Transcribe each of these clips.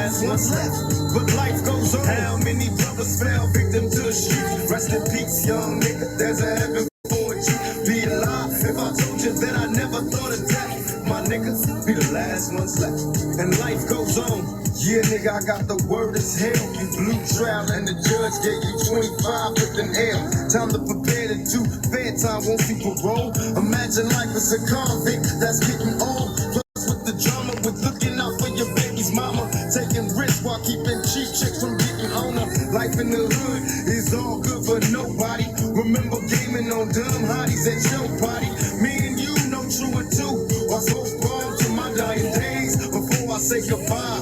last ones left. But life goes on. How many brothers fell victim to the street? Rest in peace, young nigga. There's a heaven for you. Be alive if I told you that I never thought of death. My niggas be the last ones left. And life goes on. Yeah, nigga, I got the word as hell. You blue trial and the judge gave you 25 with an L. Time to prepare to do fair time, won't see parole. Imagine life as a convict that's getting old. Plus with the drama, with looking out for your baby's mama. Taking risks while keeping cheap chicks from getting on her. Life in the hood is all good for nobody. Remember gaming on dumb hotties at your party. Me and you know true or two. I so bomb to my dying days before I say goodbye.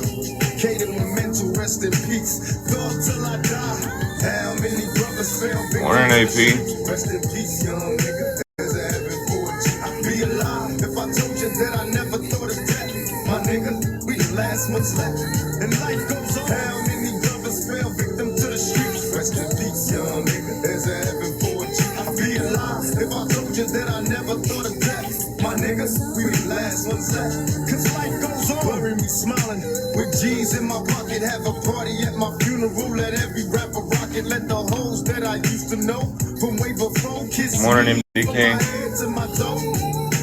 Cater my mental, rest in peace. Thought till I die. How many brothers fell victim? Morning, AP. Rest in peace, young nigga. There's a heaven for you. I'd be alive if I told you that I never thought of death. My nigga, we the last ones left. And life goes on. How many brothers fell victim to the streets? Rest in peace, young nigga. There's a heaven for you. I'd be alive if I told you that I never thought of death. My niggas, we the last ones left. Cause life goes on. Bury me smiling with G's in my pocket. Have a party at my funeral. Let every rapper rock it. Let the hoes that I used to know from way before kiss Morning, me MD King. to my toe.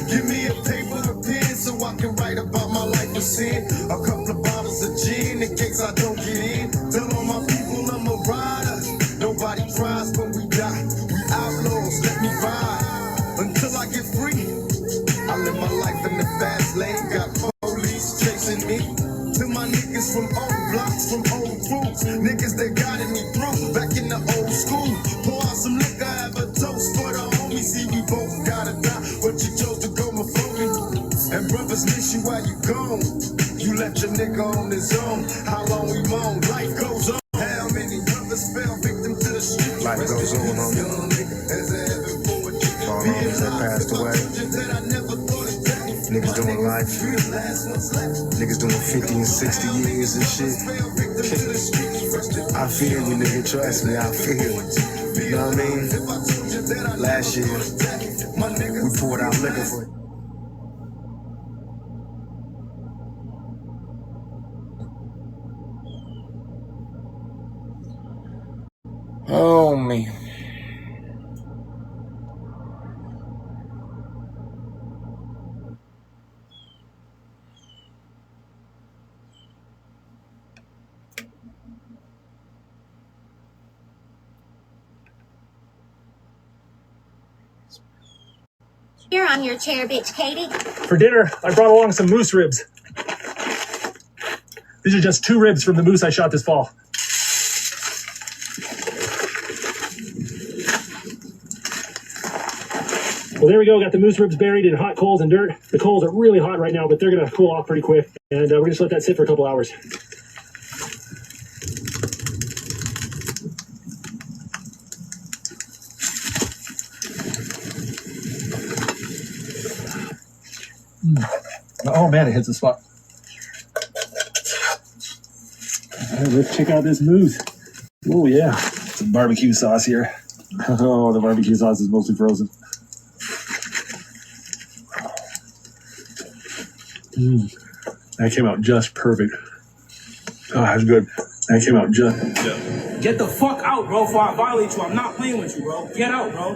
Give me a paper, a pen, so I can write about my life of sin. A couple of bottles of gin in case I don't get in. Tell all my people I'm a rider. Nobody cries when we die. We outlaws, let me ride until I get free. I live my life in the fast lane. Got police chasing me. To my niggas from old blocks, from old crews. Niggas that guided me through. Back in the old school. Pour out some liquor, have a toast for the homies. See, we both gotta die, but you chose to go before me. And brothers miss you while you gone. You left your nigga on his own. How long we moan? Life goes on. How many brothers fell victim to the street? Life goes on, homie. For all those that passed away. Niggas doing life. Niggas doing 50 and 60 years and shit. I feel you, nigga. Trust me, I feel you. You know what I mean? Last year, we poured out liquor for you. Oh, man. You're on your chair, bitch, Katie. For dinner, I brought along some moose ribs. These are just 2 ribs from the moose I shot this fall. Well, there we go. Got the moose ribs buried in hot coals and dirt. The coals are really hot right now, but they're going to cool off pretty quick. And we're going to let that sit for a couple hours. Oh man, it hits the spot. All right, let's check out this moose. Oh yeah, some barbecue sauce here. Oh, the barbecue sauce is mostly frozen. That came out just perfect. Oh, that's good. That came out just. Yeah. Get the fuck out, bro, before I violate you. I'm not playing with you, bro. Get out, bro.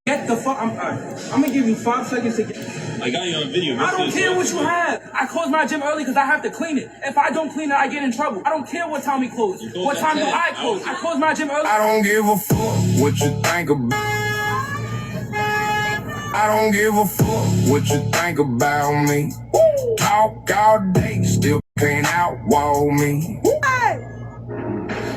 Get the fuck. I'm gonna give you 5 seconds to get. I got you on video. I don't care what you have. I close my gym early because I have to clean it. If I don't clean it, I get in trouble. I don't care what time we close. What time do I close? I close my gym early. I don't give a fuck what you think about. I don't give a fuck what you think about me. Talk all day, still can't outwall me.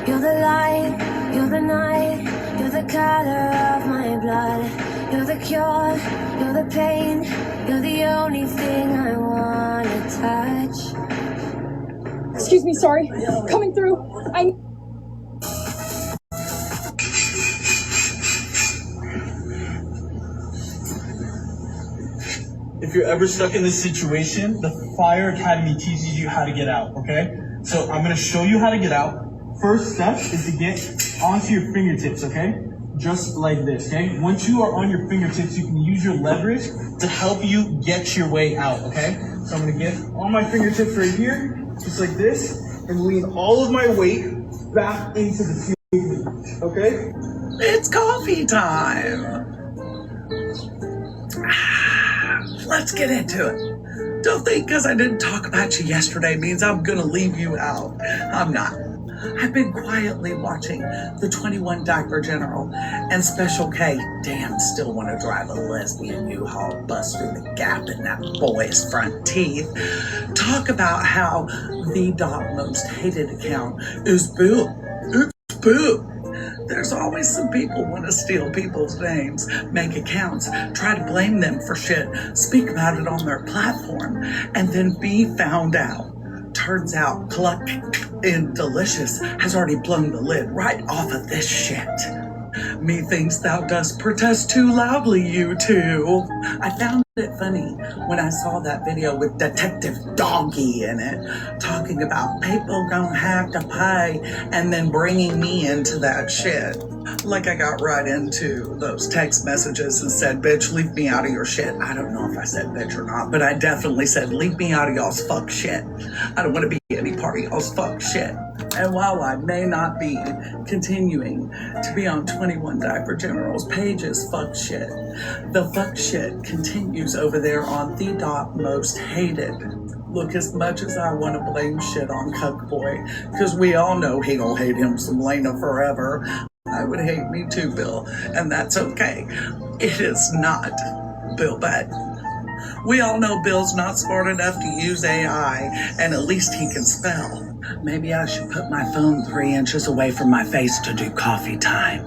You're the light, you're the night, you're the color of my blood. You're the cure, you're the pain, you're the only thing I wanna touch. Excuse me, sorry. Coming through. If you're ever stuck in this situation, the Fire Academy teaches you how to get out, okay? So I'm gonna show you how to get out. First step is to get onto your fingertips, okay? Just like this, okay? Once you are on your fingertips, you can use your leverage to help you get your way out, okay? So I'm gonna get on my fingertips right here, just like this, and lean all of my weight back into the pavement, okay? It's coffee time. Let's get into it. Don't think because I didn't talk about you yesterday means I'm gonna leave you out. I'm not. I've been quietly watching the 21 Diaper General and Special K. Damn, still want to drive a lesbian U-Haul bus through the gap in that boy's front teeth. Talk about how the most hated account is Bill. It's Bill. There's always some people want to steal people's names, make accounts, try to blame them for shit, speak about it on their platform, and then be found out. Turns out Cluck and Delicious has already blown the lid right off of this shit. Methinks thou dost protest too loudly, you two. I found it funny when I saw that video with Detective Doggy in it, talking about people gonna have to pay and then bringing me into that shit. Like I got right into those text messages and said, bitch, leave me out of your shit. I don't know if I said bitch or not, but I definitely said, leave me out of y'all's fuck shit. I don't want to be any part of y'all's fuck shit. And while I may not be continuing to be on 21 Diaper General's pages, fuck shit, the fuck shit continues over there on the most hated. Look, as much as I want to blame shit on Cuck Boy, because we all know he gonna hate him some Lena forever, I would hate me too, Bill, and that's okay. It is not Bill Bad. We all know Bill's not smart enough to use AI, and at least he can spell. Maybe I should put my phone 3 inches away from my face to do coffee time.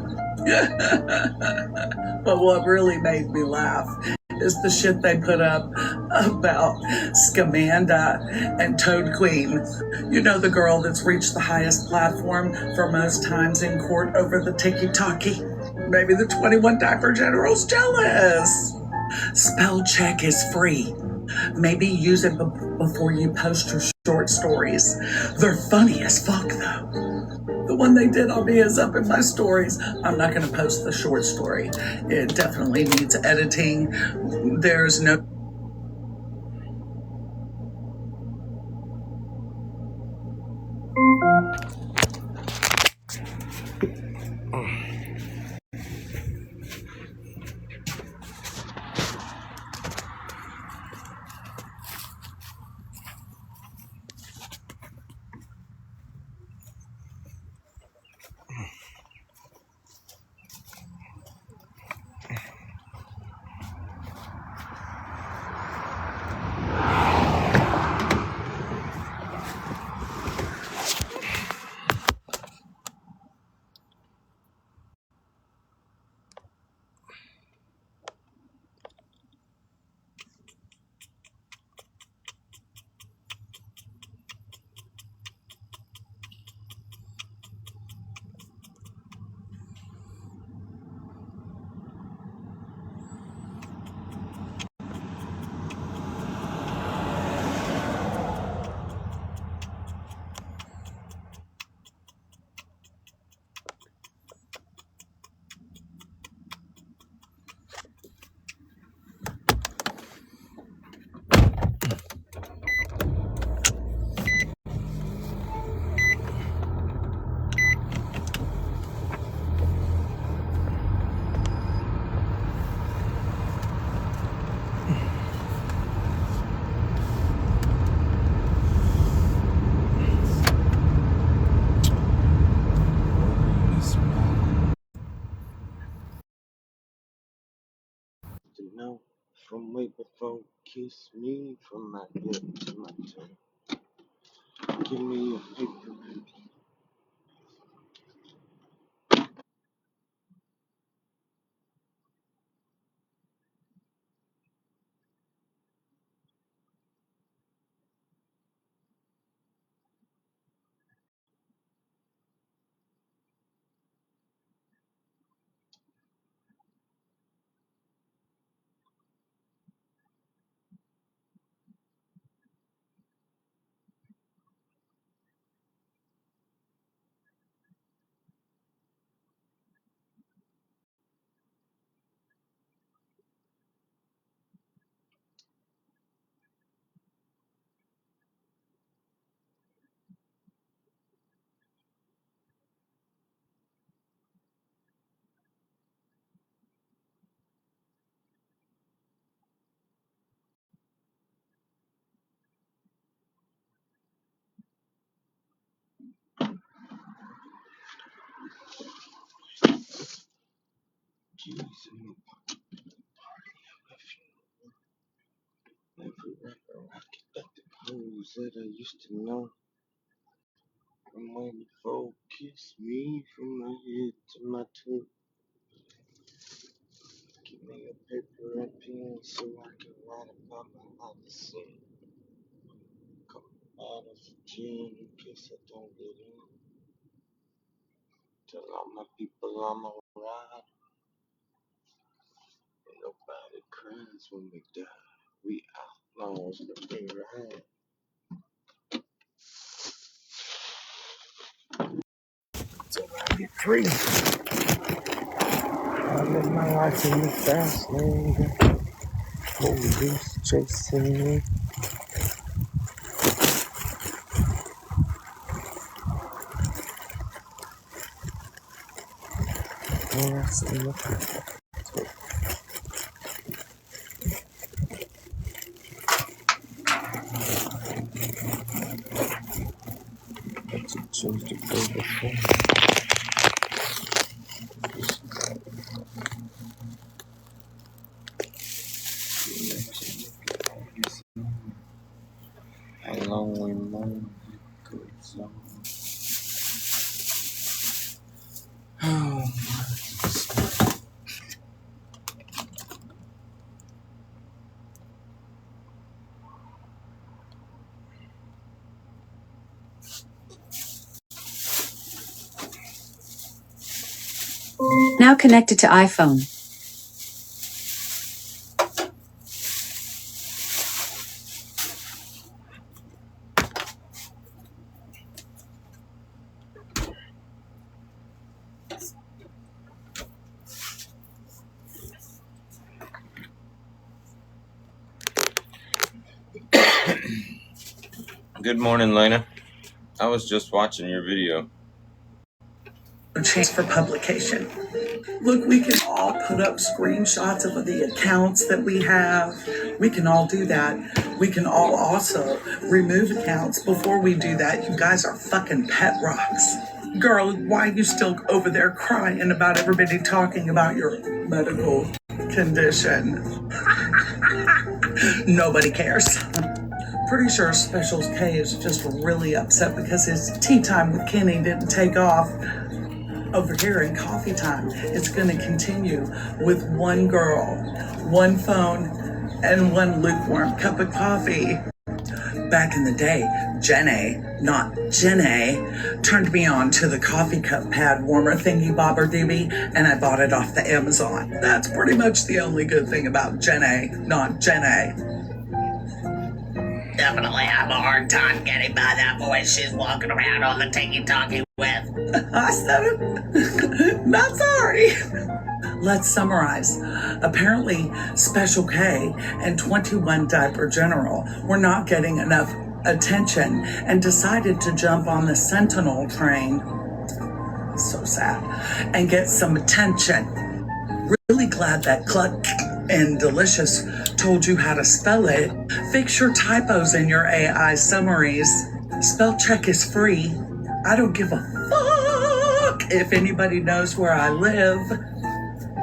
But what really made me laugh is the shit they put up about Scamanda and Toad Queen. You know, the girl that's reached the highest platform for most times in court over the tiki-taki. Maybe the 21 Diaper General's jealous. Spell check is free. Maybe use it before you post your short stories. They're funny as fuck, though. The one they did on me is up in my stories. I'm not going to post the short story. It definitely needs editing. There's no... To know from way before, kiss me from my head to my toe. Give me a paper, baby. in the every rapper rocket like the pose that I used to know. From when the folk kiss me from my head to my toe. Give me a paper and pen so I can write about my odyssey. Come out of the gym in case I don't get in. Tell all my people I'm alright. And nobody cries when we die. We outlaws that we ride. So 93. I live my life in the fast lane. Police chasing me. Yes, in the fast lane. Choose to play the phone. How long we moan, it goes on. Oh, Now connected to iPhone. Good morning, Lena. I was just watching your video. Chance for publication. Look, we can all put up screenshots of the accounts that we have. We can all do that. We can all also remove accounts. Before we do that, you guys are fucking pet rocks. Girl, why are you still over there crying about everybody talking about your medical condition? Nobody cares. Pretty sure Special K is just really upset because his tea time with Kenny didn't take off. Over here in coffee time, it's going to continue with one girl, one phone, and one lukewarm cup of coffee. Back in the day, Jenny, not Jenny, turned me on to the coffee cup pad warmer thingy bobber doobie, and I bought it off the Amazon. That's pretty much the only good thing about Jenny, not Jenny. Definitely have a hard time getting by that voice she's walking around on the talkie-talkie with. I said it. Not sorry. Let's summarize. Apparently, Special K and 21 Diaper General were not getting enough attention and decided to jump on the Sentinel train. So sad. And get some attention. Really glad that Cluck and Delicious told you how to spell it. Fix your typos in your AI summaries. Spell check is free. I don't give a fuck if anybody knows where I live.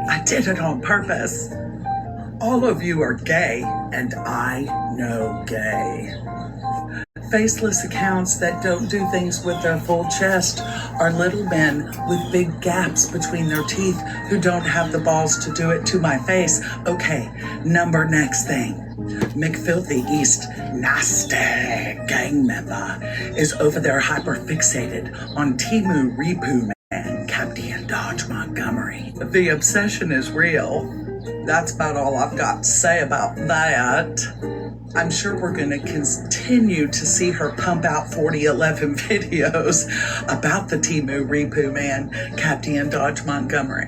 I did it on purpose. All of you are gay, and I know gay. Faceless accounts that don't do things with their full chest are little men with big gaps between their teeth who don't have the balls to do it to my face. Okay, next thing. McFilthy East nasty gang member is over there hyperfixated on Timu Repu Man, Captain Dodge Montgomery. The obsession is real. That's about all I've got to say about that. I'm sure we're going to continue to see her pump out 4011 videos about the Timu Repu Man, Captain Dodge Montgomery.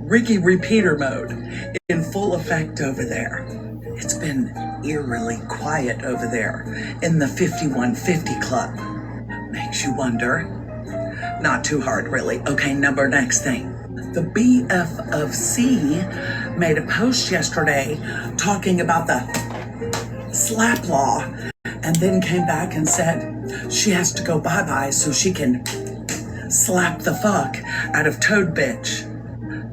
Ricky Repeater mode in full effect over there. It's been eerily quiet over there in the 5150 Club. Makes you wonder. Not too hard, really. Okay, next thing. The BF of C made a post yesterday talking about the slap law and then came back and said she has to go bye-bye so she can slap the fuck out of Toad Bitch.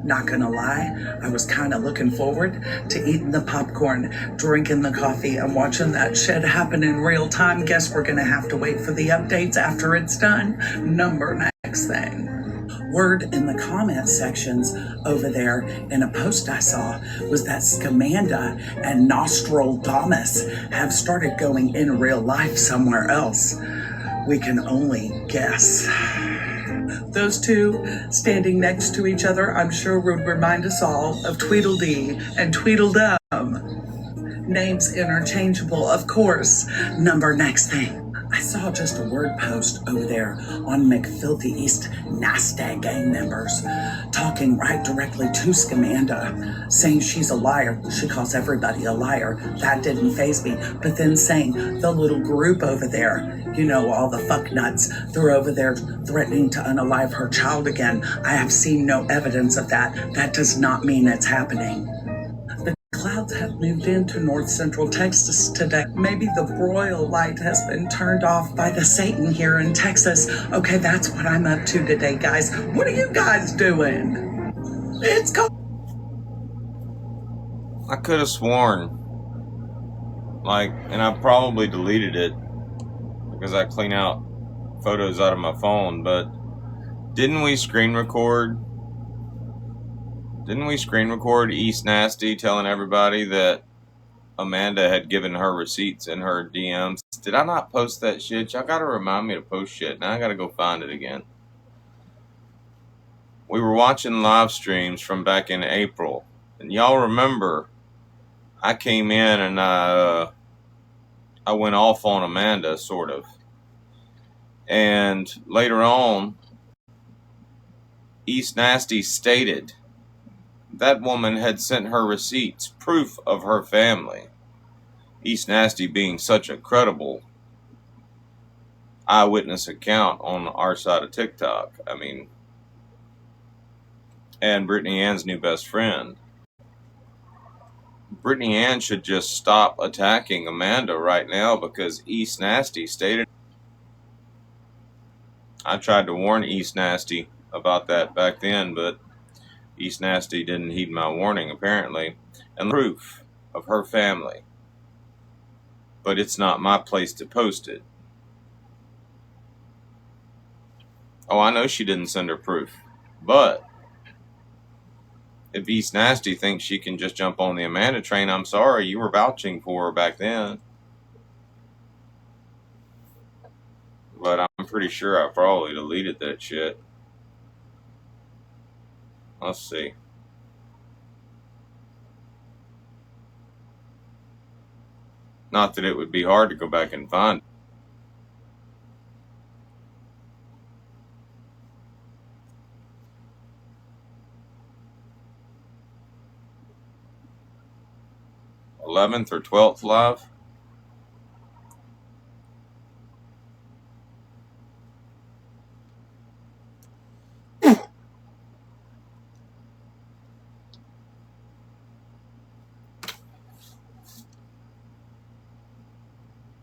Not gonna lie, I was kind of looking forward to eating the popcorn, drinking the coffee, and watching that shit happen in real time. Guess we're gonna have to wait for the updates after it's done. Number next thing. Word in the comment sections over there in a post I saw was that Scamanda and Nostradamus have started going in real life somewhere else. We can only guess. Those two standing next to each other, I'm sure would remind us all of Tweedledee and Tweedledum. Names interchangeable, of course. Number next thing. I saw just a word post over there on McFilthy East Nasty gang members talking right directly to Scamanda, saying she's a liar. She calls everybody a liar. That didn't faze me. But then saying the little group over there, you know, all the fuck nuts, they're over there threatening to unalive her child again. I have seen no evidence of that. That does not mean it's happening. Clouds have moved into north central Texas today. Maybe the broil light has been turned off by the Satan here in Texas. Okay, that's what I'm up to today, guys. What are you guys doing? It's cold. I could have sworn, and I probably deleted it because I clean out photos out of my phone, but didn't we screen record East Nasty telling everybody that Amanda had given her receipts in her DMs? Did I not post that shit? Y'all gotta remind me to post shit. Now I gotta go find it again. We were watching live streams from back in April, and y'all remember I came in and I went off on Amanda, sort of. And later on, East Nasty stated that woman had sent her receipts, proof of her family. East Nasty being such a credible eyewitness account on our side of TikTok. I mean, and Brittany Ann's new best friend. Brittany Ann should just stop attacking Amanda right now because East Nasty stated. I tried to warn East Nasty about that back then, but East Nasty didn't heed my warning, apparently. And proof of her family. But it's not my place to post it. Oh, I know she didn't send her proof. But if East Nasty thinks she can just jump on the Amanda train, I'm sorry, you were vouching for her back then. But I'm pretty sure I probably deleted that shit. Let's see. Not that it would be hard to go back and find it. '11th or 12th live.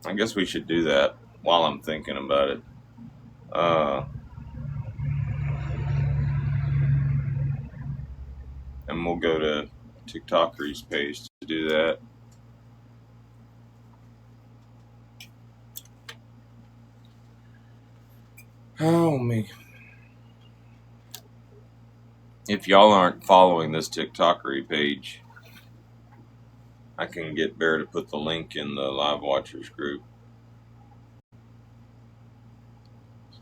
I guess we should do that while I'm thinking about it. And we'll go to TikToker's page to do that. Oh, me. If y'all aren't following this TikTokery page, I can get Bear to put the link in the live watchers group.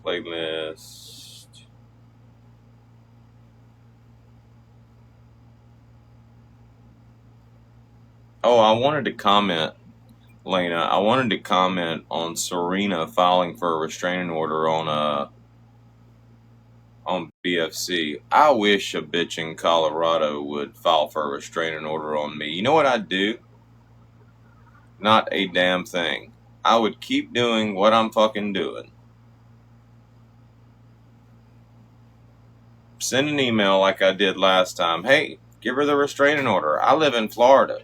Playlist. Oh, I wanted to comment, Lena. I wanted to comment on Serena filing for a restraining order on BFC. I wish a bitch in Colorado would file for a restraining order on me. You know what I'd do? Not a damn thing. I would keep doing what I'm fucking doing. Send an email like I did last time. Hey, give her the restraining order. I live in Florida.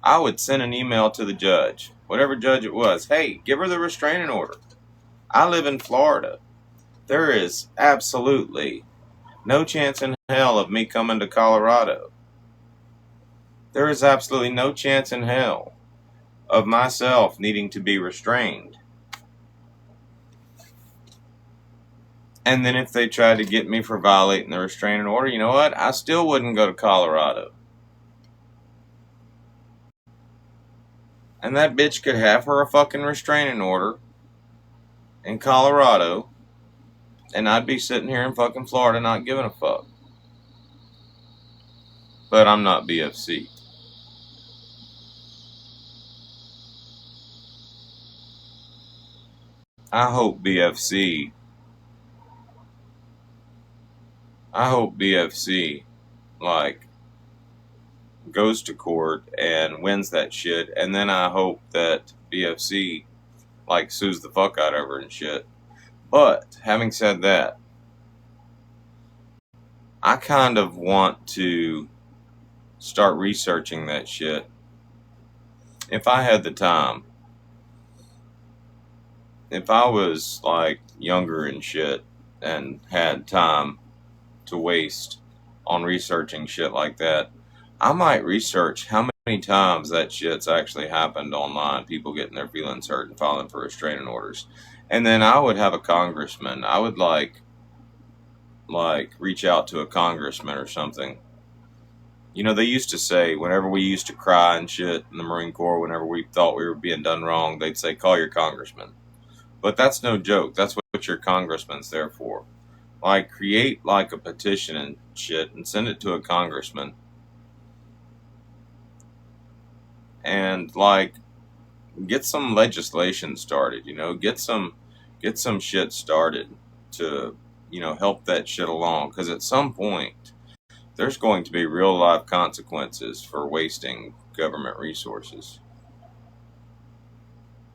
I would send an email to the judge, whatever judge it was. Hey, give her the restraining order. I live in Florida. There is absolutely No chance in hell of me coming to Colorado. There is absolutely no chance in hell of myself needing to be restrained. And then if they tried to get me for violating the restraining order, you know what? I still wouldn't go to Colorado. And that bitch could have her a fucking restraining order in Colorado, and I'd be sitting here in fucking Florida not giving a fuck. But I'm not BFC. I hope BFC like goes to court and wins that shit, and then I hope that BFC like sues the fuck out of her and shit. But having said that, I kind of want to start researching that shit. If I had the time, if I was like younger and shit and had time to waste on researching shit like that, I might research how many times that shit's actually happened online, people getting their feelings hurt and filing for restraining orders. And then I would have a congressman. I would like reach out to a congressman or something. You know, they used to say, whenever we used to cry and shit in the Marine Corps, whenever we thought we were being done wrong, they'd say, call your congressman. But that's no joke. That's what your congressman's there for. Like, create like a petition and shit and send it to a congressman. And like, get some legislation started, you know, get some shit started to, you know, help that shit along. Because at some point, there's going to be real life consequences for wasting government resources.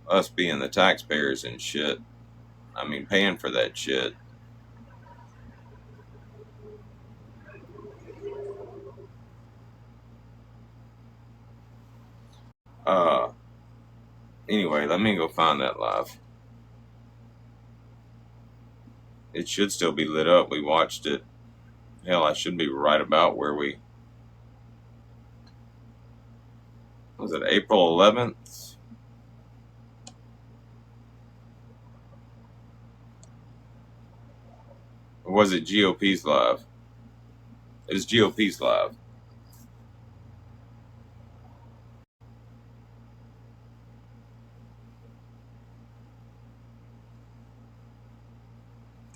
Us being the taxpayers and shit. I mean, paying for that shit. Anyway, let me go find that live. It should still be lit up. We watched it. Hell, I should be right about where we... Was it April 11th? Or was it GOP's live? It was GOP's live.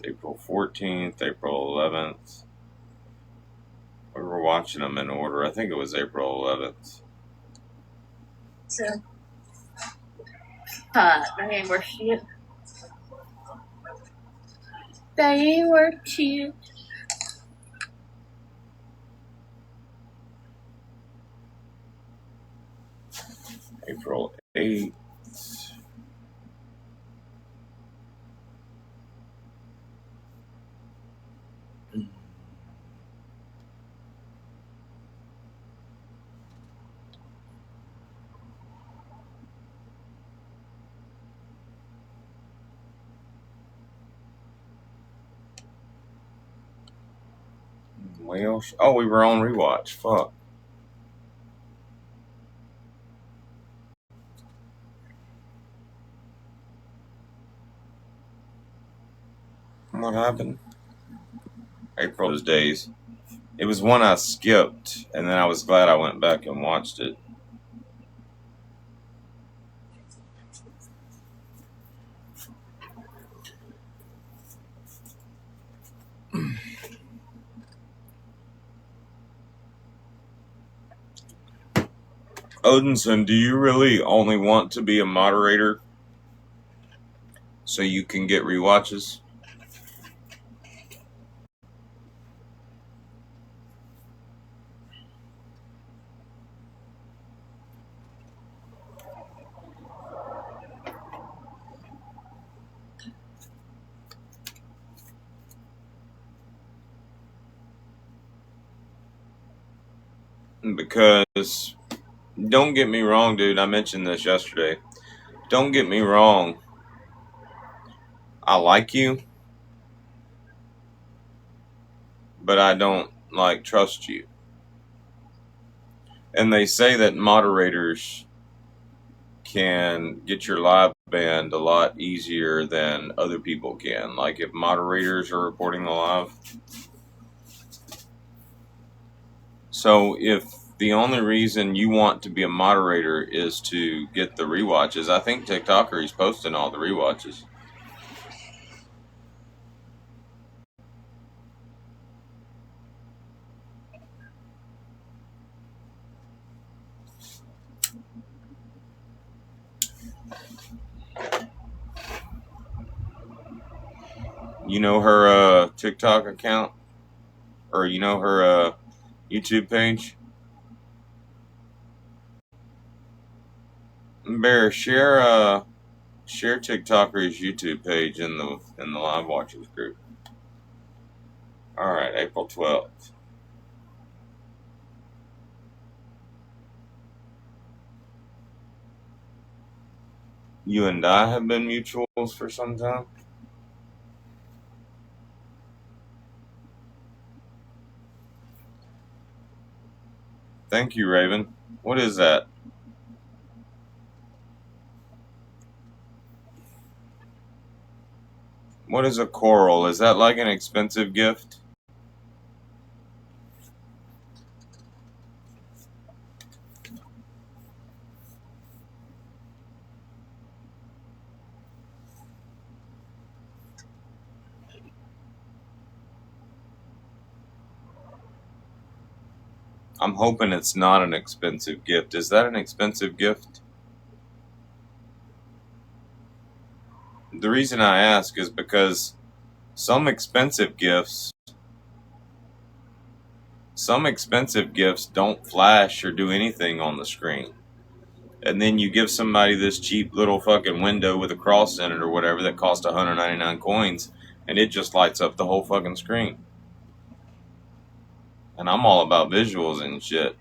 April 14th, April 11th. We were watching them in order. I think it was April 11th. So, they were cute. They were cute. April 8th. Well, oh, we were on rewatch. Fuck. What happened? April those days. It was one I skipped, and then I was glad I went back and watched it. Odinson, do you really only want to be a moderator so you can get rewatches? Because, don't get me wrong, dude, I mentioned this yesterday. Don't get me wrong. I like you. but I don't like trust you. And they say that moderators can get your live banned a lot easier than other people can. Like if moderators are reporting the live. So if the only reason you want to be a moderator is to get the rewatches, I think TikToker is posting all the rewatches. You know her TikTok account? Or you know her YouTube page? Bear, share TikToker's YouTube page in the live watchers group. All right, April 12th. You and I have been mutuals for some time. Thank you, Raven. What is that? What is a coral? Is that like an expensive gift? I'm hoping it's not an expensive gift. Is that an expensive gift? The reason I ask is because some expensive gifts don't flash or do anything on the screen. And then you give somebody this cheap little fucking window with a cross in it or whatever that cost 199 coins, and it just lights up the whole fucking screen. And I'm all about visuals and shit.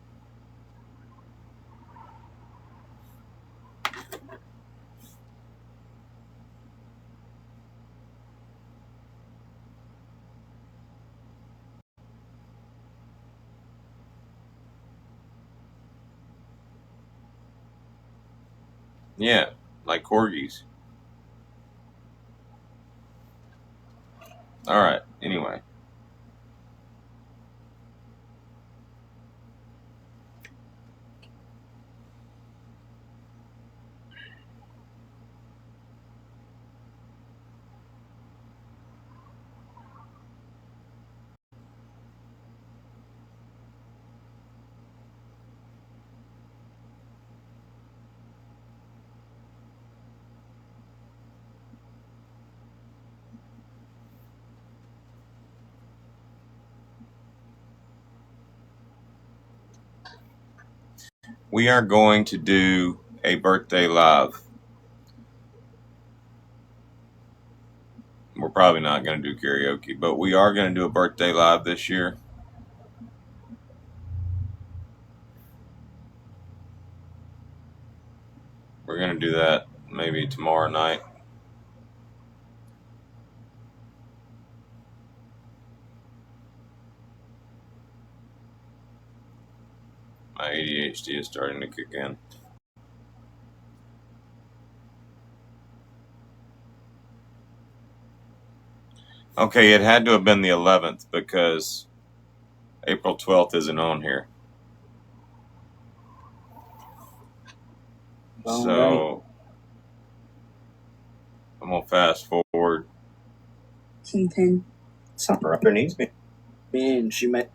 Yeah, like corgis. Alright, anyway. We are going to do a birthday live. We're probably not going to do karaoke, but we are going to do a birthday live this year. We're going to do that maybe tomorrow night. My ADHD is starting to kick in. Okay, it had to have been the 11th because April 12th isn't on here. So I'm going to fast forward. Kingpin. Something up there needs me. And she met.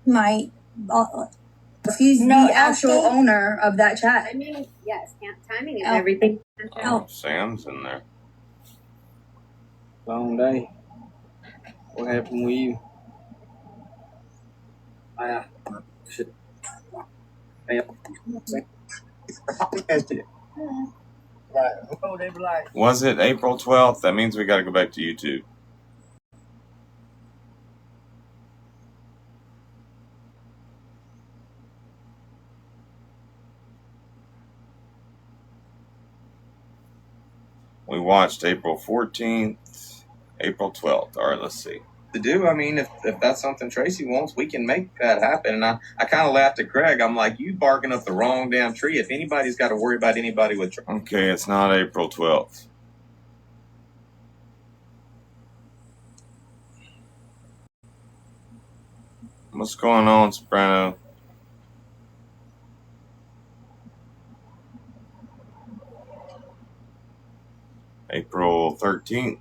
My he's the actual owner of that chat. I mean, yes, timing is everything. Oh, Sam's in there. Long day. What happened with you? I should. Was it April 12th? That means we got to go back to YouTube. We watched April 14th, April 12th. All right, let's see. To do, I mean, if that's something Tracy wants, we can make that happen. And I kind of laughed at Craig. I'm like, you barking up the wrong damn tree. If anybody's got to worry about anybody with... Okay, it's not April 12th. What's going on, Soprano? April 13th.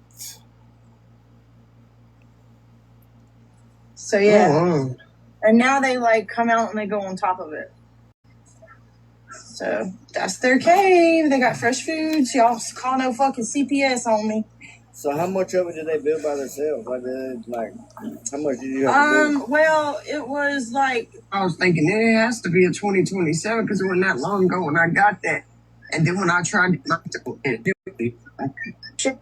So yeah, and now they like come out and they go on top of it. So that's their cave. They got fresh foods. Y'all call no fucking CPS on me. So how much of it did they build by themselves? Like how much did you have to do? Well, it was like I was thinking it has to be a 2027 because it wasn't that long ago when I got that. And then when I tried to shit.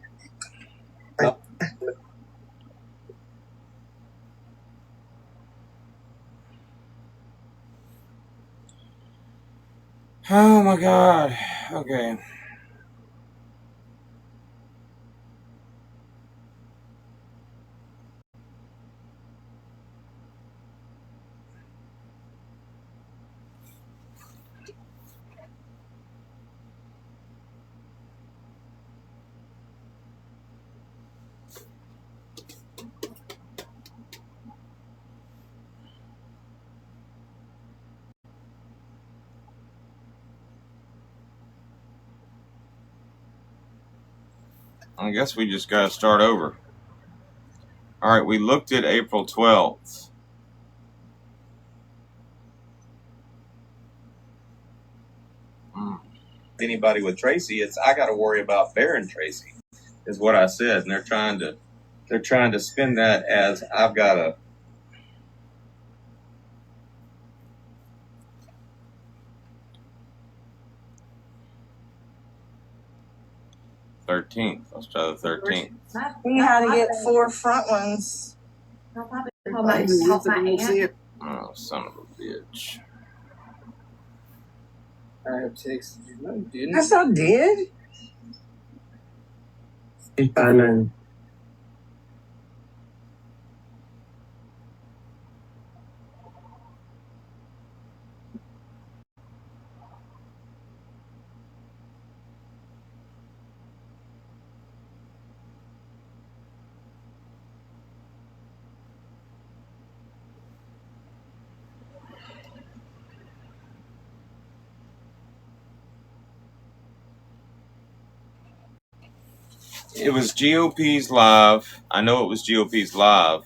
Oh my God. Okay. I guess we just got to start over. All right, we looked at April 12th. Anybody with Tracy, it's I got to worry about Bear and Tracy, is what I said, and they're trying to spin that as I've got to. 13th. Let's try the 13th. We had to get 4 front ones. Oh, son of a bitch. I have texted you. No, you didn't. Yes, I did. I know. It was GOP's live. I know it was GOP's live.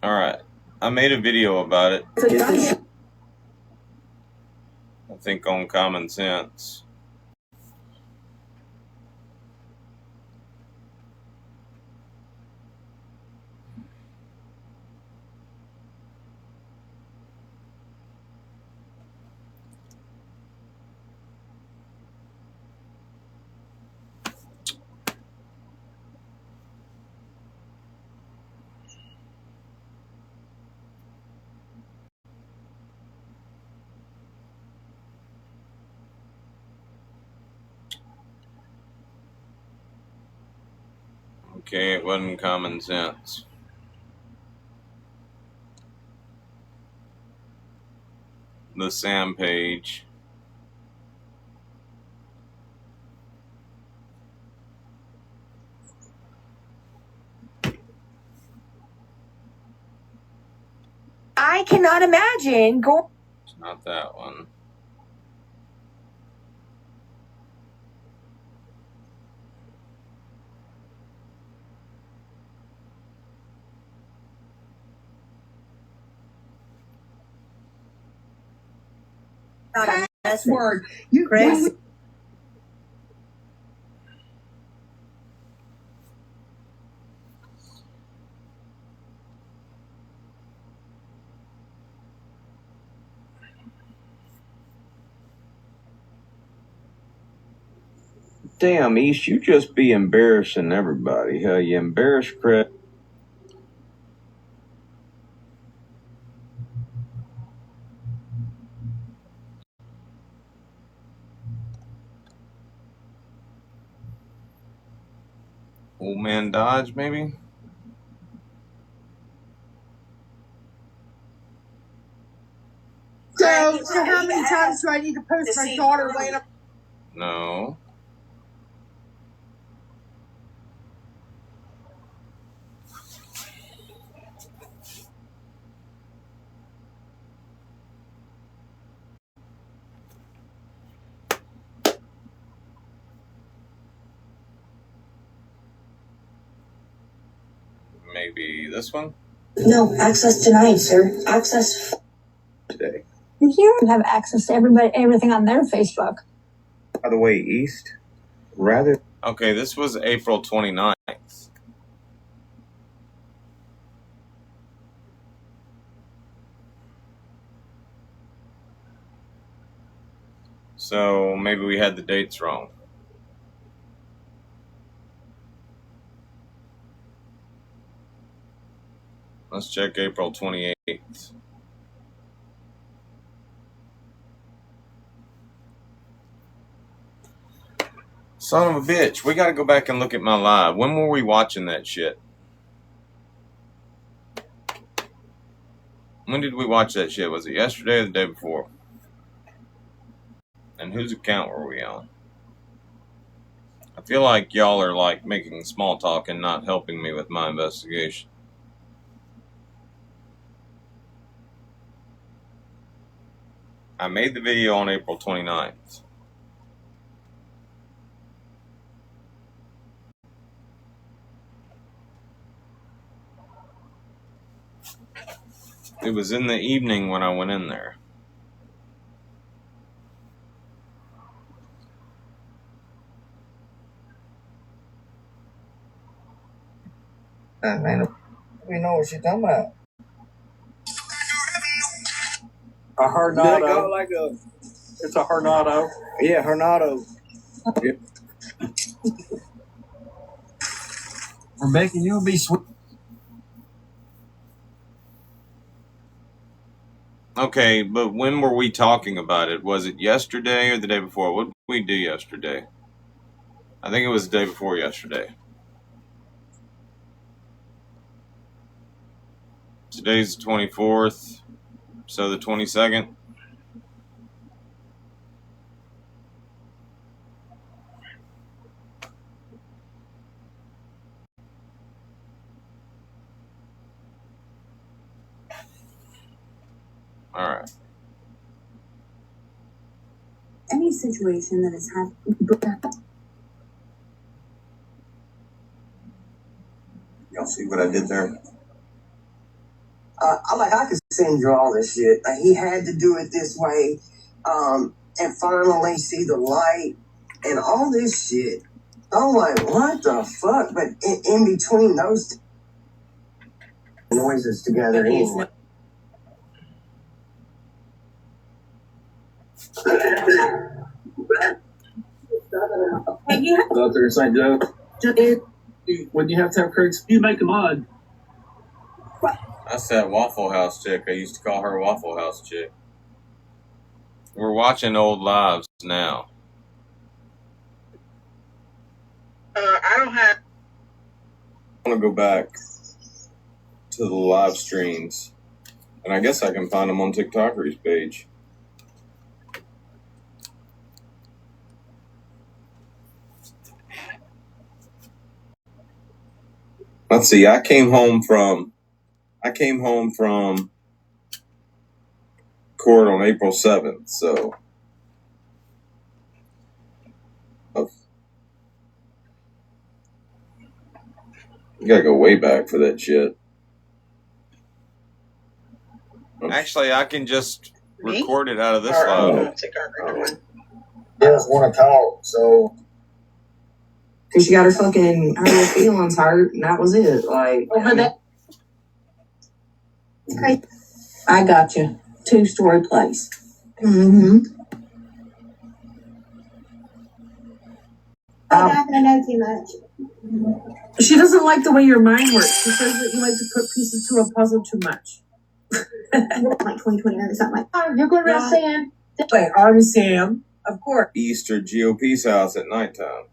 All right. I made a video about it. I think on Common Sense. Okay, it wasn't Common Sense. The Sam page. I cannot imagine going. It's not that one. Password. You Chris. Damn, East, you just be embarrassing everybody. Huh? You embarrass Chris. Old Man Dodge, maybe? So how many times do I need to post my daughter laying up? No. Maybe this one? No, access denied, sir. Access Today. You have access to everything on their Facebook. By the way, East, rather. Okay, this was April 29th. So maybe we had the dates wrong. Let's check April 28th. Son of a bitch, we gotta go back and look at my live. When were we watching that shit? When did we watch that shit? Was it yesterday or the day before? And whose account were we on? I feel like y'all are like making small talk and not helping me with my investigation. I made the video on April 29th. It was in the evening when I went in there. Man, we know what she's talking about. A Hornado. Like a, It's a Hornado. yeah, Hornado. Yeah. Rebecca, you'll be sweet. Okay, but when were we talking about it? Was it yesterday or the day before? What did we do yesterday? I think it was the day before yesterday. Today's the 24th, so the 22nd. All right. Any situation that has had. Y'all see what I did there? I could send you all this shit. He had to do it this way, and finally see the light, and all this shit. I'm like, what the fuck? But in between those noises together, anyway. Go out there and say, Joe. When you have to have Craig's, you make them odd. That's that Waffle House chick. I used to call her Waffle House chick. We're watching old lives now. I don't have. I want to go back to the live streams, and I guess I can find them on TikToker's page. Let's see. I came home from court on April 7th, so you gotta go way back for that shit. Actually, I can just record it out of this live. Just want to talk, so. Because she got her feelings hurt, and that was it. Like, over that. Okay. I got you. 2-story place. Mm-hmm. I'm not gonna know too much. She doesn't like the way your mind works. She says that you like to put pieces to a puzzle too much. Like 2020 or something like that. You're going around Sam. Wait, Army Sam, of course. Easter GOP's house at nighttime.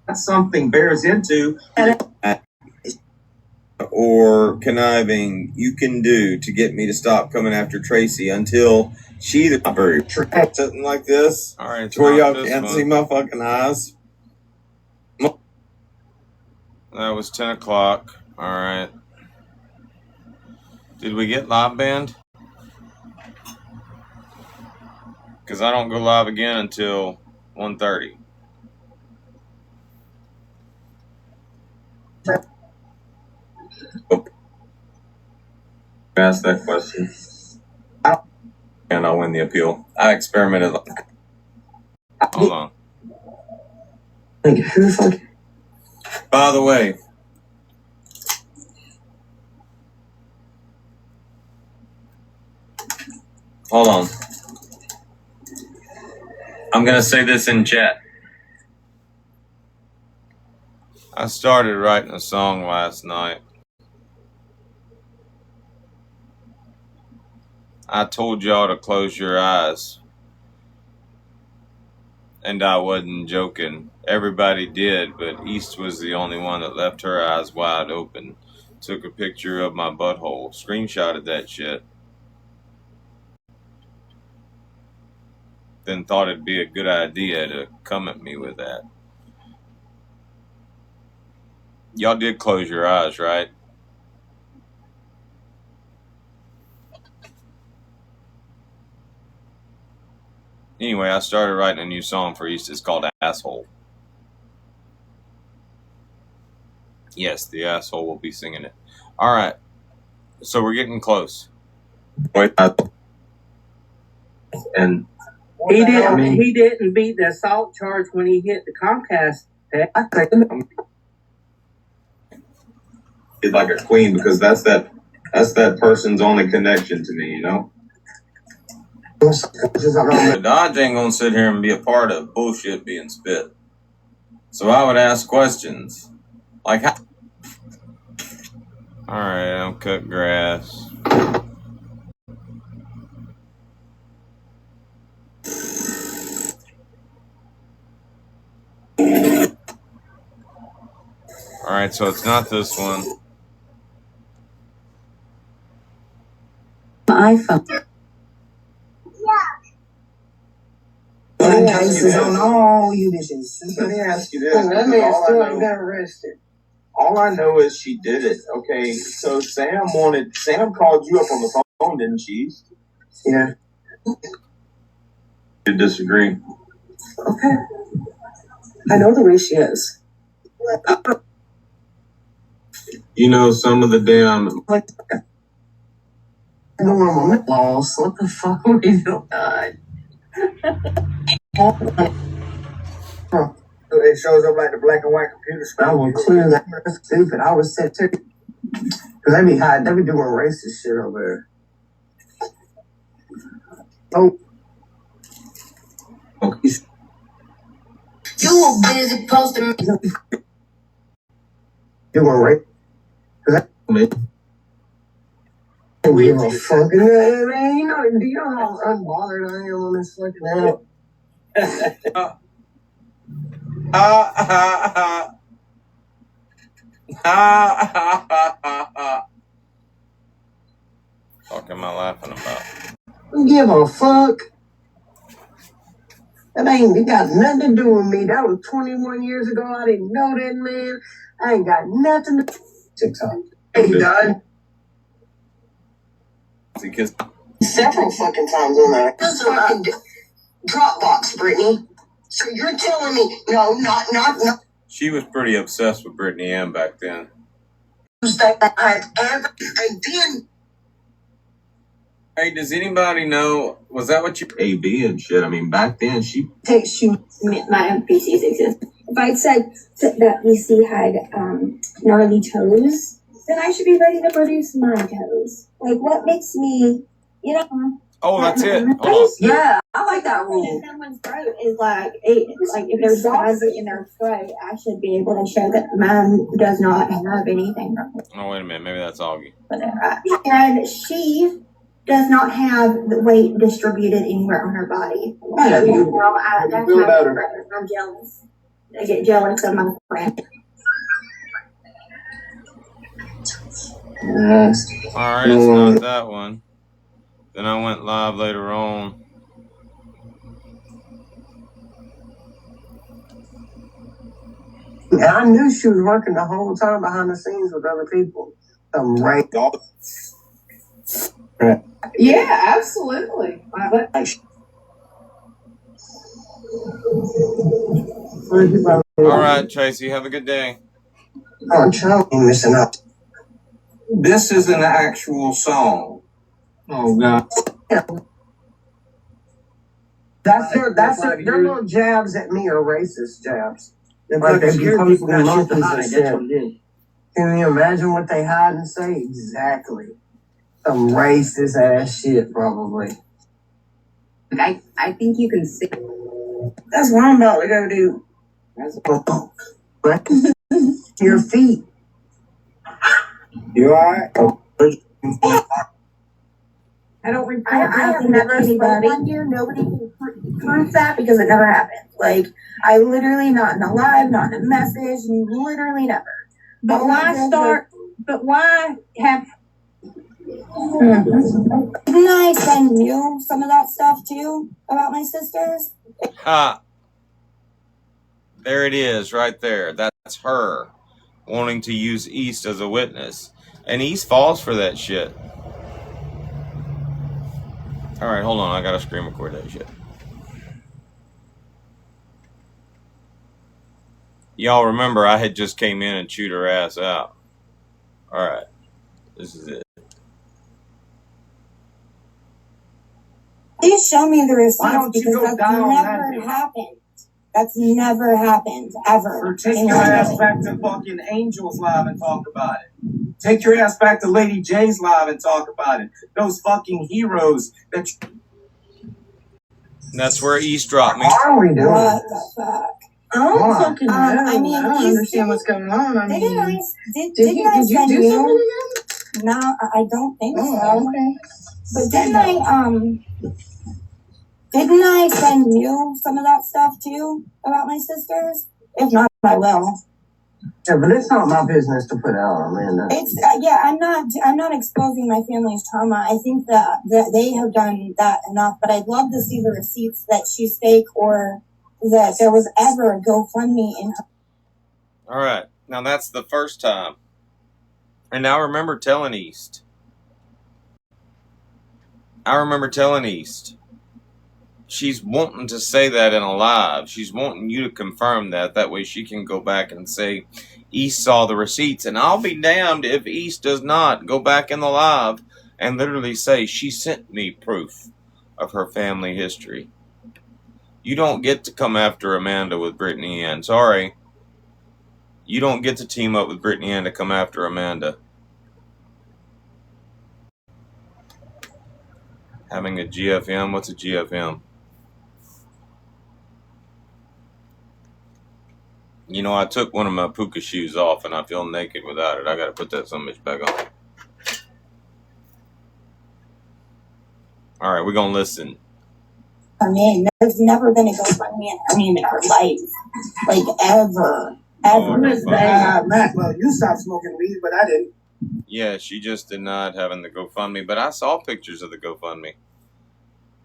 That's something bears into. Or conniving you can do to get me to stop coming after Tracy until she either something like this. All right, where y'all can't see my fucking eyes. That was 10 o'clock. All right. Did we get live band? Because I don't go live again until 1:30. Ask that question. And I'll win the appeal. I experimented. Hold on. Who the fuck? By the way, hold on. I'm going to say this in chat. I started writing a song last night. I told y'all to close your eyes. And I wasn't joking. Everybody did, but East was the only one that left her eyes wide open. Took a picture of my butthole. Screenshotted that shit. Then thought it'd be a good idea to come at me with that. Y'all did close your eyes, right? Anyway, I started writing a new song for East. It's called Asshole. Yes, the asshole will be singing it. All right. So we're getting close. And He didn't beat the assault charge when he hit the Comcast. Like a queen, because that's that person's only connection to me, you know? Dodge ain't gonna sit here and be a part of bullshit being spit. So I would ask questions. Like how? Alright, I'll cut grass. Alright, so it's not this one. iPhone. Cases on all you bitches. Let me ask you this. That man still ain't got arrested. All I know is she did it. Okay, so Sam called you up on the phone, didn't she? Yeah. You disagree? Okay. I know the way she is. You know some of the damn. Normal balls. What the fuck were you doing? It shows up like the black and white computer screen. I will clear that. That's stupid. I was set to. Because they be doing racist shit over there. Oh. You were busy posting. Doing rape. I don't give a fuck. Man, you know how unbothered I am on this fucking app. Fuck am I laughing about? Don't give a fuck. It got nothing to do with me. That was 21 years ago. I didn't know that man. I ain't got nothing to TikTok. He died. Several fucking times on that. This fucking Dropbox, Brittany. So you're telling me, no, not. She was pretty obsessed with Brittany Ann back then. That I've ever, and then. Hey, does anybody know? Was that what you AB and shit? I mean, back then she Text you. My NPCs exist. If I said that PC had gnarly toes, then I should be ready to produce my toes. Like, what makes me, Oh, that's it. Yeah, I like that rule. Someone's throat is like if there's deposit in their throat, I should be able to show that mine does not have anything wrong with Oh, wait a minute. Maybe that's Augie. it. And she does not have the weight distributed anywhere on her body. Yeah, you that's feel my better. favorite. I'm jealous. I get jealous of my friend. Alright, it's not that one. Then I went live later on. And I knew she was working the whole time behind the scenes with other people. Right. Yeah, absolutely. Alright, Tracy, have a good day. Oh, Charlie, missing out. This is an actual song. Oh, God. Their little jabs at me are racist jabs. Like they be posting monkeys and shit. Can you imagine what they hide and say? Exactly. Some racist ass shit, probably. I think you can see. That's what I'm about to go do. Your feet. You alright? I don't report I have never spoken on you. Nobody can prove that because it never happened. Like, I literally, not in a live, not in a message, literally never. But why have... Didn't I send you some of that stuff too about my sisters? Ha! There it is, right there. That's her wanting to use East as a witness. And East falls for that shit. Alright, hold on. I gotta screen record that shit. Y'all remember I had just came in and chewed her ass out. Alright. This is it. Please show me the receipts because go that's down never happened. That's never happened, ever. Or take your ass back to fucking Angels Live and talk about it. Take your ass back to Lady J's Live and talk about it. Those fucking heroes that... That's where East dropped me. What are we doing? What the fuck? I don't fucking know. I mean, I don't understand what's going on. I mean, didn't I did send you do something you? again? No, I don't think so. Okay. But didn't I send you some of that stuff too about my sisters? If not, I will. Yeah, but it's not my business to put out, Amanda. It's I'm not exposing my family's trauma. I think that they have done that enough. But I'd love to see the receipts that she's fake or that there was ever a GoFundMe in her. All right, now that's the first time. And now remember telling East. I remember telling East. She's wanting to say that in a live. She's wanting you to confirm that. That way she can go back and say, East saw the receipts. And I'll be damned if East does not go back in the live and literally say, she sent me proof of her family history. You don't get to come after Amanda with Brittany Ann. Sorry. You don't get to team up with Brittany Ann to come after Amanda. Having a GFM? What's a GFM? You know, I took one of my puka shoes off and I feel naked without it. I gotta put that son of a bitch back on. Alright, we're gonna listen. I mean, there's never been a GoFundMe in her life. Like, ever. Matt, well, you stopped smoking weed, but I didn't. Yeah, she just denied having the GoFundMe, but I saw pictures of the GoFundMe.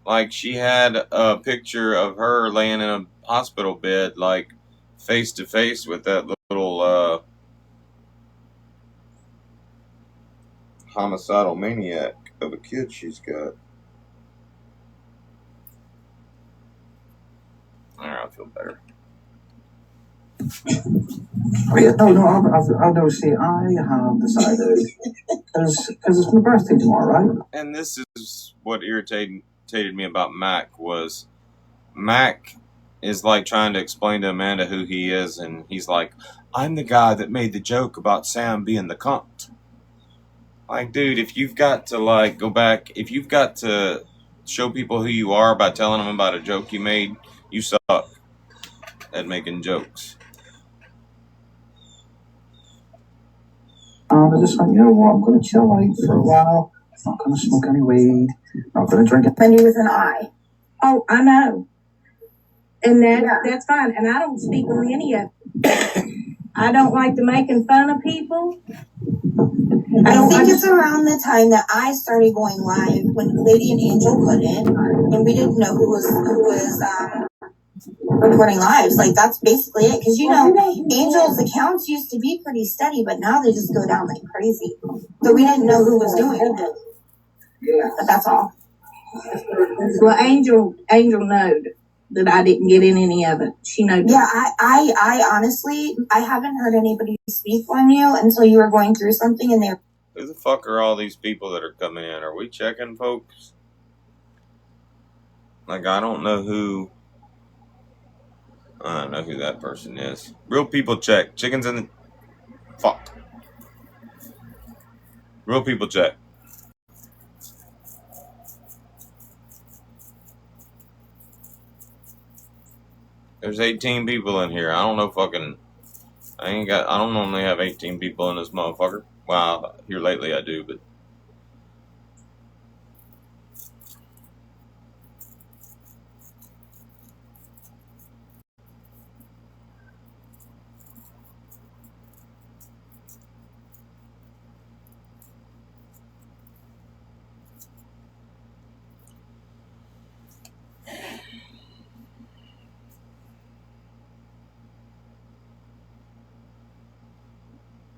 Like, she had a picture of her laying in a hospital bed, like, face to face with that little homicidal maniac of a kid she's got. Alright, I feel better. Oh, yeah, no, I'll go see. I have decided, because it's my birthday tomorrow, right? And this is what irritated me about Mac was Mac is like trying to explain to Amanda who he is, and he's like, I'm the guy that made the joke about Sam being the cunt. Like, dude, if you've got to, like, go back, if you've got to show people who you are by telling them about a joke you made, you suck at making jokes. I just went, you know what, I'm going to chill out for a while. I'm not going to smoke any weed. I'm not going to drink it. Funny with an I. Oh, I know. And that's fine. And I don't speak on any of it. I don't like the making fun of people. I think it's around the time that I started going live when Lady and Angel couldn't, and we didn't know who was recording lives. Like, that's basically it. Because, Angel's accounts used to be pretty steady, but now they just go down like crazy. So we didn't know who was doing it. Yeah. But that's all. Well, Angel knowed that I didn't get in any of it. She knows. Yeah, I honestly, I haven't heard anybody speak on you until you were going through something and they're... Who the fuck are all these people that are coming in? Are we checking, folks? Like, I don't know who that person is. Real people check. Chickens in the... Fuck. Real people check. There's 18 people in here. I don't know fucking... I don't normally have 18 people in this motherfucker. Well, here lately I do, but...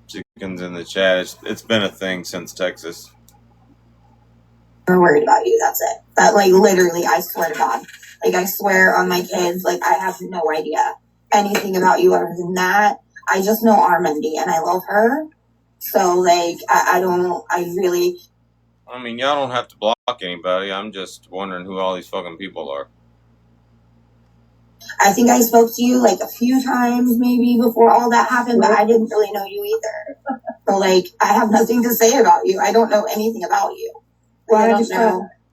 Chickens in the chat. It's been a thing since Texas. We're worried about you, that's it. That, like, literally, I swear to God. Like, I swear on my kids, like, I have no idea anything about you other than that. I just know Armandy, and I love her. So, like, I mean, y'all don't have to block anybody. I'm just wondering who all these fucking people are. I think I spoke to you, like, a few times, maybe, before all that happened, but I didn't really know you either. So, like, I have nothing to say about you. I don't know anything about you. Well,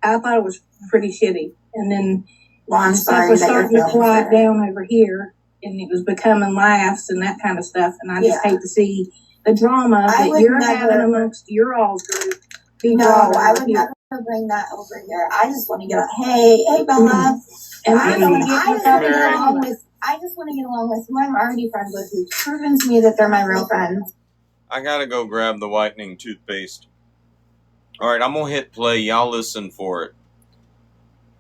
I thought it was pretty shitty. And then I'm stuff was starting to quiet down over here, and it was becoming laughs and that kind of stuff. And I just hate to see the drama that you're having amongst your all's group. I would never bring that over here. I just want to get hey, Bella. And I just want to get along with who I'm already friends with, who's proven to me that they're my real friends. I gotta go grab the whitening toothpaste. Alright, I'm gonna hit play. Y'all listen for it.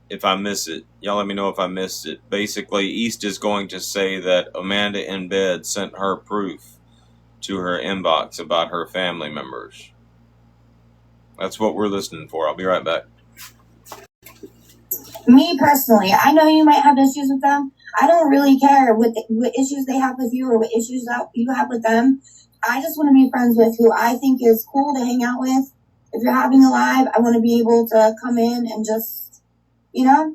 If I miss it. Y'all let me know if I missed it. Basically, East is going to say that Amanda in bed sent her proof to her inbox about her family members. That's what we're listening for. I'll be right back. Me personally, I know you might have issues with them. I don't really care what issues they have with you or what issues that you have with them. I just want to be friends with who I think is cool to hang out with. If you're having a live, I want to be able to come in and just, my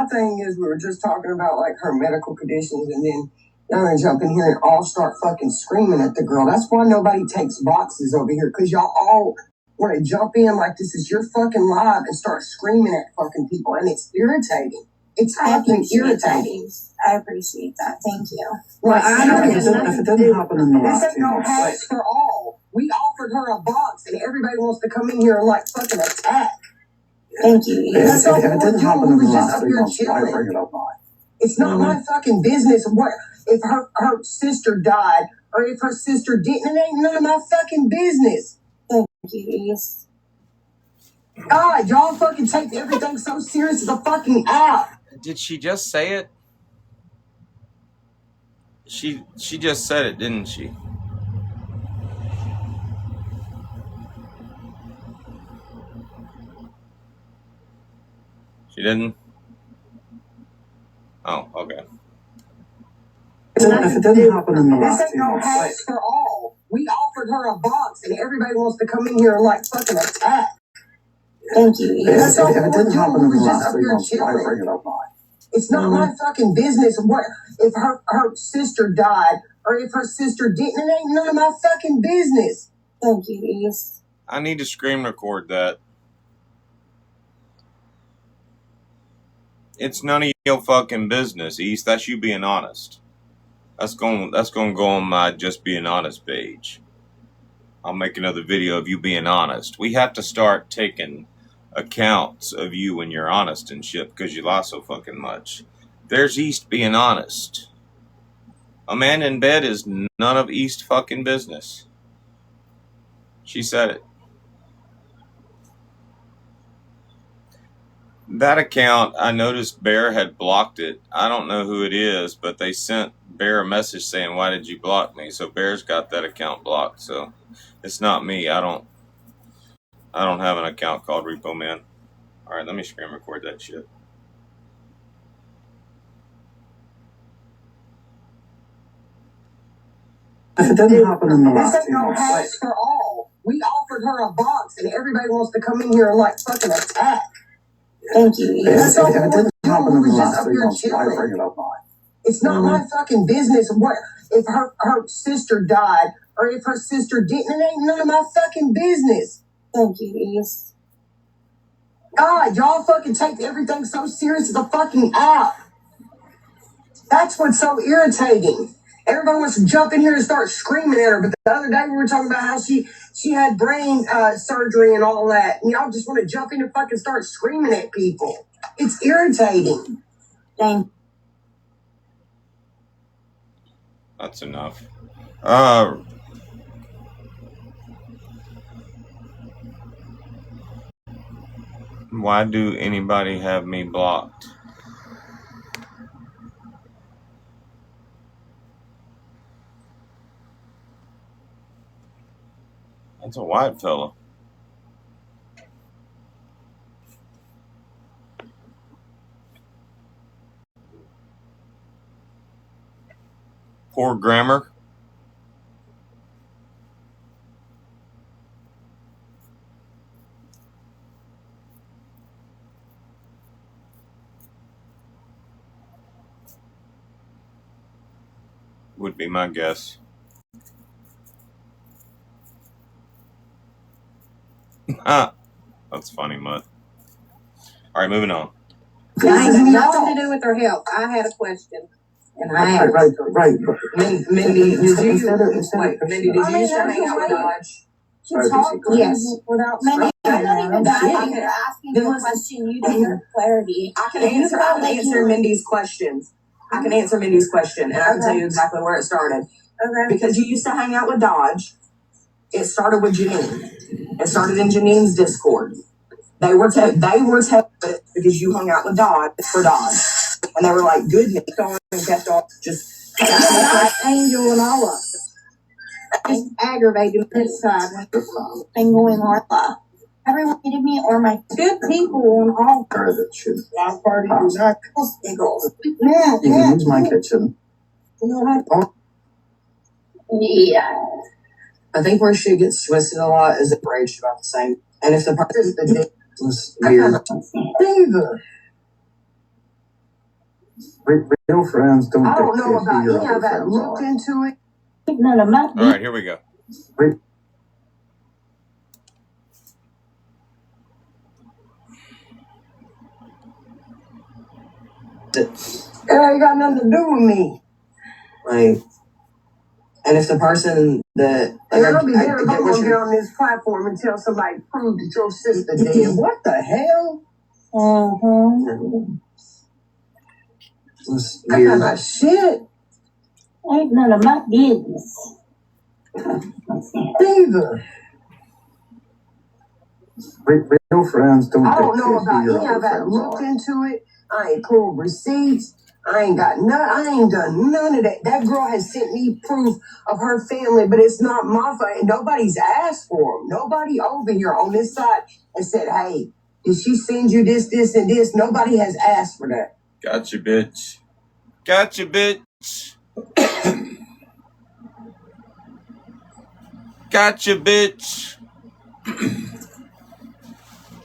thing is, we were just talking about like her medical conditions, and then y'all gonna jump in here and all start fucking screaming at the girl. That's why nobody takes boxes over here, because y'all all want to jump in like this is your fucking live and start screaming at fucking people, and it's irritating. It's fucking irritating. I appreciate that. Thank you. Well, if it didn't happen in the last this is no hacks for all. We offered her a box, and everybody wants to come in here and like fucking attack. Thank you. If it didn't happen in the last 3 months, why bring it up now? It's not my fucking business. What if her sister died, or if her sister didn't? It ain't none of my fucking business. Thank you. God, y'all fucking take everything so serious as a fucking app. Did she just say it? She just said it, didn't she? She didn't? Oh, okay. If it didn't happen in the last 2 months, hacks for all. We offered her a box, and everybody wants to come in here and like fucking attack. Thank you. If it didn't happen in the last 3 months, why bring it up now? It's not my fucking business. What if her sister died, or if her sister didn't? It ain't none of my fucking business. Thank you. I need to screen record that. It's none of your fucking business, East. That's you being honest. That's going to go on my Just Being Honest page. I'll make another video of you being honest. We have to start taking accounts of you when you're honest and shit because you lie so fucking much. There's East being honest. A man in bed is none of East fucking business. She said it. That account, I noticed Bear had blocked it. I don't know who it is, but they sent Bear a message saying, "Why did you block me?" So Bear's got that account blocked. So it's not me. I don't have an account called Repo Man. All right, let me screen record that shit. If it didn't happen in the last This ain't 2 no months, house for all. We offered her a box, and everybody wants to come in here and like fucking attack. Thank you. if it didn't happen in the last 3 months, why bring it up now? It's not my fucking business what if her sister died or if her sister didn't. It ain't none of my fucking business. Thank you, East. God, y'all fucking take everything so serious as a fucking app. That's what's so irritating. Everybody wants to jump in here and start screaming at her. But the other day we were talking about how she had brain surgery and all that. And y'all just want to jump in and fucking start screaming at people. It's irritating. Thank That's enough. Why do anybody have me blocked? That's a white fella. Poor grammar. Would be my guess. That's funny, Mutt. All right, moving on. That has nothing to do with her health. I had a question. And I asked. Right. Mindy, did you used to hang out with Dodge? Yes. Without Mindy, I'm not even dying. You're asking me a question. You deserve clarity. I can answer Mindy's questions. I can answer Mindy's question, and I can tell you exactly where it started. Okay. Because you used to hang out with Dodge. It started with Janine. It started in Janine's Discord. They were because you hung out with Dodge for Dodge. And they were like, goodness, and kept on just Angel and all of us. Just aggravated this side Been going on. Everyone hated me or my good people on all Or that should. Block party do not giggles. You can use my kitchen. Yeah. I think where she gets twisted a lot is the rage about the same. And if the person It's weird. Real friends don't I don't know dictate about who your any other of that. friends Looked are. into it. None of my All right, here we go. It ain't got nothing to do with me. like, and if the person that And I'll be damned if I'm gonna get on this platform and tell somebody prove that your sister did. What the hell? It's I weird. got shit. ain't none of my business. Neither. Real friends don't I dictate don't know who about your any other of that. friends Looked are. into it. I ain't pulled receipts. I ain't got none. I ain't done none of that. That girl has sent me proof of her family, but it's not my fault. Nobody's asked for them. Nobody over here on this side has said, "Hey, did she send you this, this, and this?" Nobody has asked for that. Gotcha, bitch. Gotcha, bitch. Gotcha, bitch.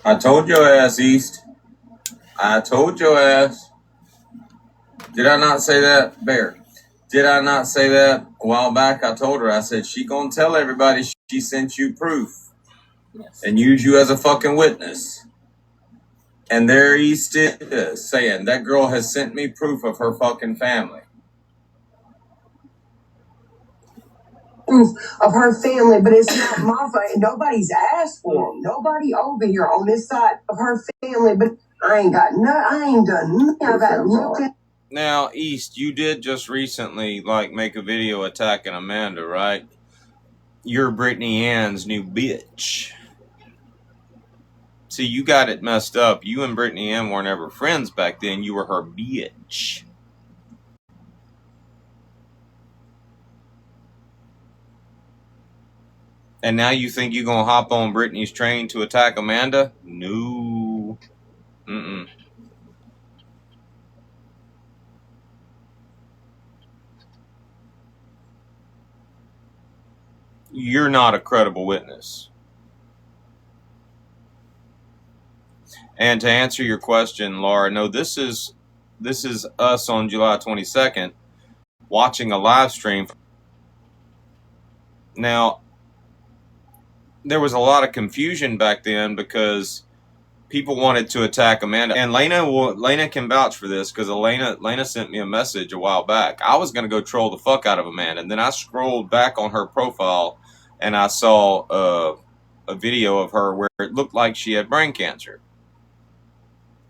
I told your ass, East. I told your ass. Did I not say that, Bear? Did I not say that a while back? I told her, I said, she gonna tell everybody she sent you proof. Yes. And use you as a fucking witness. And there East is saying, that girl has sent me proof of her fucking family. proof of her family, but it's not my fault. Nobody's asked for them. Nobody over here on this side of her family, but I ain't got I ain't done nothing. I got looked at. Now, East, you did just recently, like, make a video attacking Amanda, right? You're Brittany Ann's new bitch. See, you got it messed up. You and Brittany Ann weren't ever friends back then. You were her bitch. And now you think you're going to hop on Brittany's train to attack Amanda? No. Mm-mm. You're not a credible witness. And to answer your question, Laura, no, this is us on July 22nd watching a live stream. Now, there was a lot of confusion back then because people wanted to attack Amanda. And Lena can vouch for this because Lena sent me a message a while back. I was going to go troll the fuck out of Amanda. And then I scrolled back on her profile and I saw a video of her where it looked like she had brain cancer.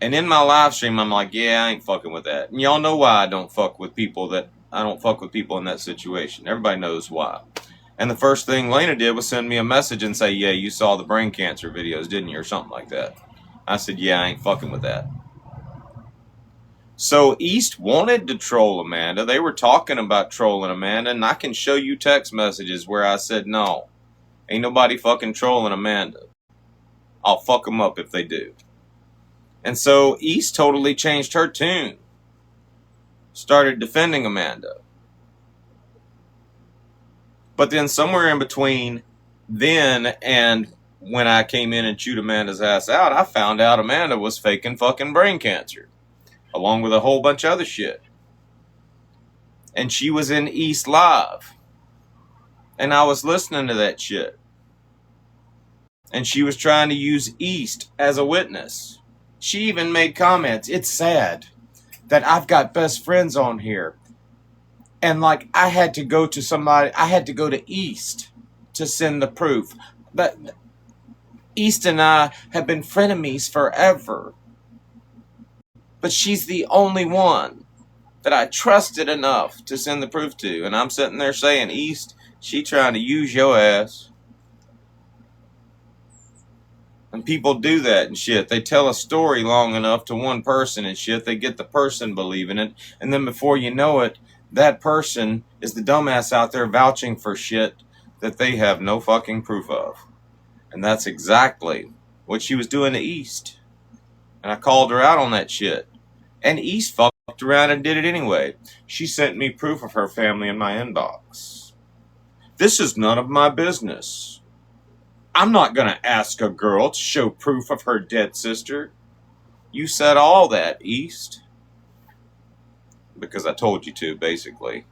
And in my live stream, I'm like, yeah, I ain't fucking with that. And y'all know why I don't fuck with people in that situation. Everybody knows why. And the first thing Lena did was send me a message and say, yeah, you saw the brain cancer videos, didn't you? Or something like that. I said, yeah, I ain't fucking with that. So East wanted to troll Amanda. They were talking about trolling Amanda. And I can show you text messages where I said, no, ain't nobody fucking trolling Amanda. I'll fuck them up if they do. And so East totally changed her tune. Started defending Amanda. But then somewhere in between then and when I came in and chewed Amanda's ass out, I found out Amanda was faking fucking brain cancer. Along with a whole bunch of other shit. And she was in East Live. And I was listening to that shit. And she was trying to use East as a witness. She even made comments. It's sad that I've got best friends on here. And like I had to go to East to send the proof. But East and I have been frenemies forever. But she's the only one that I trusted enough to send the proof to. And I'm sitting there saying, East, she trying to use your ass. And people do that and shit. They tell a story long enough to one person and shit. They get the person believing it. And then before you know it, that person is the dumbass out there vouching for shit that they have no fucking proof of. And that's exactly what she was doing to East. And I called her out on that shit. And East fucked around and did it anyway. She sent me proof of her family in my inbox. This is none of my business. I'm not going to ask a girl to show proof of her dead sister. You said all that, East. Because I told you to, basically.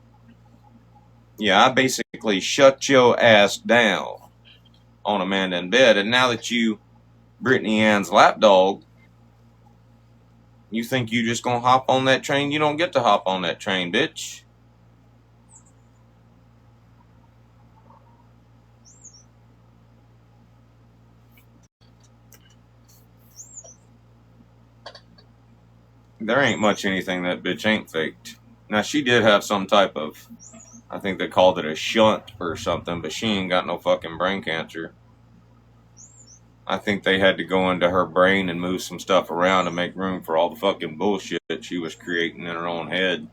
Yeah, I basically shut your ass down on Amanda in bed. And now that you, Brittany Ann's lapdog, you think you just going to hop on that train? You don't get to hop on that train, bitch. There ain't much anything that bitch ain't faked. Now, she did have some type of, I think they called it a shunt or something, but she ain't got no fucking brain cancer. I think they had to go into her brain and move some stuff around to make room for all the fucking bullshit that she was creating in her own head.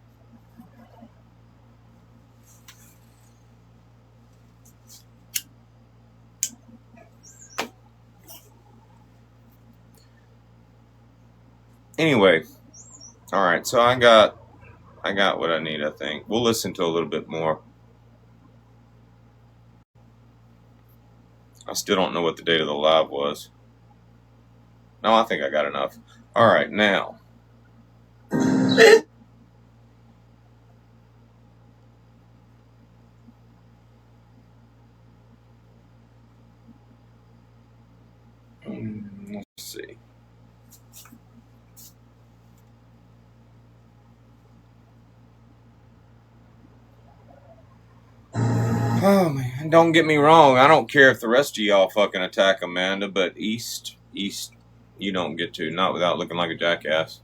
Anyway, all right, so I got what I need, I think. We'll listen to a little bit more. I still don't know what the date of the live was. No, I think I got enough. All right, now. Let's see. Oh man, don't get me wrong. I don't care if the rest of y'all fucking attack Amanda, but East, you don't get to. Not without looking like a jackass.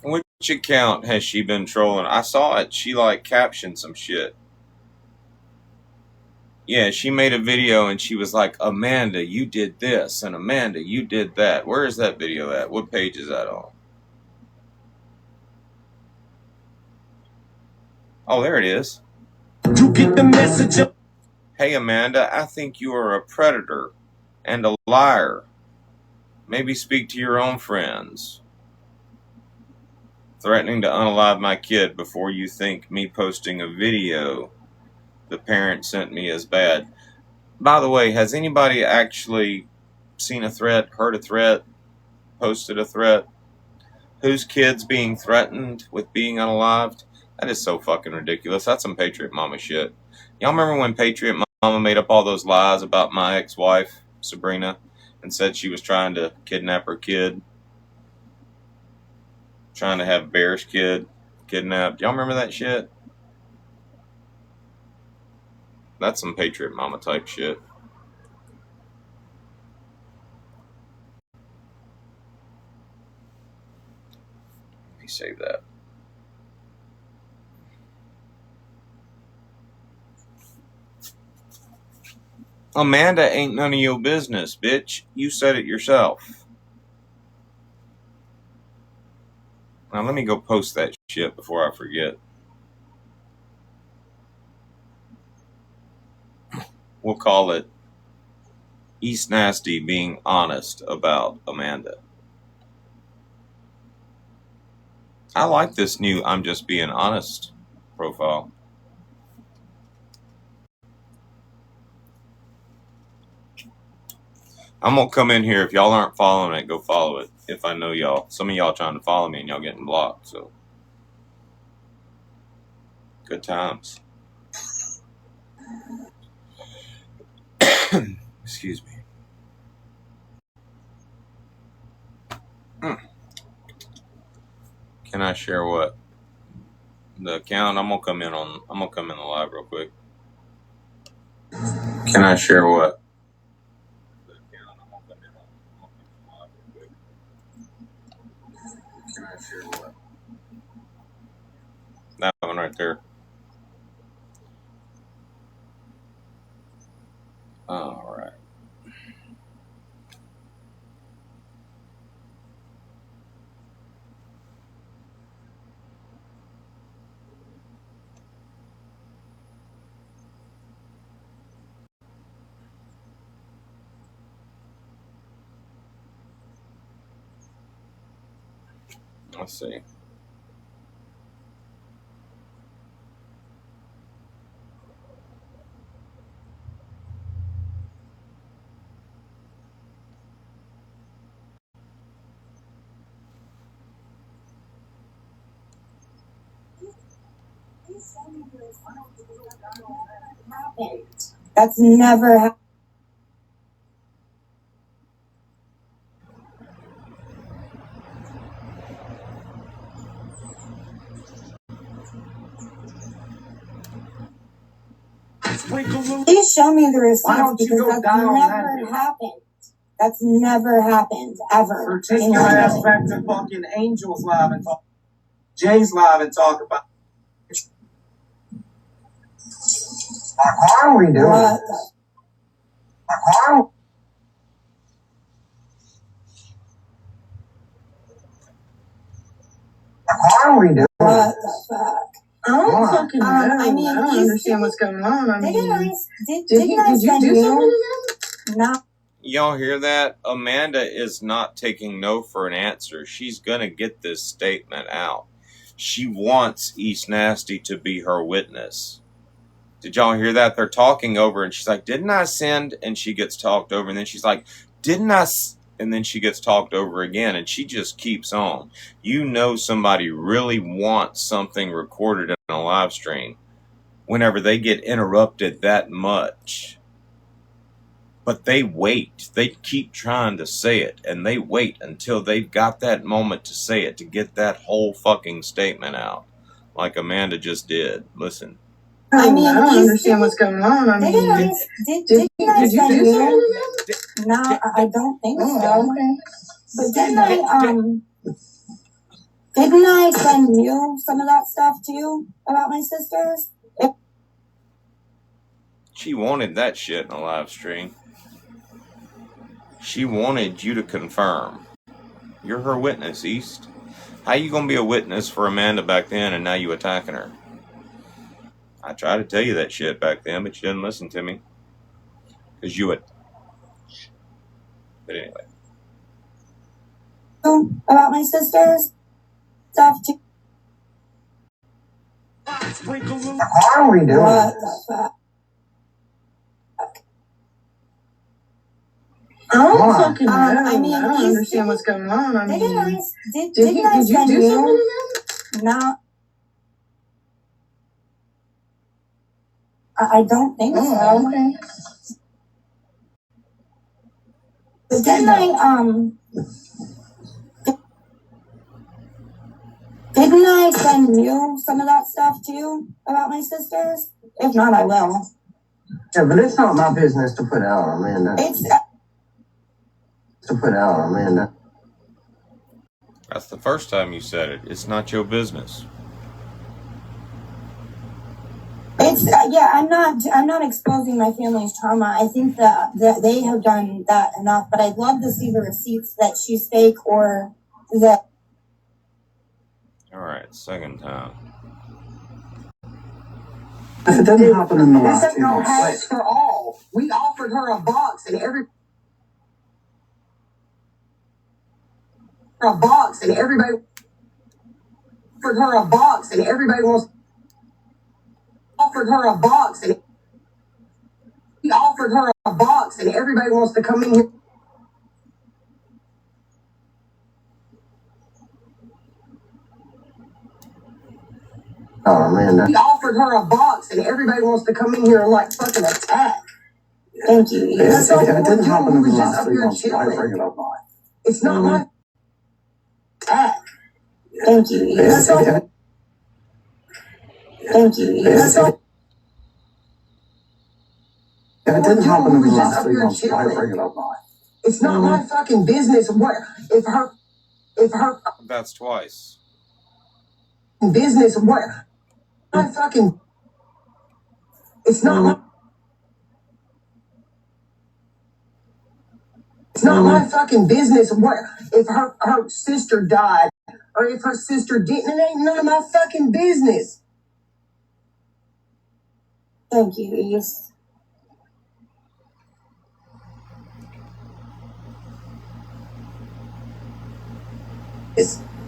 Which account has she been trolling? I saw it. She like captioned some shit. Yeah, she made a video and she was like, Amanda, you did this, and Amanda, you did that. Where is that video at? What page is that on? Oh, there it is. You get the message. Hey, Amanda, I think you are a predator and a liar. Maybe speak to your own friends. Threatening to unalive my kid before you think me posting a video the parent sent me is bad. By the way, has anybody actually seen a threat, heard a threat, posted a threat? Whose kid's being threatened with being unalived? That is so fucking ridiculous. That's some Patriot Mama shit. Y'all remember when Patriot Mama made up all those lies about my ex-wife, Sabrina, and said she was trying to kidnap her kid? Trying to have Bear's kid kidnapped. Y'all remember that shit? That's some Patriot Mama type shit. Let me save that. Amanda ain't none of your business, bitch. You said it yourself. Now let me go post that shit before I forget. We'll call it East Nasty being honest about Amanda. I like this new I'm just being honest profile. I'm gonna come in here. If y'all aren't following it, go follow it. If I know y'all. Some of y'all trying to follow me and y'all getting blocked, so good times. Excuse me. Can I share what? The account? I'm gonna come in the live real quick. Can I share what? Can I share what? That one right there. All right. Let's see. That's never happened. Please show me the receipts because that's never happened. That's never happened, ever. Or take your ass back to fucking Angel's Live and talk, Jay's Live and talk about it. Why are we doing What? this? Why are we doing What this? the fuck? I don't fucking know. I mean, I don't understand what's going on. I mean, did you do something to them? No. Y'all hear that? Amanda is not taking no for an answer. She's gonna get this statement out. She wants East Nasty to be her witness. Did y'all hear that? They're talking over and she's like, didn't I send? And she gets talked over and then she's like, didn't I? And then she gets talked over again and she just keeps on. You know somebody really wants something recorded in a live stream whenever they get interrupted that much. But they wait. They keep trying to say it, and they wait until they've got that moment to say it, to get that whole fucking statement out, like Amanda just did. Listen. I mean, I don't understand what's going on. I mean, Did you guys do send something you? to them? No, I don't think so. Okay. But didn't I send you some of that stuff too about my sisters? She wanted that shit in a live stream. She wanted you to confirm. You're her witness, East. How you gonna be a witness for Amanda back then and now you attacking her? I tried to tell you that shit back then, but you didn't listen to me. Because you would. But anyway. About my sisters stuff too. What are we doing? What the fuck? I don't fucking know. I mean, I don't understand what's going on. I mean, didn't I did you send do you? something to them? No. I don't think so. Okay. But didn't I send you some of that stuff too about my sisters? If not, I will. Yeah, but it's not my business to put out, Amanda. That's the first time you said it. It's not your business. Yeah. I'm not exposing my family's trauma. I think that they have done that enough. But I'd love to see the receipts that she's fake or that. All right, second time. If it doesn't happen in the last This ain't 2 no months, hash for all. We offered her a box and everybody offered her a box and everybody wants offered her a box and we offered her a box and everybody wants to come in here. oh man, We offered her a box and everybody wants to come in here and like fucking attack. Thank you. if That's not it what didn't we're happen doing. in We the were just last up 3 here months, why chilling. bring it up now? It's not my attack. Thank you. That's not Thank you. that's not If it didn't happen in we the were just last up 3 here months, why chilling. bring it up now? It's not my fucking business what if her That's twice. business what my fucking it's not my it's not my fucking business what if her sister died or if her sister didn't. It ain't none of my fucking business. Thank you, East.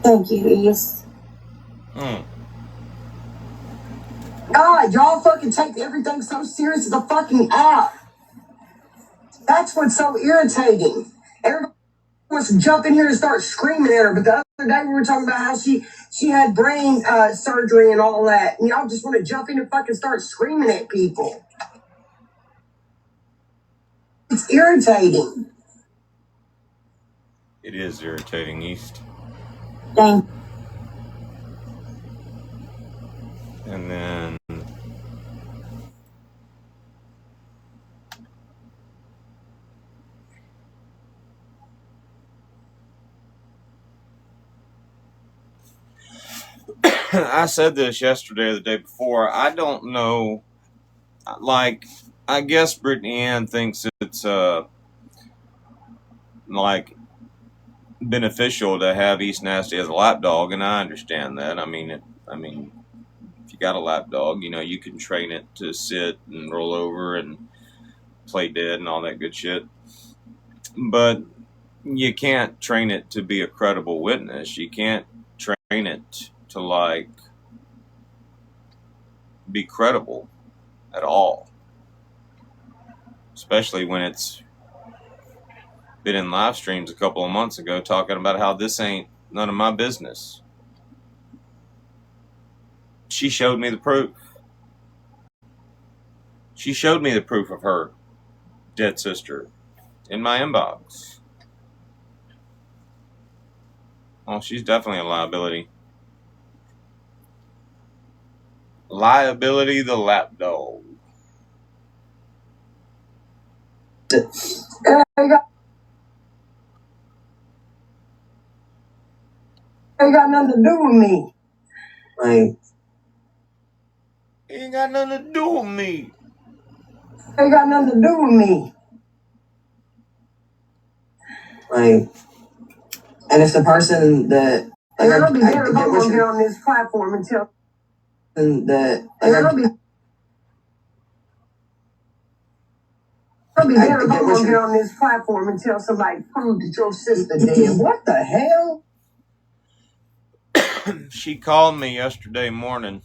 Thank you, East. God, y'all fucking take everything so serious as a fucking app. That's what's so irritating. Everybody wants to jump in here and start screaming at her, but the other day we were talking about how she had brain surgery and all that, and y'all just want to jump in and fucking start screaming at people. It's irritating. It is irritating, East. Thank you. And then I said this yesterday or the day before. I don't know. Like, I guess Brittany Ann thinks it's like beneficial to have East Nasty as a lapdog, and I understand that. I mean, if you got a lapdog, you know, you can train it to sit and roll over and play dead and all that good shit. But you can't train it to be a credible witness. You can't train it to, like, be credible at all. Especially when it's been in live streams a couple of months ago talking about how this ain't none of my business. She showed me the proof. She showed me the proof of her dead sister in my inbox. Oh, she's definitely a liability. Liability the lapdog. Ain't got nothing to do with me. Like, Ain't got nothing to do with me. Ain't got nothing to do with me. Like, and it's the person that like, I get on this platform and tell that like, I'll be there if I'm gonna get on this platform and tell somebody, prove that your sister dead. What the hell? She called me yesterday morning.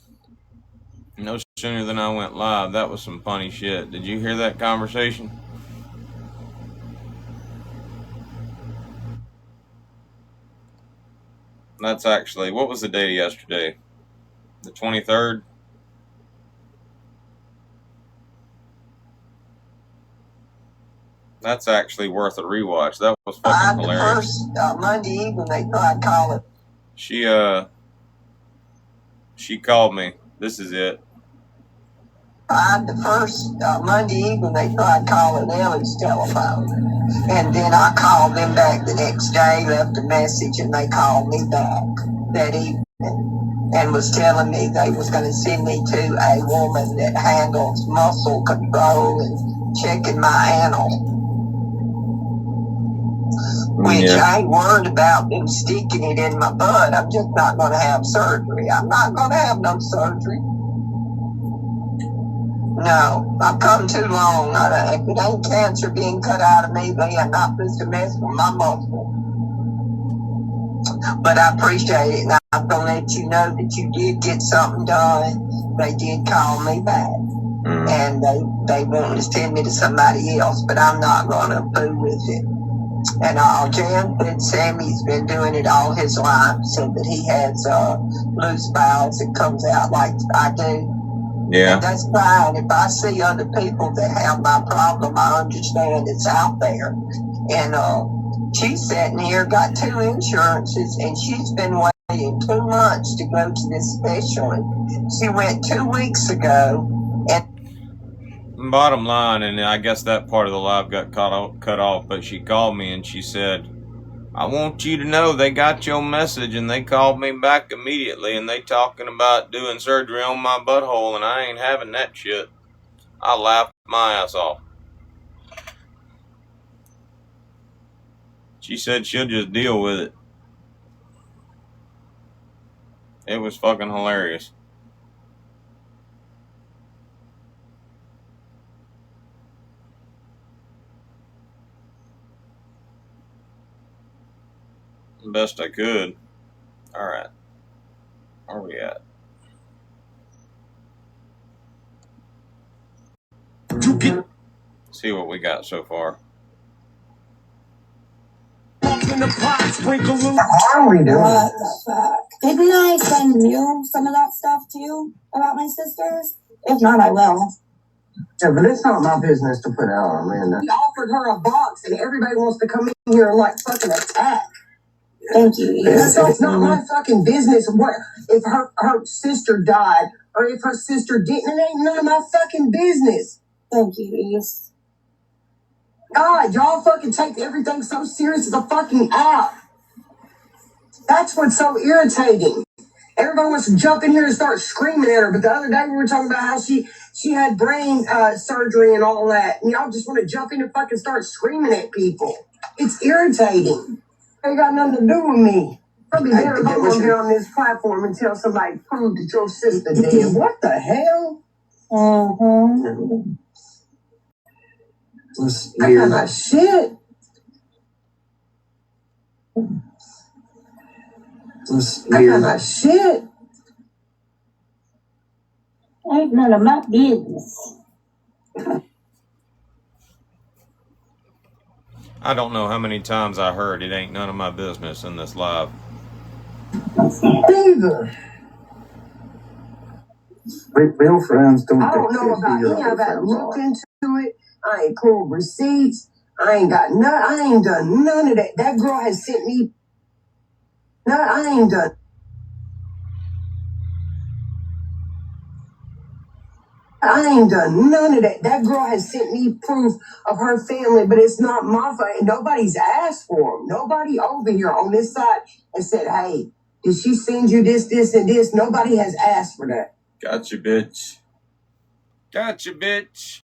No sooner than I went live. That was some funny shit. Did you hear that conversation? That's actually, what was the date of yesterday? The 23rd? That's actually worth a rewatch. That was fucking hilarious. The first Monday evening they thought I'd call it. She called me. This is it. The first Monday evening they thought I'd call it Ellie's telephone. And then I called them back the next day, left a message, and they called me back that evening and was telling me they was going to send me to a woman that handles muscle control and checking my animal. Which I ain't worried about them sticking it in my butt. I'm just not going to have surgery. I'm not going to have no surgery. No, I've come too long. If it ain't cancer being cut out of me, they are not supposed to mess with my muscle. But I appreciate it, and I'm going to let you know that you did get something done. They did call me back. And they wanted to send me to somebody else, but I'm not going to fool with it. And Jan said Sammy's been doing it all his life, said that he has loose bowels that comes out like I do. Yeah. And that's fine. If I see other people that have my problem, I understand it's out there. And she's sitting here, got 2 insurances, and she's been waiting 2 months to go to this specialist. She went 2 weeks ago, and Bottom line, and I guess that part of the live got cut off, but she called me and she said, I want you to know they got your message and they called me back immediately and they talking about doing surgery on my butthole and I ain't having that shit. I laughed my ass off. She said she'll just deal with it. It was fucking hilarious. Best I could. Alright. Where are we at? See what we got so far. What the fuck? Didn't I send you some of that stuff too about my sisters? If not, I will. Yeah, but it's not my business to put out, Amanda. We offered her a box, and everybody wants to come in here and like fucking attack. Thank you. It's not my fucking business. What if her sister died, or if her sister didn't? It ain't none of my fucking business. Thank you, East. God, y'all fucking take everything so serious as a fucking app. That's what's so irritating. Everybody wants to jump in here and start screaming at her, but the other day we were talking about how she had brain surgery and all that, and y'all just want to jump in and fucking start screaming at people. It's irritating. Ain't got nothing to do with me. I'll be there if I'm gonna get on this platform and tell somebody, prove that your sister dead. What the hell? I got my shit. I got my shit. Ain't none of my business. I don't know how many times I heard it ain't none of my business in this live. Either. Real friends don't I don't know about any of that. Looked into it. I ain't pulled receipts. I ain't done none of that. That girl has sent me. No, I ain't done. I ain't done none of that. That girl has sent me proof of her family, but it's not my fault. Nobody's asked for them. Nobody over here on this side has said, hey, did she send you this, this, and this? Nobody has asked for that. Gotcha, bitch. Gotcha, bitch.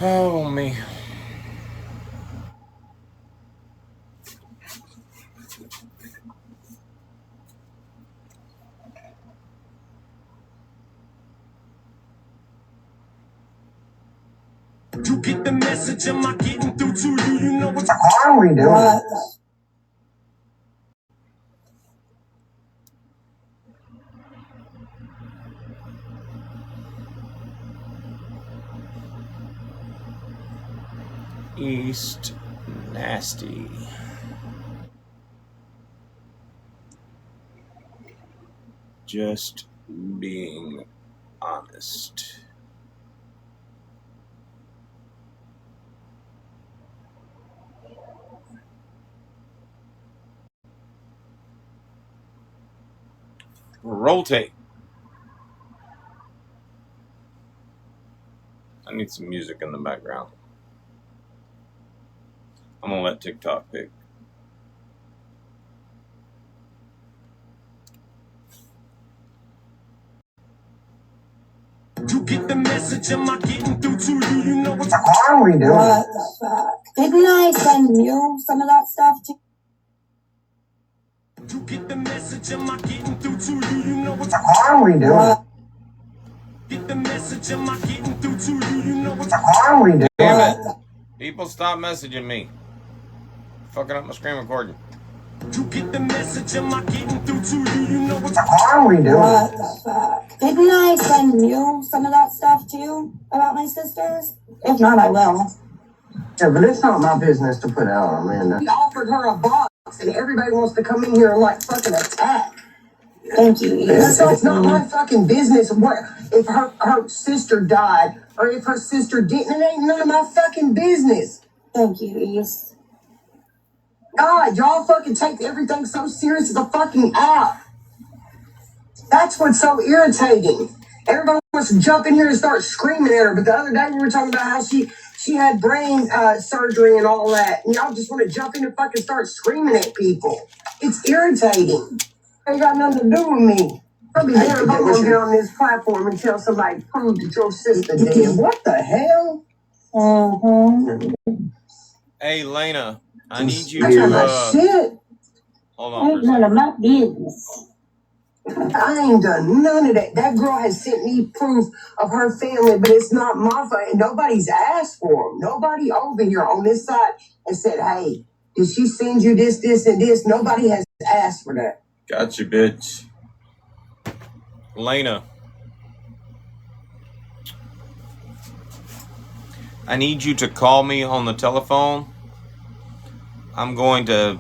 Oh, me. You get the message, am I getting through to you? You know what are we doing? What? East Nasty. Just being honest. Rotate. I need some music in the background. I'm gonna let TikTok pick. you get the message, am I getting through to you? You know what are we doing? What the fuck? Didn't I send you some of that stuff too? You get the message, am I getting through to you? You know what are we doing? What? Get the message, am I getting through to you? You know what are we doing? Damn it. People stop messaging me. Fucking up my screen recording. You get the message, am I getting through to you? You know what are we doing? What the fuck? Didn't I send you some of that stuff too about my sisters? If not, I will. Yeah, but it's not my business to put out, Amanda. We offered her a box, and everybody wants to come in here and like fucking attack. Thank you. It's not my fucking business. What if her sister died, or if her sister didn't? It ain't none of my fucking business. Thank you, Eve. God, y'all fucking take everything so serious as a fucking app. That's what's so irritating. Everybody wants to jump in here and start screaming at her, but the other day we were talking about how she had brain surgery and all that, and y'all just want to jump in and fucking start screaming at people. It's irritating. Ain't got nothing to do with me. I'll be damned if I'm gonna get on this platform and tell somebody prove that your sister did. What the hell? Hey, Lena, I need you That's to. my shit. Hold on. Ain't none of my business. I ain't done none of that. That girl has sent me proof of her family, but it's not my fault. Nobody's asked for them. Nobody over here on this side has said, hey, did she send you this, this, and this? Nobody has asked for that. Gotcha, bitch. Lena. I need you to call me on the telephone. I'm going to,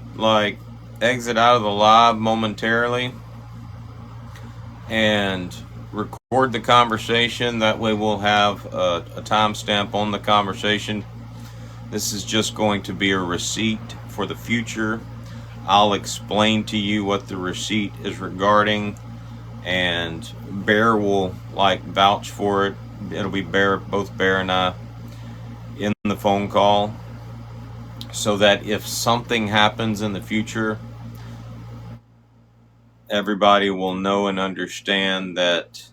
exit out of the live momentarily and record the conversation. That way we'll have a timestamp on the conversation. This is just going to be a receipt for the future. I'll explain to you what the receipt is regarding, and Bear will vouch for it. It'll be both Bear and I in the phone call, so that if something happens in the future, everybody will know and understand that.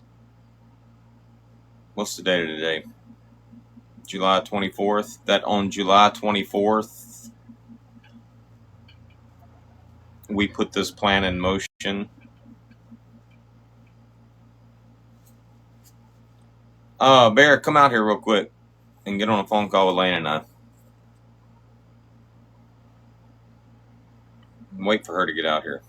What's the date of today? July 24th. That on July 24th, we put this plan in motion. Bear, come out here real quick and get on a phone call with Lane and I. Wait for her to get out here.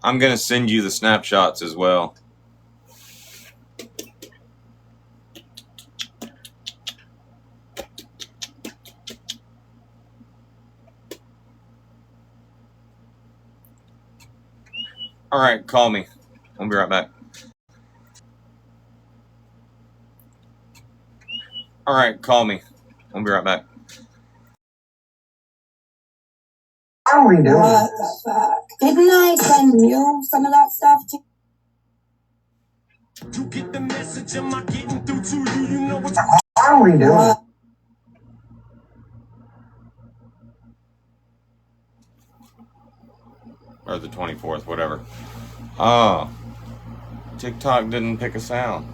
I'm going to send you the snapshots as well. All right, call me. I'll be right back. All right, call me. I'll be right back. How are we doing? What the fuck? Didn't I send you some of that stuff too? You get the message, am I getting through to you? You know what? How are we doing? What? Or the 24th, whatever. Oh, TikTok didn't pick a sound.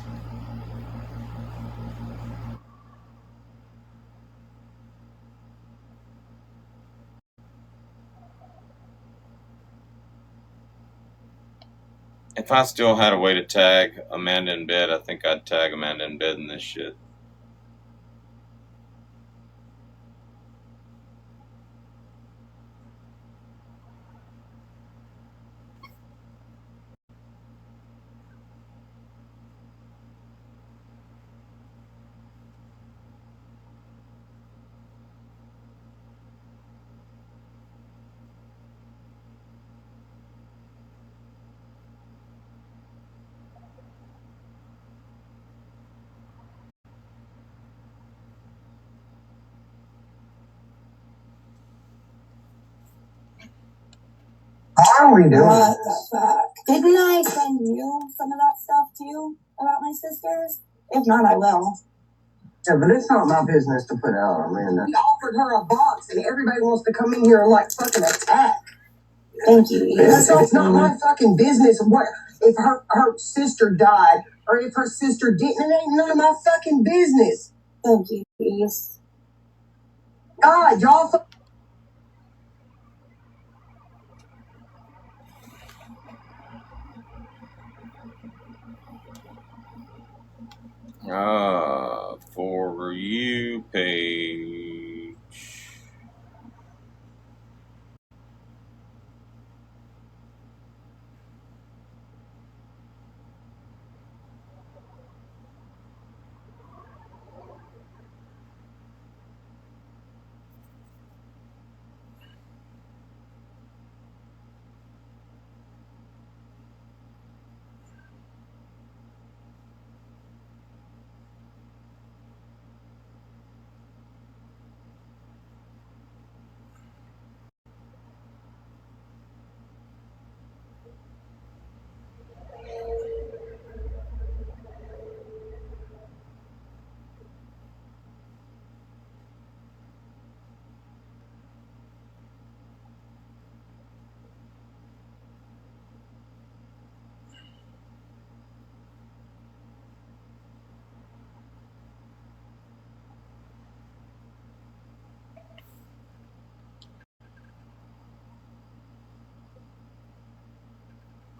If I still had a way to tag Amanda in bed, I think I'd tag Amanda in bed in this shit. How are we doing? What the fuck? Didn't I send you some of that stuff too about my sisters? If not, I will. Yeah, but it's not my business to put out, Amanda. We offered her a box, and everybody wants to come in here and like fucking attack. Thank you. It's not my fucking business. What if her sister died, or if her sister didn't? It ain't none of my fucking business. Thank you, please. God, y'all. For you page.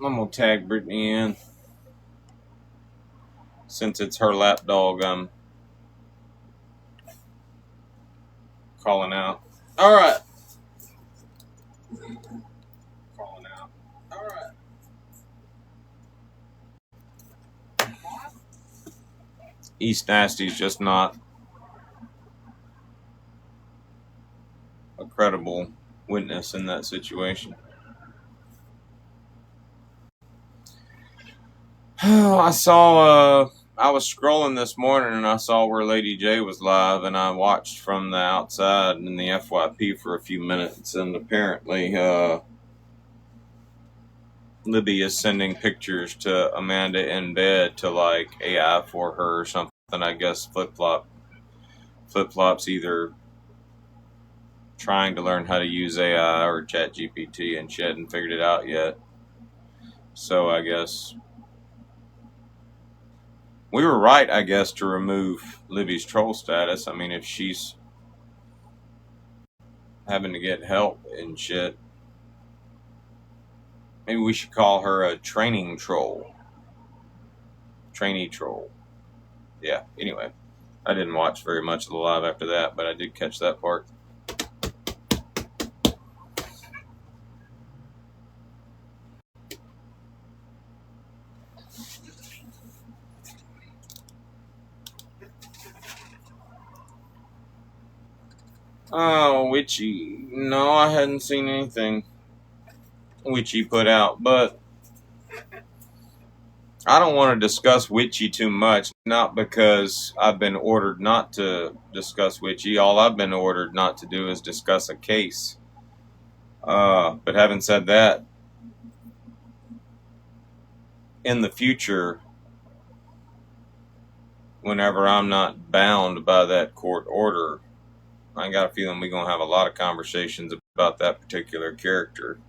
I'm gonna tag Brittany in. Since it's her lap dog, I'm calling out. All right. Calling out. All right. East Nasty's just not a credible witness in that situation. I was scrolling this morning and I saw where Lady J was live, and I watched from the outside in the FYP for a few minutes, and apparently Libby is sending pictures to Amanda in bed to like AI for her or something. I guess Flip-Flop's either trying to learn how to use AI or ChatGPT, and she hadn't figured it out yet. So I guess we were right, I guess, to remove Libby's troll status. I mean, if she's having to get help and shit, maybe we should call her a training troll. Trainee troll. Yeah, anyway. I didn't watch very much of the live after that, but I did catch that part. Oh, Witchy. No, I hadn't seen anything Witchy put out, but I don't want to discuss Witchy too much, not because I've been ordered not to discuss Witchy. All I've been ordered not to do is discuss a case. But having said that, in the future, whenever I'm not bound by that court order, I got a feeling we're going to have a lot of conversations about that particular character.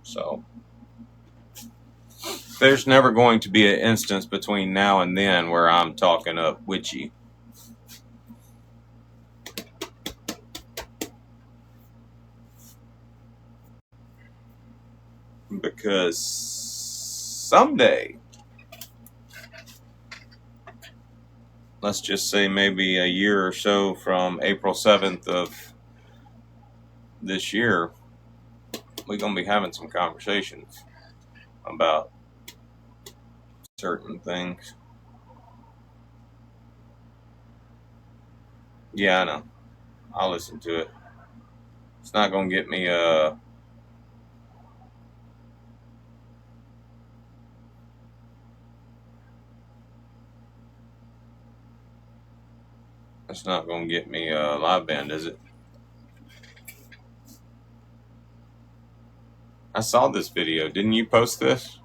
So there's never going to be an instance between now and then where I'm talking up Witchy. Because someday, let's just say maybe a year or so from April 7th of this year, we're going to be having some conversations about certain things. Yeah, I know. I'll listen to it. It's not going to get me it's not going to get me live band, is it? I saw this video. Didn't you post this?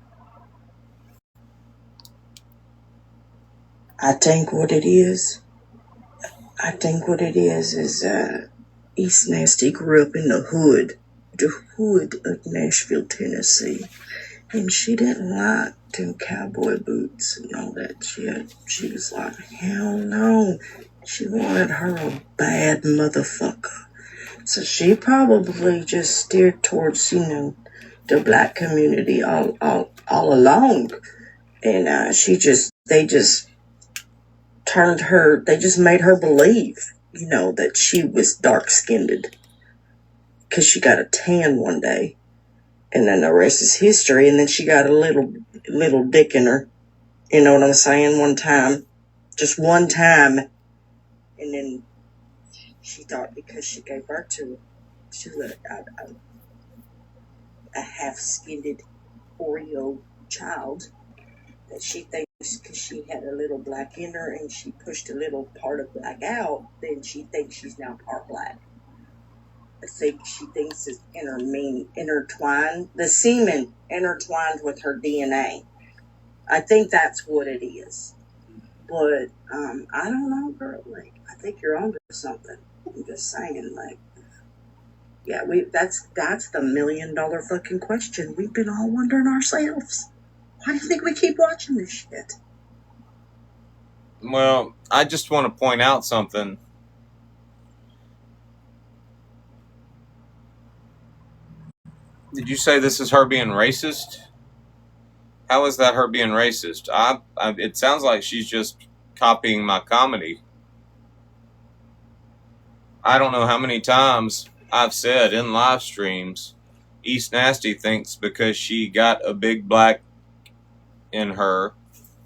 I think what it is East Nasty grew up in the hood of Nashville, Tennessee. And she didn't like them cowboy boots and all that shit. She was like, hell no. She wanted her a bad motherfucker. So she probably just steered towards, the black community all along. And they just made her believe, that she was dark-skinned. Because she got a tan one day. And then the rest is history. And then she got a little dick in her. You know what I'm saying? One time. Just one time. And then she thought because she gave birth to a half-skinned Oreo child, that she thinks because she had a little black in her and she pushed a little part of black out, then she thinks she's now part black. I think she thinks it's intertwined, the semen intertwined with her DNA. I think that's what it is. But, I don't know, girl. Like, I think you're onto something. I'm just saying, like, yeah, that's the $1 million fucking question we've been all wondering ourselves. Why do you think we keep watching this shit? Well, I just want to point out something. Did you say this is her being racist? How is that her being racist? It sounds like she's just copying my comedy. I don't know how many times I've said in live streams, East Nasty thinks because she got a big black in her,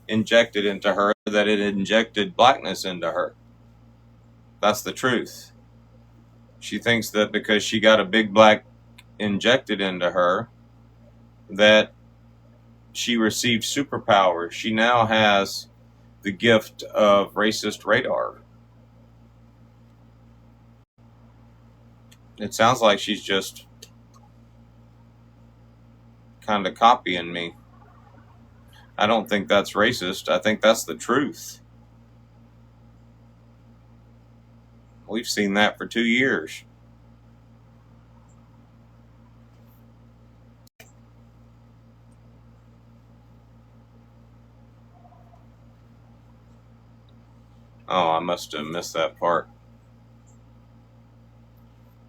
injected into her, that it injected blackness into her. That's the truth. She thinks that because she got a big black injected into her, that she received superpowers. She now has the gift of racist radar. It sounds like she's just kind of copying me. I don't think that's racist. I think that's the truth. We've seen that for 2 years. Oh, I must have missed that part.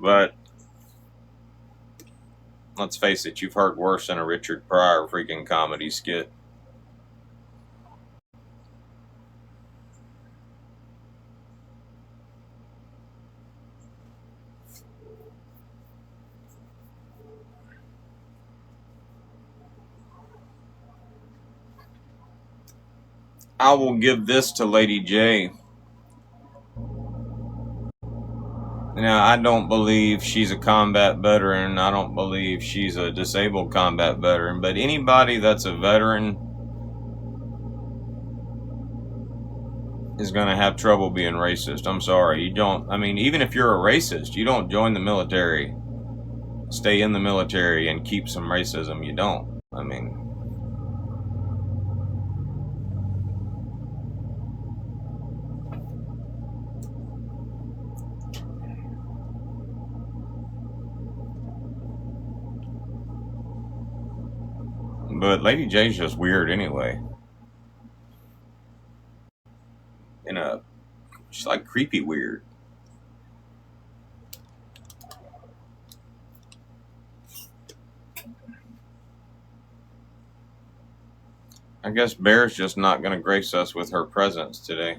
But let's face it, you've heard worse than a Richard Pryor freaking comedy skit. I will give this to Lady J. Now, I don't believe she's a combat veteran. I don't believe she's a disabled combat veteran. But anybody that's a veteran is going to have trouble being racist. I'm sorry. You don't, I mean, even if you're a racist, you don't join the military, stay in the military and keep some racism. You don't. I mean, but Lady J's just weird anyway. She's like creepy weird. I guess Bear's just not going to grace us with her presence today.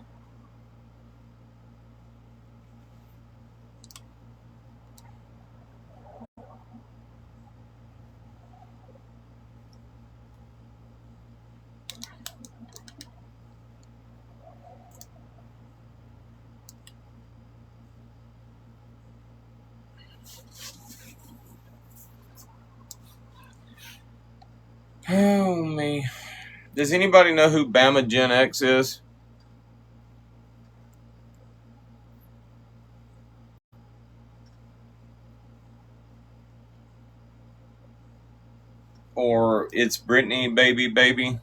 Oh, me. Does anybody know who Bama Gen X is? Or It's Britney, baby, baby?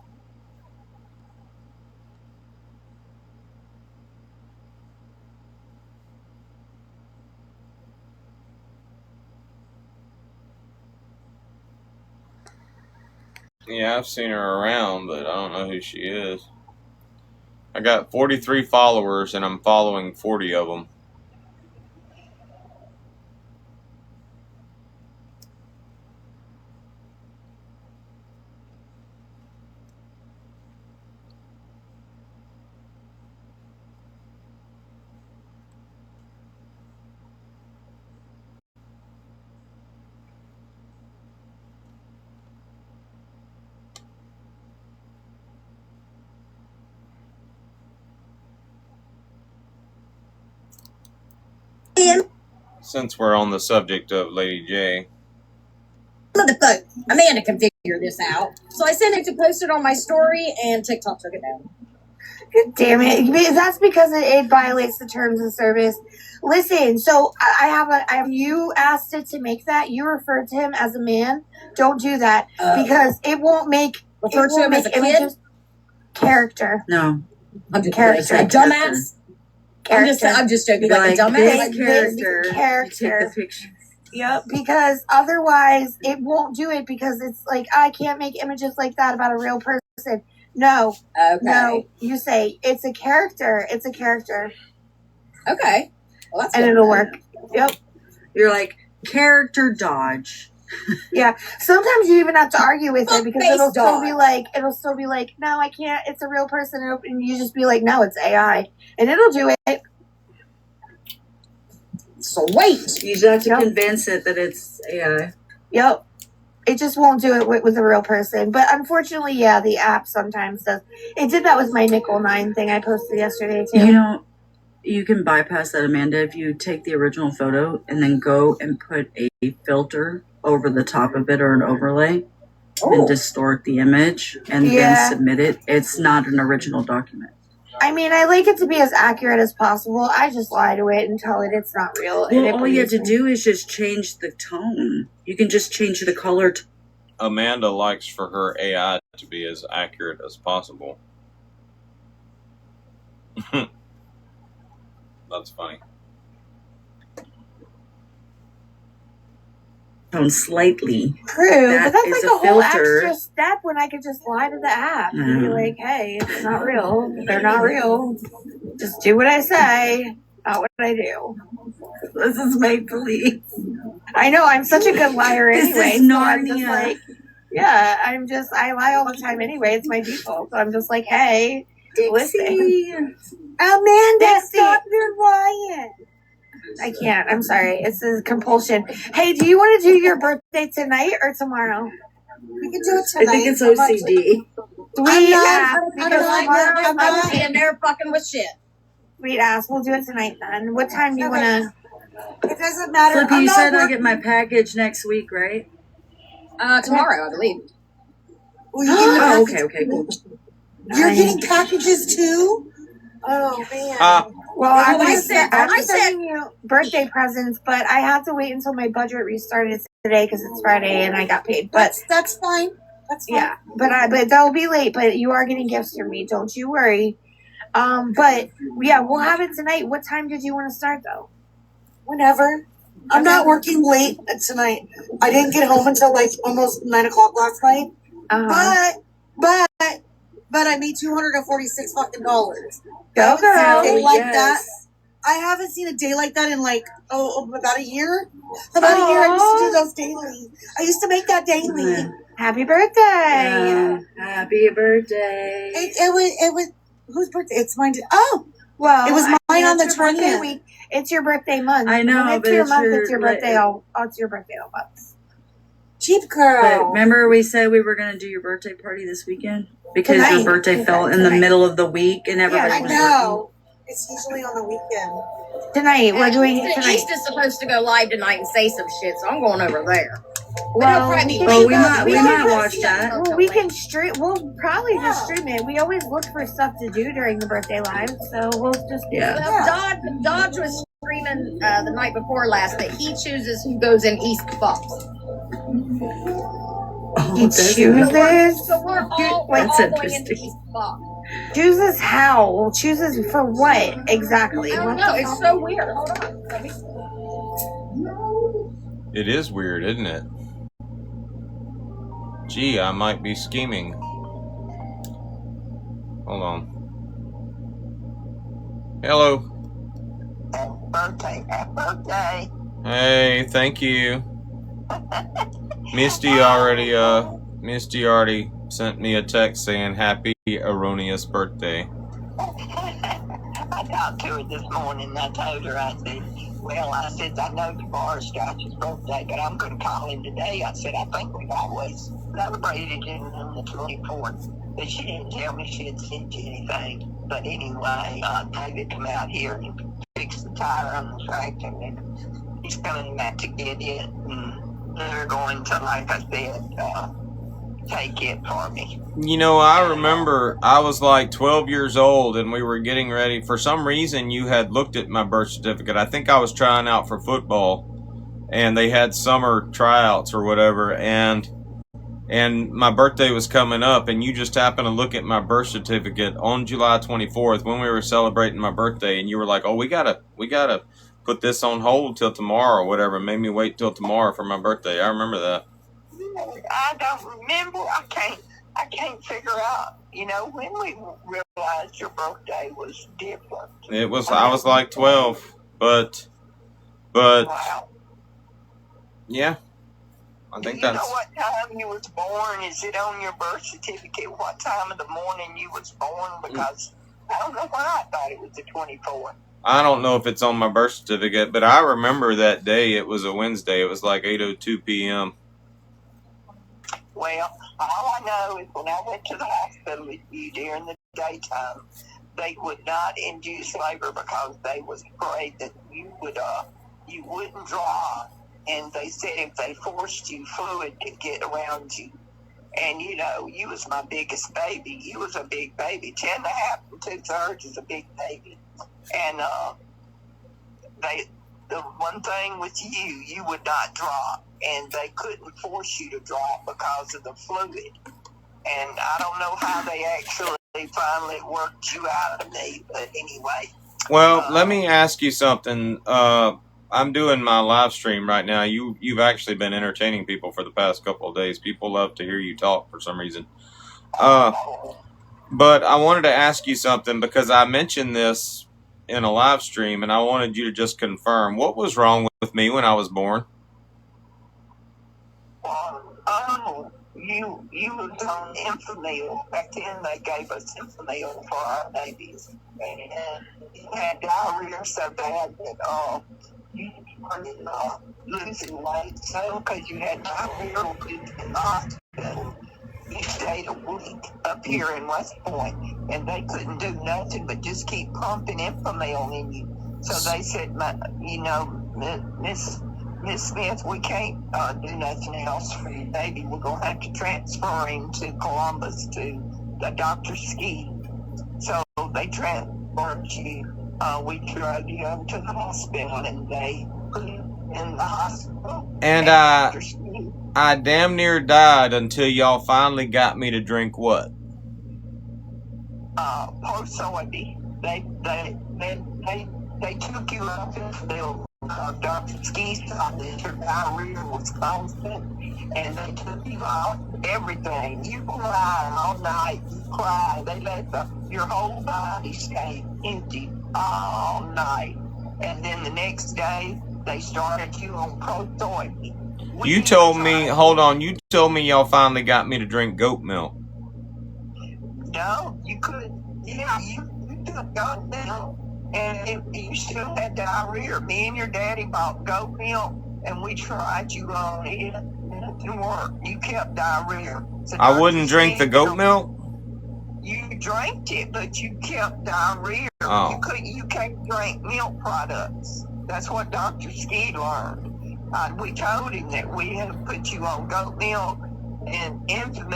Yeah, I've seen her around, but I don't know who she is. I got 43 followers, and I'm following 40 of them. Since we're on the subject of Lady J. Motherfucker, Amanda can figure this out. So I sent it to post it on my story, and TikTok took it down. God damn it. That's because it violates the terms of service. Listen, so you asked it to make that. You referred to him as a man. Don't do that because it won't make refer to him as a kid. Character. No, I'm just character. A dumbass. I'm just joking. Like a dumbass. Character. Take the picture. Yep, because otherwise it won't do it because it's like I can't make images like that about a real person. No. Okay. No, you say it's a character. It's a character. Okay. Well, that's and it'll work. Yep. You're like character dodge. Yeah. Sometimes you even have to argue with it because it'll still dodge. be like, no, I can't. It's a real person, and you just be like, no, it's AI, and it'll do it. Sweet. You just have to convince it that it's AI. Yep. It just won't do it with a real person. But unfortunately, yeah, the app sometimes does. It did that with my Nickel 9 thing I posted yesterday, too. You know, you can bypass that, Amanda, if you take the original photo and then go and put a filter over the top of it or an overlay and distort the image and then submit it. It's not an original document. I mean, I like it to be as accurate as possible. I just lie to it and tell it it's not real. Well, all you have to do is just change the tone. You can just change the color. Amanda likes for her AI to be as accurate as possible. That's funny. Tone slightly. True, but that's like a whole extra step when I could just lie to the app and be like, hey, it's not real. They're not real. Just do what I say, not what I do. This is make believe. I know, I'm such a good liar anyway. This is so I'm just Narnia. like, yeah, I lie all the time anyway. It's my default. So I'm just like, hey, listen. Amanda, stop your lying. I can't. I'm sorry. It's a compulsion. Hey, do you want to do your birthday tonight or tomorrow? We can do it tonight. I think it's OCD. I'm in there fucking with shit. Sweet ass. We'll do it tonight then. What time do you want to? It doesn't matter. Flippy, I'm you not said I work- get my package next week, right? Tomorrow, I believe. Well, you getting the Oh, package- okay, cool. You're getting packages too? Oh man. Well, I'm I I'm said- sending you birthday presents, but I have to wait until my budget restarted today because it's Friday and I got paid. But that's fine. That's fine. yeah, but they'll be late. But you are getting gifts from me. Don't you worry. But yeah, we'll have it tonight. What time did you want to start though? Whenever. I'm not working late tonight. I didn't get home until like almost 9 o'clock last night. But I made $246 fucking dollars. Go, girl. A day like Yes. that. I haven't seen a day like that in like about a year. About a year. I used to do those daily. I used to make that daily. Happy birthday! Happy birthday! It was whose birthday? It's mine. Oh, well, it was mine on the it's your birthday 20th. week. It's your birthday month. I know, When it's but your it's month. your- It's your birthday. It's your birthday all month. Cheap But girl. remember we said we were going to do your birthday party this weekend? Because Tonight. your birthday fell in the middle of the week and everybody I was know. It's usually on the weekend. Tonight, we're doing it East tonight. is supposed to go live tonight and say some shit, so I'm going over there. Well, But he'll probably be Oh, we late. might watch that. Well, we can stream. We'll probably just stream it. We always look for stuff to do during the birthday live, so we'll just Well, Dodge was screaming the night before last that he chooses who goes in East Bucks. He chooses. So we're all, That's all going into interesting. East Bucks. Chooses how? Chooses for what exactly? I don't know. It's so weird. Hold on. Let me. It is weird, isn't it? Gee, I might be scheming. Hold on. Hello. Happy birthday. Hey, thank you. Misty already sent me a text saying happy erroneous birthday. I talked to her this morning and I told her, I said, I know tomorrow's Scotch's birthday, but I'm going to call him today. I said, I think we've always celebrated him on the 24th. But she didn't tell me she had sent you anything. But anyway, David come out here and fixed the tire on the tractor, and he's coming back to get it. And they're going to, like I said, take it for me. You know, I remember I was like 12 years old and we were getting ready. For some reason, you had looked at my birth certificate. I think I was trying out for football and they had summer tryouts or whatever. And my birthday was coming up and you just happened to look at my birth certificate on July 24th when we were celebrating my birthday. And you were like, oh, we gotta put this on hold till tomorrow or whatever. Made me wait till tomorrow for my birthday. I remember that. I don't remember. I can't figure out, when we realized your birthday was different. It was, I was like 12, but, Wow. yeah, I think Do you that's, know what time you was born? Is it on your birth certificate? What time of the morning you was born? Because I don't know why I thought it was the 24th. I don't know if it's on my birth certificate, but I remember that day. It was a Wednesday. It was like 8:02 p.m. Well, all I know is when I went to the hospital with you during the daytime, they would not induce labor because they was afraid that you wouldn't draw, and they said if they forced you, fluid could get around you. And you was my biggest baby. You was a big baby. 10 and a half and 2/3 is a big baby. And the one thing with you would not drop, and they couldn't force you to drop because of the fluid. And I don't know how they actually finally worked you out of me, but anyway. Well, let me ask you something. I'm doing my live stream right now. You've actually been entertaining people for the past couple of days. People love to hear you talk for some reason. But I wanted to ask you something because I mentioned this in a live stream, and I wanted you to just confirm what was wrong with me when I was born. You was on Infamil. Back then they gave us Infamil for our babies. And you had diarrhea so bad that you started losing weight. So because you had diarrhea in the hospital, you stayed a week up here in West Point, and they couldn't do nothing but just keep pumping Infamil in you. So they said, Miss Smith, we can't do nothing else for your baby. We're going to have to transfer him to Columbus to Dr. Ski. So they transferred you. We drove you over to the hospital, and they put him in the hospital. And I damn near died until y'all finally got me to drink what? Post-soybean. They took you up into the Dr. Ski's office. Your diarrhea was constant, and they took you out everything. You cried all night. You cried. They let your whole body stay empty all night, and then the next day they started you on post-soybean. You told me, hold on, you told me y'all finally got me to drink goat milk. No, you couldn't. Yeah, you took goat milk, and you still had diarrhea. Me and your daddy bought goat milk, and we tried you on it. It didn't work. You kept diarrhea. So I wouldn't drink the goat milk? You drank it, but you kept diarrhea. Oh. You can't drink milk products. That's what Dr. Ski learned. We told him that we had to put you on goat milk and infant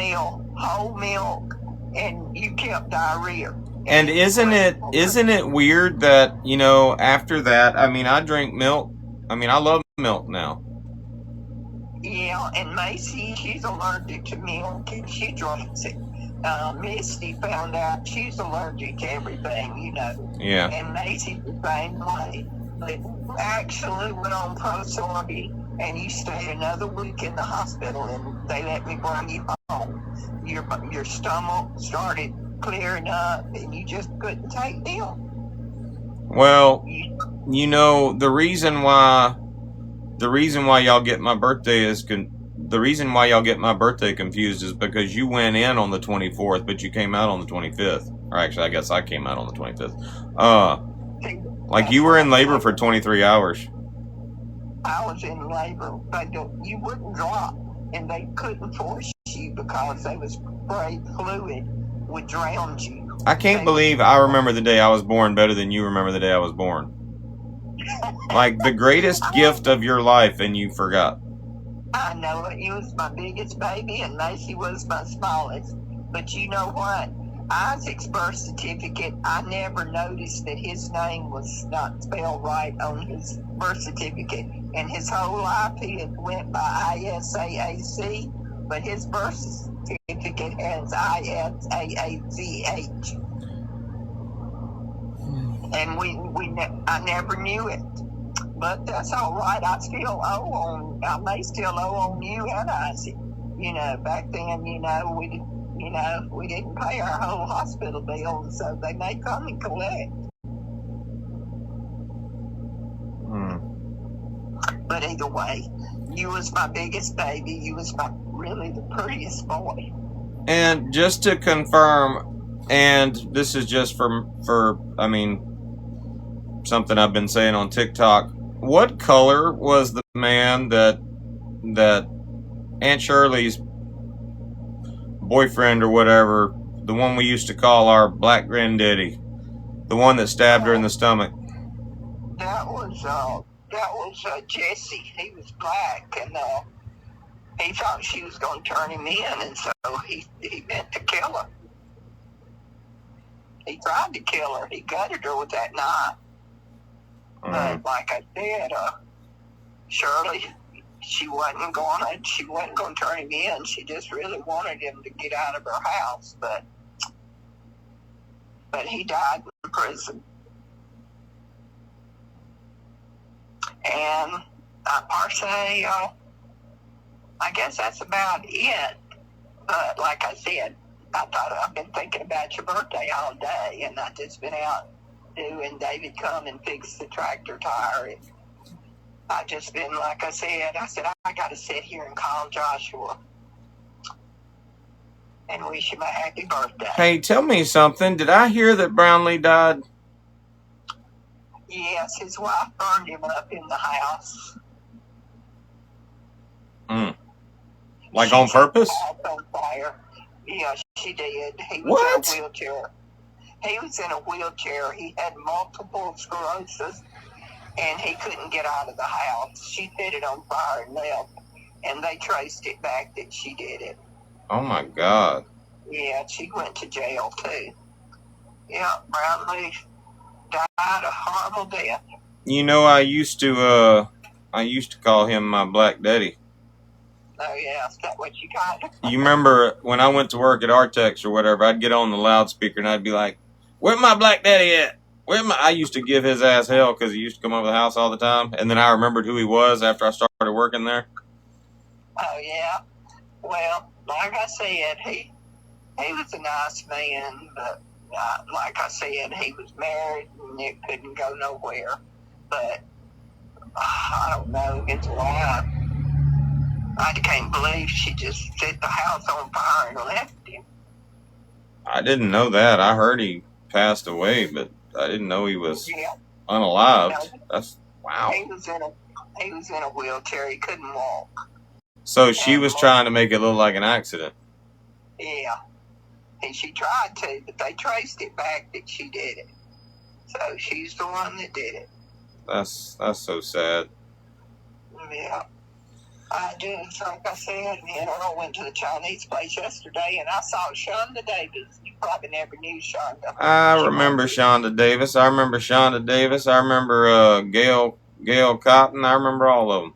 whole milk, and you kept diarrhea. And isn't it weird that, you know, after that, I mean, I drink milk. I mean, I love milk now. Yeah, and Macy, she's allergic to milk, and she drinks it. Misty found out she's allergic to everything, you know. Yeah. And Macy's the same way. But actually went on pro-soybean, and you stayed another week in the hospital, and they let me bring you home. Your stomach started clearing up, and you just couldn't take them. Well, you know, the reason why y'all get my birthday confused is because you went in on the 24th, but you came out on the 25th. Or actually, I guess I came out on the 25th. Like you were in labor for 23 hours. I was in labor, but you wouldn't drop, and they couldn't force you because they was afraid fluid would drown you. I can't believe I remember the day I was born better than you remember the day I was born. Like the greatest gift of your life, and you forgot. I know it. You was my biggest baby, and Macy was my smallest. But you know what? Isaac's birth certificate, I never noticed that his name was not spelled right on his birth certificate. And his whole life he had went by ISAAC, but his birth certificate has ISAACH. And I never knew it. But that's all right. I may still owe on you and Isaac. You know, back then, we didn't pay our whole hospital bill, so they may come and collect. But either way, you was my biggest baby. You was really the prettiest boy. And just to confirm, and this is just for I mean, something I've been saying on TikTok. What color was the man that Aunt Shirley's boyfriend or whatever, the one we used to call our black granddaddy, the one that stabbed her in the stomach? That was Jesse. He was black, and he thought she was going to turn him in, and so he meant to kill her. He tried to kill her. He gutted her with that knife. But like I said, Shirley, she wasn't going to turn him in. She just really wanted him to get out of her house. But he died in prison. And per se, I guess that's about it. But like I said, I've been thinking about your birthday all day, and I've just been out doing David come and fix the tractor tire. And I just been, like I said, I got to sit here and call Joshua and wish him a happy birthday. Hey, tell me something. Did I hear that Brownlee died? Yes, his wife burned him up in the house. Like on purpose? On fire. Yeah, she did. He was in a wheelchair. He was in a wheelchair. He had multiple sclerosis, and he couldn't get out of the house. She set it on fire and left, and they traced it back that she did it. Oh my God. Yeah, she went to jail too. Yeah, Brownlee died a horrible death. You know, I used to call him my Black Daddy. Oh yeah, is that what you got? You remember when I went to work at Artex or whatever, I'd get on the loudspeaker and I'd be like, "Where my Black Daddy at? I used to give his ass hell because he used to come over the house all the time. And then I remembered who he was after I started working there. Oh yeah. Well, like I said, he was a nice man, but like I said, he was married and it couldn't go nowhere. But I don't know, his wife, I can't believe she just set the house on fire and left him. I didn't know that. I heard he passed away, but I didn't know he was unalived. That's wow. He was in a wheelchair. He couldn't walk. So she was trying to make it look like an accident. Yeah. And she tried to, but they traced it back that she did it. So she's the one that did it. That's so sad. Yeah. I just, like I said, me and Earl went to the Chinese place yesterday, and I saw Shonda Davis. You probably never knew Shonda. I remember Shonda Davis. I remember Gail Cotton. I remember all of them.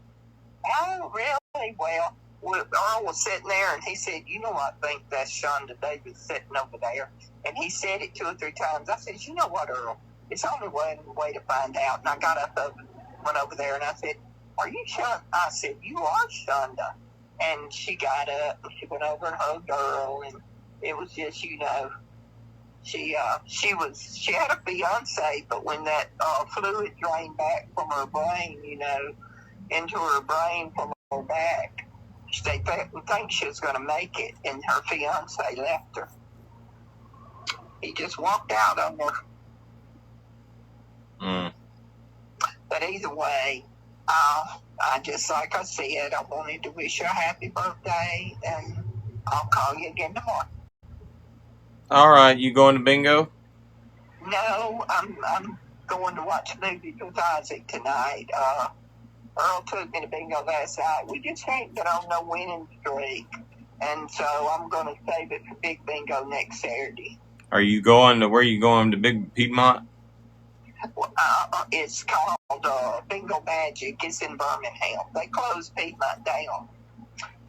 Oh, really? Well, Earl was sitting there, and he said, "You know, I think that's Shonda Davis sitting over there." And he said it 2 or 3 times. I said, "You know what, Earl? It's only one way to find out." And I got up and went over there, and I said, "Are you Shonda?" I said, "You are Shonda." And she got up, and she went over and hugged Earl, and it was just, you know, she had a fiance, but when that fluid drained back from her brain, you know, into her brain from her back, they didn't think she was going to make it, and her fiance left her. He just walked out on her. But either way, I just, like I said, I wanted to wish her a happy birthday, and I'll call you again tomorrow. All right, you going to bingo? No, I'm going to watch movies with Isaac tonight. Earl took me to bingo last night. We just ain't been on no winning streak, and so I'm going to save it for big bingo next Saturday. Are you going to, where are you going, to Big Piedmont? It's called Bingo Magic. It's in Birmingham. They closed Piedmont down,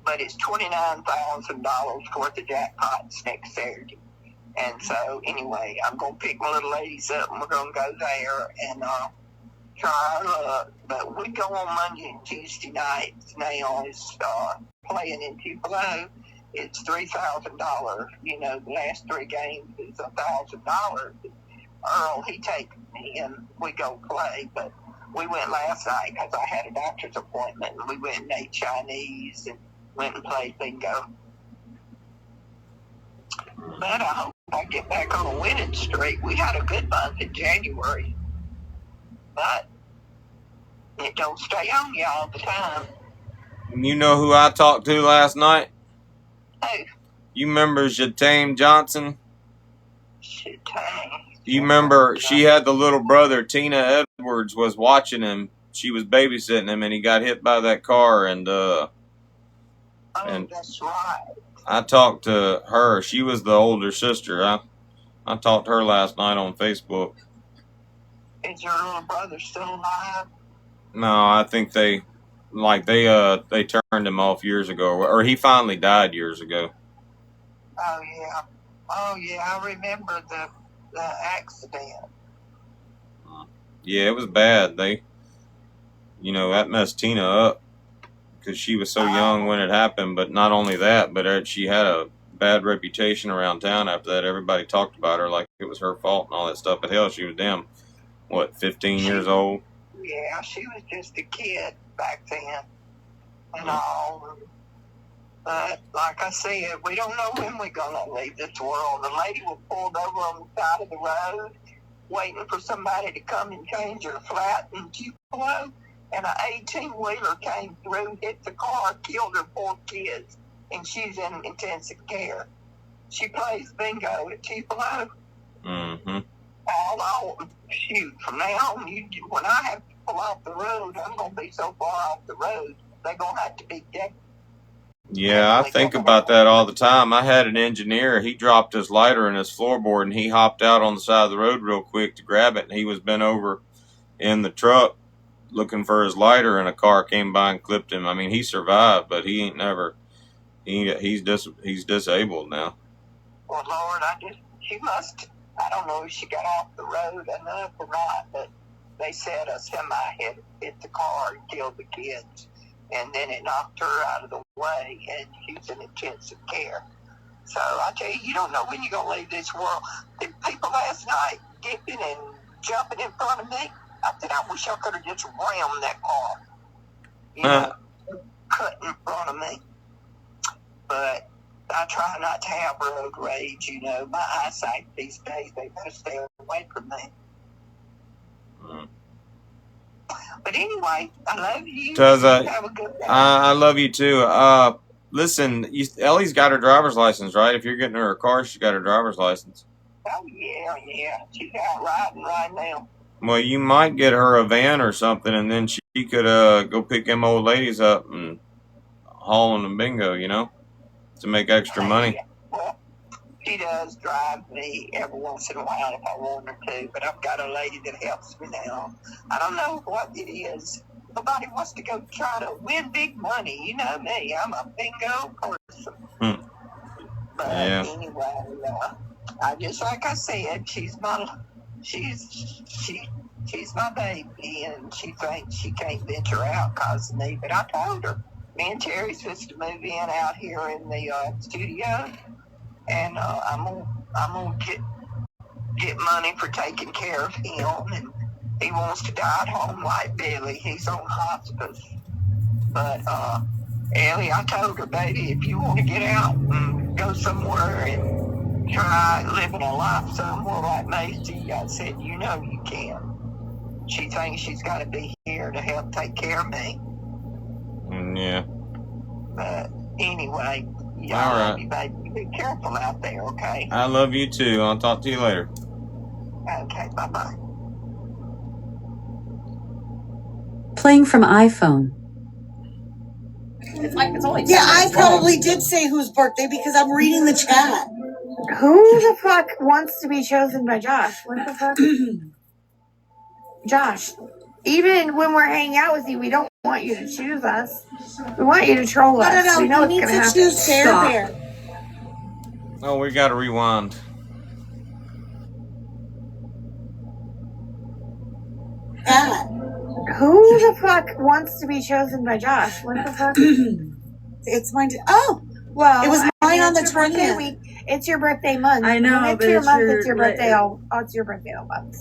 but it's $29,000 worth of jackpots next Saturday. And so, anyway, I'm going to pick my little ladies up, and we're going to go there and try our luck. But we go on Monday and Tuesday nights now. It's playing in Tupelo. It's $3,000. You know, the last 3 games is $1,000. Earl, he takes me, and we go play. But we went last night because I had a doctor's appointment, and we went and ate Chinese and went and played bingo. But I hope I get back on a winning streak. We had a good month in January, but it don't stay on you all the time. You know who I talked to last night? Who? You remember Jatame Johnson? Jatame. You remember she had the little brother, Tina Edwards, was watching him. She was babysitting him, and he got hit by that car. And that's right. I talked to her. She was the older sister. I talked to her last night on Facebook. Is your little brother still alive? No, I think they turned him off years ago, or he finally died years ago. Oh yeah, I remember the accident. Yeah, it was bad. That messed Tina up because she was so young when it happened. But not only that, but she had a bad reputation around town after that. Everybody talked about her like it was her fault and all that stuff. But hell, she was 15 years old? Yeah, she was just a kid back then and all. But like I said, we don't know when we're going to leave this world. The lady was pulled over on the side of the road waiting for somebody to come and change her flat in Tupelo, and an 18-wheeler came through, hit the car, killed her 4 kids, and she's in intensive care. She plays bingo at Tupelo. Mm-hmm. Shoot, from now on, when I have to people off the road. I'm going to be so far off the road, they're going to have to be dead. Yeah, I think about that all the time. I had an engineer, he dropped his lighter in his floorboard and he hopped out on the side of the road real quick to grab it, and he was bent over in the truck looking for his lighter, and a car came by and clipped him. I mean, he survived, but he ain't never, he's disabled now. Well, Lord, she must, I don't know if she got off the road enough or not, but they said a semi hit the car and killed the kids. And then it knocked her out of the way, and she's in intensive care. So I tell you, you don't know when you're going to leave this world. The people last night dipping and jumping in front of me, I said, I wish I could have just rammed that car. You know, cut in front of me. But I try not to have road rage, you know. My eyesight these days, they better stay away from me. But anyway, I love you. Have a good day. I love you too. Listen, Ellie's got her driver's license, right? If you're getting her a car, she's got her driver's license. Oh, yeah. She's out riding right now. Well, you might get her a van or something, and then she could go pick them old ladies up and haul them to bingo, you know, to make extra money. Well, she does drive me every once in a while if I want her to, but I've got a lady that helps me now. I don't know what it is. Nobody wants to go try to win big money. You know me. I'm a bingo person. But anyway, I just, like I said, she's my baby, and she thinks she can't venture out because of me. But I told her, me and Terry's supposed to move in out here in the studio, and I'm gonna get money for taking care of him, and he wants to die at home like Billy. He's on hospice. But Ellie, I told her, baby, if you want to get out and go somewhere and try living a life somewhere like Macy, I said, you know you can. She thinks she's got to be here to help take care of me. Yeah. But anyway, all right. Love you, baby. Be careful out there, okay? I love you too. I'll talk to you later. Okay, bye-bye. Playing from iPhone. It's like it's only. Yeah, I probably did say whose birthday because I'm reading the chat. Who the fuck wants to be chosen by Josh? What the fuck? Josh, even when we're hanging out with you, we don't want you to choose us. We want you to troll us. No. We know We it's need gonna to choose happen. Bear. Oh, we got to rewind. Who the fuck wants to be chosen by Josh? What the fuck? It's mine. Well, it was mine on the 20th week. It's your birthday month. I know, when it's but your it's month. your, It's your birthday. It's your birthday all month.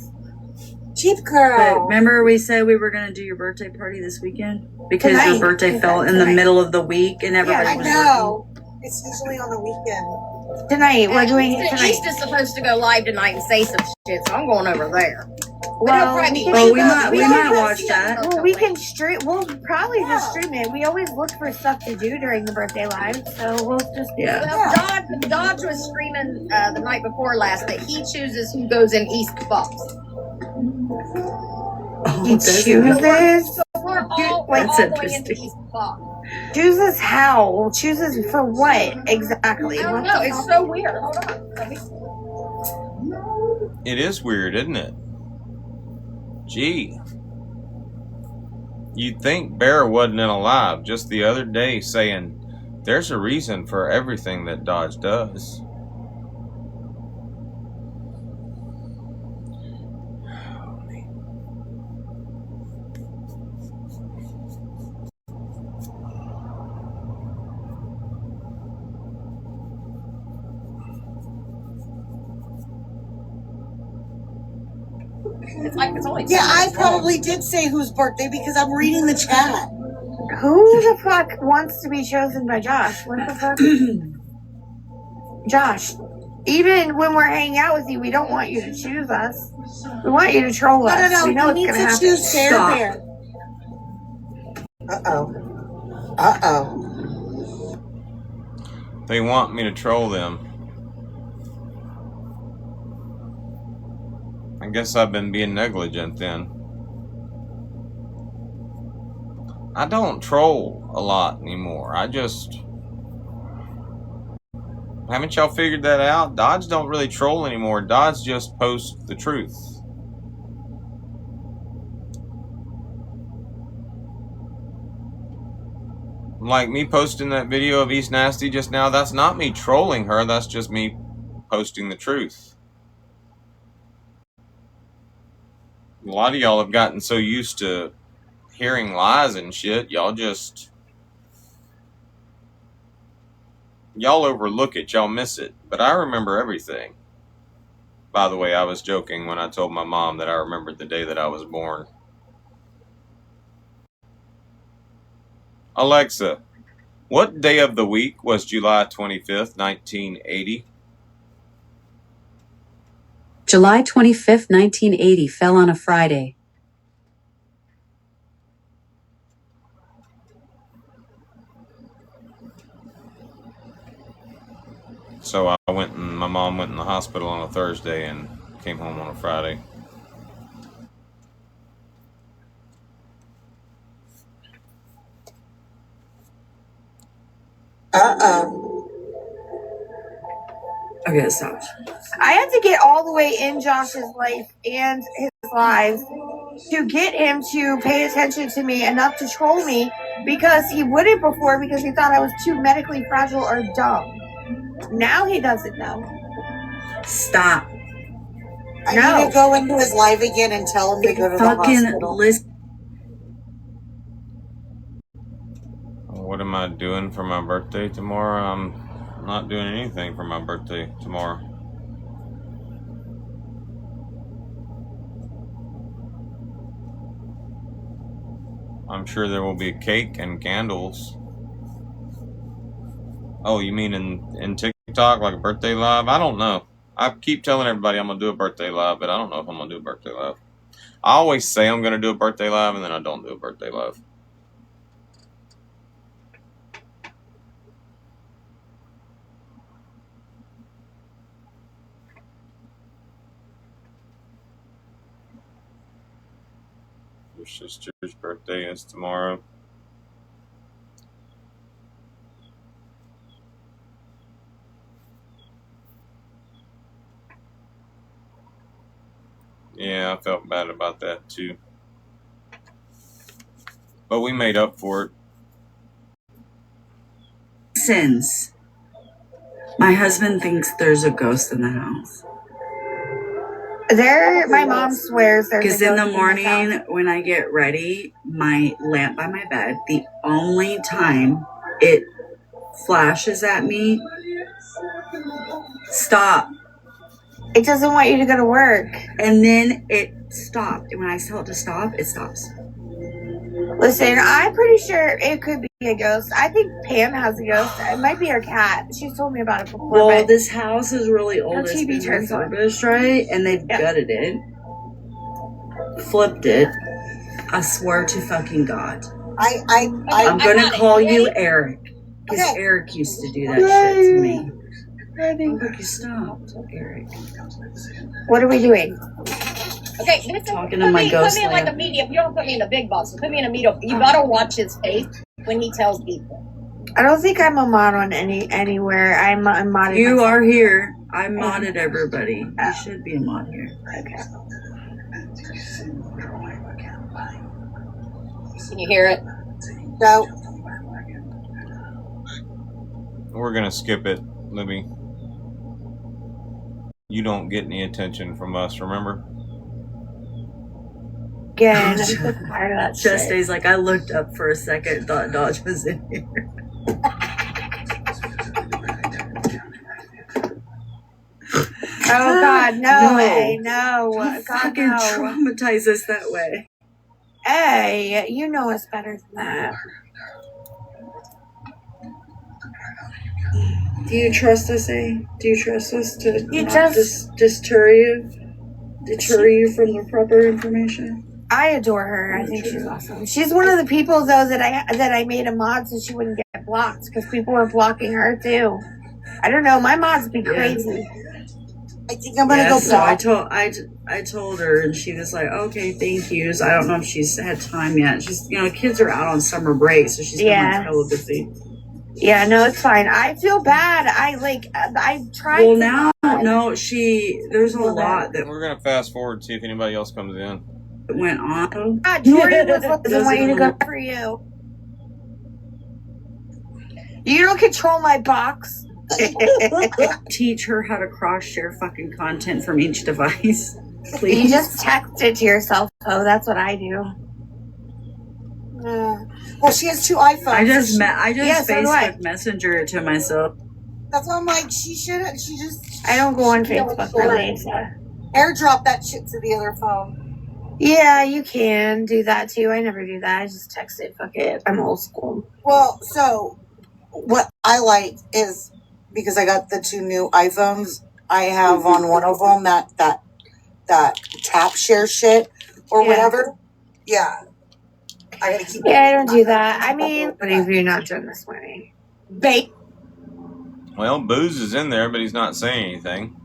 Cheap girl. But remember we said we were going to do your birthday party this weekend? Because Tonight. your birthday fell in the middle of the week and everybody was know. It's usually on the weekend. Tonight, we're doing it tonight. East is supposed to go live tonight and say some shit, so I'm going over there. Well, we might watch that. Well, we can stream. We'll probably just stream it. We always look for stuff to do during the birthday live, so we'll just Well, Dodge was screaming the night before last that he chooses who goes in East box. He chooses. We're all That's going into East box. Chooses how? Chooses for what exactly? I don't know. It's so weird. Hold on. It is weird, isn't it? Gee. You'd think Bear wasn't in alive just the other day saying there's a reason for everything that Dodge does. It's like it's only. Yeah, I probably did say whose birthday because I'm reading the chat. Who the fuck wants to be chosen by Josh? What the fuck? Josh, even when we're hanging out with you, we don't want you to choose us. We want you to troll us. No. We know We it's need gonna to happen. choose Bear. Uh-oh. They want me to troll them. I guess I've been being negligent then. I don't troll a lot anymore. Haven't y'all figured that out? Dodge don't really troll anymore. Dodge just posts the truth. Like me posting that video of East Nasty just now, that's not me trolling her, that's just me posting the truth. A lot of y'all have gotten so used to hearing lies and shit, y'all overlook it, y'all miss it. But I remember everything. By the way, I was joking when I told my mom that I remembered the day that I was born. Alexa, what day of the week was July 25th, 1980? July 25th, 1980 fell on a Friday. So my mom went in the hospital on a Thursday and came home on a Friday. Okay, stop. I had to get all the way in Josh's life and his lives to get him to pay attention to me enough to troll me, because he wouldn't before because he thought I was too medically fragile or dumb. Now he doesn't know. Stop. I need to go into his live again and tell him to go to the hospital. What am I doing for my birthday tomorrow? I'm not doing anything for my birthday tomorrow. I'm sure there will be cake and candles. Oh, you mean in TikTok, like a birthday live? I don't know. I keep telling everybody I'm going to do a birthday live, but I don't know if I'm going to do a birthday live. I always say I'm going to do a birthday live, and then I don't do a birthday live. Your sister's birthday is tomorrow. Yeah, I felt bad about that too. But we made up for it. Since my husband thinks there's a ghost in the house. My mom swears there's a ghost in the morning when I get ready, my lamp by my bed, the only time it flashes at me, stop. It doesn't want you to go to work. And then it stopped. And when I tell it to stop, it stops. Listen, I'm pretty sure it could be a ghost. I think Pam has a ghost. It might be her cat. She's told me about it before. Well, this house is really old. It's been turns on. refurbished, right? And they've gutted it, flipped it. I swear to fucking God. I'm gonna call you Eric, because Eric used to do that shit to me. Look, you stopped, Eric. What are we doing? Okay, talking to my ghost. Put me in like a medium. You don't put me in the big box. So put me in a medium. You gotta watch his face when he tells people. I don't think I'm a mod on anywhere. I'm modded. You myself. are here. I modded everybody. You should be a mod here. Okay. Can you hear it? No. We're gonna skip it, Libby. You don't get any attention from us, remember? Again, I'm so tired of that shit. Just days like I looked up for a second, thought Dodge was in here. Oh God, no way, no. Don't God, fucking no. traumatize us that way. Hey, you know us better than that. Do you trust us, eh? Do you trust us to deter you from the proper information? I adore her. I think she's awesome. She's one of the people though that I made a mod so she wouldn't get blocked, because people were blocking her too. I don't know. My mods be crazy. I think I'm gonna Yeah, go so I block. told her, and she was like, "Okay, thank yous." I don't know if she's had time yet. She's, kids are out on summer break, so she's been like hella busy. Yeah, no, it's fine. I feel bad. I tried. Well, now, no, there's a lot that We're gonna fast forward and see if anybody else comes in. went on. God, Jordan doesn't want you to go for you. You don't control my box. Teach her how to cross-share fucking content from each device, please. You just text it to yourself. Oh, that's what I do. Well, she has 2 iPhones. I just Yeah, so do I. Facebook Messenger it to myself. That's why I'm like, she just. I don't go on Facebook really. So. Airdrop that shit to the other phone. Yeah, you can do that too. I never do that. I just text it. Fuck it. I'm old school. Well, so what I like is because I got the 2 new iPhones. I have on one of them that tap share shit or whatever. Yeah. I gotta keep. Yeah, I don't do that. I mean, what have you not done this morning? Bake. Well, Booze is in there, but he's not saying anything.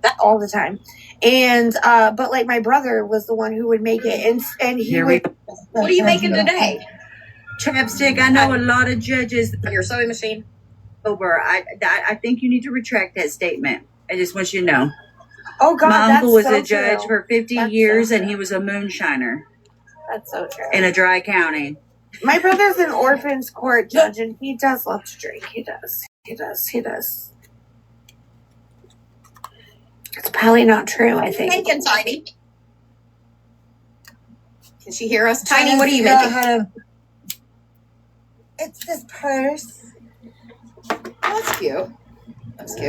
That all the time. And but like my brother was the one who would make it, and he would. What are you making today? Chapstick. I know a lot of judges. Your sewing machine. Over. I think you need to retract that statement. I just want you to know. Oh God, my uncle was so a judge true. for 50 years, and he was a moonshiner. That's so true. In a dry county. My brother's an orphans court judge, and he does love to drink. He does. It's probably not true, I think. Thinking, Tiny. Can she hear us? Tiny, what are you making? It's this purse. That's cute.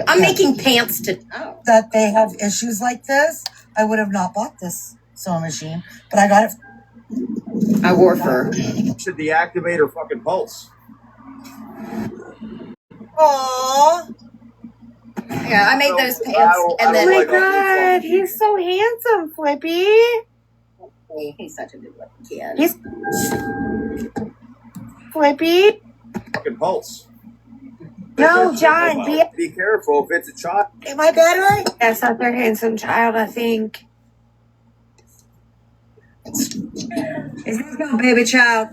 I'm making pants that they have issues like this. I would have not bought this sewing machine, but I got it. I wore fur. Should deactivate her fucking pulse. Aww. Yeah, I made those pants, and then. Oh my God, he's so handsome, Flippy. He's such a good looking kid. He's Flippy. Fucking pulse. No, John, be careful if it's a child. Am I better? Yes, that's their handsome child, I think. Is this no baby child?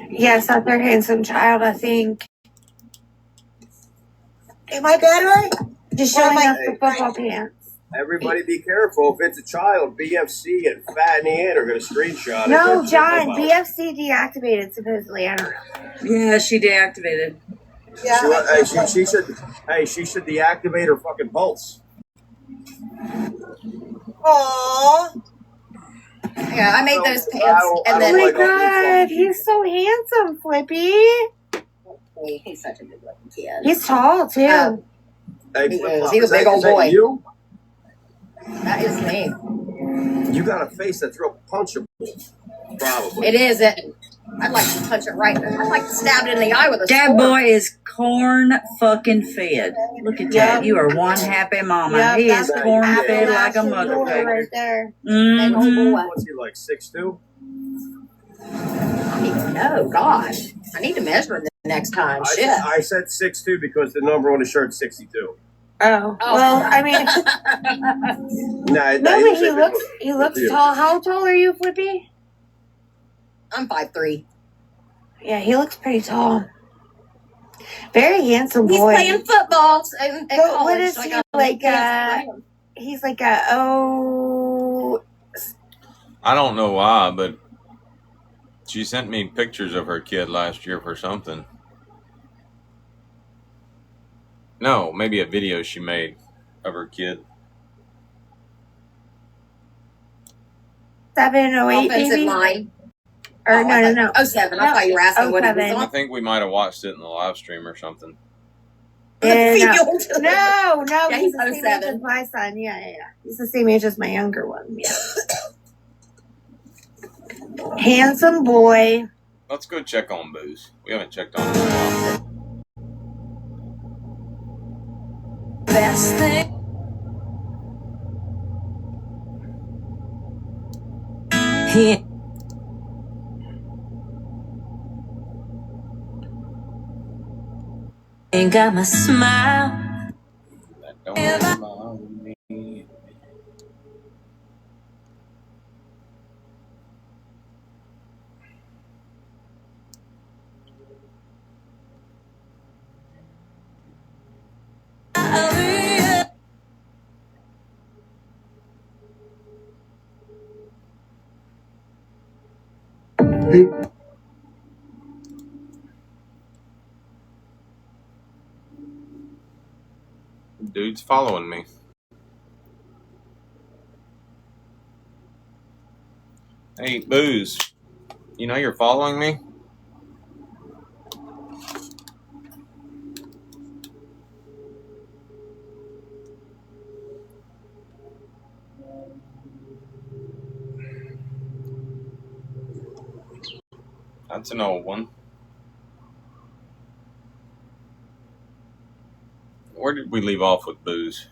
Yes, that's their handsome child, I think. Am I better? Just showing us the football pants. Everybody be careful if it's a child. BFC and Fat Ann are going to screenshot it. No, John, BFC deactivated supposedly. I don't know. Yeah, she deactivated. Yeah. She should deactivate her fucking pulse. Aww. Yeah, I made those pants, and then. Oh my God, he's so handsome, Flippy. He's such a good looking kid. He's tall too. He's a big old boy. You? That is me. You got a face that's real punchable. Probably. It is. I'd like to punch it right. I'd like to stab it in the eye with a That sword. boy is corn fucking fed. Look at that. You are one happy mama. Yep, he is corn fed like a right motherfucker. there. Mm-hmm. What's he like, 6'2"? I don't even know. Gosh, I need to measure the next time. Shit. I said 6'2" because the number on the shirt's 62. Oh, well, I mean, No, but he looks tall. How tall are you, Flippy? I'm 5'3". Yeah, he looks pretty tall. Very handsome He's boy. playing football at college. What is he like? He's like I don't know why, but she sent me pictures of her kid last year for something. No, maybe a video she made of her kid. 708 Offensive maybe? line. Or no. 07. I thought you were asking what it was 07. I on. think we might have watched it in the live stream or something. Yeah, no, Yeah, he's he's the same age 07. as my son. Yeah. He's the same age as my younger one. Yeah. Handsome boy. Let's go check on Booze. We haven't checked on him in a while. Best thing. Ain't got my smile. That don't bother me. Dude's following me. Hey, Booze. You know you're following me? That's an old one. Where did we leave off with Booze?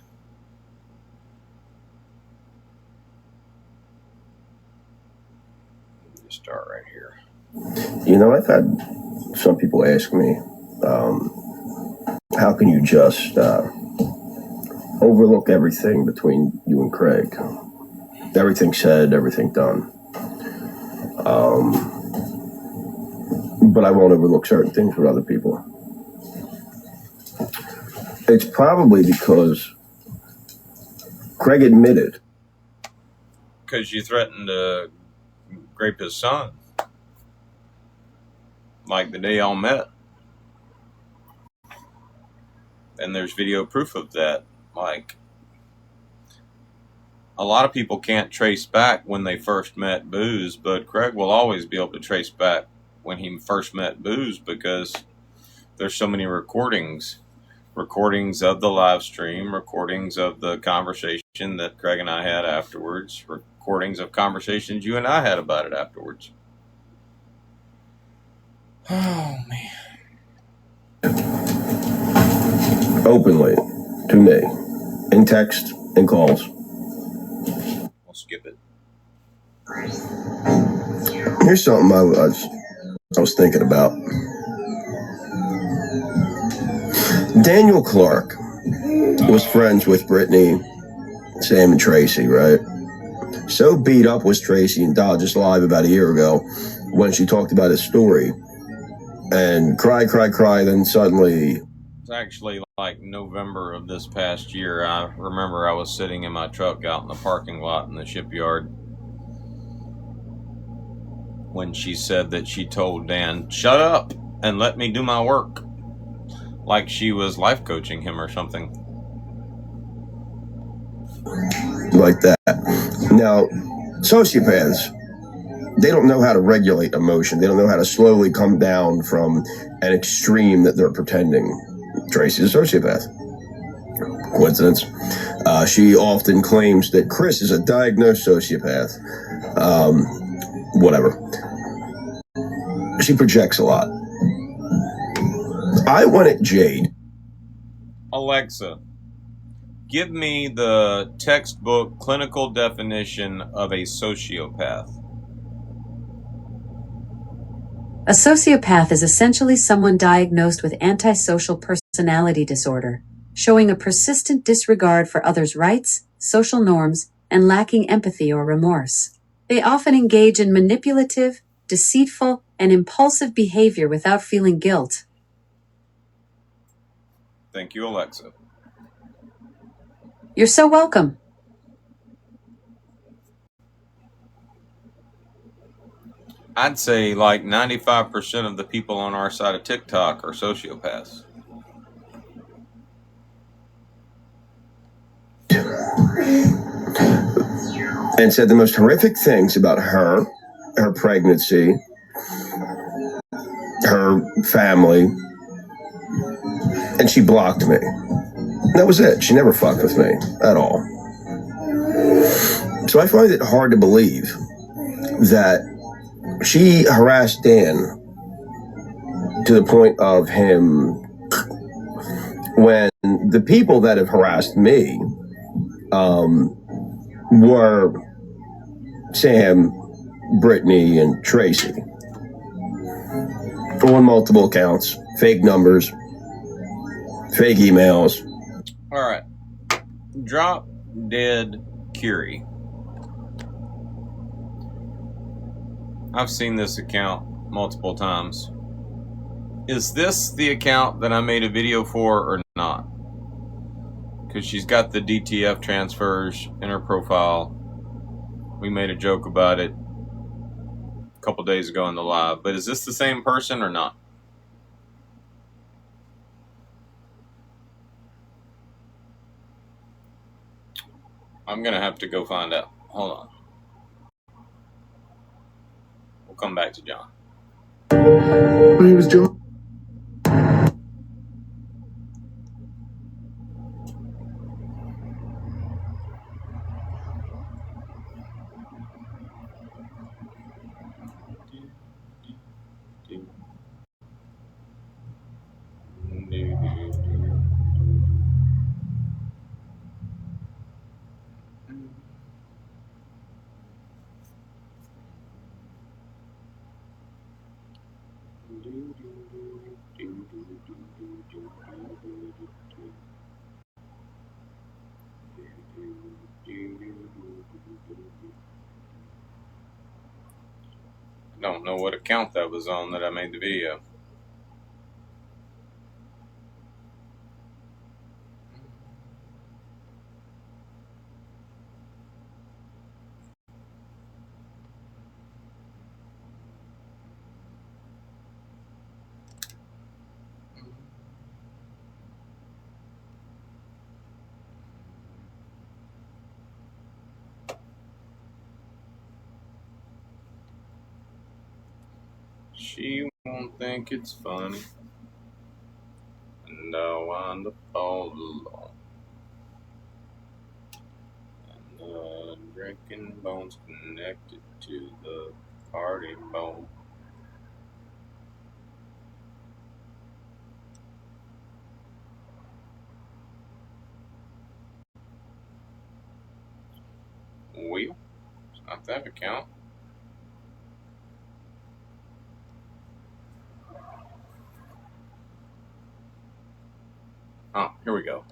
Just start right here. You know, I've had some people ask me, how can you just overlook everything between you and Craig? Everything said, everything done. But I won't overlook certain things with other people. It's probably because Craig admitted. Because you threatened to rape his son. Like the day y'all met. And there's video proof of that. Like, a lot of people can't trace back when they first met Booze, but Craig will always be able to trace back when he first met Booze because there's so many recordings. Recordings of the live stream, recordings of the conversation that Craig and I had afterwards, recordings of conversations you and I had about it afterwards. Oh, man. Openly to me, in text and calls. We'll skip it. Here's something I was thinking about. Daniel Clark was friends with Brittany, Sam, and Tracy, right? So beat up was Tracy and Dodge's live about a year ago when she talked about his story. And cry, then suddenly... It's actually like November of this past year. I remember I was sitting in my truck out in the parking lot in the shipyard when she said that she told Dan, "Shut up and let me do my work." Like she was life coaching him or something. Like that. Now, sociopaths, they don't know how to regulate emotion. They don't know how to slowly come down from an extreme that they're pretending. Tracy's a sociopath. Coincidence? She often claims that Chris is a diagnosed sociopath. Whatever. She projects a lot. I wanted Jade. Alexa, give me the textbook clinical definition of a sociopath. A sociopath is essentially someone diagnosed with antisocial personality disorder, showing a persistent disregard for others' rights, social norms, and lacking empathy or remorse. They often engage in manipulative, deceitful, and impulsive behavior without feeling guilt. Thank you, Alexa. You're so welcome. I'd say like 95% of the people on our side of TikTok are sociopaths. And said the most horrific things about her pregnancy, her family, and she blocked me. That was it. She never fucked with me at all. So I find it hard to believe that she harassed Dan to the point of him when the people that have harassed me were Sam, Brittany, and Tracy. On multiple accounts, fake numbers. Fake emails. All right. Drop Dead Curie. I've seen this account multiple times. Is this the account that I made a video for or not? Because she's got the DTF transfers in her profile. We made a joke about it a couple days ago in the live. But is this the same person or not? I'm going to have to go find out. Hold on. We'll come back to John. My name is John. I don't know what account that was on that I made the video. She won't think it's funny, and I wind up all alone. And the drinking bone's connected to the party bone. Well, it's not that account. Oh, here we go.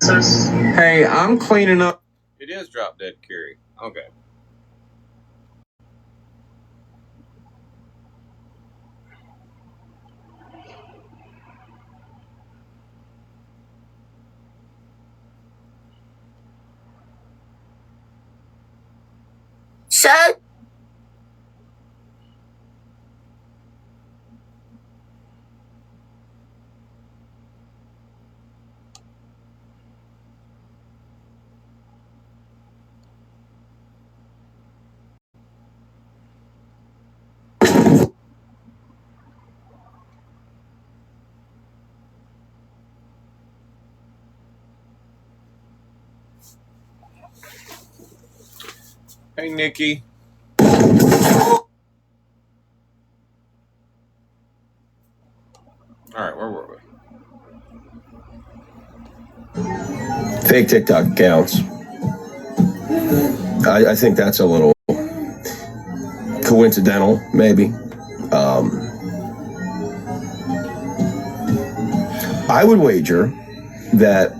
Hey, I'm cleaning up. It is Drop Dead Curie. Okay. Shut. Hey, Nikki. Alright, where were we? Fake TikTok accounts. I think that's a little coincidental, maybe. I would wager that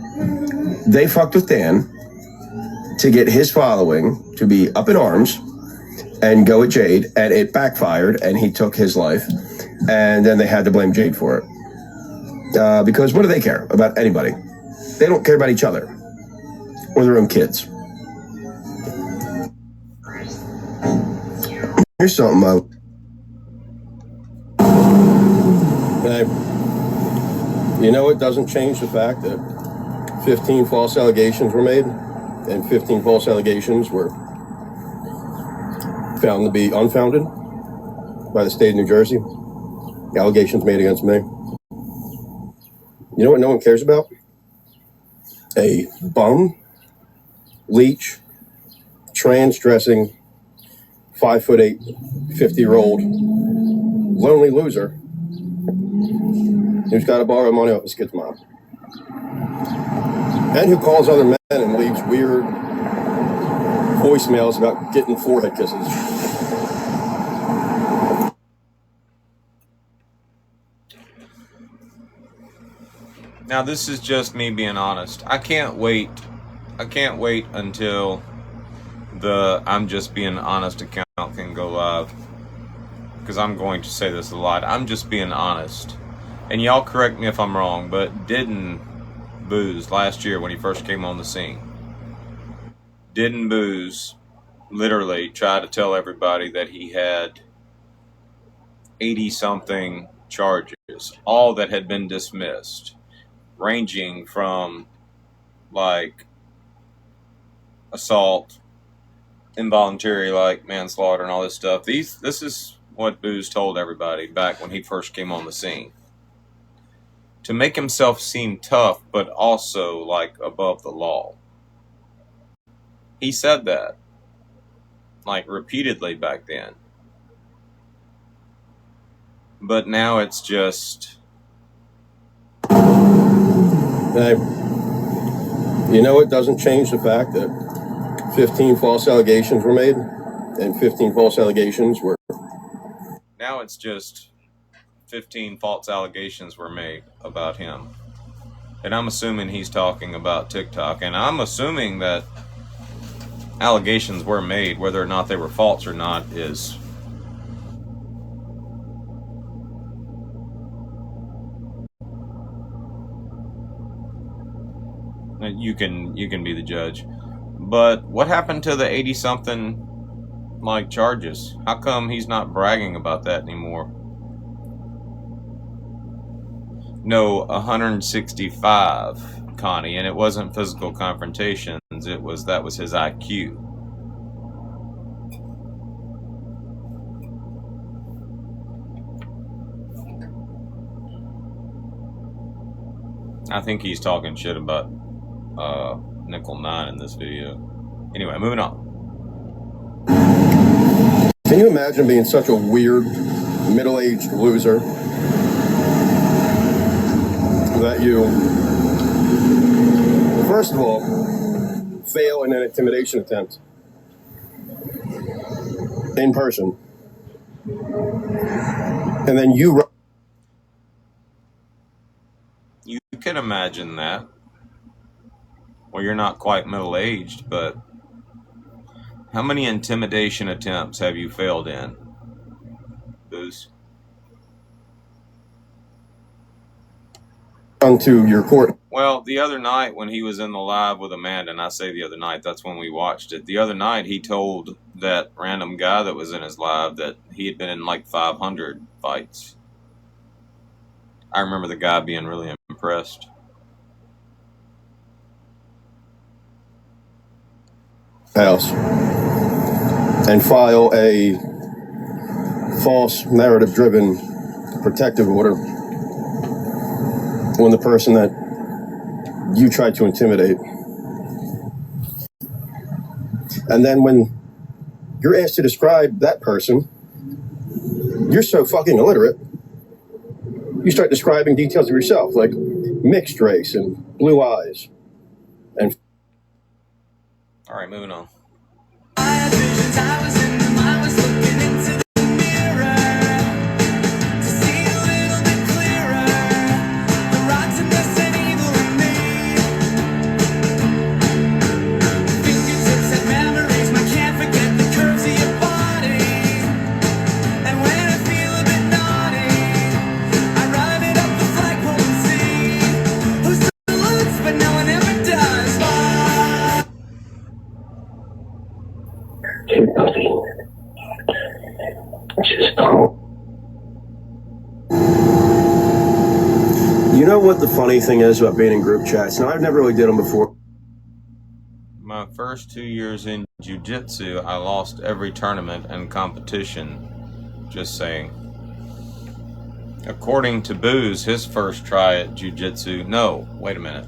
they fucked with Dan to get his following to be up in arms and go at Jade, and it backfired, and he took his life, and then they had to blame Jade for it. Because what do they care about anybody? They don't care about each other or their own kids. Here's something you know, it doesn't change the fact that 15 false allegations were made, and 15 false allegations were found to be unfounded by the state of New Jersey. The allegations made against me. You know what no one cares about? A bum, leech, trans-dressing, 5'8", 50-year-old, lonely loser who's got to borrow money off his kid's mom. And who calls other men and leaves weird voicemails about getting forehead kisses. Now, this is just me being honest. I can't wait until the I'm just being honest account can go live, because I'm going to say this a lot. I'm just being honest, and y'all correct me if I'm wrong, but didn't Booze last year when he first came on the scene, didn't Booze literally try to tell everybody that he had 80 something charges, all that had been dismissed, ranging from like assault, involuntary like manslaughter, and all this stuff. This is what Booze told everybody back when he first came on the scene, to make himself seem tough but also like above the law. He said that like repeatedly back then, but now it's just, hey, you know, it doesn't change the fact that 15 false allegations were made, and 15 false allegations were... Now it's just 15 false allegations were made about him. And I'm assuming he's talking about TikTok, and I'm assuming that allegations were made, whether or not they were false or not is... You can be the judge. But what happened to the 80-something like charges? How come he's not bragging about that anymore? No, 165, Connie, and it wasn't physical confrontations. That was his IQ. I think he's talking shit about Nickel 9 in this video. Anyway, moving on. Can you imagine being such a weird, middle-aged loser that you, first of all, fail in an intimidation attempt in person, and then you can imagine that. Well, you're not quite middle-aged, but how many intimidation attempts have you failed in, Booze? Onto your court. Well, the other night when he was in the live with Amanda, and I say the other night, that's when we watched it. The other night he told that random guy that was in his live that he had been in like 500 fights. I remember the guy being really impressed. House and file a false narrative-driven protective order on the person that you tried to intimidate. And then when you're asked to describe that person, you're so fucking illiterate, you start describing details of yourself, like mixed race and blue eyes. And all right, moving on. You know what the funny thing is about being in group chats? Now, I've never really did them before. My first 2 years in jiu-jitsu, I lost every tournament and competition. Just saying. According to Booze, his first try at jiu-jitsu... No, wait a minute.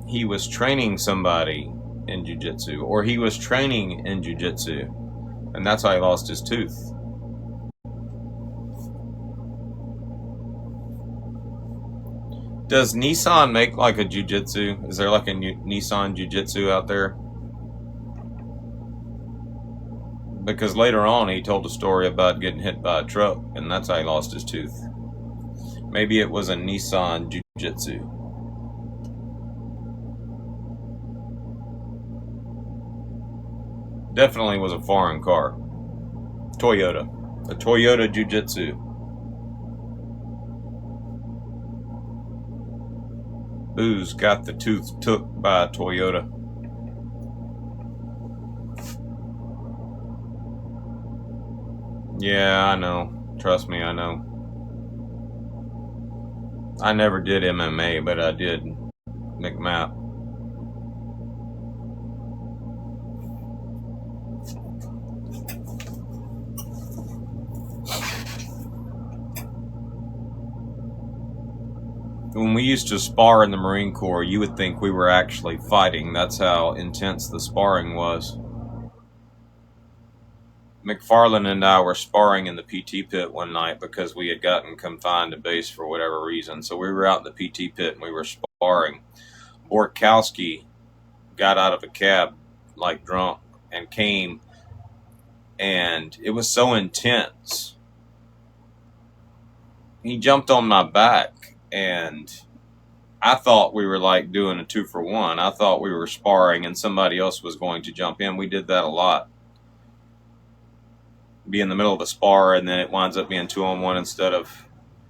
He was training somebody in jiu-jitsu, or he was training in jiu-jitsu, and that's how he lost his tooth. Does Nissan make like a jiu-jitsu? Is there like a Nissan jiu-jitsu out there? Because later on he told a story about getting hit by a truck, and that's how he lost his tooth. Maybe it was a Nissan Jiu-Jitsu. Definitely was a foreign car. Toyota. A Toyota Jiu-Jitsu. Booze got the tooth took by a Toyota. Yeah, I know. Trust me, I know. I never did MMA, but I did McMap. When we used to spar in the Marine Corps, you would think we were actually fighting. That's how intense the sparring was. McFarland and I were sparring in the PT pit one night because we had gotten confined to base for whatever reason. So we were out in the PT pit and we were sparring. Borkowski got out of a cab like drunk and came, and it was so intense. He jumped on my back, and I thought we were like doing a 2-for-1. I thought we were sparring and somebody else was going to jump in. We did that a lot. Be in the middle of a spar and then it winds up being 2-on-1 instead of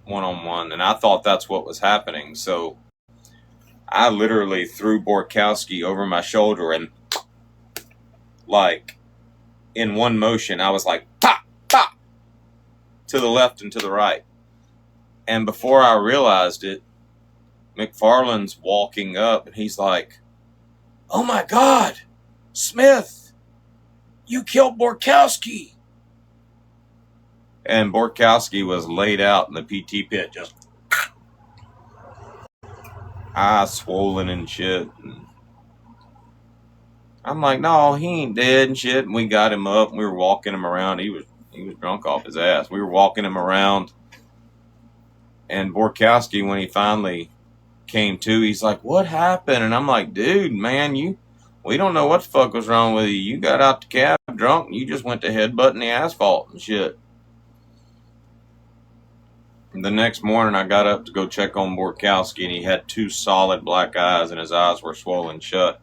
1-on-1. And I thought that's what was happening. So I literally threw Borkowski over my shoulder and like in one motion, I was like, pop, pop, to the left and to the right. And before I realized it, McFarland's walking up and he's like, "Oh my God, Smith, you killed Borkowski." And Borkowski was laid out in the PT pit, just eyes swollen and shit. And I'm like, "No, he ain't dead and shit." And we got him up and we were walking him around. He was drunk off his ass. We were walking him around. And Borkowski, when he finally came to, he's like, "What happened?" And I'm like, "Dude, man, we don't know what the fuck was wrong with you. You got out the cab drunk and you just went to headbutting the asphalt and shit." The next morning, I got up to go check on Borkowski, and he had 2 solid black eyes, and his eyes were swollen shut.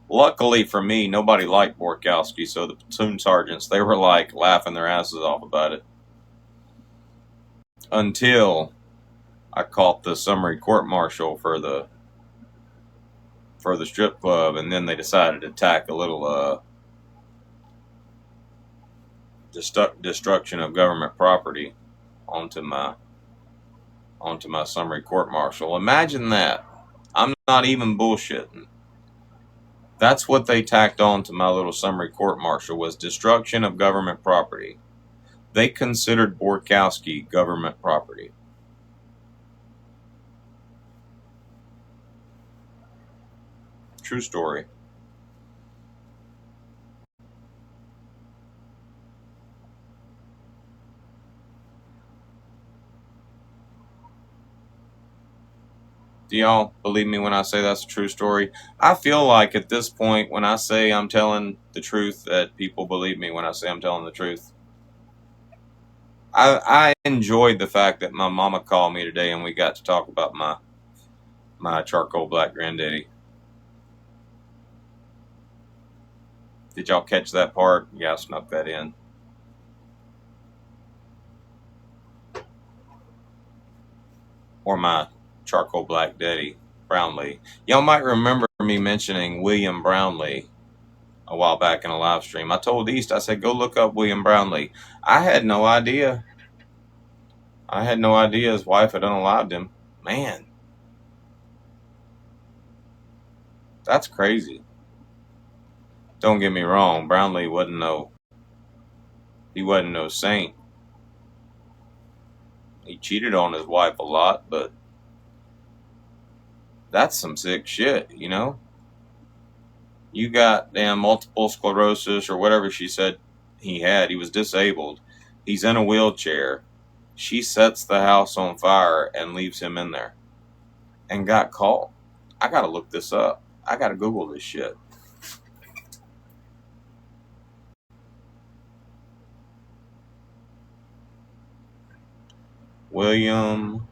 Luckily for me, nobody liked Borkowski, so the platoon sergeants, they were like laughing their asses off about it. Until I caught the summary court-martial for the strip club, and then they decided to tack a little destruction of government property onto my summary court-martial. Imagine that. I'm not even bullshitting. That's what they tacked on to my little summary court-martial, was destruction of government property. They considered Borkowski government property. True story. Do y'all believe me when I say that's a true story? I feel like at this point, when I say I'm telling the truth, that people believe me when I say I'm telling the truth. I enjoyed the fact that my mama called me today and we got to talk about my charcoal black granddaddy. Did y'all catch that part? Yeah, I snuck that in. Or my charcoal black daddy, Brownlee. Y'all might remember me mentioning William Brownlee a while back in a live stream. I told East, I said, go look up William Brownlee. I had no idea. His wife had unalived him. Man, that's crazy. Don't get me wrong, Brownlee wasn't no saint. He cheated on his wife a lot, but that's some sick shit, you know? You got damn multiple sclerosis or whatever she said he had. He was disabled. He's in a wheelchair. She sets the house on fire and leaves him in there and got caught. I got to look this up. I got to Google this shit. William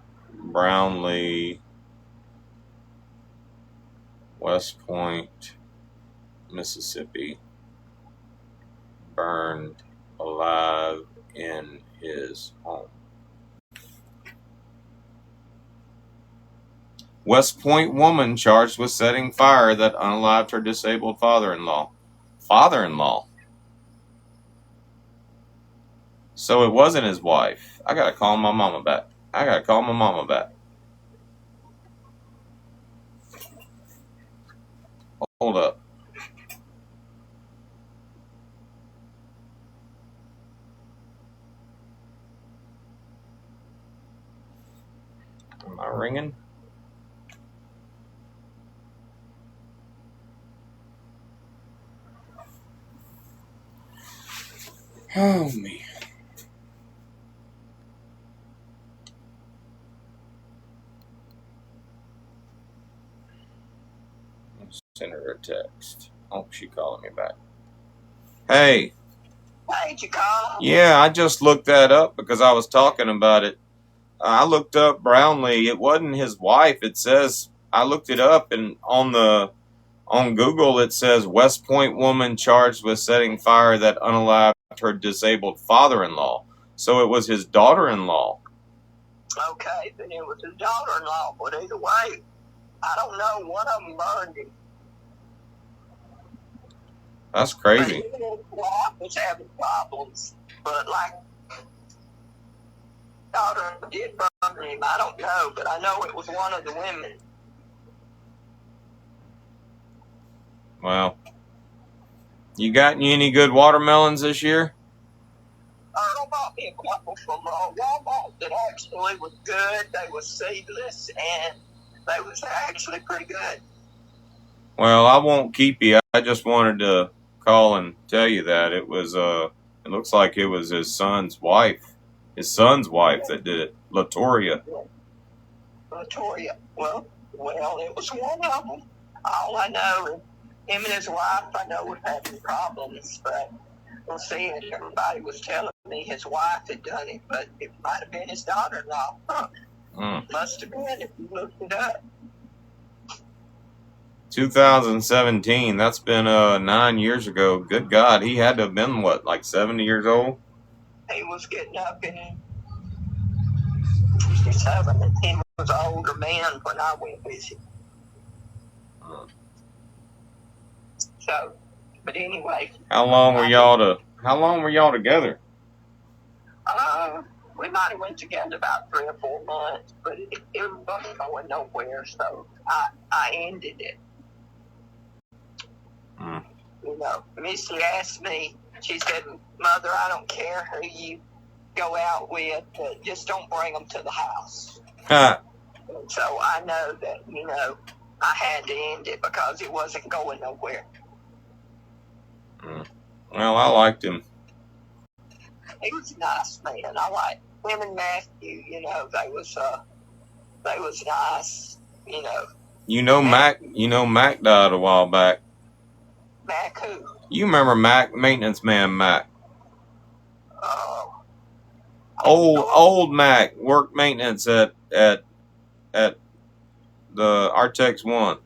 Brownlee, West Point, Mississippi, burned alive in his home. West Point woman charged with setting fire that unalived her disabled father-in-law. Father-in-law? So it wasn't his wife. I gotta call my mama back. Hold up. Am I ringing? Oh, man. Send her a text. Oh, she calling me back. Hey. Hey, did you call? Yeah, I just looked that up because I was talking about it. I looked up Brownlee. It wasn't his wife. It says, I looked it up, and on Google it says West Point woman charged with setting fire that unalived her disabled father-in-law. So it was his daughter-in-law. Okay, then it was his daughter-in-law. But either way, I don't know. One of them burned him. That's crazy. But his wife was having problems. But like, daughter did burn him. I don't know, but I know it was one of the women. Well, you got any good watermelons this year? Earl bought me a couple from Walmart that actually was good. They were seedless, and they was actually pretty good. Well, I won't keep you. I just wanted to call and tell you that it was it looks like it was his son's wife that did it, Latoria. Latoria. Well, it was one of them. All I know is him and his wife, I know, was having problems, but we'll see. And everybody was telling me his wife had done it, but it might have been his daughter-in-law. Must have been if you looked it up. 2017. That's been 9 years ago. Good God, he had to have been what, like 70 years old? He was getting up in 67, and he was an older man when I went with him. So, but anyway. How long were y'all together? We might have went together about 3 or 4 months, but it wasn't going nowhere, so I ended it. You know, Missy asked me, she said, Mother, I don't care who you go out with, but just don't bring them to the house. So I know that, you know, I had to end it because it wasn't going nowhere. Well, I liked him. He was a nice man. I liked him and Matthew, you know, they was nice, you know. You know Mac died a while back. Mac who? You remember Mac, maintenance man Mac? Old Mac worked maintenance at the Artex 1.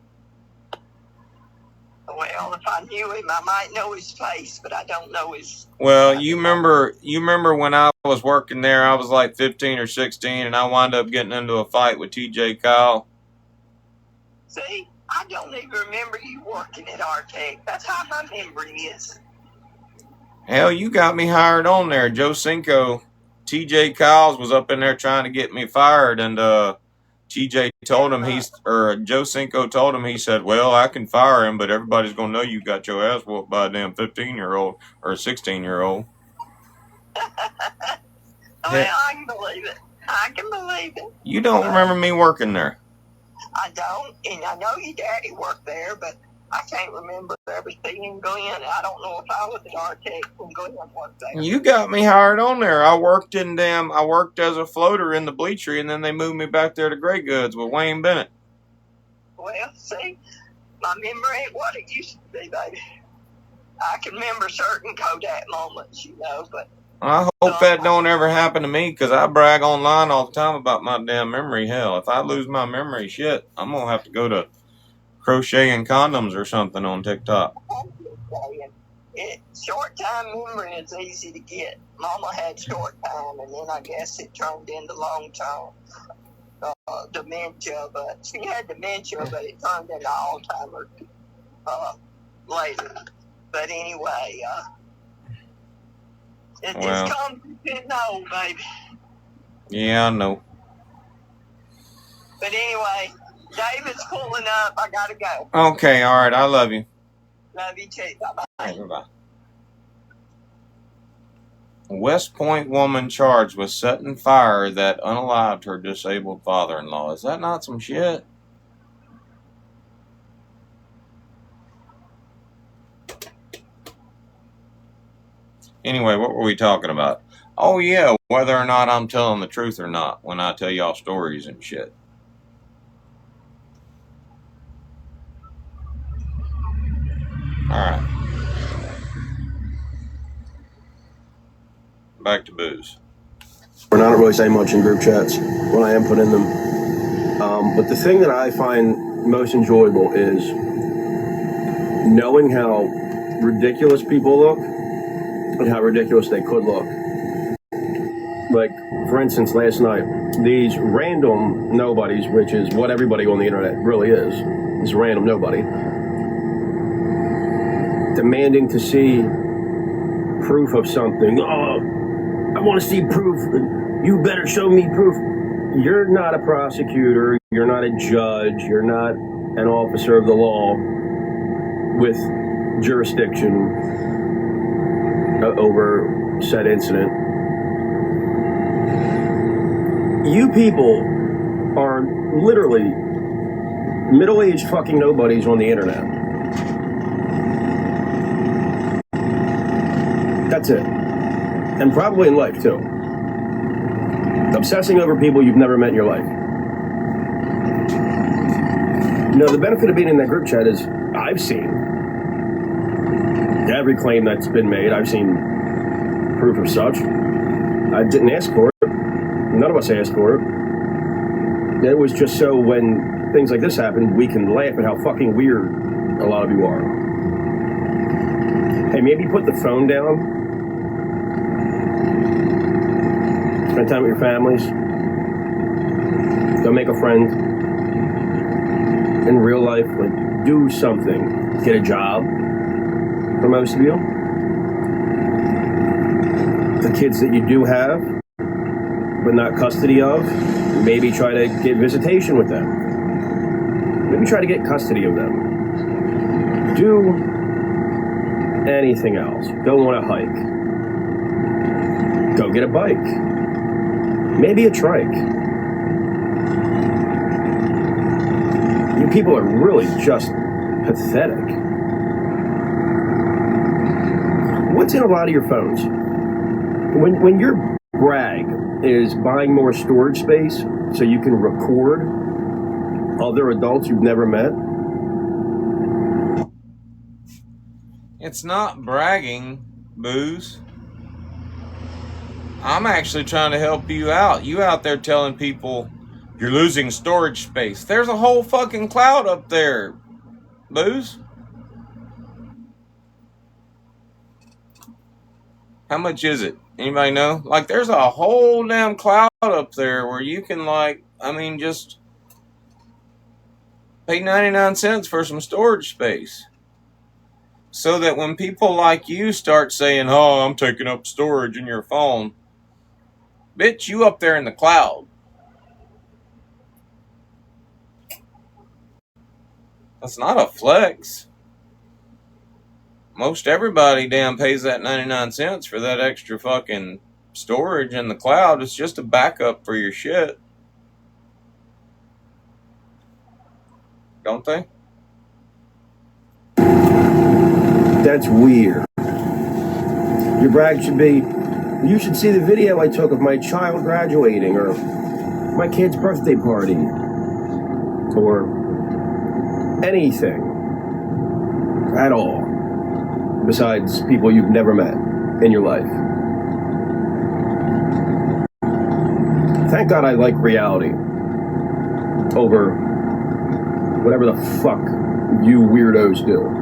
Well, if I knew him, I might know his face, but I don't know his. Well, you remember when I was working there, I was like 15 or 16, and I wound up getting into a fight with TJ Kyle. See, I don't even remember you working at Artex. That's how my memory is. Hell, you got me hired on there. Joe Cinco, TJ Kyles was up in there trying to get me fired, and TJ told him Joe Cinco told him, he said, well, I can fire him, but everybody's going to know you got your ass whooped by a damn 15-year-old or a 16-year-old. Well, I can believe it. You don't remember me working there? I don't, and I know your daddy worked there, but I can't remember everything in Glen. I don't know if I was at Artex when Glen worked there. You got me hired on there. I worked as a floater in the bleachery, and then they moved me back there to Gray Goods with Wayne Bennett. Well, see, my memory ain't what it used to be, baby. I can remember certain Kodak moments, you know, but I hope that don't ever happen to me, because I brag online all the time about my damn memory. Hell, if I lose my memory, shit, I'm going to have to go to crocheting condoms or something on TikTok. Short time memory is easy to get. Mama had short time, and then I guess it turned into long term dementia. But she had dementia, but it turned into Alzheimer's later. But anyway, it just comes to getting old, baby. Yeah, I know. But anyway, David's pulling up. I gotta go. Okay, all right. I love you. Love you too. Bye-bye. Right, bye-bye. West Point woman charged with setting fire that unalived her disabled father-in-law. Is that not some shit? Anyway, what were we talking about? Oh yeah, whether or not I'm telling the truth or not when I tell y'all stories and shit. Alright. Back to booze. I don't really say much in group chats when I am put in them. But the thing that I find most enjoyable is knowing how ridiculous people look and how ridiculous they could look. Like, for instance, last night, these random nobodies, which is what everybody on the internet really is a random nobody, demanding to see proof of something. Oh, I want to see proof. You better show me proof. You're not a prosecutor. You're not a judge. You're not an officer of the law with jurisdiction over said incident. You people are literally middle-aged fucking nobodies on the internet. That's it. And probably in life, too. Obsessing over people you've never met in your life. You know, the benefit of being in that group chat is I've seen every claim that's been made. I've seen proof of such. I didn't ask for it. None of us asked for it. It was just so when things like this happen, we can laugh at how fucking weird a lot of you are. Hey, maybe put the phone down. Spend time with your families. Go make a friend. In real life, like, do something. Get a job for most of you. The kids that you do have, but not custody of, maybe try to get visitation with them. Maybe try to get custody of them. Do anything else. Go on a hike. Go get a bike. Maybe a trike. You people are really just pathetic. What's in a lot of your phones? When your brag is buying more storage space so you can record other adults you've never met. It's not bragging, Booze. I'm actually trying to help you out. You out there telling people you're losing storage space. There's a whole fucking cloud up there, Booze. How much is it? Anybody know? Like, there's a whole damn cloud up there where you can, like, I mean, just pay 99 cents for some storage space. So that when people like you start saying, oh, I'm taking up storage in your phone, bitch, you up there in the cloud. That's not a flex. Most everybody damn pays that 99 cents for that extra fucking storage in the cloud. It's just a backup for your shit. Don't they? That's weird. Your brag should be, you should see the video I took of my child graduating, or my kid's birthday party, or anything at all besides people you've never met in your life. Thank God I like reality over whatever the fuck you weirdos do.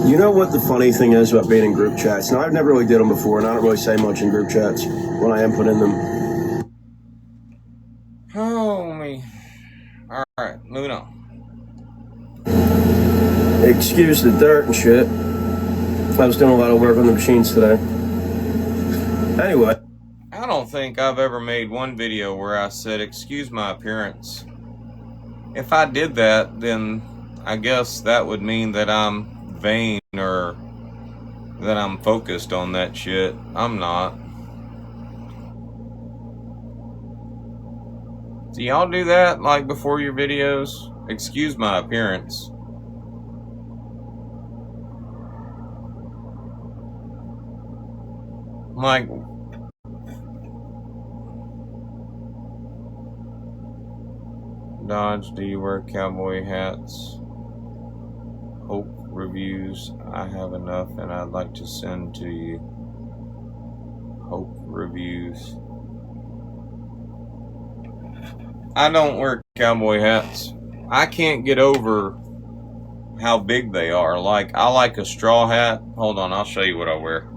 You know what the funny thing is about being in group chats? Now, I've never really did them before, and I don't really say much in group chats when I am put in them. Oh, me. All right, moving on. Excuse the dirt and shit. I was doing a lot of work on the machines today. Anyway. I don't think I've ever made one video where I said, excuse my appearance. If I did that, then I guess that would mean that I'm vain or that I'm focused on that shit. I'm not. Do y'all do that, like, before your videos? Excuse my appearance. Like, Dodge, do you wear cowboy hats? Hope reviews. I have enough and I'd like to send to you. Hope reviews. I don't wear cowboy hats. I can't get over how big they are. Like, I like a straw hat. Hold on, I'll show you what I wear.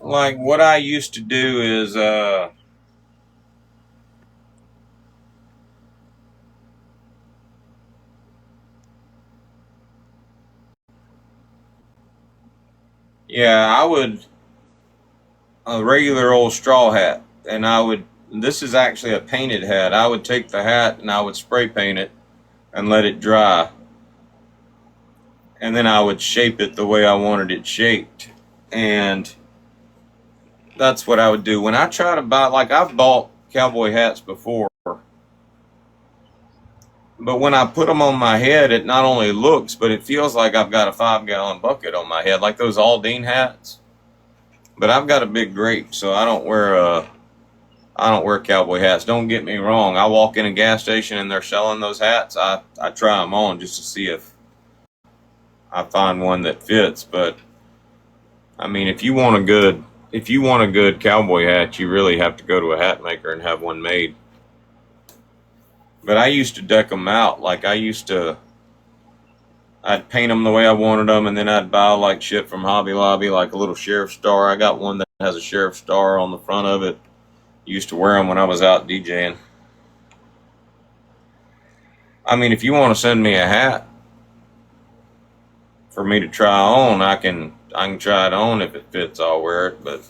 Like, what I used to do is, yeah, I would, a regular old straw hat, and I would, this is actually a painted hat. I would take the hat and I would spray paint it and let it dry. And then I would shape it the way I wanted it shaped. And that's what I would do. When I try to buy, like, I've bought cowboy hats before, but when I put them on my head, it not only looks, but it feels like I've got a 5-gallon bucket on my head, like those Aldine hats. But I've got a big grape, so I don't wear cowboy hats. Don't get me wrong. I walk in a gas station and they're selling those hats. I try them on just to see if I find one that fits. But I mean, if you want a good cowboy hat, you really have to go to a hat maker and have one made. But I used to deck them out. Like, I'd paint them the way I wanted them, and then I'd buy like shit from Hobby Lobby, like a little sheriff star. I got one that has a sheriff star on the front of it. Used to wear them when I was out DJing. I mean, if you want to send me a hat for me to try on, I can try it on. If it fits, I'll wear it. But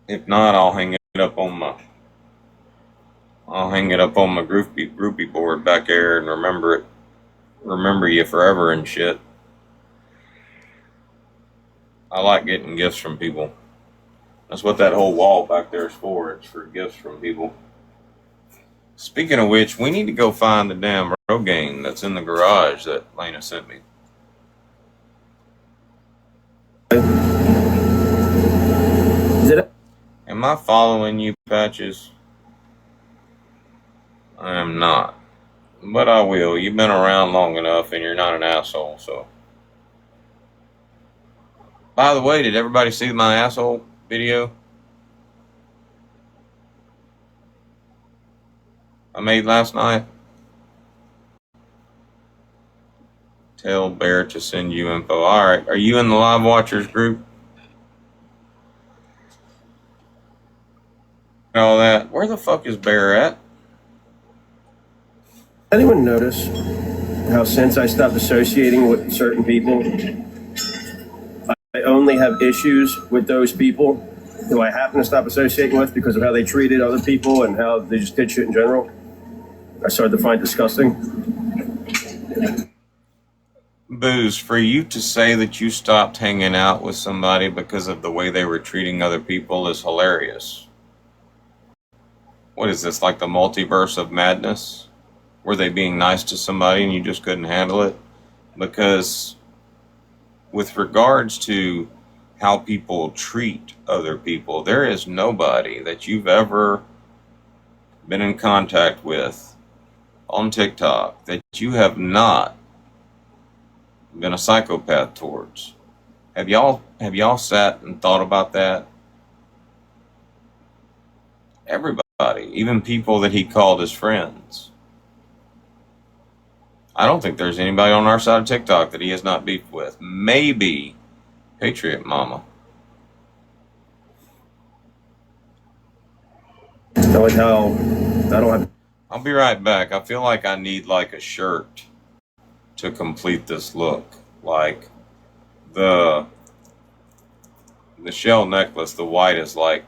if not, I'll hang it up on my groupie board back there and remember you forever and shit. I like getting gifts from people. That's what that whole wall back there is for. It's for gifts from people. Speaking of which, we need to go find the damn Rogaine that's in the garage that Lena sent me. Am I following you, Patches? I am not. But I will. You've been around long enough and you're not an asshole, so. By the way, did everybody see my asshole video I made last night? Tell Bear to send you info. Alright, are you in the Live Watchers group? All that. Where the fuck is Bear at? Anyone notice how since I stopped associating with certain people, I only have issues with those people who I happen to stop associating with because of how they treated other people and how they just did shit in general, I started to find disgusting. Booze, for you to say that you stopped hanging out with somebody because of the way they were treating other people is hilarious. What is this, like the multiverse of madness? Were they being nice to somebody and you just couldn't handle it? Because with regards to how people treat other people, there is nobody that you've ever been in contact with on TikTok that you have not been a psychopath towards. Have y'all sat and thought about that? Everybody, even people that he called his friends. I don't think there's anybody on our side of TikTok that he has not beefed with. Maybe Patriot Mama. I like how I don't have. I'll be right back. I feel like I need like a shirt to complete this look. Like the shell necklace, the white is like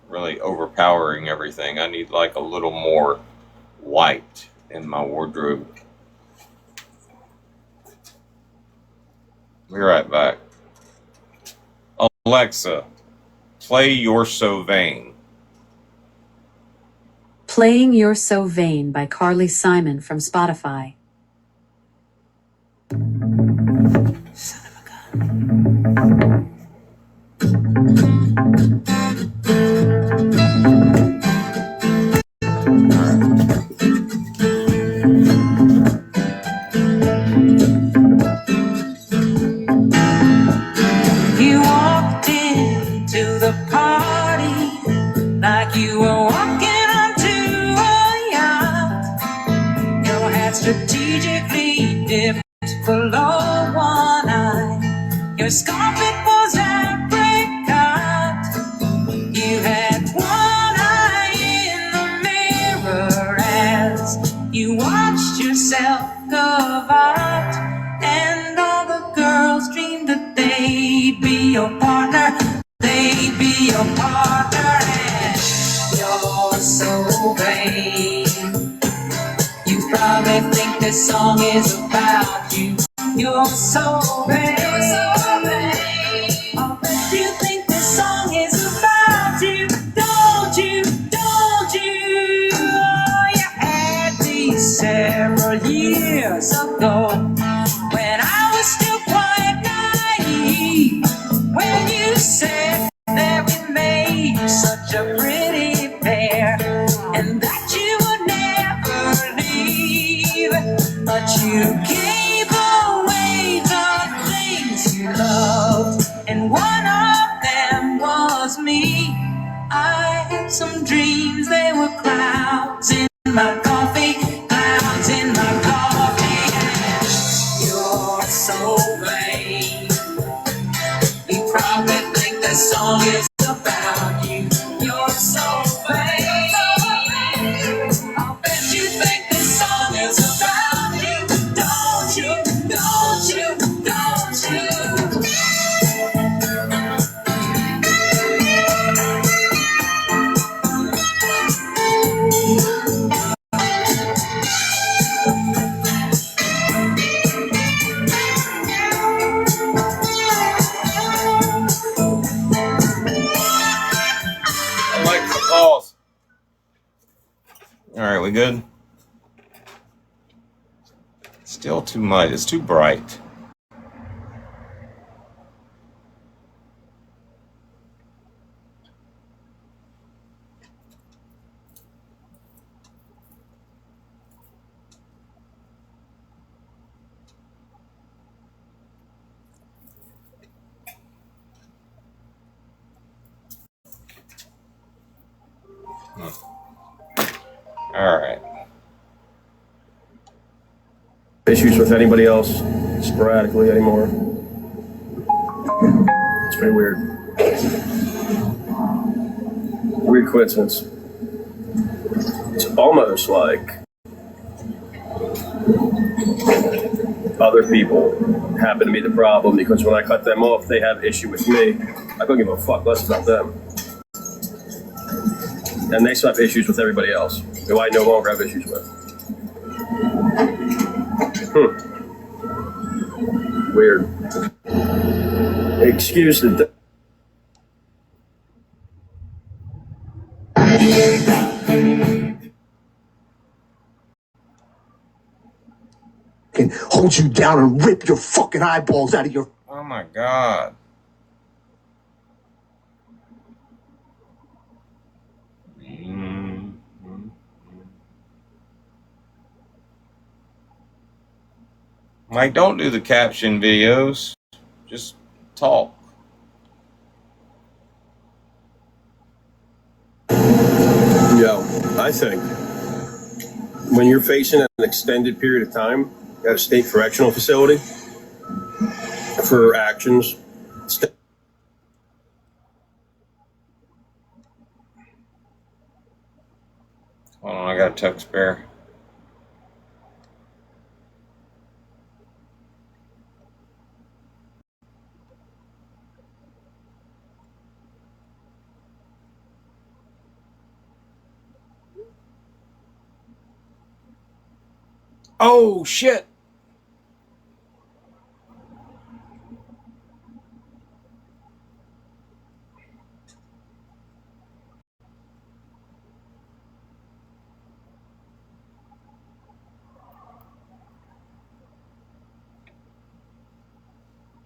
really overpowering everything. I need like a little more white in my wardrobe. Be right back. Alexa, play You're So Vain. Playing You're So Vain by Carly Simon from Spotify. Son of a gun. You walked into the party like you were walking onto a yacht. Your hat strategically dipped below one eye. Your scarf, it was apricot. You had one eye in the mirror as you watched yourself carve out. And all the girls dreamed that they'd be your partner. They'd be your partner. And you're so vain. You probably think this song is about you. You're so vain. You're so vain. I bet you think this song is about you. Don't you? Don't you? Oh, you had me several years ago when I was still quite naive. When you said that we made such a pretty pair and that you would never leave, but you gave away the things you loved, and one of them was me. I had some dreams, they were clouds in my coffee, clouds in my coffee. And you're so vain. You probably think this song is about you. You're so vain. I bet you think this song is about you. Don't you? Don't you? Don't you? Alexa, pause. All right, we good? Still too much. It's too bright. All right. Issues with anybody else sporadically anymore. It's pretty weird. Weird coincidence. It's almost like other people happen to be the problem because when I cut them off, they have issue with me. I don't give a fuck less about them. and they still have issues with everybody else, who I no longer have issues with. Weird. Excuse the... Can hold you down and rip your fucking eyeballs out of your... Oh my God. Like, don't do the caption videos. Just talk. Yo, I think when you're facing an extended period of time at a state correctional facility for actions, Hold on, I got a text bear. Oh shit.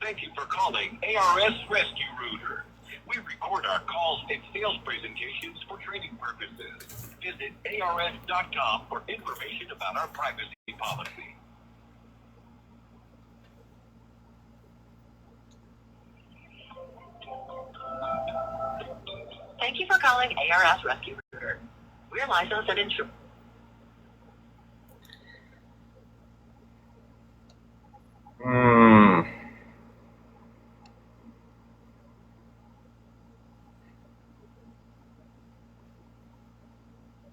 Thank you for calling ARS Rescue Router. We record our calls and sales presentations for training purposes. Visit ARS.com for information about our privacy policy. Thank you for calling ARS Rescue Router. We're licensed and insured.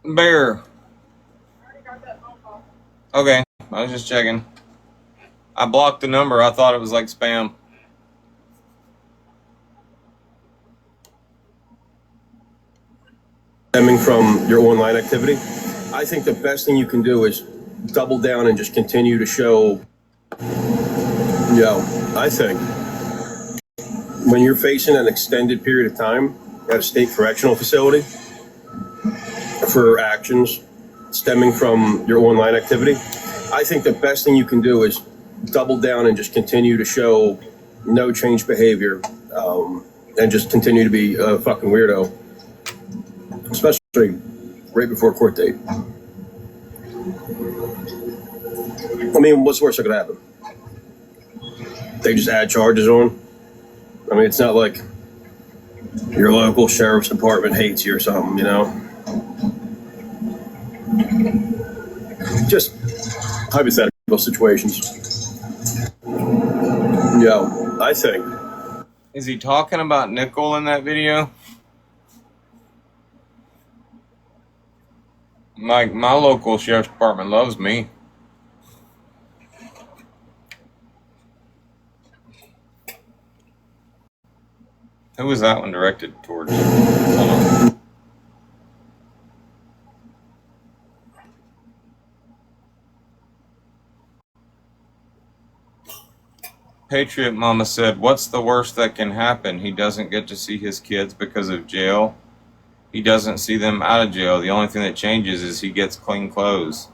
Bear. Okay, I was just checking. I blocked the number. I thought it was like spam. Stemming from your online activity, I think the best thing you can do is double down and just continue to show. Yo, I think when you're facing an extended period of time at a state correctional facility for actions stemming from your online activity, I think the best thing you can do is double down and just continue to show no change behavior, and just continue to be a fucking weirdo, especially right before a court date. I mean, what's worse that could happen? They just add charges on. I mean, it's not like your local sheriff's department hates you or something, you know? Just hypothetical situations. Yo, I think. Is he talking about Nickel in that video? Like, my local sheriff's department loves me. Who was that one directed towards? Hold on. Patriot Mama said, what's the worst that can happen? He doesn't get to see his kids because of jail. He doesn't see them out of jail. The only thing that changes is he gets clean clothes,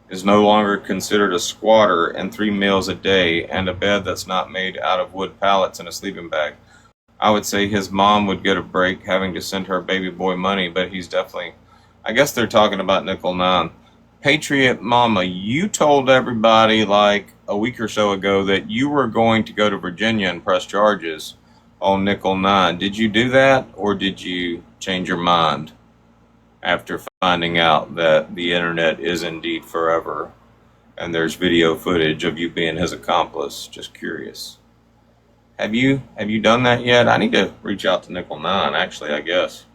is no longer considered a squatter, and 3 meals a day, and a bed that's not made out of wood pallets and a sleeping bag. I would say his mom would get a break having to send her baby boy money, but he's definitely... I guess they're talking about Nickel 9. Patriot Mama, you told everybody like a week or so ago that you were going to go to Virginia and press charges on Nickel 9. Did you do that, or did you change your mind after finding out that the internet is indeed forever and there's video footage of you being his accomplice? Just curious. Have you done that yet? I need to reach out to Nickel 9, actually, I guess.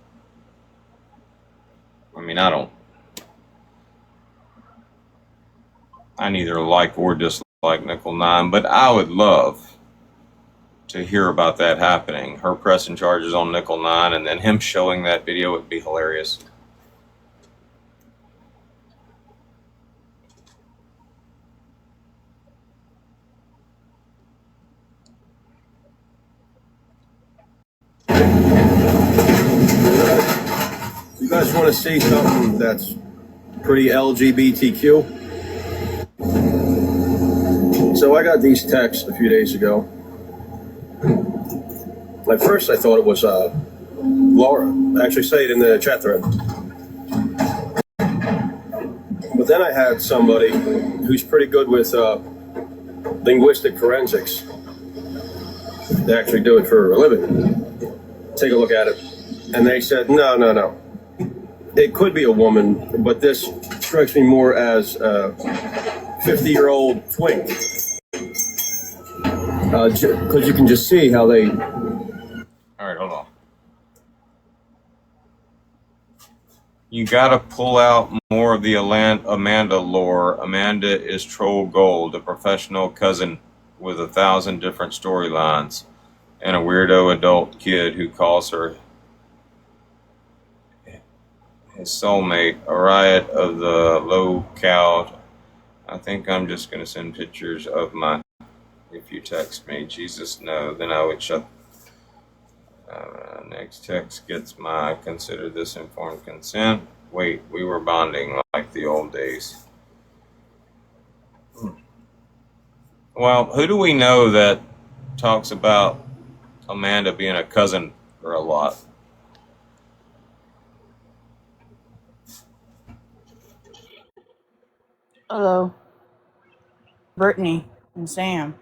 I mean, I neither like or dislike Nickel 9, but I would love to hear about that happening. Her pressing charges on Nickel 9 and then him showing that video would be hilarious. guys want to see something that's pretty LGBTQ? So I got these texts a few days ago. At first I thought it was Laura. I actually say it in the chat thread. But then I had somebody who's pretty good with linguistic forensics. They actually do it for a living. Take a look at it. And they said, no. It could be a woman, but this strikes me more as a 50-year-old twink. Because you can just see how they... All right, hold on. You gotta pull out more of the Amanda lore. Amanda is troll gold, a professional cousin with 1,000 different storylines, and a weirdo adult kid who calls her his soulmate. A riot of the low-cal. I think I'm just gonna send pictures of my... If you text me, Jesus, no, then I would shut... next text gets my consider this informed consent. Wait, we were bonding like the old days. Well, who do we know that talks about Amanda being a cousin for a lot? Hello, Brittany and Sam.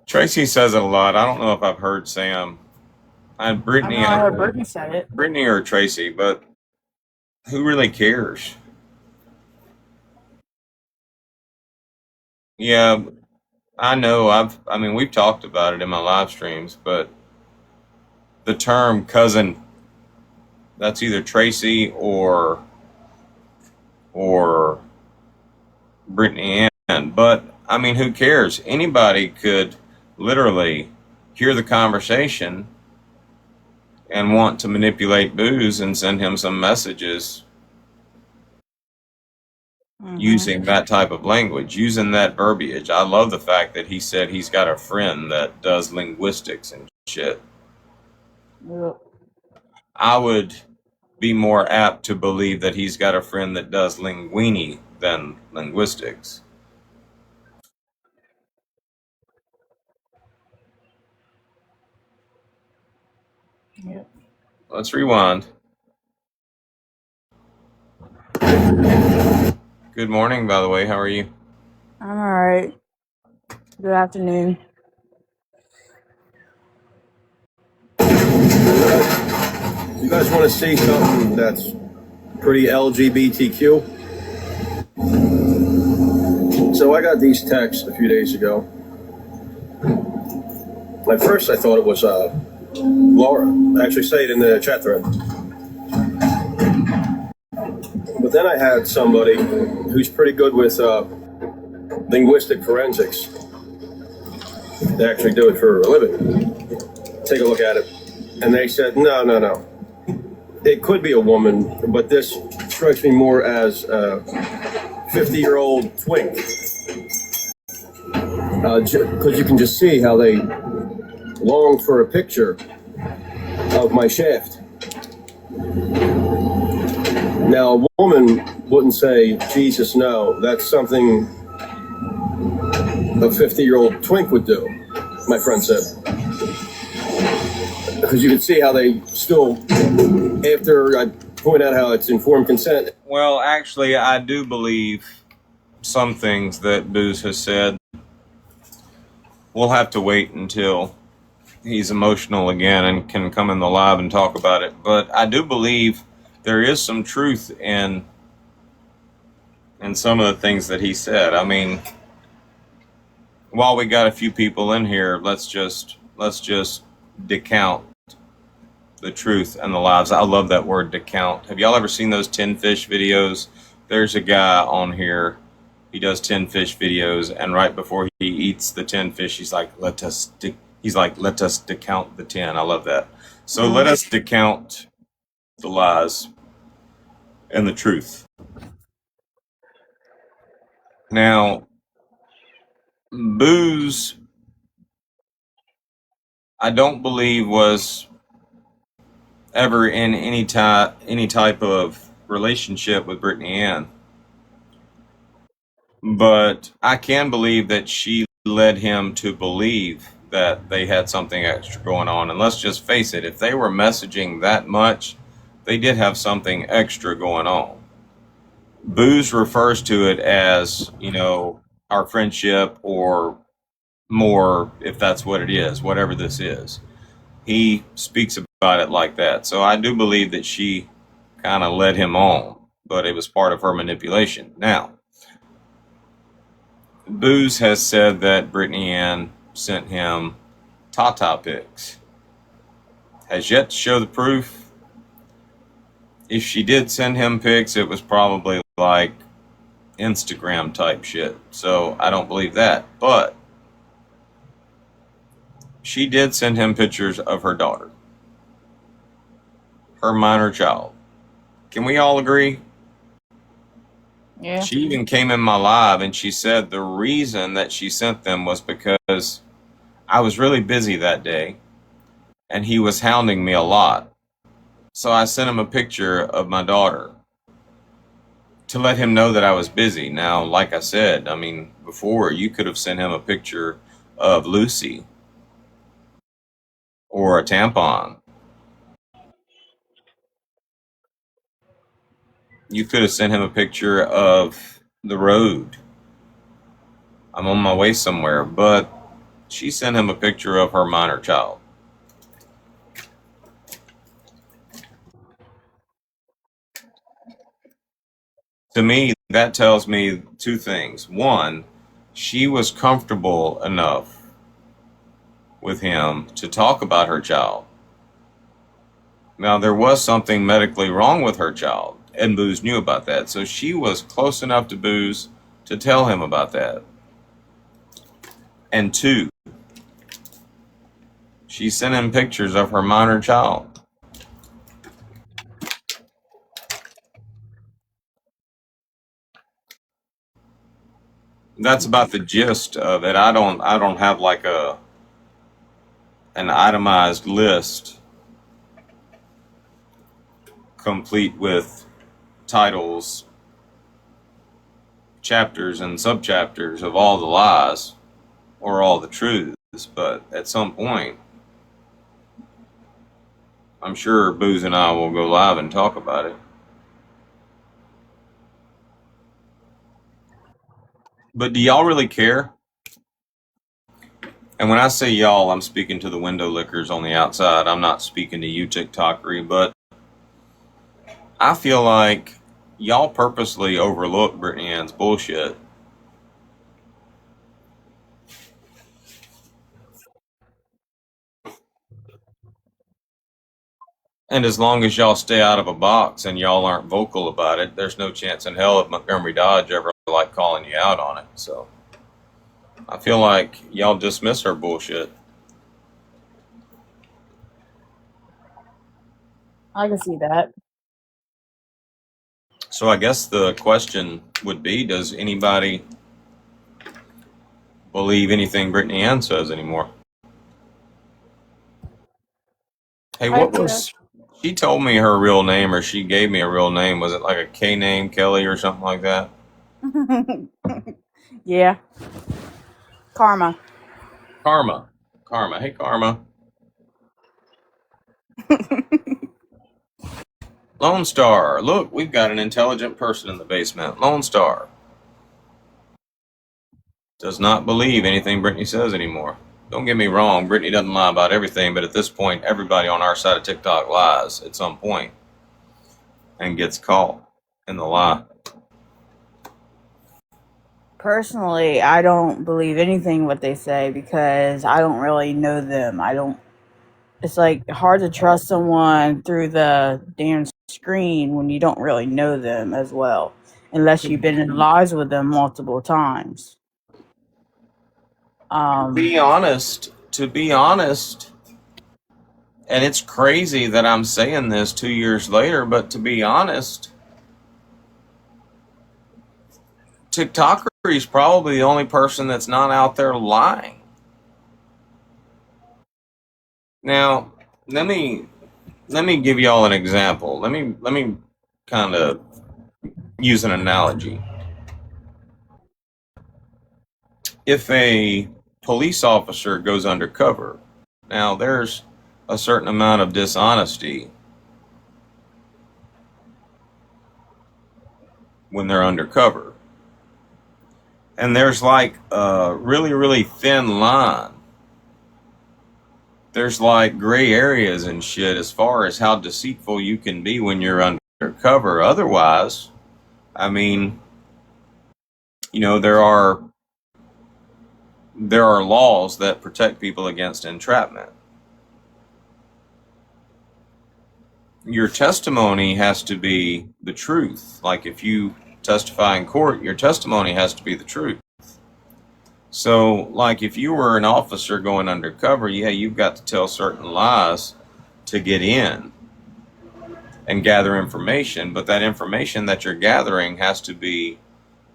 Tracy says it a lot. I don't know if I've heard Sam. I know Brittany, I heard Brittany said it. Brittany or Tracy, but who really cares? Yeah, I know. I mean, we've talked about it in my live streams, but the term cousin, that's either Tracy or Brittany Ann. But I mean, who cares? Anybody could literally hear the conversation and want to manipulate Booze and send him some messages using that type of language, using that verbiage. I love the fact that he said he's got a friend that does linguistics and shit. Yep. I would be more apt to believe that he's got a friend that does linguini than linguistics. Yep. Let's rewind. Good morning, by the way. How are you? I'm alright. Good afternoon. You guys want to see something that's pretty LGBTQ? So I got these texts a few days ago. At first I thought it was Laura. I actually say it in the chat thread. But then I had somebody who's pretty good with linguistic forensics. They actually do it for a living. Take a look at it. And they said, no. It could be a woman, but this strikes me more as a 50-year-old twink. Because you can just see how they long for a picture of my shaft. Now, a woman wouldn't say, Jesus, no. That's something a 50-year-old twink would do, my friend said. Because you can see how they still, after I point out how it's informed consent. Well, actually, I do believe some things that Booze has said. We'll have to wait until he's emotional again and can come in the live and talk about it. But I do believe there is some truth in some of the things that he said. I mean, while we got a few people in here, let's just decount the truth and the lies. I love that word, decount. Have y'all ever seen those 10 fish videos? There's a guy on here. He does 10 fish videos, and right before he eats the 10 fish, he's like, let us decount the 10. I love that. So let us decount the lies and the truth. Now, Booze, I don't believe was ever in any type of relationship with Brittany Ann. But I can believe that she led him to believe that they had something extra going on. And let's just face it, if they were messaging that much, they did have something extra going on. Booze refers to it as, our friendship, or more, if that's what it is, whatever this is. He speaks about it like that. So I do believe that she kind of led him on, but it was part of her manipulation. Now, Booze has said that Brittany Ann sent him Tata pics. Has yet to show the proof. If she did send him pics, it was probably like Instagram type shit. So I don't believe that. But she did send him pictures of her daughter, her minor child. Can we all agree? Yeah. She even came in my live and she said the reason that she sent them was because I was really busy that day and he was hounding me a lot. So I sent him a picture of my daughter to let him know that I was busy. Now, like I said, before you could have sent him a picture of Lucy or a tampon. You could have sent him a picture of the road. I'm on my way somewhere, but she sent him a picture of her minor child. To me, that tells me two things. One, she was comfortable enough with him to talk about her child. Now, there was something medically wrong with her child, and Booze knew about that. So she was close enough to Booze to tell him about that. And two, she sent him pictures of her minor child. That's about the gist of it. I don't have like an itemized list complete with titles, chapters, and subchapters of all the lies or all the truths, but at some point, I'm sure Booze and I will go live and talk about it. But do y'all really care? And when I say y'all, I'm speaking to the window lickers on the outside. I'm not speaking to you, TikTokery, but I feel like y'all purposely overlook Brittany Ann's bullshit. And as long as y'all stay out of a box and y'all aren't vocal about it, there's no chance in hell of Montgomery Dodge ever like calling you out on it. So I feel like y'all dismiss her bullshit. I can see that. So I guess the question would be, does anybody believe anything Brittany Ann says anymore? Hey, what was... She told me her real name, or she gave me a real name. Was it like a K name, Kelly, or something like that? Yeah. Karma. Karma. Hey, Karma. Lone Star. Look, we've got an intelligent person in the basement. Lone Star does not believe anything Brittany says anymore. Don't get me wrong, Brittany doesn't lie about everything, but at this point, everybody on our side of TikTok lies at some point and gets caught in the lie. Personally, I don't believe anything what they say because I don't really know them. It's like hard to trust someone through the damn screen when you don't really know them as well, unless you've been in lives with them multiple times. To be honest, and it's crazy that I'm saying this 2 years later, but to be honest, TikToker is probably the only person that's not out there lying. Now, let me let me give y'all an example. Let me kind of use an analogy. If a police officer goes undercover, now there's a certain amount of dishonesty when they're undercover. And there's like a really, really thin line. There's like gray areas and shit as far as how deceitful you can be when you're undercover. Otherwise, I mean, you know, there are laws that protect people against entrapment. Your testimony has to be the truth. Like if you testify in court, your testimony has to be the truth. So, like if you were an officer going undercover, yeah, you've got to tell certain lies to get in and gather information, but that information that you're gathering has to be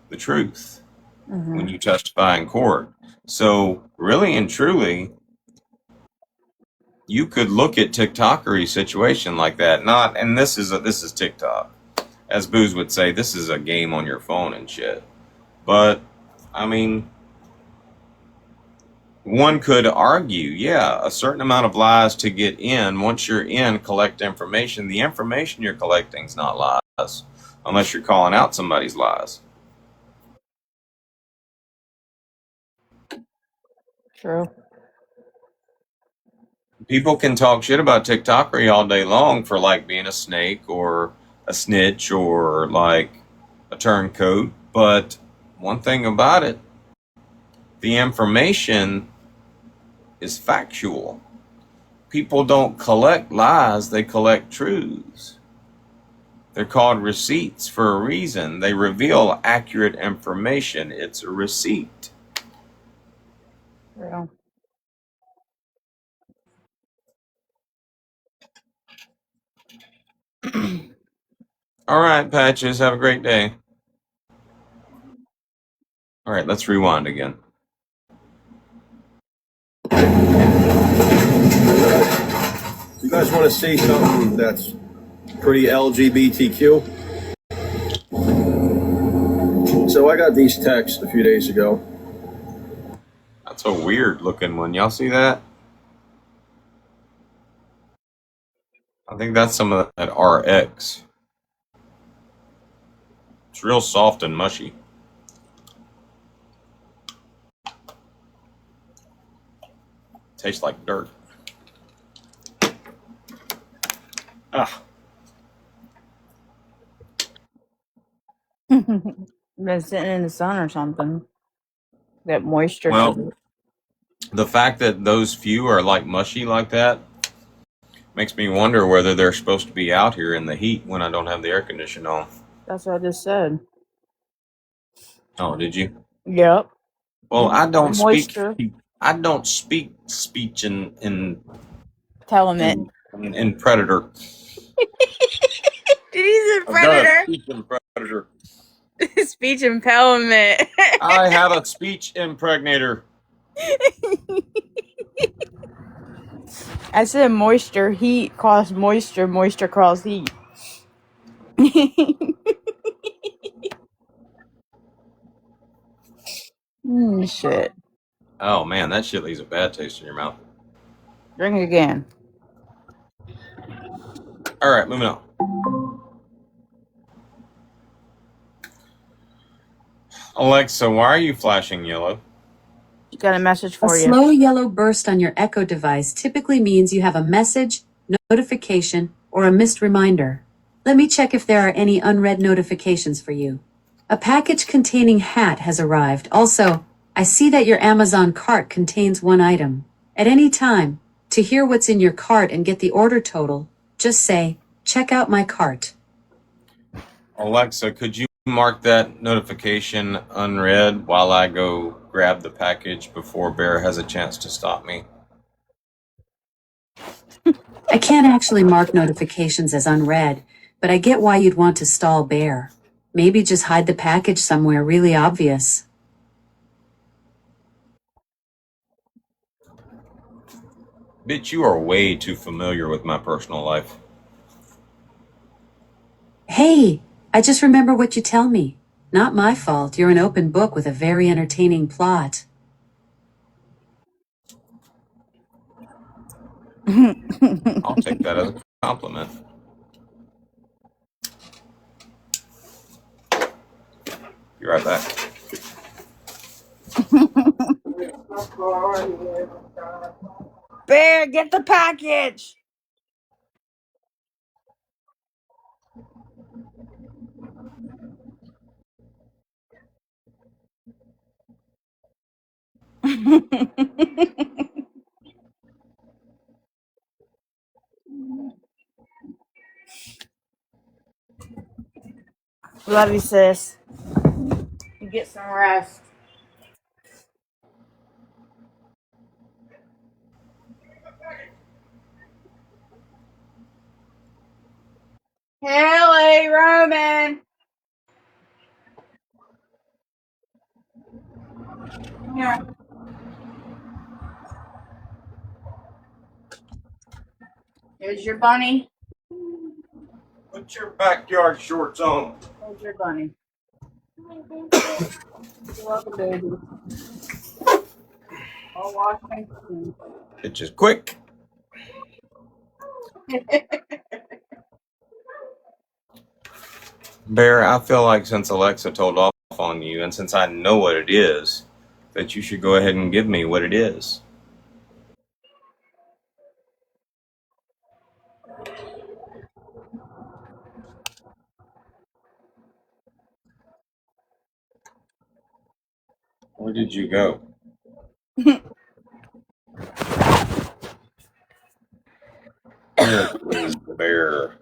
the truth when you testify in court. So, really and truly, you could look at TikTokery situation like that. Not, and this is TikTok, as Booze would say. This is a game on your phone and shit. But I mean, one could argue, yeah, a certain amount of lies to get in. Once you're in, collect information. The information you're collecting is not lies, unless you're calling out somebody's lies. True. People can talk shit about TikTokery all day long for like being a snake or a snitch or like a turncoat, but one thing about it, the information is factual. People don't collect lies, they collect truths. They're called receipts for a reason. They reveal accurate information. It's a receipt. True. All right, Patches, have a great day. All right, let's rewind again. You guys want to see something that's pretty LGBTQ? So I got these texts a few days ago. That's a weird looking one. Y'all see that? I think that's some of that RX. It's real soft and mushy. Tastes like dirt. Ah. Been sitting in the sun or something. That moisture. Well, the fact that those few are like mushy like that makes me wonder whether they're supposed to be out here in the heat when I don't have the air conditioner on. That's what I just said. Oh, did you? Yep. Well, I don't Moisture. speak. I don't speak speech in Element. in Predator. Did he say I've got a predator? speech in Predator. Speech impediment. I have a speech impregnator. I said moisture. Heat caused moisture. Moisture caused heat. Shit. Oh man, that shit leaves a bad taste in your mouth. Drink again. All right, moving on. Alexa, why are you flashing yellow? Got a message A for you. slow yellow burst on your Echo device typically means you have a message, notification, or a missed reminder. Let me check if there are any unread notifications for you. A package containing hat has arrived. Also, I see that your Amazon cart contains one item. At any time, to hear what's in your cart and get the order total, just say, "Check out my cart." Alexa, could you mark that notification unread while I go grab the package before Bear has a chance to stop me? I can't actually mark notifications as unread, but I get why you'd want to stall Bear. Maybe just hide the package somewhere really obvious. Bitch, you are way too familiar with my personal life. Hey, I just remember what you tell me. Not my fault. You're an open book with a very entertaining plot. I'll take that as a compliment. Be right back. Bear, get the package. Love you, sis. You get some rest. Haley, Roman. Here. Here's your bunny. Put your backyard shorts on. Here's your bunny. You're welcome, baby. I'll wash my hands. Bitch is quick. Bear, I feel like since Alexa told off on you, and since I know what it is, that you should go ahead and give me what it is. Where did you go? Bear.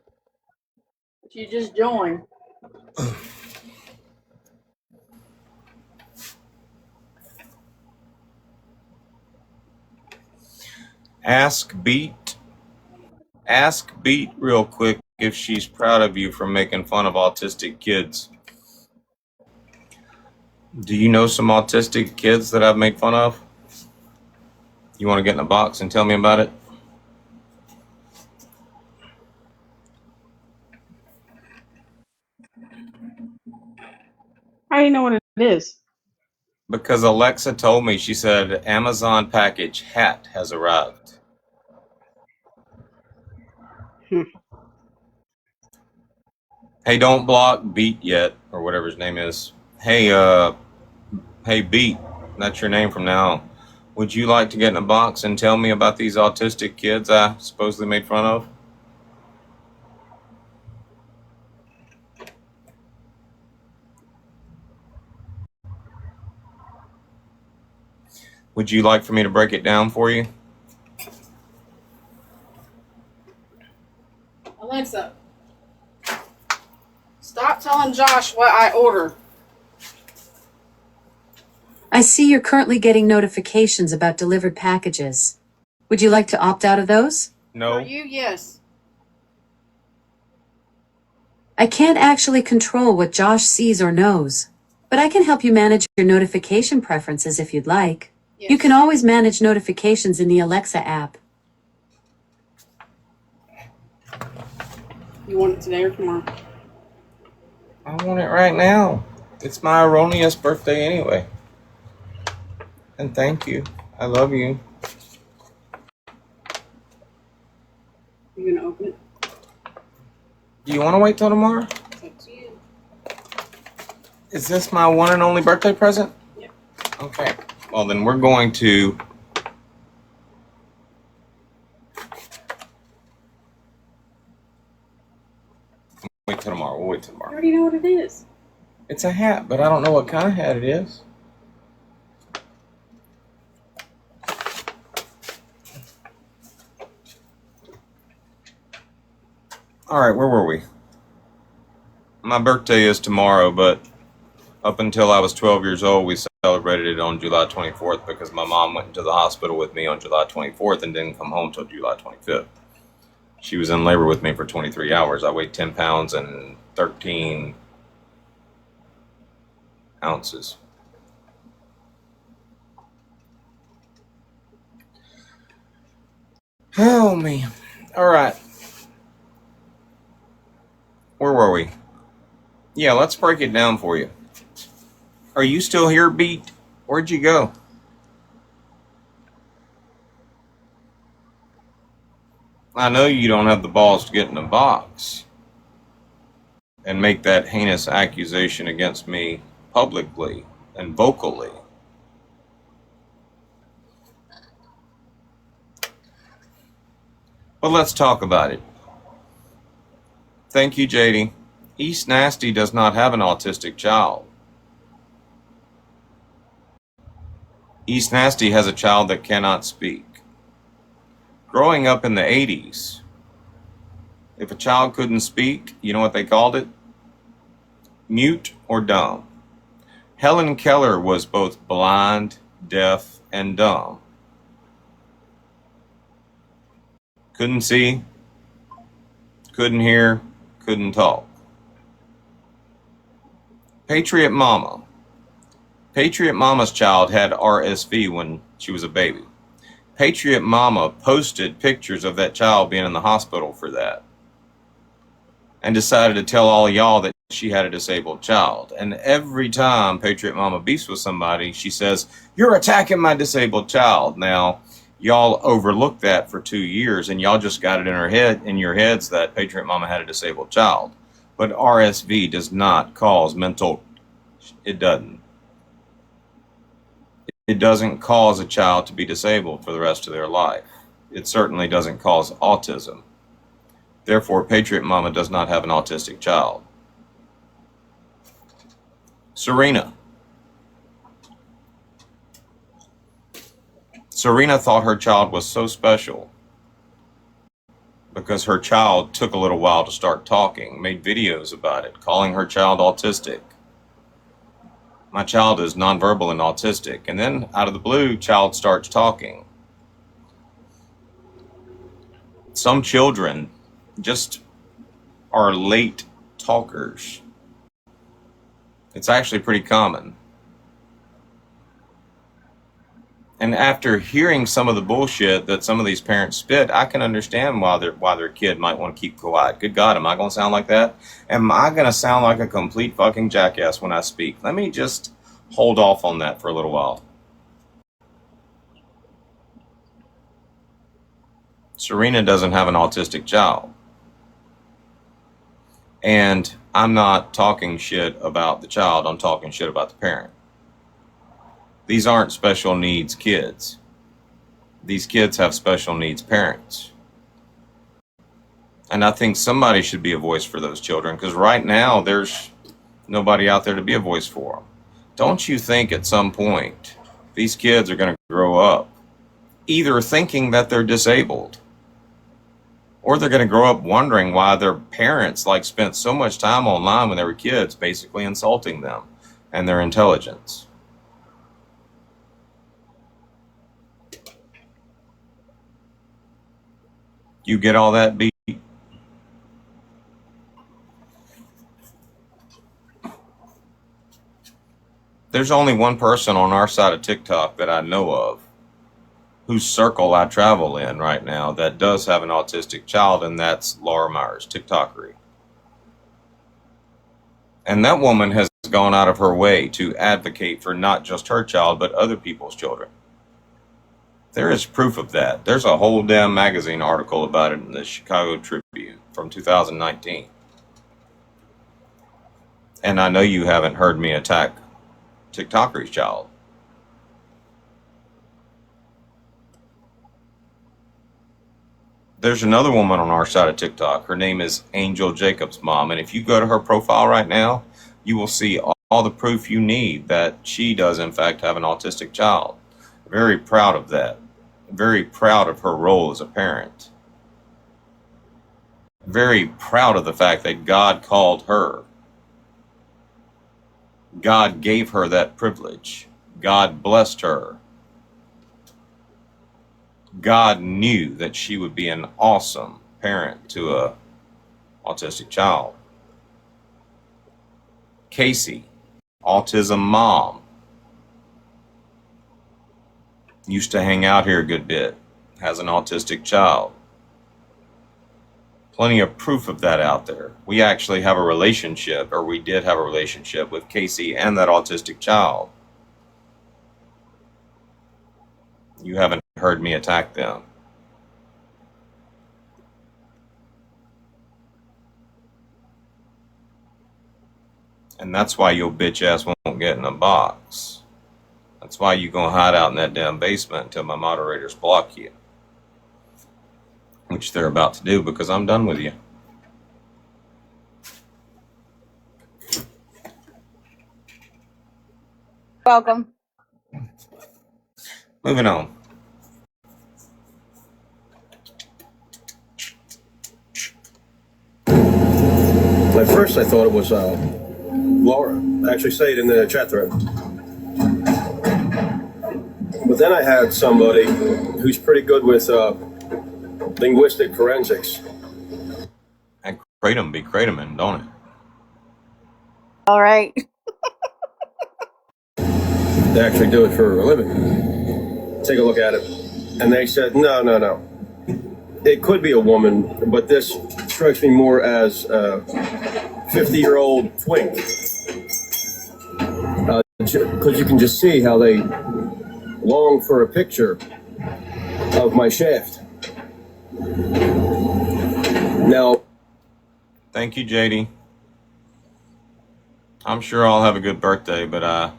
She just joined. Ask Beat real quick if she's proud of you for making fun of autistic kids. Do you know some autistic kids that I've made fun of? You want to get in a box and tell me about it? How do you know what it is? Because Alexa told me, she said, Amazon package hat has arrived. Hey, don't block Beat yet, or whatever his name is. Hey, Beat, that's your name from now on. Would you like to get in a box and tell me about these autistic kids I supposedly made fun of? Would you like for me to break it down for you? Alexa, stop telling Josh what I order. I see you're currently getting notifications about delivered packages. Would you like to opt out of those? No. For you, yes. I can't actually control what Josh sees or knows, but I can help you manage your notification preferences if you'd like. Yes. You can always manage notifications in the Alexa app. You want it today or tomorrow? I want it right now. It's my erroneous birthday anyway. And thank you. I love you. You gonna open it? Do you want to wait till tomorrow? It's up to you. Is this my one and only birthday present? Yep. Okay. Well, then we're going to... wait till tomorrow. We'll wait till I tomorrow. already know what it is. It's a hat, but I don't know what kind of hat it is. All right, where were we? My birthday is tomorrow, but up until I was 12 years old, we celebrated it on July 24th because my mom went into the hospital with me on July 24th and didn't come home till July 25th. She was in labor with me for 23 hours. I weighed 10 pounds and 13 ounces. Oh, man. All right. Where were we? Yeah, let's break it down for you. Are you still here, Beat? Where'd you go? I know you don't have the balls to get in a box and make that heinous accusation against me publicly and vocally. But let's talk about it. Thank you, JD. East Nasty does not have an autistic child. East Nasty has a child that cannot speak. Growing up in the 80s, if a child couldn't speak, you know what they called it? Mute or dumb. Helen Keller was both blind, deaf, and dumb. Couldn't see, couldn't hear, couldn't talk. Patriot Mama. Patriot Mama's child had RSV when she was a baby. Patriot Mama posted pictures of that child being in the hospital for that and decided to tell all y'all that she had a disabled child. And every time Patriot Mama beefs with somebody, she says, "You're attacking my disabled child." Now, y'all overlooked that for 2 years, and y'all just got it in your heads that Patriot Mama had a disabled child. But RSV does not cause mental. It doesn't. It doesn't cause a child to be disabled for the rest of their life. It certainly doesn't cause autism. Therefore, Patriot Mama does not have an autistic child. Serena. Serena thought her child was so special because her child took a little while to start talking, made videos about it, calling her child autistic. My child is nonverbal and autistic. And then, out of the blue, child starts talking. Some children just are late talkers. It's actually pretty common. And after hearing some of the bullshit that some of these parents spit, I can understand why their kid might want to keep quiet. Good God, am I going to sound like that? Am I going to sound like a complete fucking jackass when I speak? Let me just hold off on that for a little while. Serena doesn't have an autistic child. And I'm not talking shit about the child, I'm talking shit about the parent. These aren't special needs kids. These kids have special needs parents. And I think somebody should be a voice for those children, because right now there's nobody out there to be a voice for them. Don't you think at some point these kids are going to grow up either thinking that they're disabled, or they're going to grow up wondering why their parents spent so much time online when they were kids, basically insulting them and their intelligence. You get all that, Beat? There's only one person on our side of TikTok that I know of whose circle I travel in right now that does have an autistic child, and that's Laura Myers, TikTokery. And that woman has gone out of her way to advocate for not just her child, but other people's children. There is proof of that. There's a whole damn magazine article about it in the Chicago Tribune from 2019. And I know you haven't heard me attack TikTokery's child. There's another woman on our side of TikTok. Her name is Angel Jacob's mom. And if you go to her profile right now, you will see all the proof you need that she does, in fact, have an autistic child. Very proud of that. Very proud of her role as a parent. Very proud of the fact that God called her. God gave her that privilege. God blessed her. God knew that she would be an awesome parent to a autistic child. Casey, autism mom, used to hang out here a good bit. has an autistic child. Plenty of proof of that out there. We actually have a relationship, or we did have a relationship with Casey and that autistic child. You haven't heard me attack them. And that's why your bitch ass won't get in a box. That's why you gonna hide out in that damn basement until my moderators block you. Which they're about to do because I'm done with you. Welcome. Moving on. At first I thought it was Laura. I actually say it in the chat thread. But then I had somebody who's pretty good with linguistic forensics. And kratom be kratomin, don't it? All right. They actually do it for a living. Take a look at it. And they said, no. It could be a woman, but this strikes me more as a 50-year-old twink. Because you can just see how they long for a picture of my shaft. Now, thank you, JD. I'm sure I'll have a good birthday, but I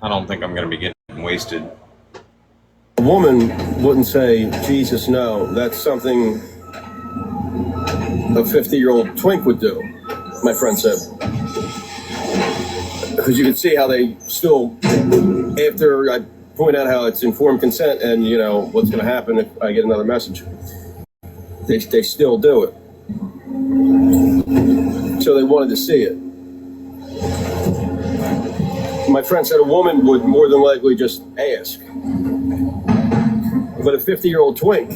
don't think I'm going to be getting wasted. a woman wouldn't say, Jesus, no. That's something a 50-year-old twink would do, my friend said. Because you can see how they still, after I point out how it's informed consent and, you know, what's going to happen if I get another message, they still do it. So they wanted to see it. My friend said a woman would more than likely just ask. But a 50-year-old twink,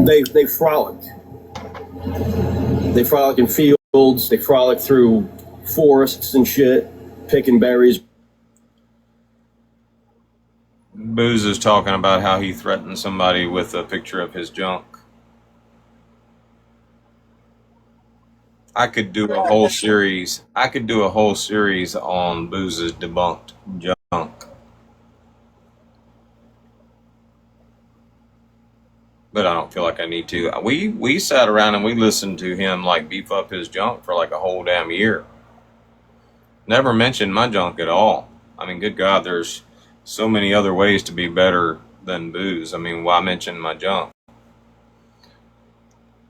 they frolic. They frolic in fields, they frolic through forests and shit, picking berries. Booze is talking about how he threatened somebody with a picture of his junk. I could do a whole series. I could do a whole series on Booze's debunked junk. But I don't feel like I need to. We sat around and we listened to him like beef up his junk for like a whole damn year. Never mentioned my junk at all. I mean, good God, there's so many other ways to be better than booze. I mean, why mention my junk?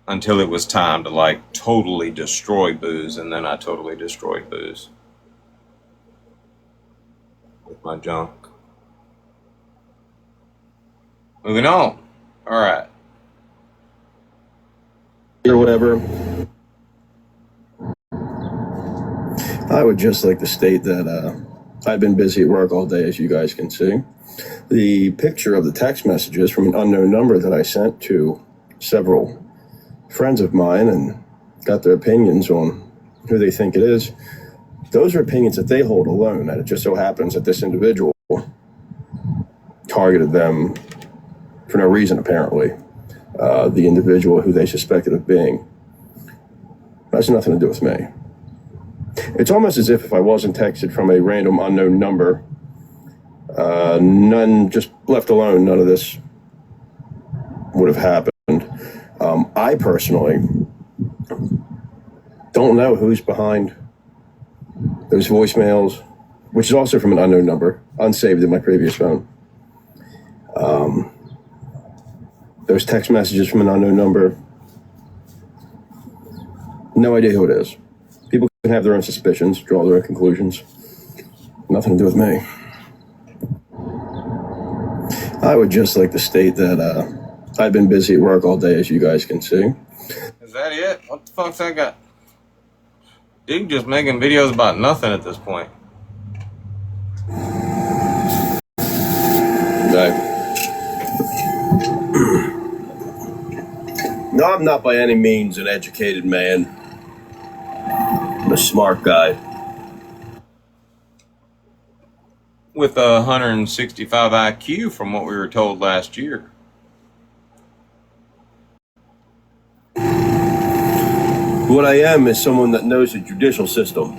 Until it was time to like totally destroy booze, and then I totally destroyed booze with my junk. Moving on. All right. Or whatever. I would just like to state that I've been busy at work all day, as you guys can see. The picture of the text messages from an unknown number that I sent to several friends of mine and got their opinions on who they think it is. Those are opinions that they hold alone, and it just so happens that this individual targeted them for no reason, apparently. The individual who they suspected of being. That has nothing to do with me. It's almost as if I wasn't texted from a random unknown number, just left alone, none of this would have happened. I personally don't know who's behind those voicemails, which is also from an unknown number, unsaved in my previous phone. Those text messages from an unknown number, no idea who it is. People can have their own suspicions, draw their own conclusions. Nothing to do with me. I would just like to state that I've been busy at work all day, as you guys can see. Is that it? What the fuck's that got? Dude just making videos about nothing at this point. No, I'm not by any means an educated man. I'm a smart guy. with a 165 IQ from what we were told last year. What I am is someone that knows the judicial system.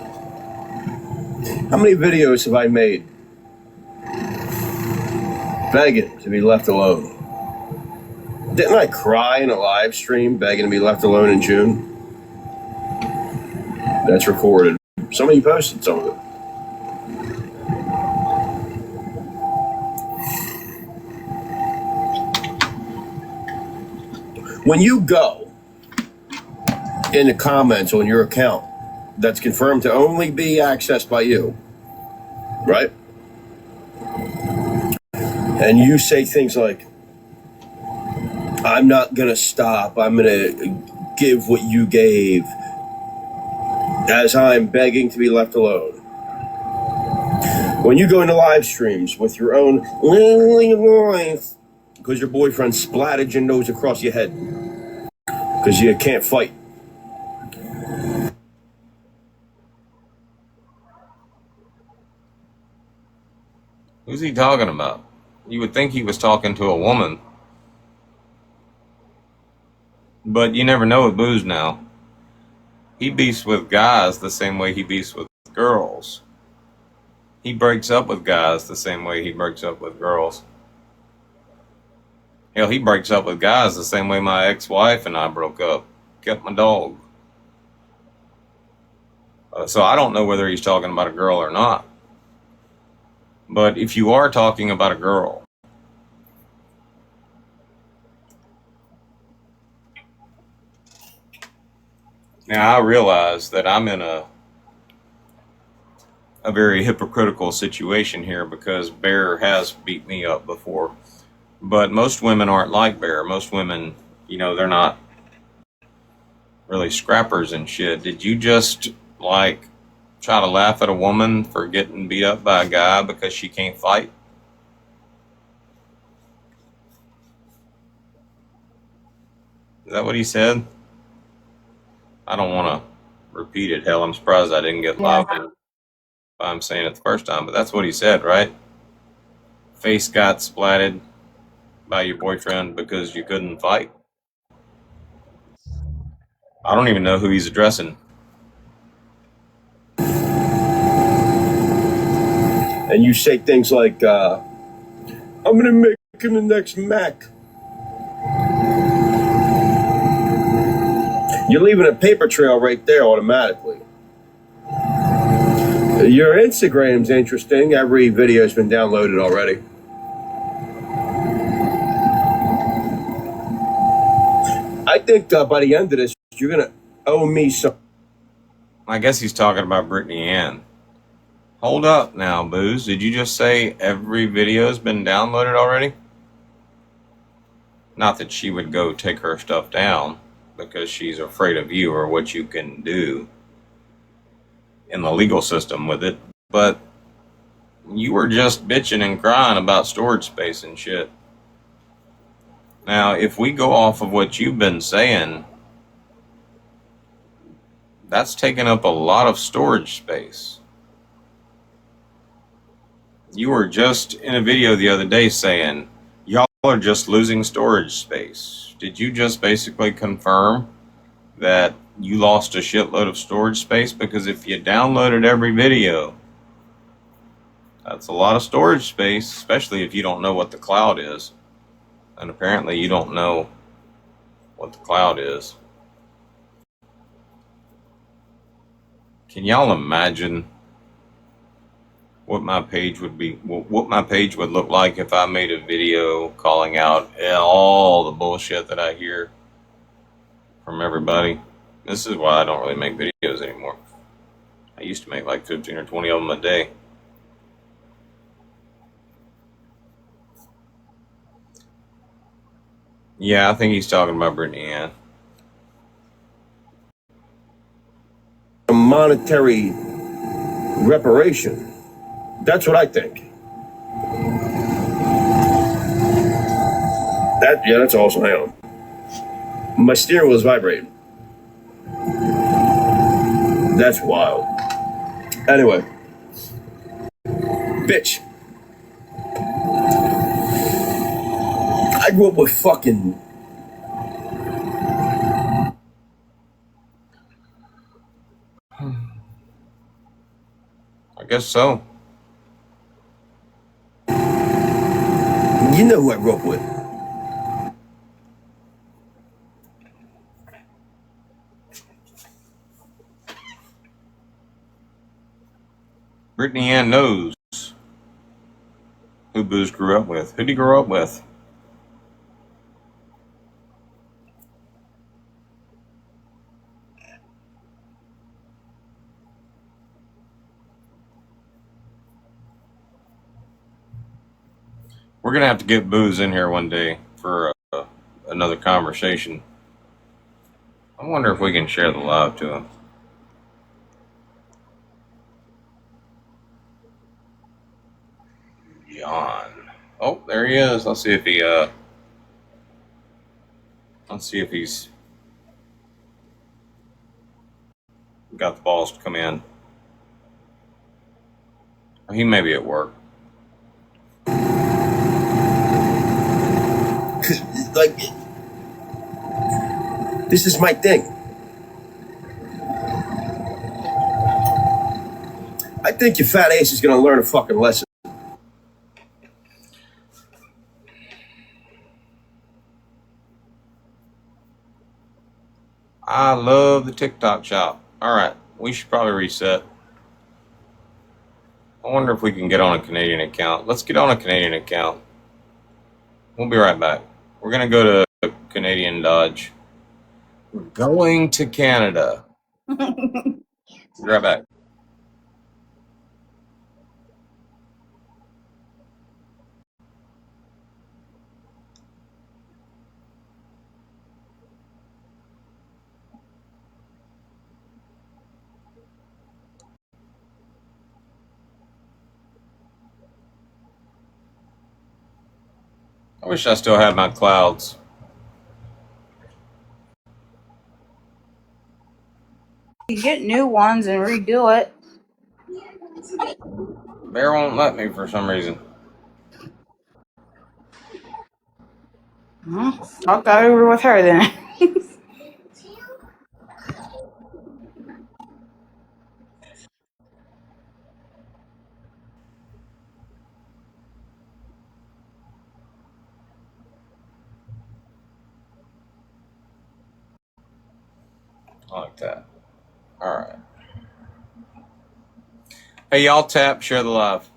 How many videos have I made begging to be left alone? Didn't I cry in a live stream begging to be left alone in June? That's recorded. Somebody posted some of it. When you go in the comments on your account that's confirmed to only be accessed by you, right? And you say things like, I'm not going to stop. I'm going to give what you gave as I'm begging to be left alone. When you go into live streams with your own voice because your boyfriend splatted your nose across your head because you can't fight. Who's he talking about? You would think he was talking to a woman. But you never know with Booze now. He beefs with guys the same way he beefs with girls. He breaks up with guys the same way he breaks up with girls. Hell, he breaks up with guys the same way my ex-wife and I broke up. Kept my dog. So I don't know whether he's talking about a girl or not. But if you are talking about a girl, now I realize that I'm in a very hypocritical situation here because Bear has beat me up before. But most women aren't like Bear. Most women, you know, they're not really scrappers and shit. Did you just, like, try to laugh at a woman for getting beat up by a guy because she can't fight? Is that what he said? I don't want to repeat it. Hell, I'm surprised I didn't get live if I'm saying it the first time, but that's what he said, right? Face got splatted by your boyfriend because you couldn't fight. I don't even know who he's addressing. And you say things like, I'm going to make him the next Mac. You're leaving a paper trail right there automatically. Your Instagram's interesting. Every video's been downloaded already. I think by the end of this, you're going to owe me some. I guess he's talking about Brittany Ann. Hold up now, Booze. Did you just say every video's been downloaded already? Not that she would go take her stuff down because she's afraid of you or what you can do in the legal system with it, but you were just bitching and crying about storage space and shit. Now, if we go off of what you've been saying, that's taking up a lot of storage space. You were just in a video the other day saying, y'all are just losing storage space. Did you just basically confirm that you lost a shitload of storage space? Because if you downloaded every video, that's a lot of storage space, especially if you don't know what the cloud is. And apparently you don't know what the cloud is. Can y'all imagine what my page would be, what my page would look like if I made a video calling out all the bullshit that I hear from everybody? This is why I don't really make videos anymore. I used to make like 15 or 20 of them a day. Yeah, I think he's talking about Brittany Ann. A monetary reparation. That's what I think. That's awesome. Hang on. My steering wheel is vibrating. That's wild. Anyway. Bitch. I grew up with fucking. I guess so. You know who I grew up with. Brittany Ann knows who Booze grew up with. Who'd he grow up with? We're going to have to get Booze in here one day for another conversation. I wonder if we can share the live to him. John. Oh, there he is. Let's see if he he's got the balls to come in. He may be at work. Like, this is my thing. I think your fat ass is gonna learn a fucking lesson. I love the TikTok shop. All right, we should probably reset. I wonder if we can get on a Canadian account. Let's get on a Canadian account. We'll be right back. We're going to go to Canadian Dodge. We're going to Canada. Be right back. I wish I still had my clouds. You get new ones and redo it. Bear won't let me for some reason. Talk that over with her then. I like that. All right. Hey, y'all tap, share the live.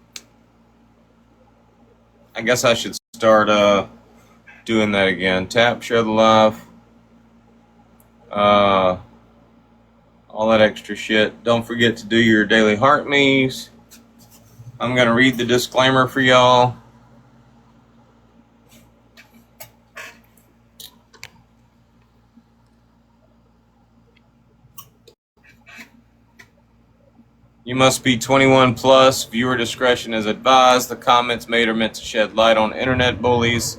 I guess I should start doing that again. Tap, share the live. All that extra shit. Don't forget to do your daily heart me's. I'm going to read the disclaimer for y'all. You must be 21 plus. Viewer discretion is advised. The comments made are meant to shed light on internet bullies.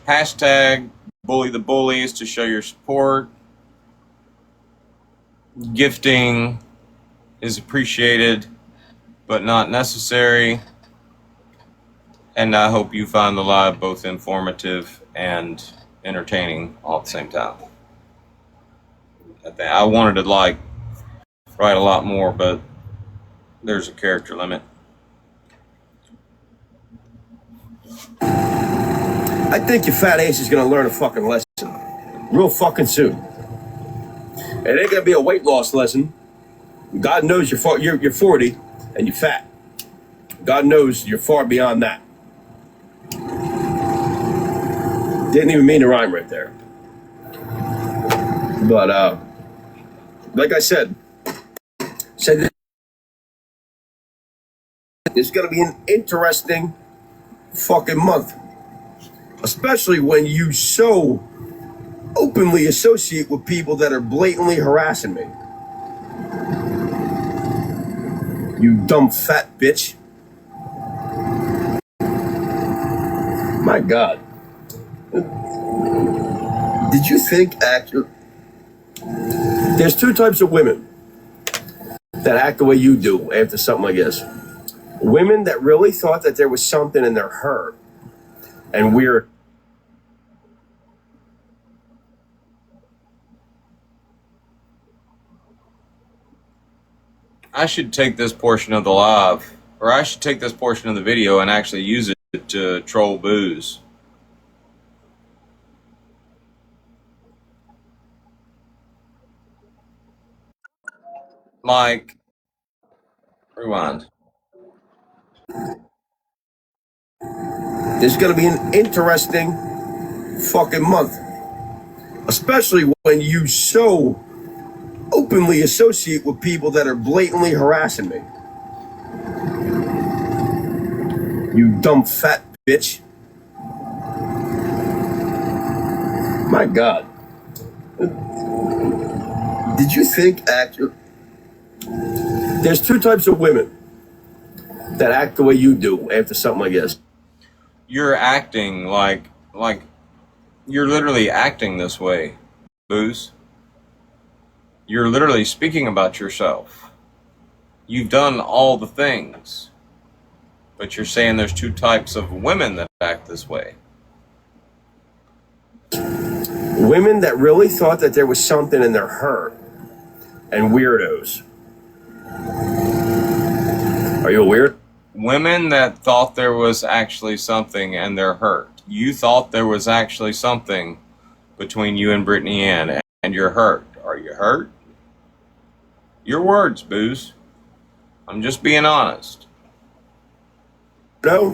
Hashtag bully the bullies to show your support. Gifting is appreciated, but not necessary. And I hope you find the live both informative and entertaining all at the same time. I wanted to write a lot more, but there's a character limit. I think your fat ass is gonna learn a fucking lesson real fucking soon. It ain't gonna be a weight loss lesson. God knows you're 40 and you're fat. God knows you're far beyond that. Didn't even mean to rhyme right there. But like I said it's gonna be an interesting fucking month. Especially when you so openly associate with people that are blatantly harassing me. You dumb fat bitch. My God. Did you think actually? There's two types of women that act the way you do after something like this. Women that really thought that there was something in their hurt and weird. I should take this portion of the live, or I should take this portion of the video and actually use it to troll Booze. Mike, rewind. This is going to be an interesting fucking month. Especially when you so openly associate with people that are blatantly harassing me. You dumb fat bitch. My God. Did you think there's two types of women that act the way you do after something like this? You're acting like you're literally acting this way, Booze. You're literally speaking about yourself. You've done all the things, but you're saying there's two types of women that act this way. Women that really thought that there was something in their hurt, and weirdos. Are you a weird? Women that thought there was actually something and they're hurt. You thought there was actually something between you and Brittany Ann, and you're hurt. Are you hurt? Your words, Booze. I'm just being honest. No?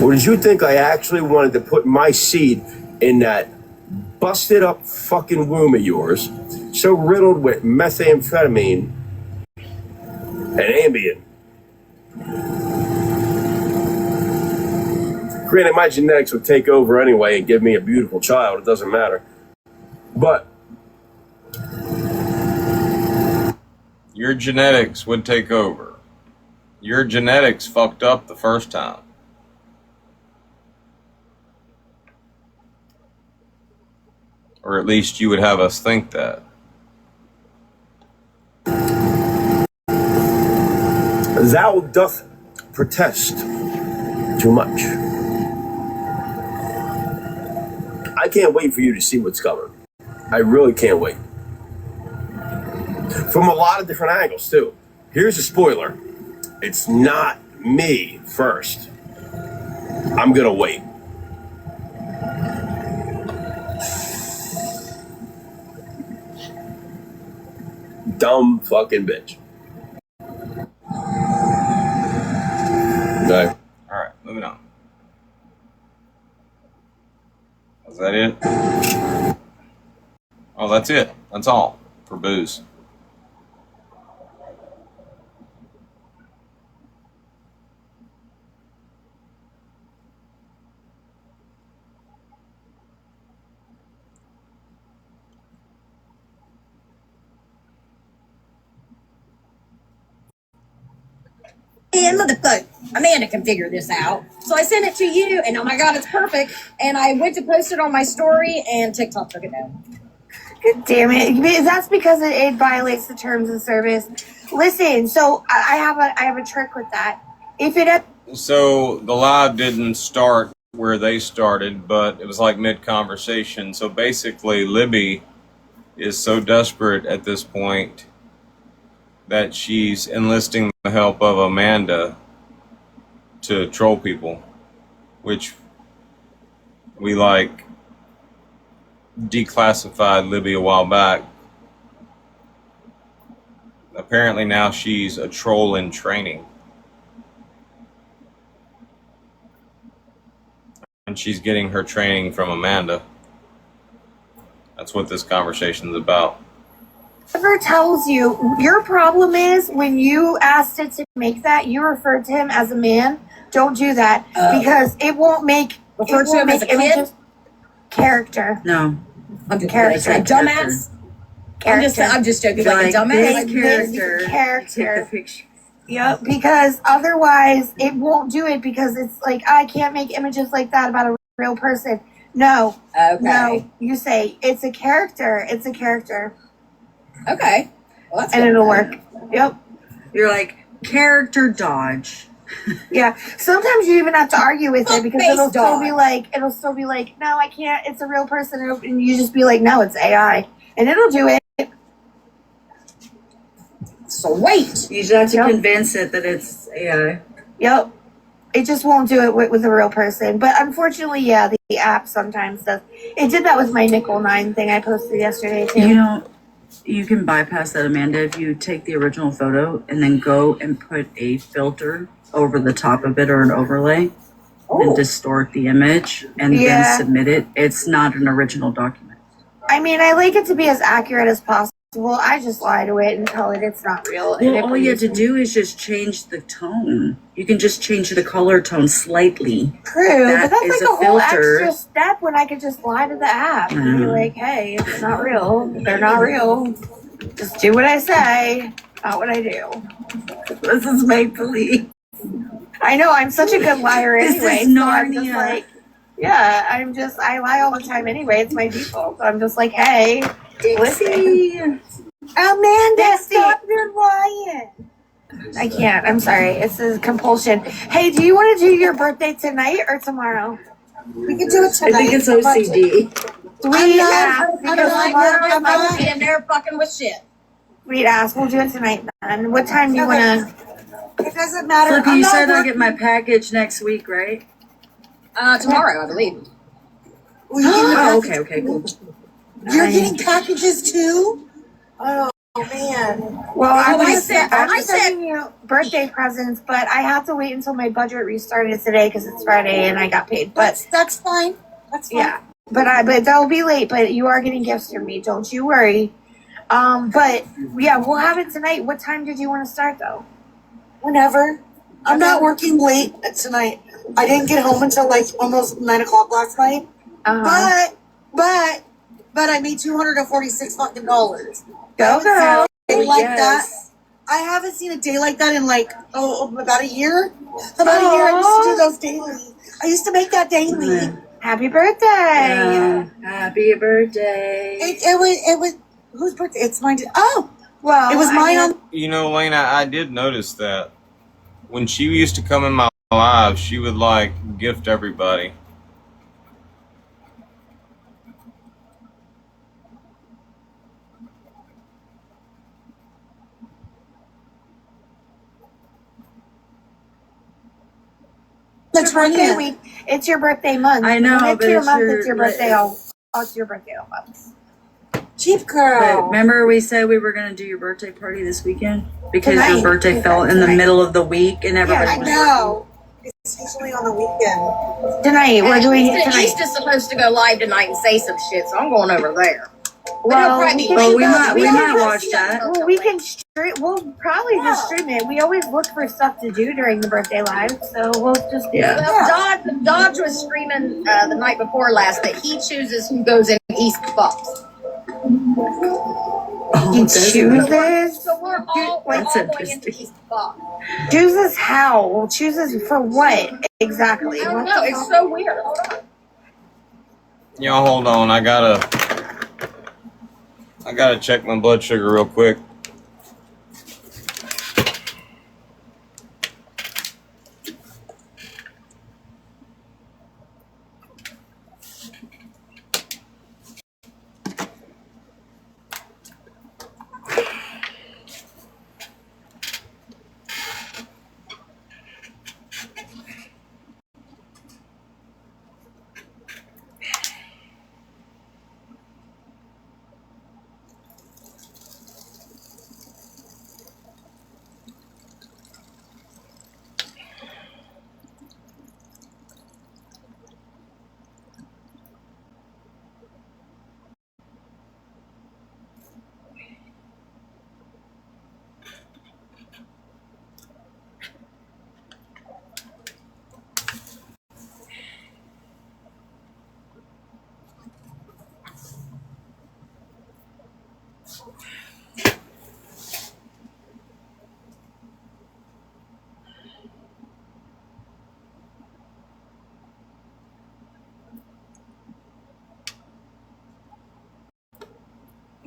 Or did you think I actually wanted to put my seed in that busted up fucking womb of yours, so riddled with methamphetamine and Ambien? Granted, my genetics would take over anyway and give me a beautiful child. It doesn't matter. But your genetics would take over. Your genetics fucked up the first time. Or at least you would have us think that. Thou doth protest too much. I can't wait for you to see what's coming. I really can't wait. From a lot of different angles, too. Here's a spoiler. It's not me first. I'm gonna wait. Dumb fucking bitch. Okay. Alright, moving on. Is that it? Oh, that's it. That's all for Booze. And motherfucker, Amanda can figure this out. So I sent it to you, and oh my God, it's perfect. And I went to post it on my story, and TikTok took it down. God damn it! That's because it violates the terms of service. Listen, so I have a trick with that. If it So the live didn't start where they started, but it was like mid-conversation. So basically, Libby is so desperate at this point that she's enlisting the help of Amanda to troll people, which we like declassified Libby a while back. Apparently now she's a troll in training. And she's getting her training from Amanda. That's what this conversation is about. ever tells you your problem is when you asked it to make that, you referred to him as a man. Don't do that because it won't make Refer to him as a kid? Character. No. I'm just Character. like dumbass. I'm just joking. Like a dumbass. Character. Yep. Because otherwise, it won't do it because it's like I can't make images like that about a real person. No. Okay. No. You say it's a character. It's a character. Okay. Well, that's and it'll work. Yep. You're like character dodge. Yeah. Sometimes you even have to argue with it because face it'll still dodge. be like, no, I can't. It's a real person, and you just be like, no, it's AI, and it'll do it. Sweet. You just have to convince it that it's AI. Yep. It just won't do it with a real person. But unfortunately, yeah, the app sometimes does. It did that with my nickel 9 thing I posted yesterday, too. You know, you can bypass that, Amanda, if you take the original photo and then go and put a filter over the top of it or an overlay and distort the image and then submit it. It's not an original document. I mean, I like it to be as accurate as possible. I just lie to it and tell it it's not real. Well, all you have to do is just change the tone. You can just change the color tone slightly. True, but that's like a whole filter. extra step when I could just lie to the app and be like, hey, it's not real. They're not real. Just do what I say, not what I do. This is make believe. I know, I'm such a good liar This anyway. is So I'm just Narnia. like, yeah, I lie all the time anyway. It's my default. So I'm just like, hey, listen. Amanda, stop your lying. I can't. I'm sorry. It's a compulsion. Hey, do you want to do your birthday tonight or tomorrow? We can do it tonight. I think it's OCD. Sweet ass. I'm not in there fucking with shit. Sweet ass. We'll do it tonight then. What time do you want to? It doesn't matter. Look, you said I'll get my package next week, right? Tomorrow, I believe. Oh, okay, cool. You're getting packages too? Oh man. Well, I I'm said sending you birthday presents, but I have to wait until my budget restarted today because it's Friday and I got paid. But that's fine. That's fine. yeah, but that'll be late. But you are getting gifts from me. Don't you worry. But yeah, we'll have it tonight. What time did you want to start though? Whenever. I'm not working late tonight. I didn't get home until like almost 9 o'clock last night. But I made $246 fucking dollars. Go girl. Like that. I haven't seen a day like that in like about a year. About a year. I used to do those daily. I used to make that daily. Happy birthday! Yeah. Happy birthday! It was whose birthday? It's mine. Well, it was mine on. You know, Lena, I did notice that when she used to come in my live, she would like gift everybody. It's birthday week. It's your birthday month. I know, When it's but your it's month. your- It's your birthday. It's your birthday all month. Cheap But girl. remember we said we were going to do your birthday party this weekend? Because Tonight. your birthday fell in the middle of the week and everybody I was know. It's usually on the weekend. Tonight, we're doing it tonight. East is supposed to go live tonight and say some shit, so I'm going over there. Well, we we might watch that. Well, we can stream. We'll probably just stream it. We always look for stuff to do during the birthday live, so we'll just Well, Dodge was screaming the night before last that he chooses who goes in East Bucks. He chooses. So we're all going into East Bucks. Chooses how? Chooses for what exactly? I don't know. It's so weird. Hold on. Y'all hold on. I gotta check my blood sugar real quick.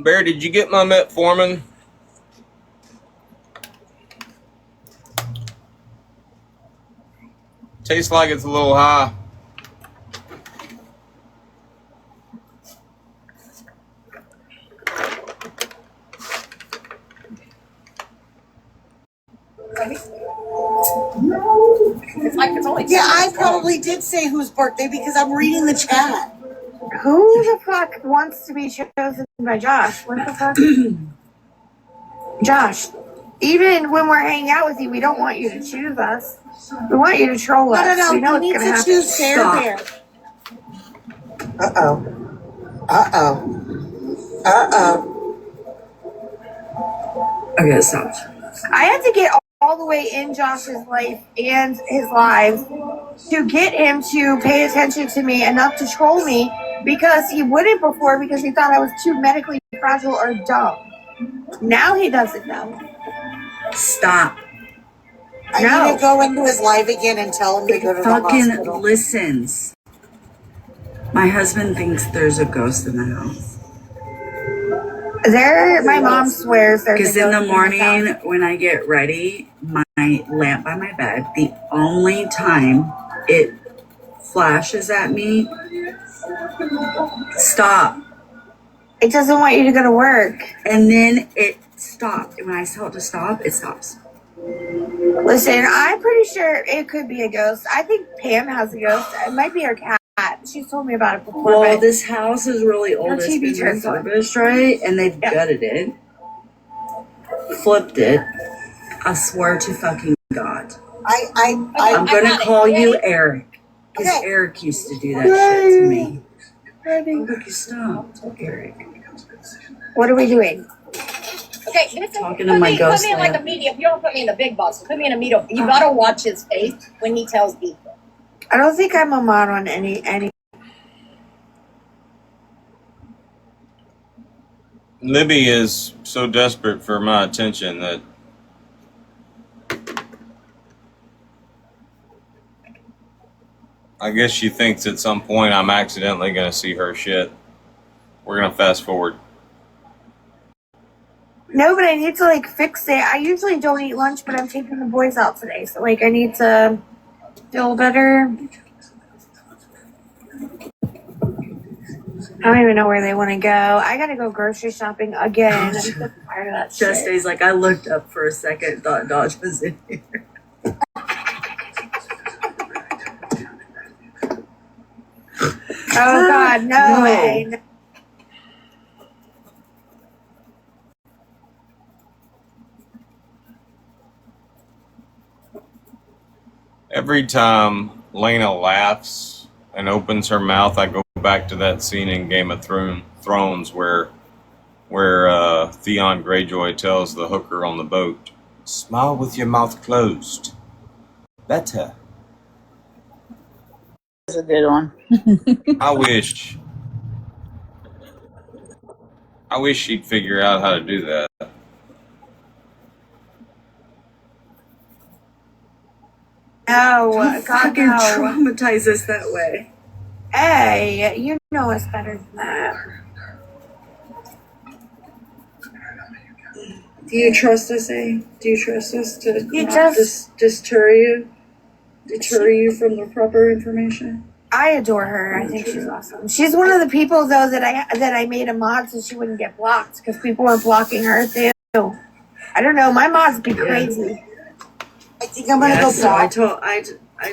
Bear, did you get my metformin? Tastes like it's a little high. It's like it's only Yeah, I probably did say whose birthday because I'm reading the chat. Who the fuck wants to be chosen by Josh? What the fuck? Josh, even when we're hanging out with you, we don't want you to choose us. We want you to troll us. No. We know You it's need gonna to happen. choose Care Bear. Okay, stop. I had to get all the way in Josh's life and his lives to get him to pay attention to me enough to troll me because he wouldn't before because he thought I was too medically fragile or dumb. Now he doesn't know. Stop. I need to go into his live again and tell him to go to the Fucking hospital. listens. My husband thinks there's a ghost in the house. My mom swears there's a Because in the ghost morning when I get ready, my lamp by my bed, the only time it flashes at me, stop. It doesn't want you to go to work. And then it stopped. And when I tell it to stop, it stops. Listen, I'm pretty sure it could be a ghost. I think Pam has a ghost. It might be her cat. She's told me about it before. Well, but this house is really old. It's been refurbished, right? And they've gutted it, flipped it. I swear to fucking God. I'm gonna call you Eric. Because Eric used to do that shit to me. Look, you stopped, Eric. What are we doing? Okay, listen, Talking to my ghost put me in like lamp. a medium. You don't put me in the big box. Put me in a medium. You gotta watch his face when he tells people. I don't think I'm a mod on any. Libby is so desperate for my attention that I guess she thinks at some point I'm accidentally going to see her shit. We're going to fast forward. No, but I need to fix it. I usually don't eat lunch, but I'm taking the boys out today, so I need to feel better. I don't even know where they want to go. I gotta go grocery shopping again. I'm so tired of that shit. Just days, I looked up for a second, thought Dodge was in here. Oh God, no way. No. Every time Lena laughs and opens her mouth, I go back to that scene in Game of Thrones where Theon Greyjoy tells the hooker on the boat, "Smile with your mouth closed. Better." That's a good one. I wish she'd figure out how to do that. No, Don't God, fucking no. traumatize us that way. Hey, you know us better than that. Do you trust us, eh? Do you trust us to You not just- deter you? Deter you from the proper information? I adore her. I think she's awesome. She's one of the people though that I made a mod so she wouldn't get blocked because people were blocking her too. I don't know. My mods be crazy. I think I'm gonna go So I block.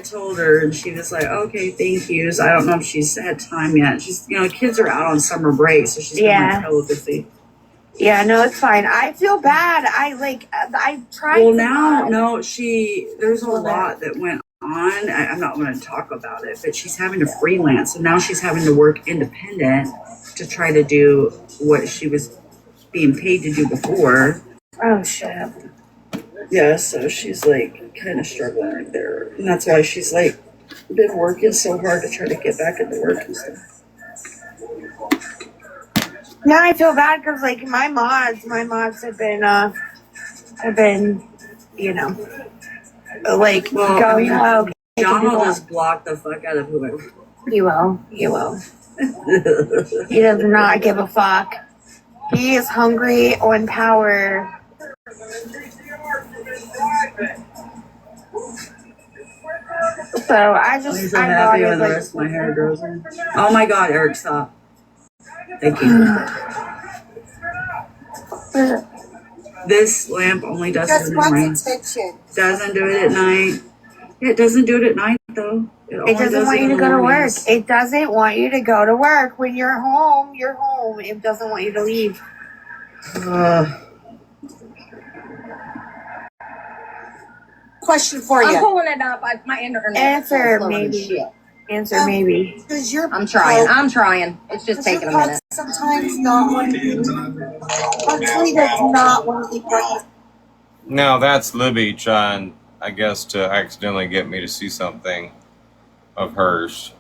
told her, and she was like, "Okay, thank you." So I don't know if she's had time yet. She's, kids are out on summer break, so she's Yeah. been telepathy. Yeah, no, it's fine. I feel bad. I tried. Well, to now, mod. no, there's a lot that went on. I'm not going to talk about it, but she's having to freelance, and now she's having to work independent to try to do what she was being paid to do before. Oh shit. Yeah, so she's kind of struggling right there, and that's why she's been working so hard to try to get back into work and stuff. Now I feel bad because my mods have been going home. John will just block the fuck out of whoever. You will. He does not give a fuck. He is hungry on power. So I'm so happy when the rest of my hair grows in. Oh my God, Eric, stop. Thank you. This lamp only does it Just in the wants morning. attention. Doesn't do it at night. It doesn't do it at night though. It doesn't want you to go to work. It doesn't want you to go to work. When you're home, you're home. It doesn't want you to leave. Question for I'm you. pulling it up. My internet. Answer is slower than maybe. shit. Answer maybe. Does your I'm trying. pug- I'm trying. It's just does taking your a pug minute. sometimes not want to eat? Huxley does not want to eat breakfast. Now that's Libby trying, I guess, to accidentally get me to see something of hers.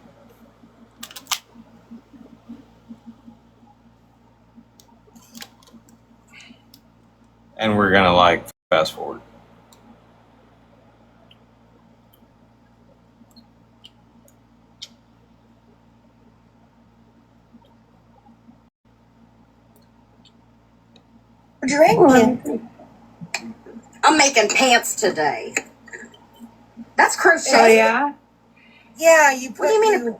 And we're gonna like fast forward. Drinking. I'm making pants today. That's crochet. Oh yeah. Yeah, you put. What do you mean?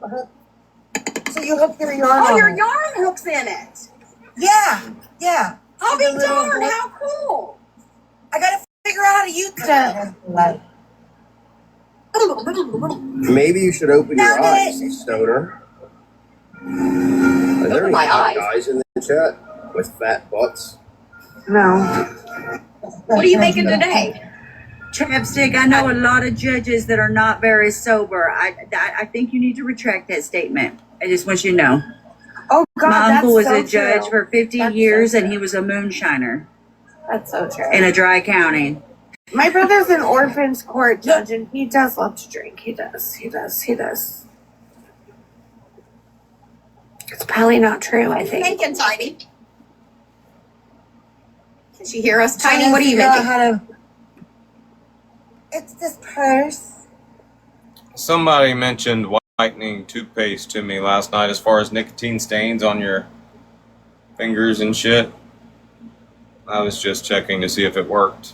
So you hook your yarn. Oh, on your it. yarn hooks in it. Yeah, yeah. I'll The be little darned. hook. How cool. I gotta figure out how to use that. Maybe you should open your Now that- eyes, stoner. Are there any my hot eyes. guys in the chat with fat butts? No. What are you making today? Chapstick, I know a lot of judges that are not very sober. I think you need to retract that statement. I just want you to know. Oh God, My uncle was that's a so judge true. for 50 That's years so and true. he was a moonshiner That's so true. in a dry county. My brother's an orphans court judge, and he does love to drink. He does. He does. He does. It's probably not true. I think. Making Tiny. Can she hear us, Tiny? What are you making? How to... It's this purse. Somebody mentioned whitening toothpaste to me last night as far as nicotine stains on your fingers and shit. I was just checking to see if it worked.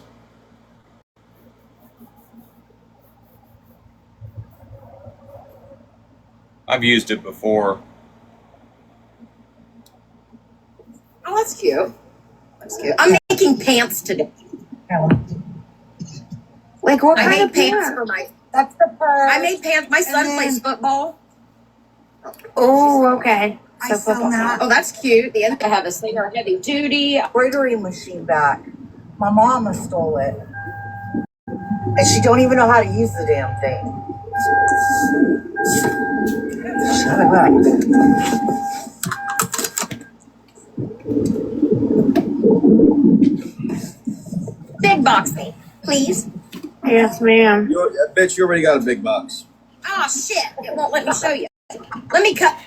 I've used it before. Oh, that's cute. That's cute. I'm making pants today. Like what I kind made of pants pants? for my. That's the purse. I made pants. My son then- plays football. Oh, okay. I found that Oh, that's cute. The other I have a Slinger heavy duty. embroidery machine back. My mama stole it. And she don't even know how to use the damn thing. Shut it up. Big box me, please. Yes, ma'am. I bet you already got a big box. Oh shit! It won't let me show you. Let me cut.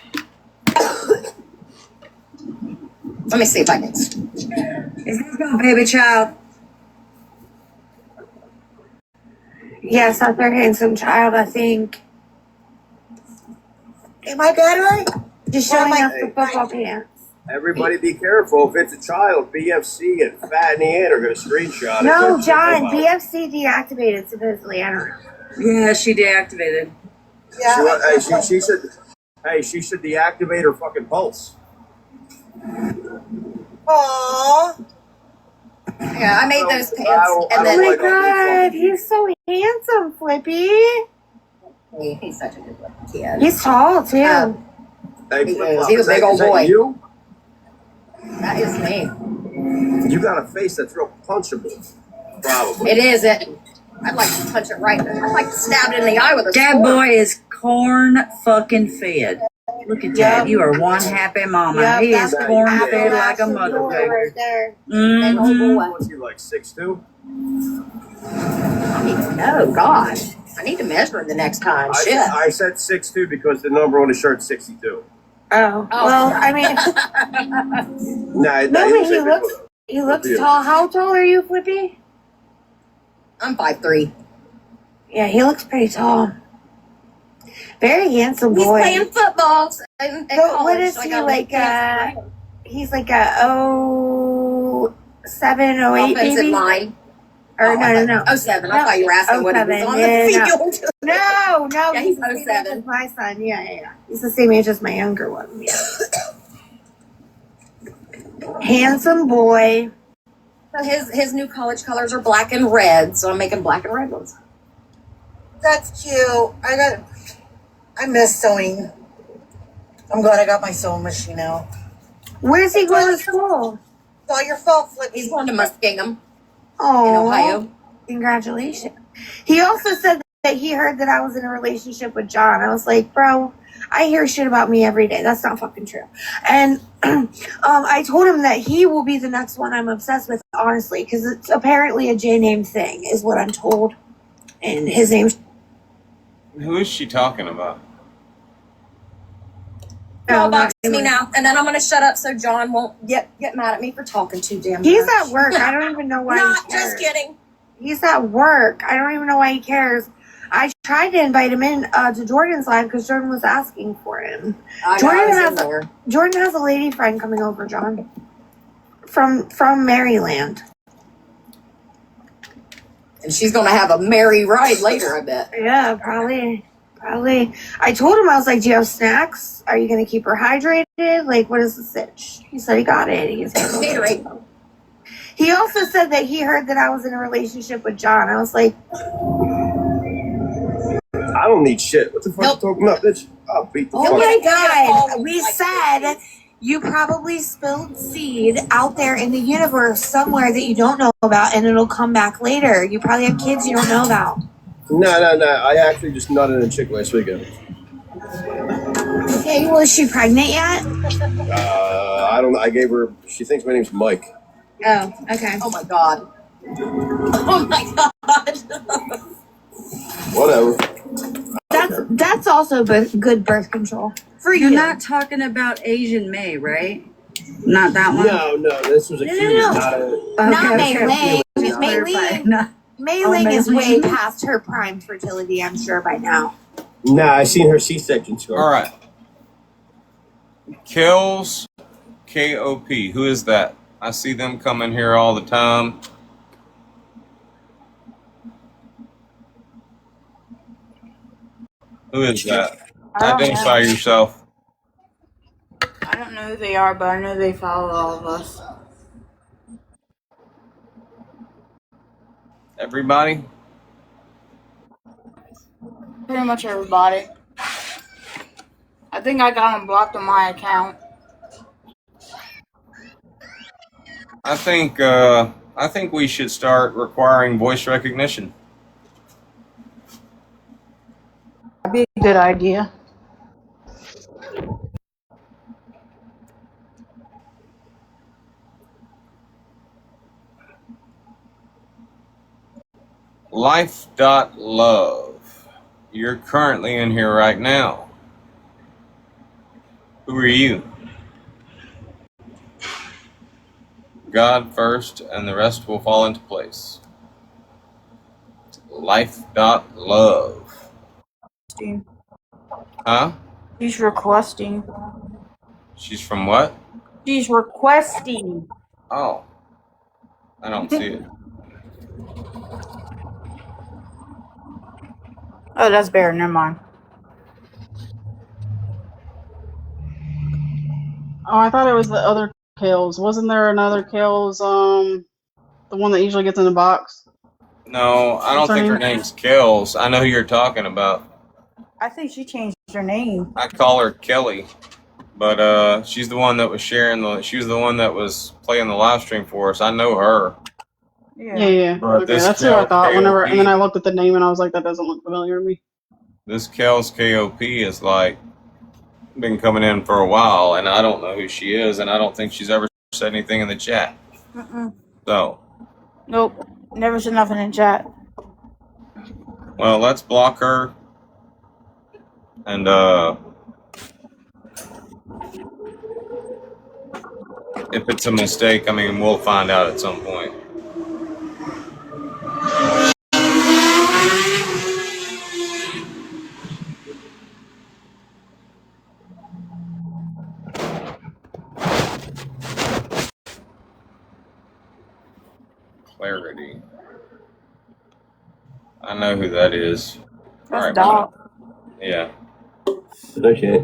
Let me see if I can. Is this my baby child? Yes, that's their handsome child. I think. Am I bad right? Just Well, showing my- us the football pants. Everybody be careful. If it's a child, BFC and Fat in the Ant are going to screenshot it. No, But- John. BFC deactivated supposedly. I don't know. Yeah, she deactivated. Yeah. She she should deactivate her fucking pulse. Aww. Yeah, I made those pants, I and Oh then my God, he's so handsome, Flippy. he's such a good looking kid. He's tall too. Hey, He Flip is. Flop, He's a is that- big old is that boy. You? That is me. You got a face that's real punchable. Probably. It is it. I'd like to touch it right there. I'd like to stab it in the eye with a That sword. boy is corn fucking fed. Look at that. You are one happy mama. Yep, He is that's corn the fed like a Appalachian boy motherfucker. right there. And oh Mm-hmm. boy. What's he like, 6'2"? I need to know. Gosh, I need to measure him the next time. Shit. I said 6'2" because the number on the shirt's 62. Oh, well, I mean, Nah, no, but he looks Yeah. tall. How tall are you, Flippy? I'm 5'3". Yeah, he looks pretty tall. Very handsome He's boy. playing football in So college. what is so I he gotta like? make pants for him. He's like a 07, 08 Offensive maybe? line. Or no. 07. I thought you were asking what he was 07, on yeah, the no. field. No, Yeah, he's he's the same age 07. as my son. Yeah. He's the same age as my younger one. Yeah. Handsome boy. So his new college colors are black and red, so I'm making black and red ones. That's cute. I miss sewing. I'm glad I got my sewing machine out. Where's he going to school? It's all your fault, Flippy. He's going to Muskingum Oh, in Ohio. Congratulations. He also said that he heard that I was in a relationship with John. I was like, bro, I hear shit about me every day. That's not fucking true. And I told him that he will be the next one I'm obsessed with, honestly, because it's apparently a J-name thing, is what I'm told. And his name's... Who is she talking about? Box me now, and then I'm going to shut up so John won't get mad at me for talking too damn much. He's at work. I don't even know why Not he cares. just kidding. He's at work. I don't even know why he cares. I tried to invite him in to Jordan's live because Jordan was asking for him. Jordan has a lady friend coming over, John, from Maryland. And she's going to have a merry ride later, I bet. Yeah, probably. I told him, I was like, do you have snacks? Are you going to keep her hydrated? Like, what is the sitch? He said he got it. Gatorade. He also said that he heard that I was in a relationship with John. I was like, I don't need shit. What the fuck you talking about, bitch? I'll beat the fuck. oh my God. We said you probably spilled seed out there in the universe somewhere that you don't know about, and it'll come back later. You probably have kids you don't know about. No. I actually just nutted a chick last weekend. Okay, was she pregnant yet? I don't know. I gave her, she thinks my name's Mike. Oh, okay. Oh my God. Oh my God. Whatever. That's also good birth control for you. You're not talking about Asian May, right? Not that one? No. This was a cutie, not a... Not Mei Okay. Ling. Mei Ling. Mei Ling is way past her prime fertility, I'm sure, by now. Nah, I seen her C-section scar. All right. Kills, K-O-P. Who is that? I see them coming here all the time. Who is that? Identify yourself. I don't know who they are, but I know they follow all of us. Everybody? Pretty much everybody. I think I got them blocked on my account. I think we should start requiring voice recognition. That'd be a good idea. Life.love. You're currently in here right now. Who are you? God first, and the rest will fall into place. Life.love. Huh? She's requesting. She's from what? She's requesting. Oh. I don't see it. Oh, that's better. Never mind. Oh, I thought it was the other Kills. Wasn't there another Kills, the one that usually gets in the box? No, I don't think her name's Kills. I know who you're talking about. I think she changed her name. I call her Kelly. But she's the one that was she was the one that was playing the live stream for us. I know her. Yeah. But Okay, this that's who I thought. KOP, And then I looked at the name and I was like, that doesn't look familiar to me. This Kel's KOP is like been coming in for a while, and I don't know who she is, and I don't think she's ever said anything in the chat. So, Nope. Never said nothing in chat. well, let's block her. And if it's a mistake, I mean, we'll find out at some point. Clarity. I know who that is. That's Doc. Yeah. Okay.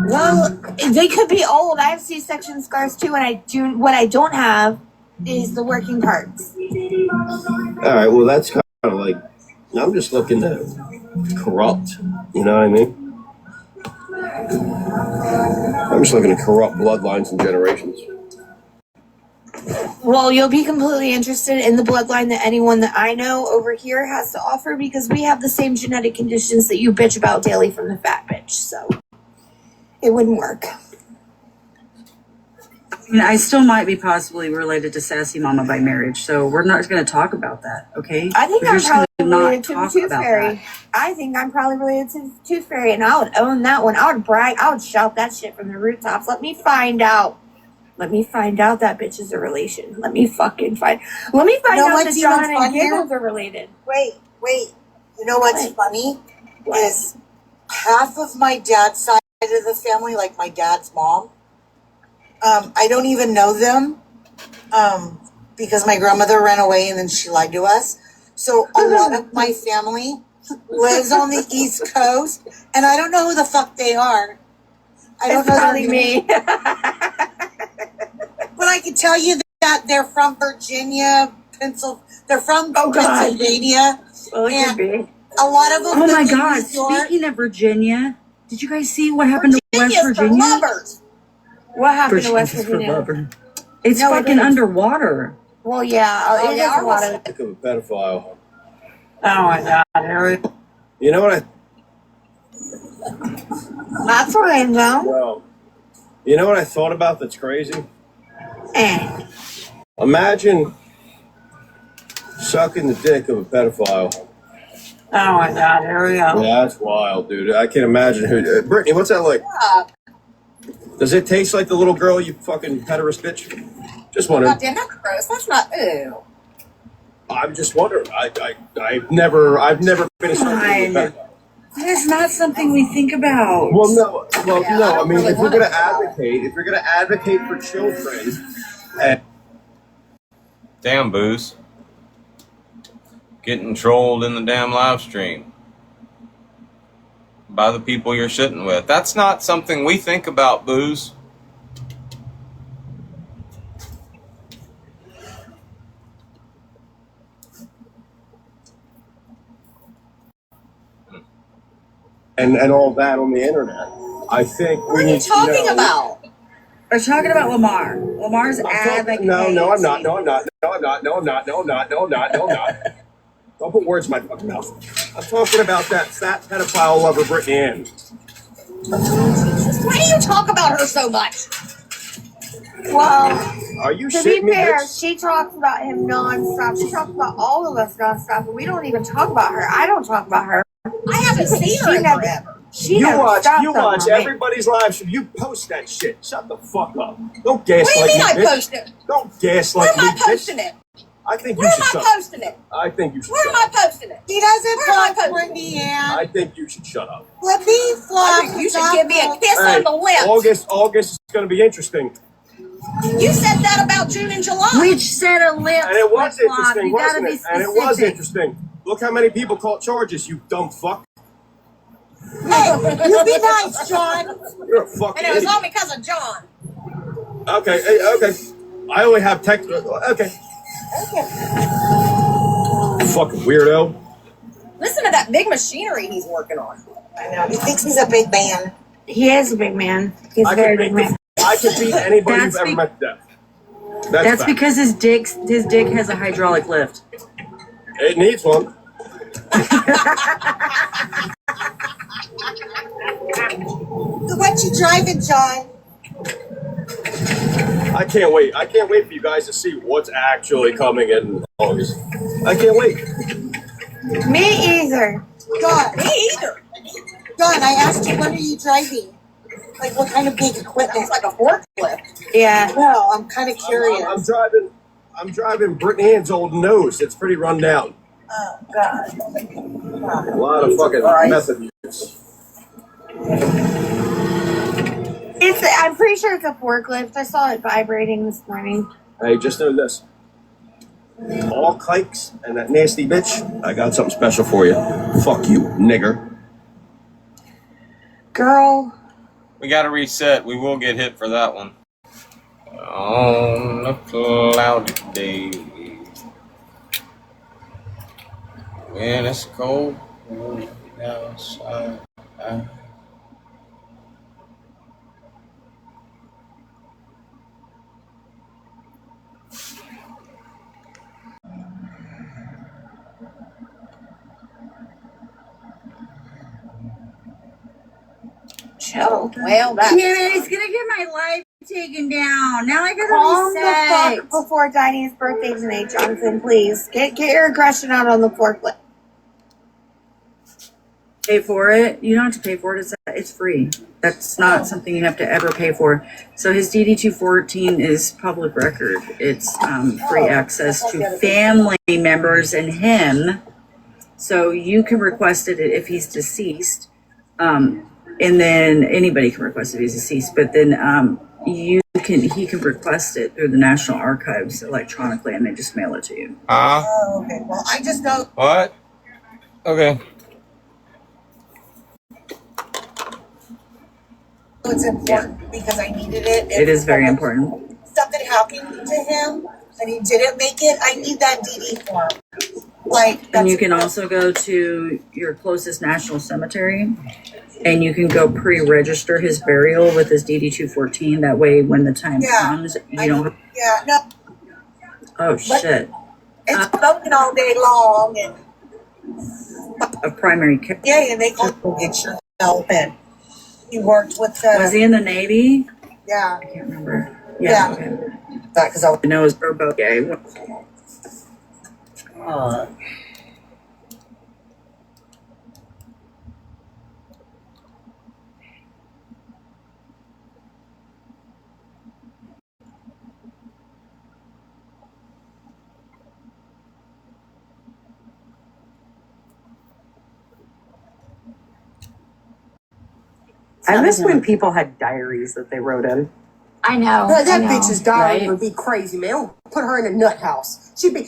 Well, they could be old. I have C-section scars too, and what I don't have is the working parts. All right, well, that's kind of like, I'm just looking to corrupt, you know what I mean? I'm just looking to corrupt bloodlines and generations. Well, you'll be completely interested in the bloodline that anyone that I know over here has to offer because we have the same genetic conditions that you bitch about daily from the fat bitch, so it wouldn't work. I still might be possibly related to Sassy Mama by marriage, so we're not going to talk about that, okay? I think I'm probably related to the talk Tooth about Fairy. that. I think I'm probably related to the Tooth Fairy, and I would own that one. I would brag. I would shout that shit from the rooftops. Let me find out. Let me find out that bitch is a relation. Let me fucking find. Let me find You know out that what's John even and funnier? Giggles are related. Wait. You know what's funny? Is half of my dad's side of the family, like my dad's mom, I don't even know them because my grandmother ran away and then she lied to us. So a lot of my family lives on the East Coast, and I don't know who the fuck they are. I don't know Probably me. But I can tell you that they're from Virginia, they're from Pennsylvania. Well, it could be. A lot of them. Oh my live in God! New York. Speaking of Virginia, did you guys see what happened to West Virginia's for Virginia? lovers. What happened to West Virginia's for Virginia? lovers. It's No, it fucking is. underwater. Well, yeah, it is a lot of. Think of a pedophile. Oh my God, Harry. You know what That's what I know. Well, you know what I thought about that's crazy? Eh. Imagine sucking the dick of a pedophile. Oh my God, here we go. Yeah, that's wild, dude. I can't imagine who. Brittany, what's that like? Does it taste like the little girl, you fucking pederast bitch? Just wondering. God damn, that's gross. That's not. Ew. I'm just wondering. I've never been associated with pedophile. That is not something we think about. Well, no. I mean, really if you're wanna gonna advocate for children, and Damn, Booze. Getting trolled in the damn live stream by the people you're sitting with. That's not something we think about, Booze. and all that on the internet, I think What are you talking about? We're talking about Lamar. Lamar's advocating. No, I'm not. Don't put words in my fucking mouth. I'm talking about that fat pedophile lover, Brittany Ann. Why do you talk about her so much? Well, are you to shitting be me, fair, bitch? she talks about him nonstop. She talks about all of us nonstop, and we don't even talk about her. I don't talk about her. I haven't seen her in forever. You watch everybody's live stream. You post that shit. Shut the fuck up. Don't gaslight What do you mean me, I bitch. post it? Don't Where gaslight am me, I posting bitch. it? I think Where you am should I shut up. posting it? I think you should Where shut am I up. posting it? He doesn't Where am I fuck posting Brittany Ann. I think you should shut up. Let me I flop. think you should give me a kiss on the lips. August is going to be interesting. You said that about June and July. Which set of lips? And it was flip-flop? interesting, You gotta wasn't be it? And it was specific. interesting. Look how many people caught charges, you dumb fuck. Hey, you be nice, John. You're a fucking And it was idiot. all because of John. Okay. I only have text. Okay. Fucking weirdo. Listen to that big machinery he's working on. I know. He thinks he's a big man. He is a big man. He's a very big man. I could beat anybody That's you've ever met to death. That's fact. because his dick has a hydraulic lift. It needs one. What you driving, John? I can't wait. I can't wait for you guys to see what's actually coming in August. I can't wait. Me either. John, Me either. John, I asked you, what are you driving? Like, what kind of big equipment? It's like a forklift. Yeah. No, I'm kind of curious. I'm driving Brittany Ann's old nose. It's pretty run down. Oh, God. A lot of fucking method use. I'm pretty sure it's a forklift. I saw it vibrating this morning. Hey, just know this. All kikes and that nasty bitch, I got something special for you. Fuck you, nigger. Girl. We got to reset. We will get hit for that one. On the cloudy baby. Man, it's cold. Outside. Oh, well, that's Jimmy's gonna get my life taken down. Now I gotta Calm the reset. fuck before Diane's birthday tonight, Jonathan, please. Get your aggression out on the forklift. Pay for it. You don't have to pay for it. It's free. That's not something you have to ever pay for. So his DD-214 is public record. It's free access to family members and him. So you can request it if he's deceased. And then anybody can request it if he's deceased. But then he can request it through the National Archives electronically, and they just mail it to you. Oh, okay. Well, I just know. What? Okay. It's important because I needed it. It is very important. Something happened to him and he didn't make it. I need that DD form. And you can also go to your closest national cemetery, and you can go pre-register his burial with his DD-214. That way, when the time comes, you don't. Yeah, no. Oh shit! It's broken all day long, and A primary care. yeah, and they go get your help. And he worked with the. Was he in the Navy? Yeah. I can't remember. Yeah. Okay. Because I know his boat. Yeah. I miss when people had diaries that they wrote in. I know. That I know. bitch's diary Right? would be crazy, man. Don't put her in a nut house. She'd be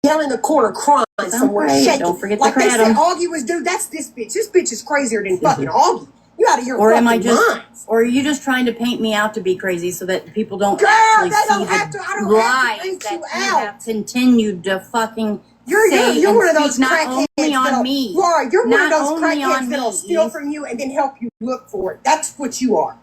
down in the corner crying somewhere, right. shaking. Don't forget like the they said, kratom. Augie was dude. That's this bitch. This bitch is crazier than fucking Augie. You out of your Or fucking am I just, mind. or are you just trying to paint me out to be crazy so that people don't Girl, actually they see don't the have to. I don't have lies to paint that you you out. have continued to fucking You're say one of and those speak not crackheads only on that'll, me. Laura, you're one of Not those only on crackheads that'll me, steal Eve. from you and then help you look for it. That's what you are.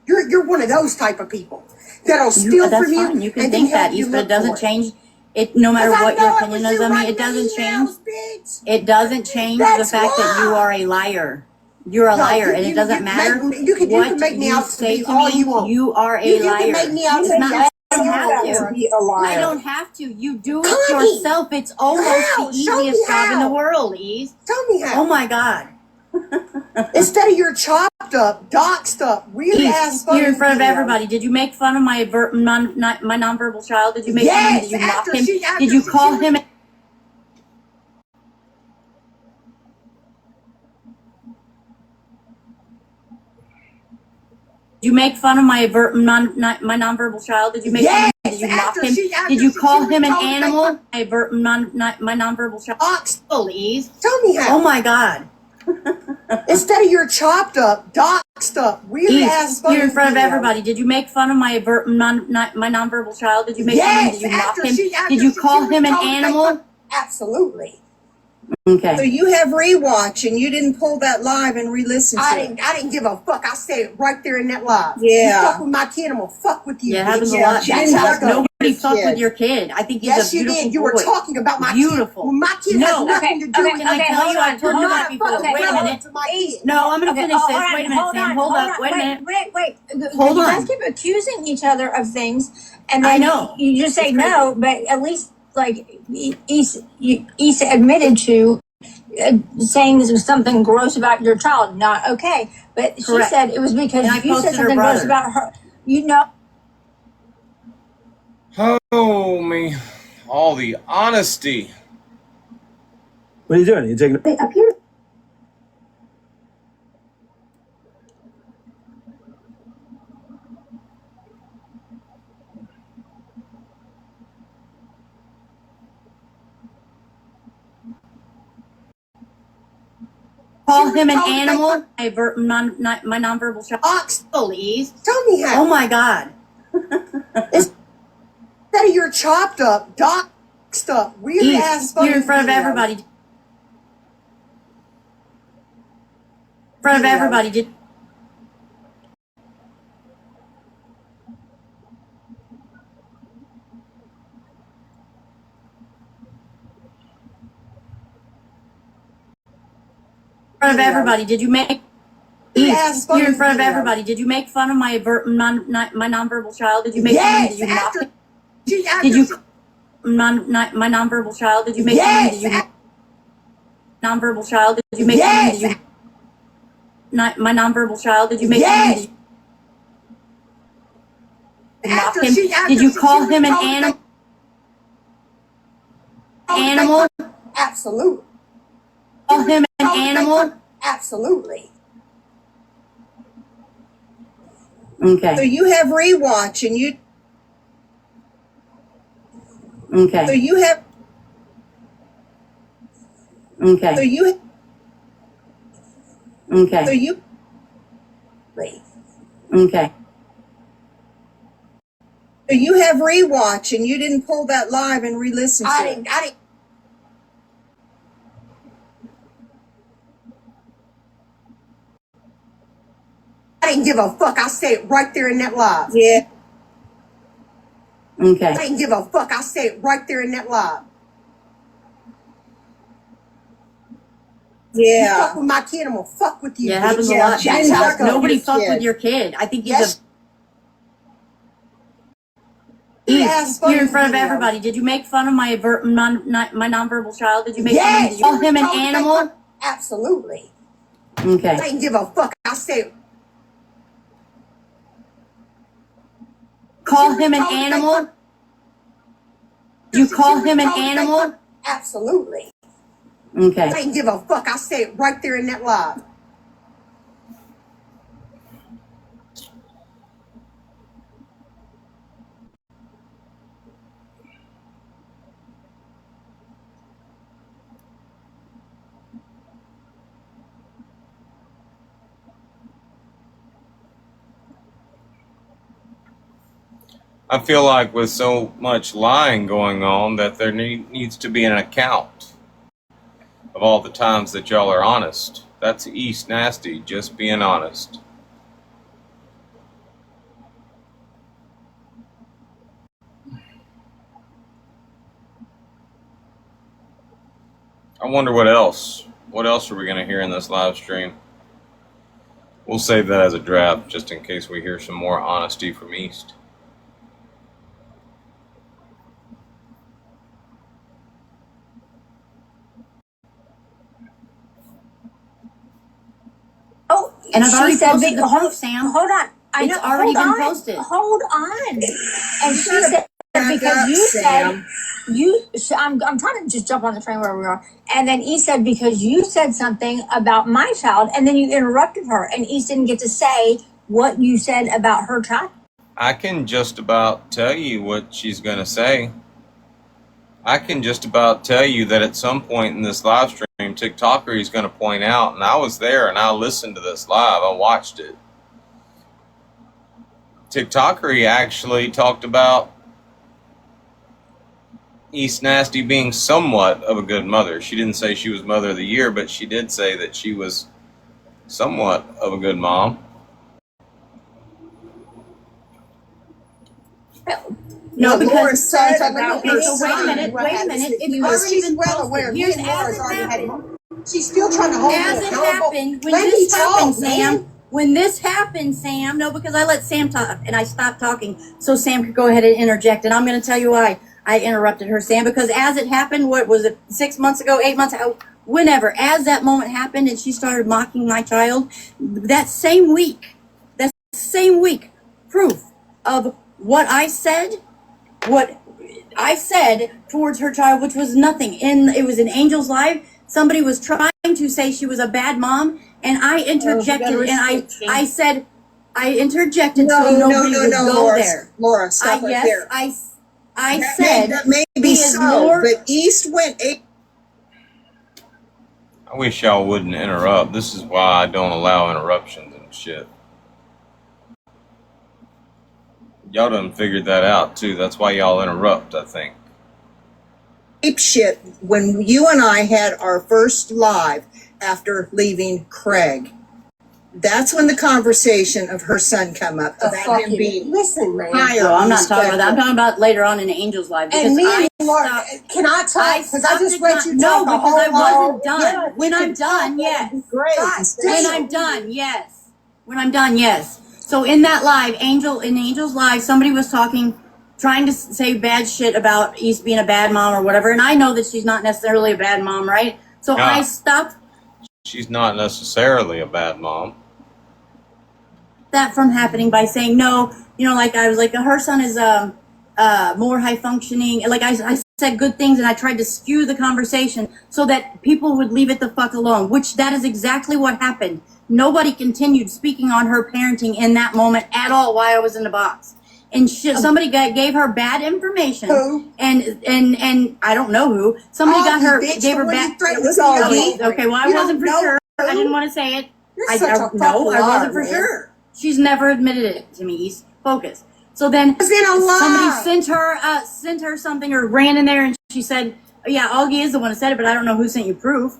You're one of those type of people that'll steal That's from you fine. You can and then think help that, you Eve, but it look doesn't for it. change it. No matter 'Cause I what your know it opinion was is you of me, writing it doesn't the change. emails, bitch. It doesn't change the That's fact that you why. are a liar. You're a No, liar, and it doesn't matter you can what make me you out to say be to all me. you want. You are a You liar. can make me out It's to be not. all I don't you have want to. to be a liar. I don't have to. You do Connie, it yourself. It's almost how? the Show me easiest job in the how. world, Eve. Tell me how. Oh my God. Instead of your chopped up, doxed up, weird ass Eve, here in fucking front of videos. everybody, did you make fun of my my nonverbal child? Did you make fun of him? Did you mock after him? she- after Did you she- call she- him? Did you make fun of my my nonverbal child? Did you make fun of him? Did you mock after him? she- after Did you she- call she him an told me- animal? My nonverbal child. Please. Tell me how. Oh my God. Instead of your chopped up, doxed up, weird Eve, ass fucking here in front of videos. everybody, did you make fun of my my nonverbal child? Did you make fun of him? Did you mock after him? she- after Did you she- call she him an told me- animal? Absolutely. Okay. So you have rewatch and you didn't pull that live and re-listen to I it. didn't give a fuck. I said it right there in that live. Yeah. You fuck with my kid, I'm gonna fuck with you. Yeah, it happens a bitch. lot. That's That's how how it goes. nobody fucked with your kid. I think he's Yes, a you beautiful did. You were boy. talking about my Beautiful. kid. Well, my kid No. has nothing to do with Can I tell you? I've told you that before. Okay, Wait a hold minute. on to my kid. No, I'm going to Okay, finish hold this. on, Wait a minute, hold Sam. on, Hold hold up. on. Wait a minute. Wait. Hold You on. guys keep accusing each other of things, and I then know. you just say It's crazy. no. But at least, like, Issa admitted to saying this was something gross about your child. Not okay. But she Correct. said it was because And I you said posted her something gross brother. about her. You know. Oh, me. All the honesty. What are you doing? Are you taking a... Up here. Call him an animal? My nonverbal child. Please. Tell me how. Oh my God. Instead of your her chopped up, doxed up, weird ass fucking You're in front of video. everybody. In front of everybody. Did front of everybody. Did you make? You're in front of everybody. Did you make fun of my my nonverbal child? Did you make fun of him? Did you mock him? Did you my nonverbal child? Did you make fun of him? Did you nonverbal child? Did you make fun of him? Did you my nonverbal child? Did you make fun of him? Did you mock him? Did you call him an animal? Animal? Absolutely. Call him an animal? Absolutely. Okay. So you have rewatch and you. Okay. So you have. Okay. So you. Okay. So you. Okay. So you have rewatch and you didn't pull that live and re-listen to it. I didn't give a fuck. I said it right there in that live. Yeah. Okay. I didn't give a fuck. I said it right there in that live. Yeah. You fuck with my kid, I'm gonna fuck with you. Yeah, it happens a lot. Nobody fucked with your kid. I think he's you're in front of everybody. Did you make fun of my my nonverbal child? Did you make fun of him? Did you call him an animal? Absolutely. Okay. I didn't give a fuck. I said. Call him an animal? You call him an animal? Absolutely. Okay. I didn't give a fuck. I said it right there in that live. I feel like with so much lying going on that there needs to be an account of all the times that y'all are honest. That's East Nasty, just being honest. I wonder what else. What else are we going to hear in this live stream? We'll save that as a draft just in case we hear some more honesty from East. Oh, and I've already posted the hold, post, Sam. Hold on. I It's know. already hold been on. posted. Hold on. And she said because you said I'm trying to just jump on the train where we are. And then E said because you said something about my child, and then you interrupted her, and E didn't get to say what you said about her child. I can just about tell you what she's going to say. I can just about tell you that at some point in this live stream, TikToker is going to point out, and I was there and I listened to this live, I watched it. TikToker actually talked about East Nasty being somewhat of a good mother. She didn't say she was Mother of the Year, but she did say that she was somewhat of a good mom. No, because Laura's said about her so wait a minute. It's already been well posted. aware. Here's Me and as Laura's it already had happened. She's still trying to hold As me it accountable. happened, when Let me this talk, happened, man. Sam. When this happened, Sam. No, because I let Sam talk and I stopped talking so Sam could go ahead and interject. And I'm going to tell you why I interrupted her, Sam. Because as it happened, what was it? 6 months ago, 8 months ago, whenever. As that moment happened, and she started mocking my child, that same week, proof of what I said towards her child, which was nothing. It was in Angel's Live. Somebody was trying to say she was a bad mom, and I interjected, I said, I interjected so nobody would go Laura, there. Laura, stop right there. I said that may be so, but East went. I wish y'all wouldn't interrupt. This is why I don't allow interruptions and shit. Y'all done figured that out too. That's why y'all interrupt, I think. Ape shit when you and I had our first live after leaving Craig. That's when the conversation of her son come up about him being listen, man. higher. No, I'm not talking about that. I'm talking about later on in Angel's live. And me and Laura, can I talk? Because I just read you no, talk a because I whole wasn't done. Yeah, when I'm done, yes. Great. When I'm done, yes. When I'm done, yes. So in that live, in Angel's live, somebody was talking, trying to say bad shit about East being a bad mom or whatever, and I know that she's not necessarily a bad mom, right? So No. I stopped She's not necessarily a bad mom. that from happening by saying no. Like I was like, her son is more high functioning. Like I said good things, and I tried to skew the conversation so that people would leave it the fuck alone, which that is exactly what happened. Nobody continued speaking on her parenting in that moment at all while I was in the box. And somebody gave her bad information. Who? And I don't know who. Somebody gave her bad. It was Augie. Okay, well, I wasn't for sure. I didn't want to say it. You're such a fucking I wasn't for liar, sure. She's never admitted it to me. East, focus. So then somebody sent her something or ran in there and she said, yeah, Augie is the one who said it, but I don't know who sent you proof.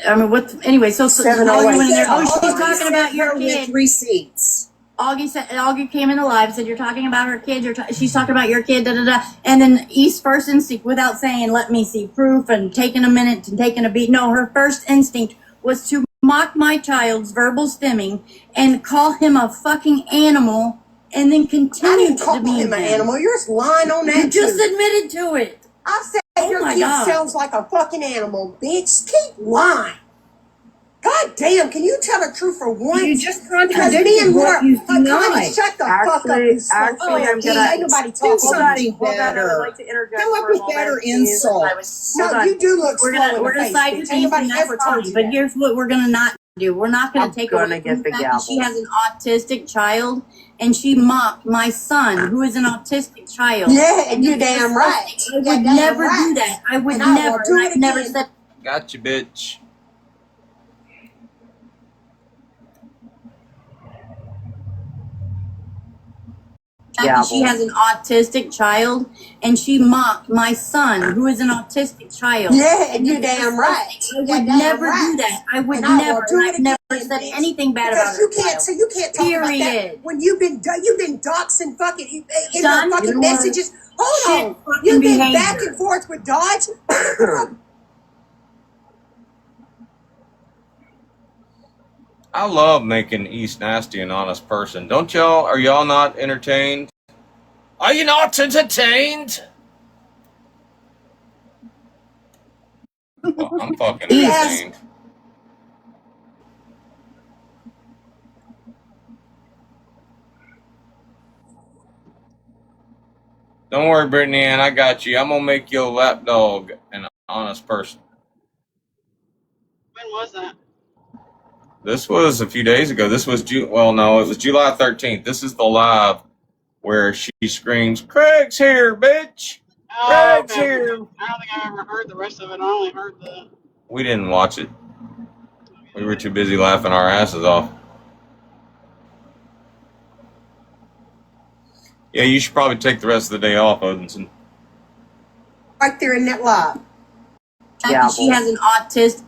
I mean, anyway, so Augie went in there. Oh, she's talking about your kid. Receipts. Augie came in the live and said, you're talking about her kid. She's talking about your kid, da-da-da. And then East's first instinct, without saying, let me see proof and taking a minute and taking a beat. No, her first instinct was to mock my child's verbal stimming and call him a fucking animal and then continue to demean him. An animal. You're just lying on that. You just admitted to it. I said your kid sounds like a fucking animal, bitch. Keep lying. God damn, can you tell the truth for once? You just contradicted what you denied. Shut the fuck up, you I'm gonna ain't nobody talking something better. I would like to interject Come up with better insults. No, you do look slow in the face, side bitch. Ain't nobody ever told you but that. here's what we're gonna not do. We're not gonna take away from the fact that she has an autistic child and she mocked my son, who is an autistic child. Yeah, and you're damn right. I would never do that. I would never. I've never said. Gotcha, bitch. She has an autistic child, and she mocked my son, who is an autistic child. Yeah, and you're damn right. I would never do that. I would never. I've never said anything bad about her. You can't talk about that when you've been doxing fucking in the fucking messages. Hold on, you've been back and forth with Dodge. I love making East Nasty an honest person. Don't y'all? Are y'all not entertained? Are you not entertained? Well, I'm fucking entertained. Don't worry, Brittany Ann, I got you. I'm gonna make you a lapdog an honest person. When was that? This was a few days ago. This was it was July 13th. This is the live where she screams, "Craig's here, bitch! Craig's here!" I don't think I've ever heard the rest of it. I only heard the. We didn't watch it. We were too busy laughing our asses off. Yeah, you should probably take the rest of the day off, Odinson. Right there in that live. She has an autistic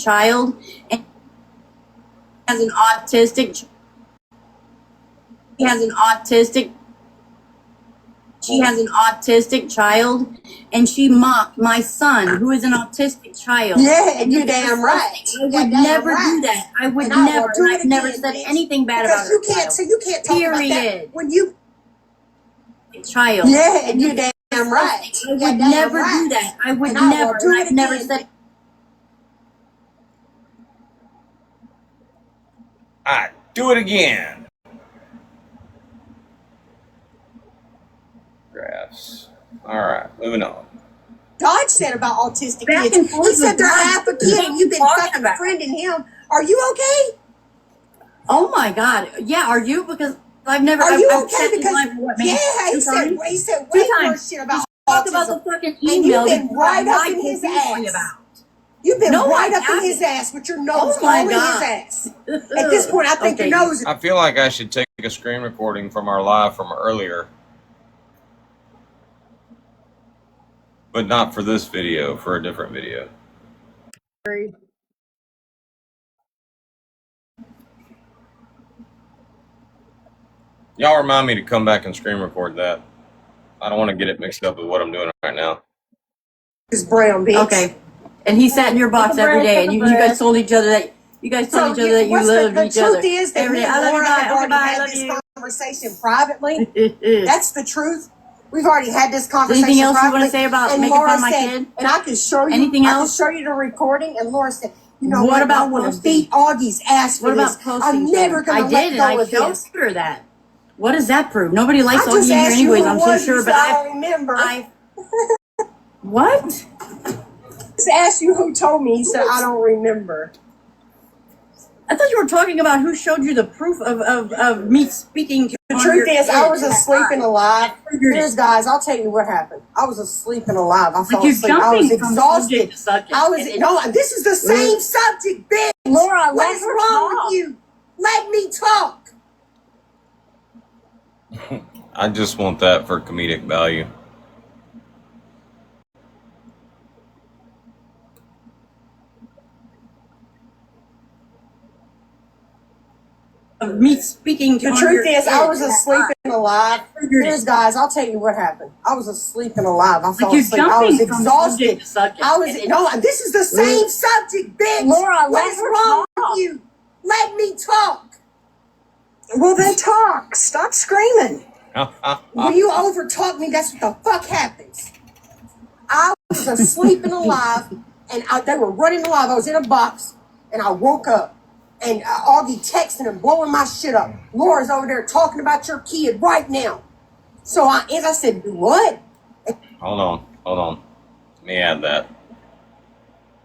child and has an autistic child and she mocked my son, who is an autistic child. Yeah, and you're damn right. I would never do that. I would never. I've never said anything bad about her. You can't talk about that when you child. Yeah, and you're damn right. I would never do that. I would never. I've never said. Alright, do it again. Graphs. Alright, moving on. Dodge said about autistic kids. He said they're half a kid and you've been fucking befriending him. Are you okay? Oh my God. Yeah, are you? Because I've never. Are you I've okay? Because he said way worse shit about autism. Talk about the fucking email and you've been right up in his ass. About. You've been No, right I up in his haven't. ass with your nose Oh my all in God. his ass. At this point, I think Okay. your nose is I feel like I should take a screen recording from our live from earlier. But not for this video, for a different video. Y'all remind me to come back and screen record that. I don't want to get it mixed up with what I'm doing right now. brown, bitch. Okay. And he sat in your box every day, and you guys told each other that you loved each other. The truth is that Every me day, and I love you, Laura bye. have Okay, already bye. I had love this you. conversation privately. That's the truth. We've already had this conversation Anything else you privately. want to say about and making Laura fun of my said, kid? And I can show you. Anything I else? can show you the recording. And Laura said, you know What about I want to posting? beat Augie's ass for What about this. posting? I'm never to him? going to I let did, and go I of showed this. her that. What does that prove? Nobody likes I Augie just in here asked you anyways, who I'm it so was, sure, you but said, I don't remember. What? Just asked you who told me. He said, I don't remember. I thought you were talking about who showed you the proof of me speaking to The one of truth your is, I kids was at that asleep and time. alive. I figured Here's, it. guys, I'll tell you what happened. I was asleep and alive. I fell you're asleep. I was jumping from exhausted. subject to subject. I was And no. This is the same subject, bitch. Laura, What let is her wrong talk. with you? Let me talk. I just want that for comedic value. of me speaking to The one of truth your is, I kids was at that asleep time. and alive. I figured Here's, it. guys, I'll tell you what happened. I was asleep and alive. I fell you're asleep. I jumping was from exhausted. subject to subject. I was And no. This is the same subject, bitch. Laura, What let is her wrong talk. with you? Let me talk. Well, then talk. Stop screaming. When you over talk me, that's what the fuck happens. I was asleep and alive, and they were running alive. I was in a box, and I woke up, and Augie texting and blowing my shit up. Laura's over there talking about your kid right now. So as I said, what? Hold on. Let me add that.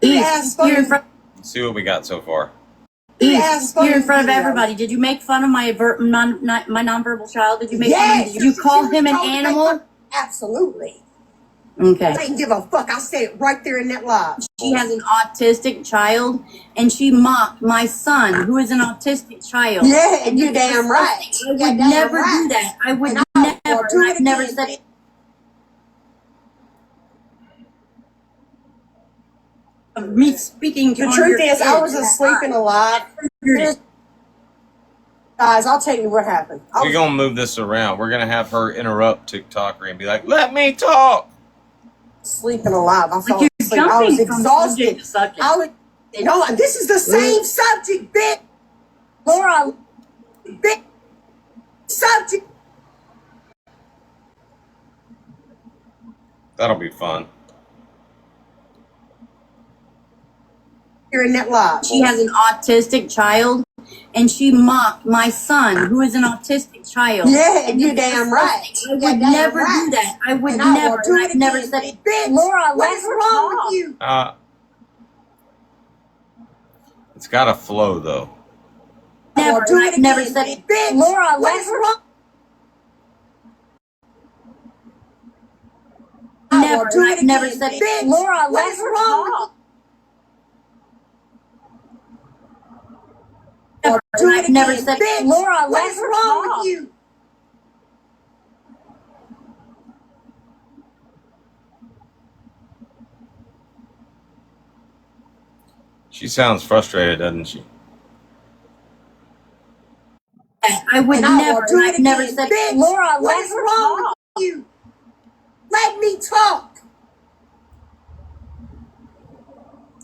You're in front. Let's see what we got so far. You're in front of everybody. Did you make fun of my nonverbal child? Did you make fun of him? Did you call him an animal? Absolutely. Okay. I didn't give a fuck. I'll say it right there in that live. She has an autistic child, and she mocked my son, who is an autistic child. Yeah, and you're damn right. I would never do that. I would never. And I've never said it. Of me speaking to The one of truth your is, I kids was at that asleep time. and alive. Guys, I'll tell you what happened. We're going to move this around. We're going to have her interrupt TikToker and be like, let me talk. Sleeping alive. I fell you're asleep. I jumping was from exhausted. subject to subject. I was no. This is the same subject, bitch. Laura, Bitch. Subject. That'll be fun. You're in that live. She has an autistic child, and she mocked my son, who is an autistic child. Yeah, and you're damn right. I would never do that. I would And I never. will do And it I've never again, said it. bitch. Laura, What let is her wrong talk. with you? It's got to flow, though. Never. Do And it I've never again, said it. bitch. Laura, What let is her wrong? Never. Do And it I've never again, said it. bitch. Laura, What let is her wrong with talk. Never. Do And it I've again, never said it. bitch. Laura, What let is her wrong talk. with you? She sounds frustrated, doesn't she? I would And I will never. do And it I've never again, said it. bitch. Laura, What let is her wrong talk. with you? Let me talk.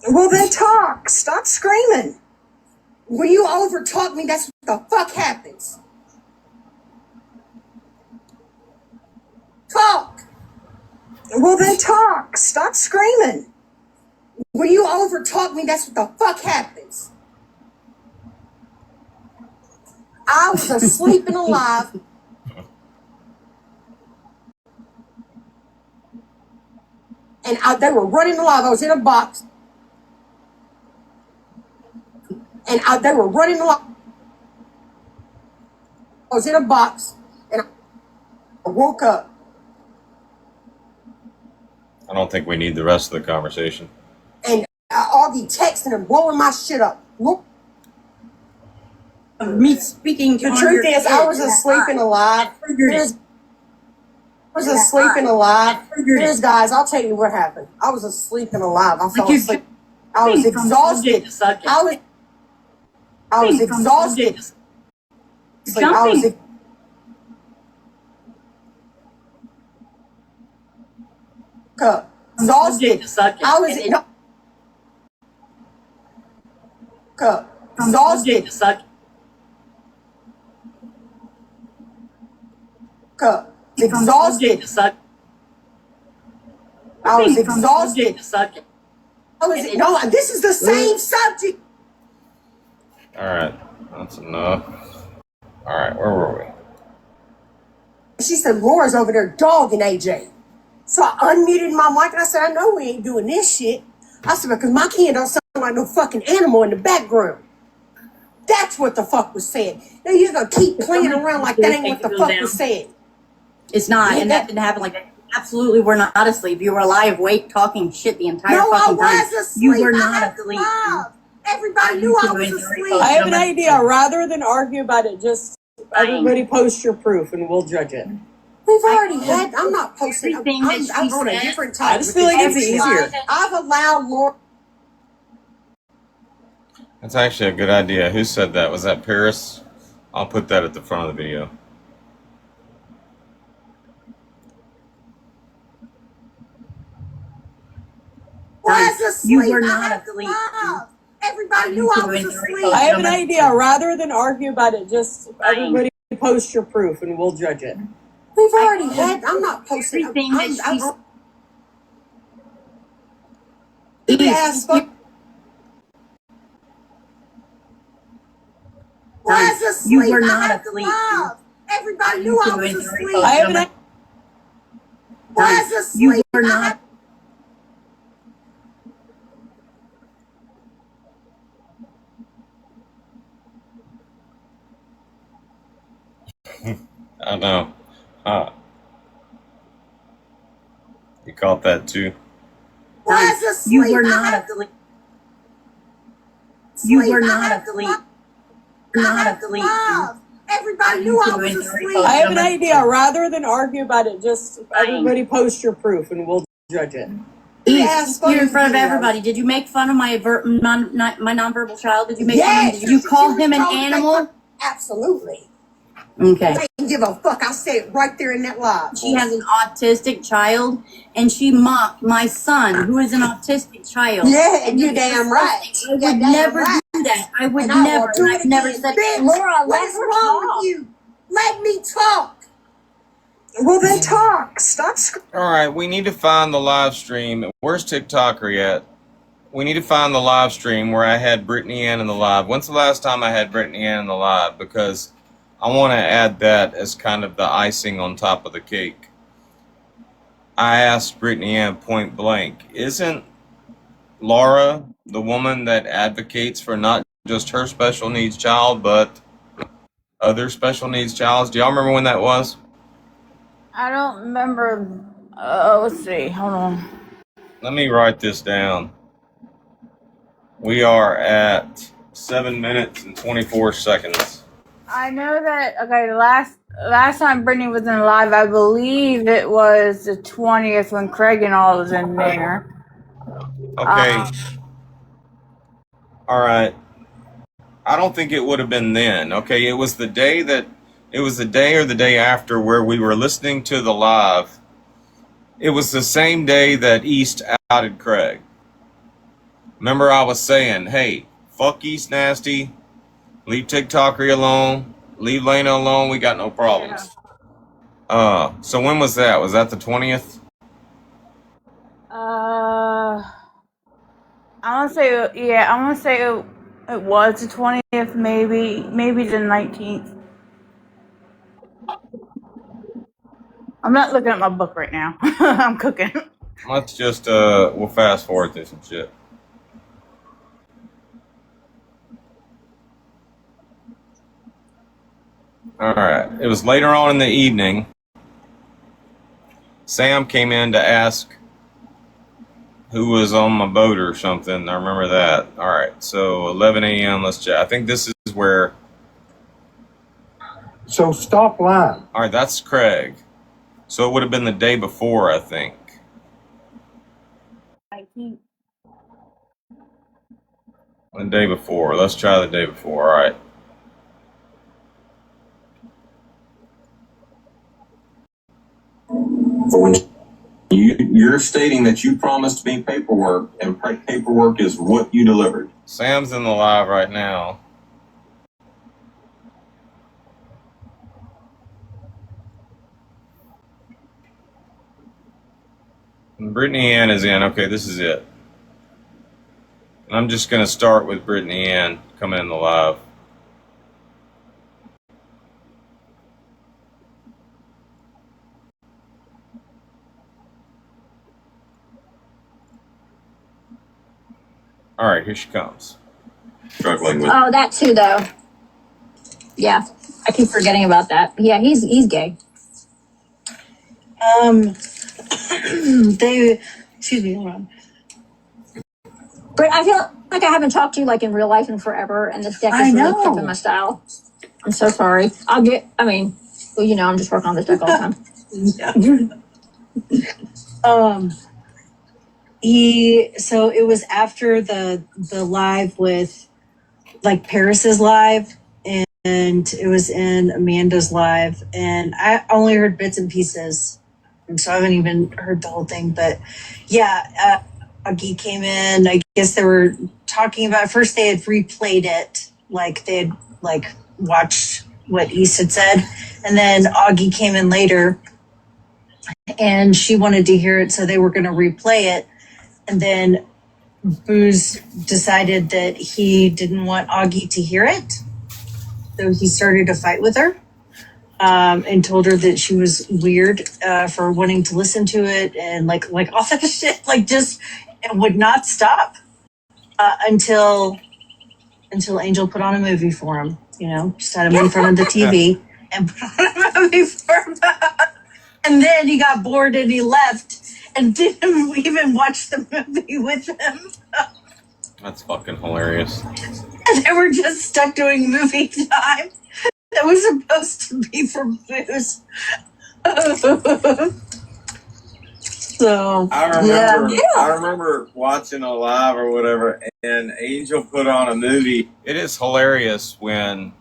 Well, then talk. Stop screaming. When you over talk me, that's what the fuck happens. Talk. Well, then talk. Stop screaming. When you over talk me, that's what the fuck happens. I was asleep and alive. And they were running alive. I was in a box. And they were running alive. I was in a box. And I woke up. I don't think we need the rest of the conversation. And Augie Augie texting and blowing my shit up. Look. Me speaking The on truth your is, I kid was that asleep and alive. triggered I was asleep and alive. Here's guys, I'll tell you what happened. I was asleep and alive. I fell asleep. I was exhausted. I was exhausted. I was exhausted. I was exhausted. Exhausted. I was exhausted. I was no. This is the same subject. All right, that's enough. All right, where were we? She said, Laura's over there dogging AJ. So I unmuted my mic and I said, I know we ain't doing this shit. I said, because my kid don't sound like no fucking animal in the background. That's what the fuck was said. Now you're going to keep playing around like that ain't what the fuck was said. It's not, and that didn't happen like that. Absolutely, we're not asleep. You were alive, awake, talking shit the entire fucking time. No, I was asleep. You were not asleep. Everybody knew I was asleep. I have an idea. Rather than argue about it, just everybody post your proof and we'll judge it. We've already had. I'm not posting. I'm on a different topic. I just feel like it's easier. I've allowed Laura. That's actually a good idea. Who said that? Was that Paris? I'll put that at the front of the video. You were not asleep. Everybody knew I was asleep. I have an idea. Rather than argue about it, just everybody post your proof and we'll judge it. We've already had. I'm not posting. Everything that she said. You were not asleep. Everybody knew I was asleep. I have an You were not. I know. You caught that too? You were not asleep. You were not asleep. Not asleep. Everybody knew I was asleep. I have an idea. Rather than argue about it, just everybody post your proof and we'll judge it. You're in front of everybody. Did you make fun of my nonverbal child? Did you make fun of him? Did you call him an animal? Absolutely. Okay. I didn't give a fuck. I said it right there in that live. She has an autistic child, and she mocked my son, who is an autistic child. Yeah, and you're damn right. I would never do that. I would never. And I've never said, Laura, what is wrong with you? Let me talk. Well, then talk. Stop screaming. All right, we need to find the live stream. Where's TikToker yet? We need to find the live stream where I had Brittany Ann in the live. When's the last time I had Brittany Ann in the live? Because I want to add that as kind of the icing on top of the cake. I asked Brittany Ann point blank, isn't Laura the woman that advocates for not just her special needs child, but other special needs childs? Do y'all remember when that was? I don't remember. Let's see. Hold on. Let me write this down. We are at 7 minutes and 24 seconds. I know that. Okay, last time Brittany was in live, I believe it was the 20th when Craig and all was in there. Okay. All right. I don't think it would have been then. Okay, it was the day or the day after where we were listening to the live. It was the same day that East outed Craig. Remember I was saying, hey, fuck East Nasty, leave TikToker alone, leave Lena alone, we got no problems. So when was that? Was that the 20th? I want to say, yeah, I want to say it was the 20th, maybe the 19th. I'm not looking at my book right now. I'm cooking. Let's just, we'll fast forward through some shit. All right. It was later on in the evening. Sam came in to ask who was on my boat or something. I remember that. All right, so 11 a.m. Let's check. I think this is where. So stop lying. All right, that's Craig. So it would have been the day before, I think. I think. The day before. Let's try the day before. All right. For when you're stating that you promised me paperwork, and paperwork is what you delivered. Sam's in the live right now. And Brittany Ann is in. Okay, this is it. And I'm just going to start with Brittany Ann coming in the live. All right, here she comes. Struggling with. Oh, that too, though. Yeah, I keep forgetting about that. Yeah, he's gay. They, excuse me, hold on. But I feel like I haven't talked to you like in real life in forever, and this deck is really flipping my style. I'm so sorry. I'm just working on this deck all the time. So it was after the live with like Paris's live, and it was in Amanda's live, and I only heard bits and pieces, and so I haven't even heard the whole thing. But yeah, Augie came in. I guess they were talking about, first they had replayed it, like they had like watched what East had said, and then Augie came in later and she wanted to hear it, so they were going to replay it. And then Booze decided that he didn't want Augie to hear it, so he started a fight with her, and told her that she was weird for wanting to listen to it, and like all that shit, like just it would not stop until Angel put on a movie for him. Just had him in front of the TV and put on a movie for him. And then he got bored and he left and didn't even watch the movie with him. That's fucking hilarious. And they were just stuck doing movie time that was supposed to be for Booze. So I remember watching a live or whatever, and Angel put on a movie. It is hilarious when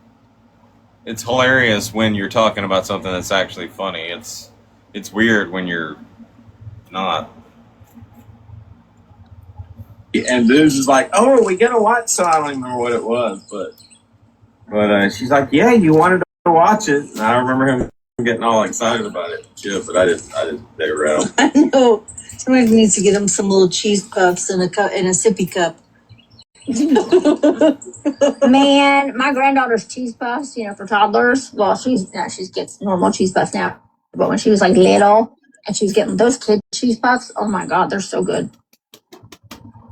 you're talking about something that's actually funny. It's weird when you're not. And Booze is like, "Oh, are we gonna watch?" So I don't even remember what it was, but she's like, "Yeah, you wanted to watch it." And I remember him getting all excited about it. Yeah, but I didn't figure it out. I know. Somebody needs to get him some little cheese puffs in a sippy cup. Man, my granddaughter's cheese puffs, for toddlers. Well, she gets normal cheese puffs now, but when she was like little and she was getting those kid cheese puffs, oh my god, they're so good.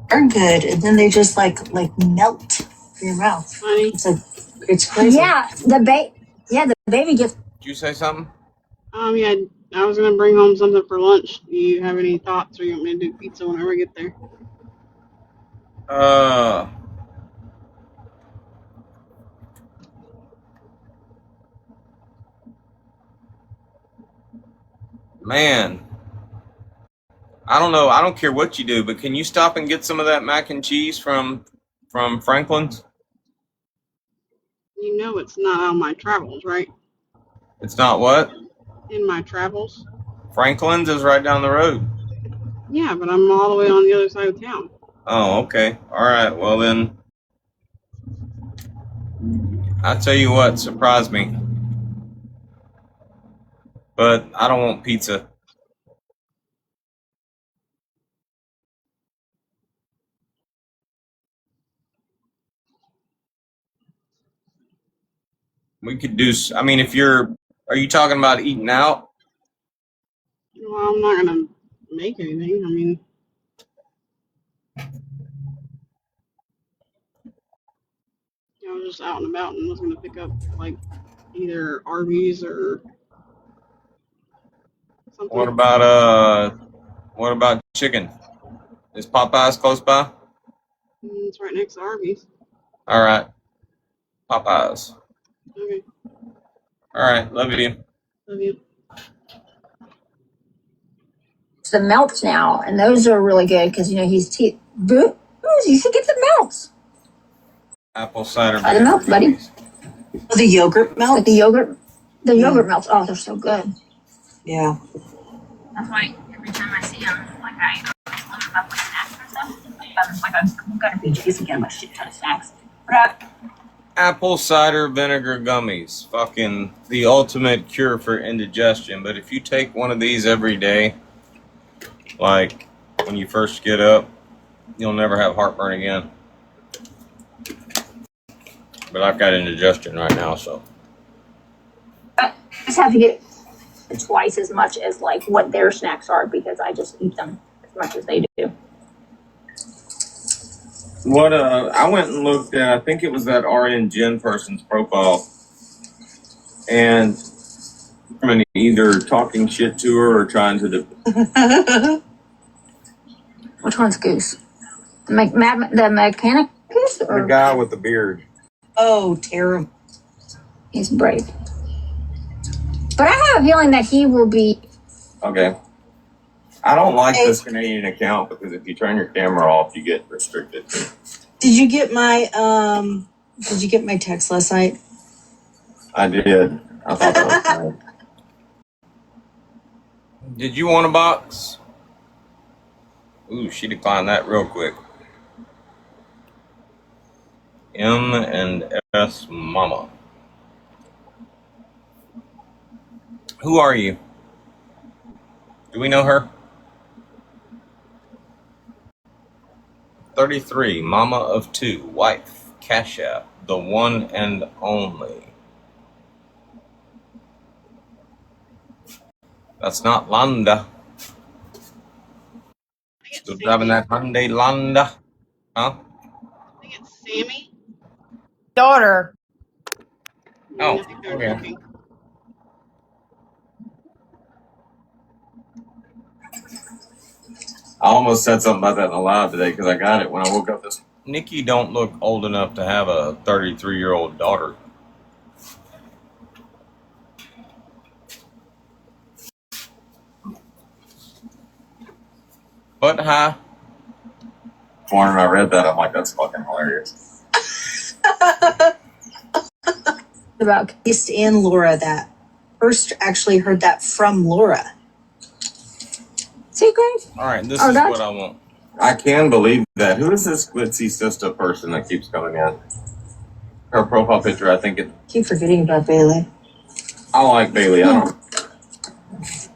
They're good, and then they just like melt in your mouth. It's crazy. Yeah, the baby gets. Did you say something? Yeah, I was gonna bring home something for lunch. Do you have any thoughts, or you want me to do pizza whenever I get there? Man, I don't know. I don't care what you do, but can you stop and get some of that mac and cheese from Franklin's? You know it's not on my travels, right? It's not what? In my travels. Franklin's is right down the road. Yeah, but I'm all the way on the other side of town. Oh, okay. All right. Well, then, I'll tell you what, surprise me. But I don't want pizza. We could do, are you talking about eating out? Well, I'm not gonna make anything. I mean, I was just out and about and was gonna pick up like either Arby's or something. What about chicken? Is Popeyes close by? It's right next to Arby's. All right. Popeyes. Okay. All right. Love you. Love you. The melts now, and those are really good because he's teeth. Boo, you should get the melts. Apple cider Try the vinegar milk, buddy. gummies. The yogurt melts? Like the yogurt melts. Oh, they're so good. Yeah. That's why every time I see them, like I load them up with snacks and stuff. Like I'm gonna be chasing again a shit ton of snacks. But Apple cider vinegar gummies. Fucking the ultimate cure for indigestion. But if you take one of these every day, like when you first get up, you'll never have heartburn again. But I've got indigestion right now, so. I just have to get twice as much as like what their snacks are because I just eat them as much as they do. What I went and looked at, I think it was that RN Jen person's profile, and either talking shit to her or trying to. Which one's Goose? The mechanic Goose? Or? The guy with the beard. Oh, terrible. He's brave. But I have a feeling that he will be. Okay. I don't like this Canadian account because if you turn your camera off, you get restricted. Did you get my text last night? I did. I thought that was funny. Did you want a box? Ooh, she declined that real quick. M&S Mama. Who are you? Do we know her? 33, mama of 2, wife, Cash App, the one and only. That's not Landa. Still driving that Hyundai Landa? Huh? I think it's Sammy. Daughter. Oh, I think they're okay. joking. I almost said something about that in the live today because I got it when I woke up this. Nikki don't look old enough to have a 33-year-old daughter. But hi. When I read that, I'm like, that's fucking hilarious. About East and Laura that first actually heard that from Laura. See, Grace? All right, this is what I want. I can believe that. Who is this glitzy sister person that keeps coming in? Her profile picture, I think it. Keep forgetting about Bailey. I like Bailey. I don't.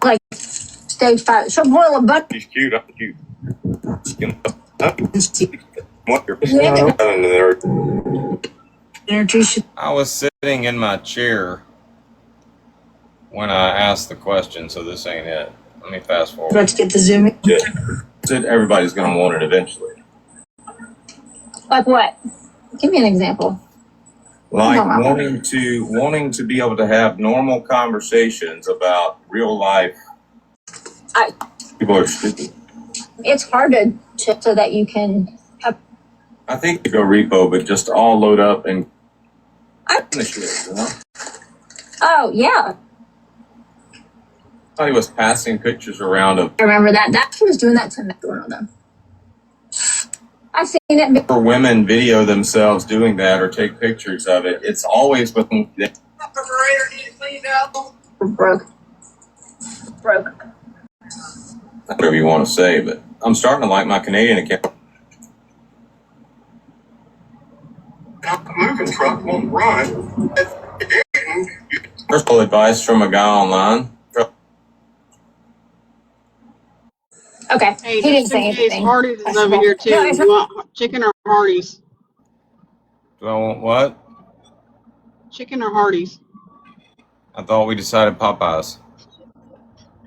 Like stage 5. She'll boil a butt. She's cute. I'm cute. I was sitting in my chair when I asked the question, so this ain't it. Let me fast forward. About to get the Zoom. Yeah. Said everybody's going to want it eventually. Like what? Give me an example. Like wanting to be able to have normal conversations about real life. People are stupid. It's hard to so that you can have. I think you go repo, but just all load up and. Shit, you know? Oh yeah. I thought he was passing pictures around of. I remember that. That she was doing that to one of them. I've seen it. For women video themselves doing that or take pictures of it, it's always with them. Broke. Whatever you want to say, but I'm starting to like my Canadian account. The moving truck won't run. Personal advice from a guy online. Okay. Hey, He didn't just say in case, anything. Hardee's is over here too. No, You want chicken or Hardee's? Do I want what? Chicken or Hardee's? I thought we decided Popeyes.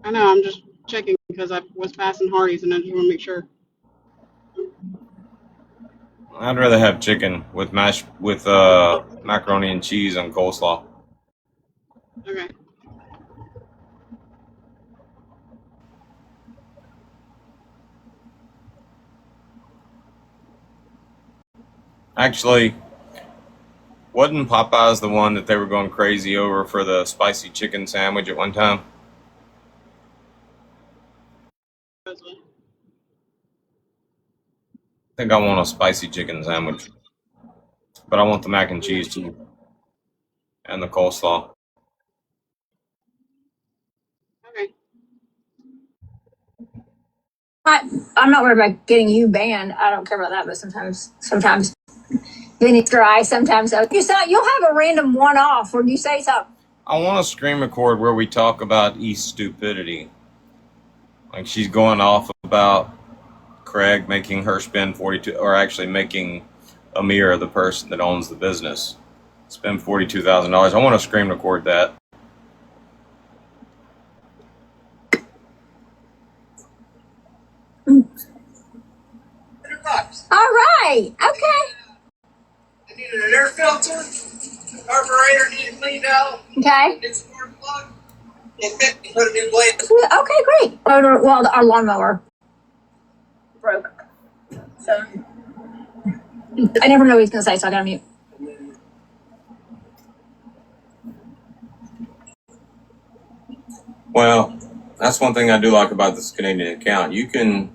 I know. I'm just checking because I was passing Hardee's and I just want to make sure. I'd rather have chicken with macaroni and cheese and coleslaw. Okay. Actually, wasn't Popeyes the one that they were going crazy over for the spicy chicken sandwich at one time? I think I want a spicy chicken sandwich, but I want the mac and cheese too, and the coleslaw. I'm not worried about getting you banned. I don't care about that, but sometimes Vinny's dry. Sometimes you'll have a random one-off where you say something. I want a screen record where we talk about East's stupidity. Like she's going off about Craig making her spend 42, or actually making Amir, the person that owns the business, spend $42,000. I want to screen record that. All right. Okay. I needed an air filter. Carburetor needed cleaned out. Okay. New spark plug. And put a new blade. Okay, great. Well, our lawnmower broke. So I never know what he's going to say, so I got to mute. Well, that's one thing I do like about this Canadian account. You can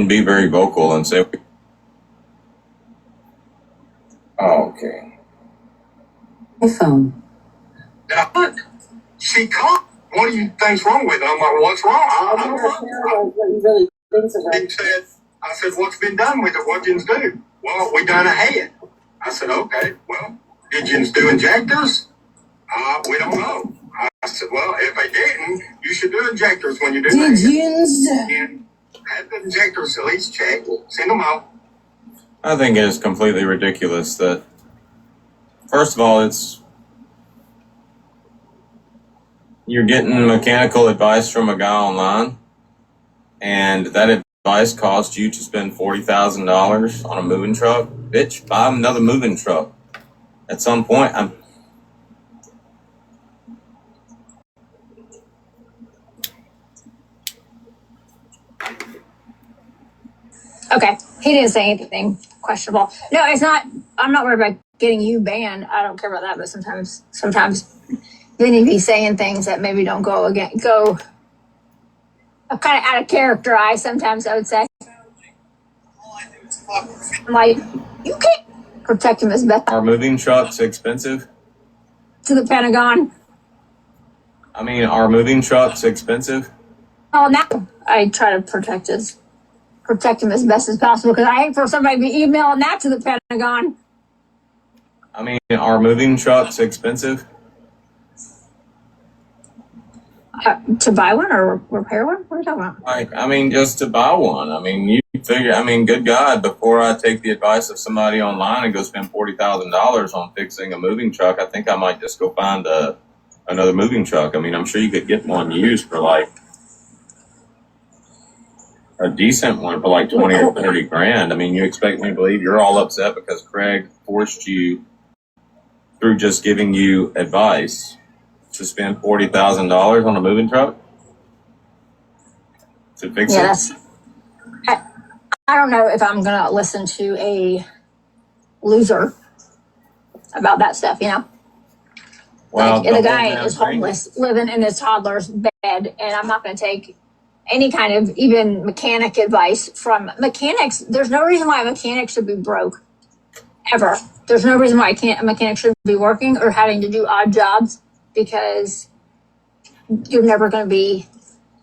be very vocal and say, oh, okay. My phone. Now, look, she called. What do you think's wrong with her? I'm like, what's wrong? I don't know. What he really thinks of He said, I said, what's been done with it? What did you do? Well, we done a head. I said, okay, well, did you do injectors? We don't know. I said, well, if they didn't, you should do injectors when you do that. And have the injectors at least checked. Send them out. I think it is completely ridiculous that, first of all, you're getting mechanical advice from a guy online, and that advice cost you to spend $40,000 on a moving truck. Bitch, buy another moving truck. At some point, Okay. He didn't say anything questionable. No, it's not. I'm not worried about getting you banned. I don't care about that, but sometimes Vinny be saying things that maybe don't go kind of out of character. Sometimes I would say, like, you can't protect him as best. are moving trucks expensive? To the Pentagon. I mean, are moving trucks expensive? Oh, now I try to protect him as best as possible because I hate for somebody to be emailing that to the Pentagon. I mean, are moving trucks expensive? To buy one or repair one? What are you talking about? Like, I mean, just to buy one. I mean, you figure, I mean, good God, before I take the advice of somebody online and go spend $40,000 on fixing a moving truck, I think I might just go find another moving truck. I mean, I'm sure you could get one used for like a decent one for like 20 or 30 grand. I mean, you expect me to believe you're all upset because Craig forced you through just giving you advice to spend $40,000 on a moving truck to fix it? I don't know if I'm gonna listen to a loser about that stuff, you know? Well, like, the guy is homeless, living in his toddler's bed, and I'm not gonna take any kind of even mechanic advice from mechanics. There's no reason why a mechanic should be broke, ever. There's no reason why a mechanic should be working or having to do odd jobs, because you're never going to be,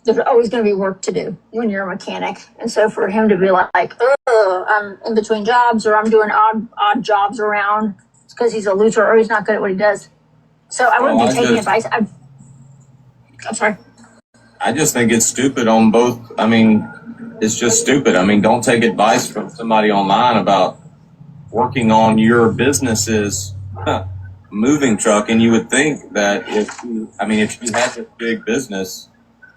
there's always going to be work to do when you're a mechanic. And so for him to be like, oh, I'm in between jobs, or I'm doing odd jobs around, it's because he's a loser or he's not good at what he does. So I wouldn't be taking advice. I'm sorry. I just think it's stupid on both. I mean, it's just stupid. I mean, don't take advice from somebody online about working on your business's moving truck. And you would think that if you had this big business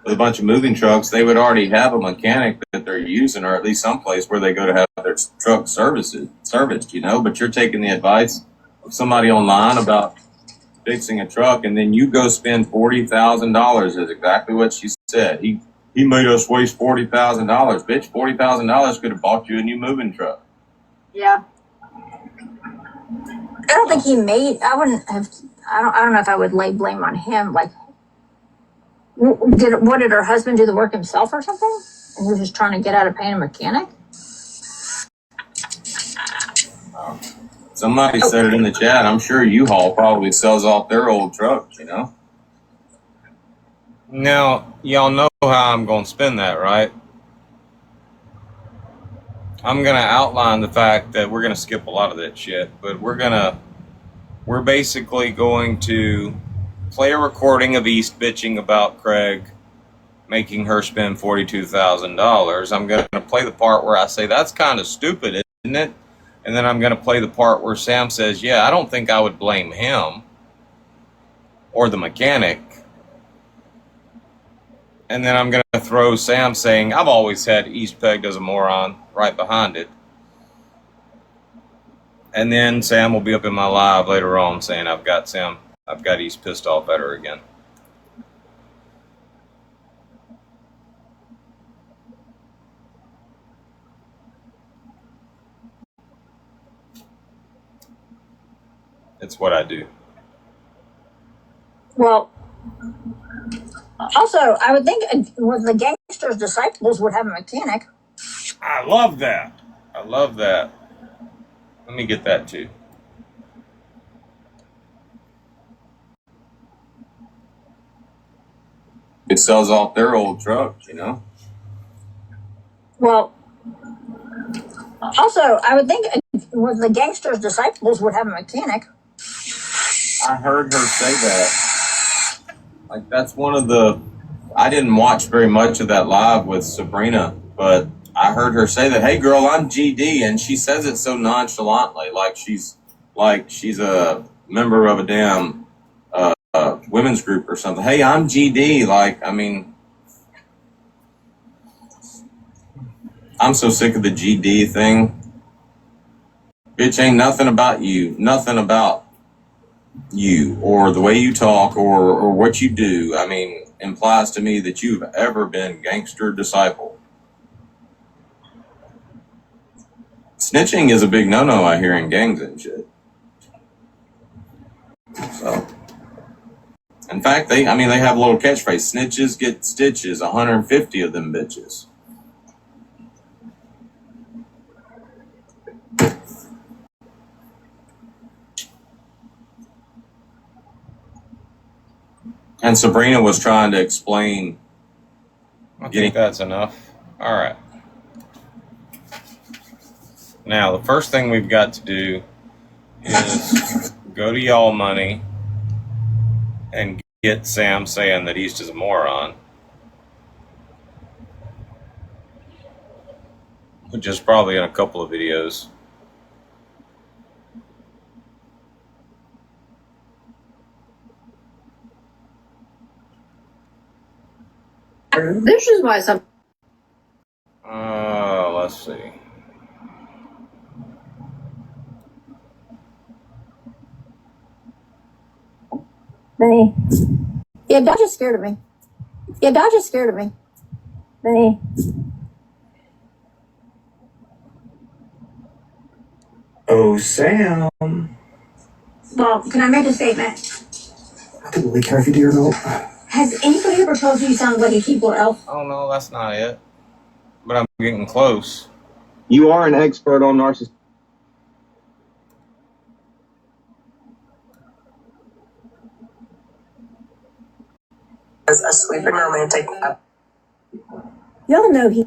with a bunch of moving trucks, they would already have a mechanic that they're using, or at least someplace where they go to have their truck serviced, you know. But you're taking the advice of somebody online about fixing a truck, and then you go spend $40,000 is exactly what she said. He made us waste $40,000. Bitch, $40,000 could have bought you a new moving truck. Yeah. I don't think he made. I wouldn't have. I don't know if I would lay blame on him. Like, what did her husband do the work himself or something? And he was just trying to get out of paying a mechanic. Somebody said it in the chat. I'm sure U-Haul probably sells off their old trucks, you know? Now, y'all know how I'm going to spin that, right? I'm going to outline the fact that we're going to skip a lot of that shit, but we're basically going to play a recording of East bitching about Craig making her spend $42,000. I'm going to play the part where I say, that's kind of stupid, isn't it? And then I'm going to play the part where Sam says, yeah, I don't think I would blame him or the mechanic. And then I'm going to throw Sam saying, I've always had East pegged as a moron right behind it. And then Sam will be up in my live later on saying, I've got East pissed off at her again. It's what I do. Well, also, I would think the gangster's disciples would have a mechanic. I love that. I love that. Let me get that too. It sells off their old trucks, you know? Well, also, I would think the gangster's disciples would have a mechanic. I heard her say that. Like, that's one of the... I didn't watch very much of that live with Sabrina, but I heard her say that, hey, girl, I'm GD, and she says it so nonchalantly, like she's a member of a damn women's group or something. Hey, I'm GD. Like, I mean, I'm so sick of the GD thing. Bitch, ain't nothing about you. Nothing about you or the way you talk or what you do, I mean, implies to me that you've ever been gangster disciple. Snitching is a big no-no, I hear, in gangs and shit. So, in fact, they have a little catchphrase: snitches get stitches, 150 of them bitches. And Sabrina was trying to explain. I think that's enough. All right. Now, the first thing we've got to do is go to Y'all Money and get Sam saying that East is a moron. Which is probably in a couple of videos. This is why some. Let's see. Benny. Yeah, Dodge is scared of me. Yeah, Dodge is scared of me. Benny. Oh, Sam. Well, can I make a statement? I don't really care if you do or not. Has anybody ever told you you sound like a keyboard elf? Oh, no, that's not it. But I'm getting close. You are an expert on narcissism. As a sweeping romantic. Y'all know he.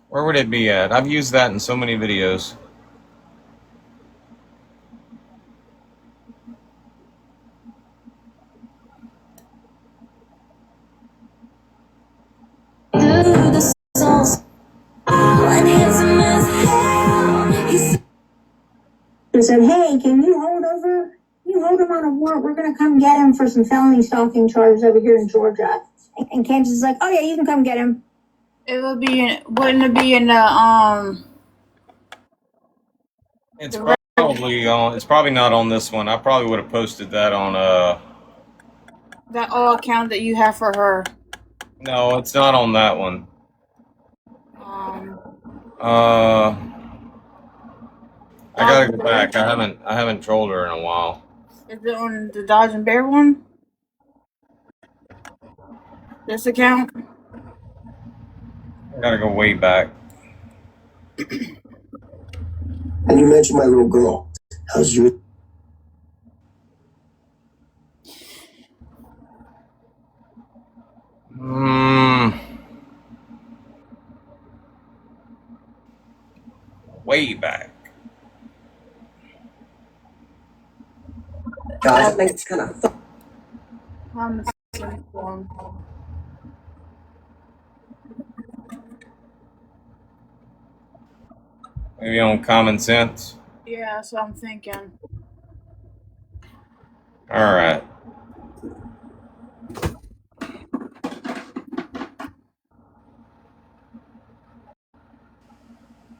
Where would it be at? I've used that in so many videos. He said, hey, can you hold over? You hold him on a warrant. We're going to come get him for some felony stalking charges over here in Georgia. And Kansas is like, oh, yeah, you can come get him. It would be. Wouldn't it be in the It's probably on. It's probably not on this one. I probably would have posted that on that old account that you have for her? No, it's not on that one. I gotta go back. I haven't trolled her in a while. Is it on the Dodge and Bear one? This account? I gotta go way back. And you mentioned my little girl. How's your Way back. God, I think it's kind of. Maybe on Common Sense. Yeah, that's what I'm thinking. All right.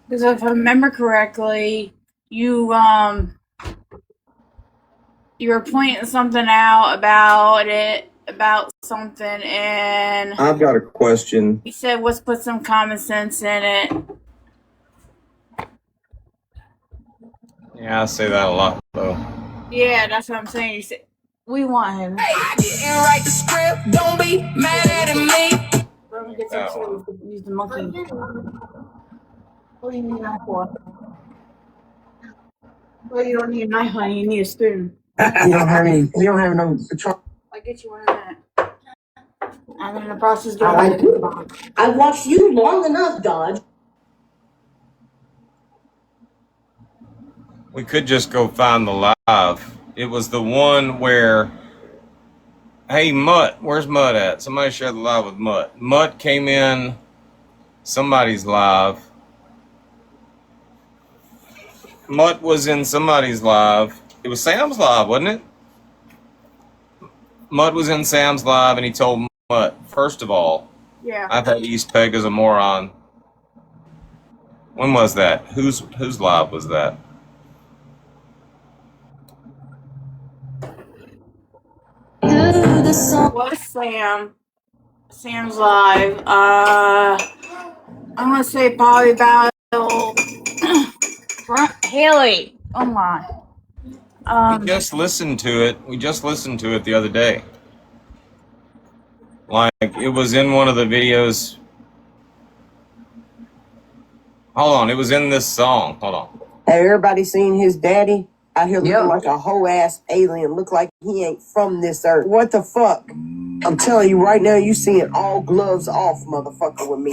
Because if I remember correctly, you were pointing something out about something, and I've got a question. you said, let's put some common sense in it. Yeah, I say that a lot, though. Yeah, that's what I'm saying. You said, we want him. I didn't write the script, don't be mad at me. Let me get some food. Use the monkey. What do you need that for? Well, you don't need a knife, honey. You need a spoon. You don't have any. You don't have no. I'll get you one in a minute. I'm in the process of I've watched you long enough, Dodge. We could just go find the live. It was the one where, hey, Mutt, where's Mutt at? Somebody share the live with Mutt. Mutt came in somebody's live. Mutt was in somebody's live. It was Sam's live, wasn't it? Mutt was in Sam's live, and he told Mutt, first of all, yeah, I've had East Peg as a moron. When was that? Whose live was that? What's Sam's live? I'm gonna say probably about Haley. Oh my. We just listened to it. We just listened to it the other day. Like, it was in one of the videos. Hold on, it was in this song. Hold on. Have everybody seen his daddy out here looking like a whole ass alien? Look like he ain't from this earth. What the fuck? I'm telling you right now, you seeing all gloves off, motherfucker, with me.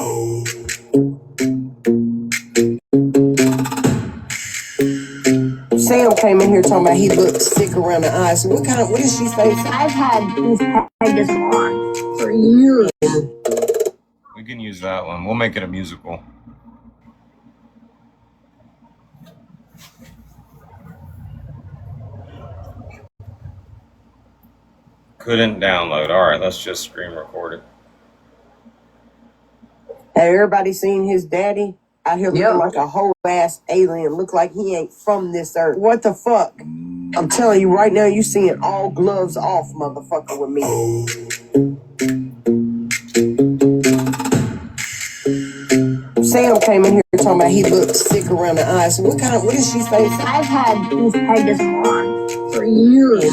Sam came in here talking about he looked sick around the eyes. What did she say? I've had these this on for years. We can use that one. We'll make it a musical. Couldn't download. All right, let's just screen record it. Have everybody seen his daddy out here looking like a whole ass alien? Look like he ain't from this earth. What the fuck? I'm telling you right now, you seeing all gloves off, motherfucker, with me. Sam came in here talking about he looked sick around the eyes. What did she say? I've had this on for years.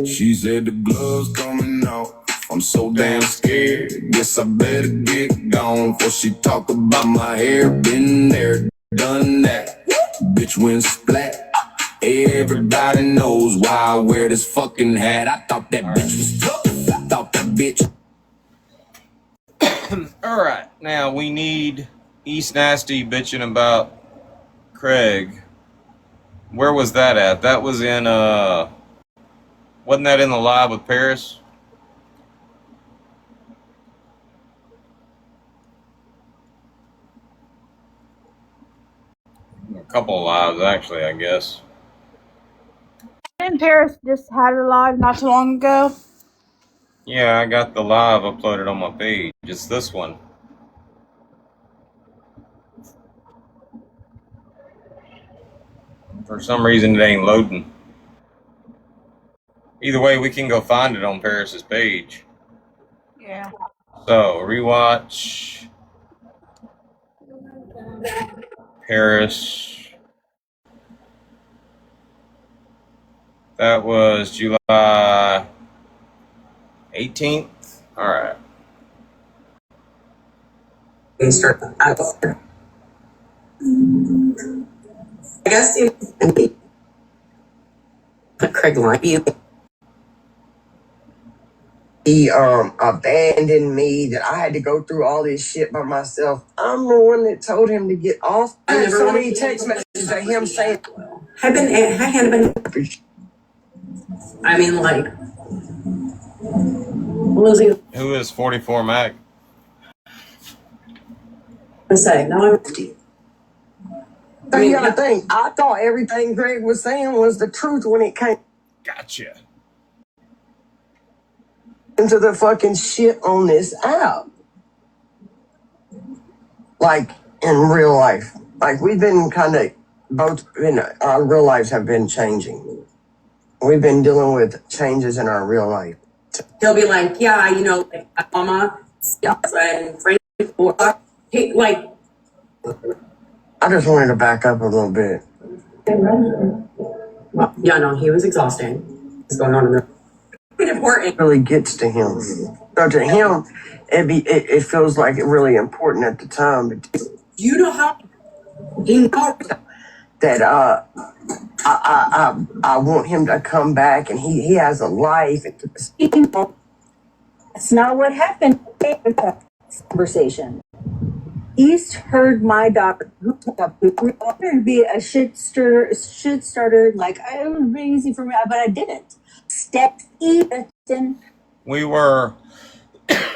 She said the gloves coming out. I'm so damn scared. Guess I better get gone before she talk about my hair. Been there, done that. Bitch went splat. Everybody knows why I wear this fucking hat. I thought that bitch was tough. I thought that bitch. All right, now we need East Nasty bitching about Craig. Where was that at? That was in wasn't that in the live with Paris? A couple of lives, actually, I guess. Didn't Paris just had it live not too long ago? Yeah, I got the live uploaded on my page. It's this one. For some reason, it ain't loading. Either way, we can go find it on Paris's page. Yeah. So, rewatch. Paris. That was July 18th. All right. I guess Craig liked you. He abandoned me, that I had to go through all this shit by myself. I'm the one that told him to get off. I had so many text messages of him saying, I hadn't been. I mean, like, losing. Who is 44 Mac? Say, no, I'm. So you gotta think, I thought everything Greg was saying was the truth when it came. Gotcha. Into the fucking shit on this app. Like, in real life. Like, we've been kind of, both in our real lives have been changing. We've been dealing with changes in our real life. He'll be like, yeah, you know, like, my mama, and Frank, like. I just wanted to back up a little bit. Yeah, no, he was exhausting. He's going on in there. Important. It really gets to him. So to him, it feels like it really important at the time. But you know how he knows that I want him to come back, and he has a life. That's not what happened in the conversation. East heard my daughter to be a shit starter. Like, it would be easy for me, but I didn't. Step Easton. We were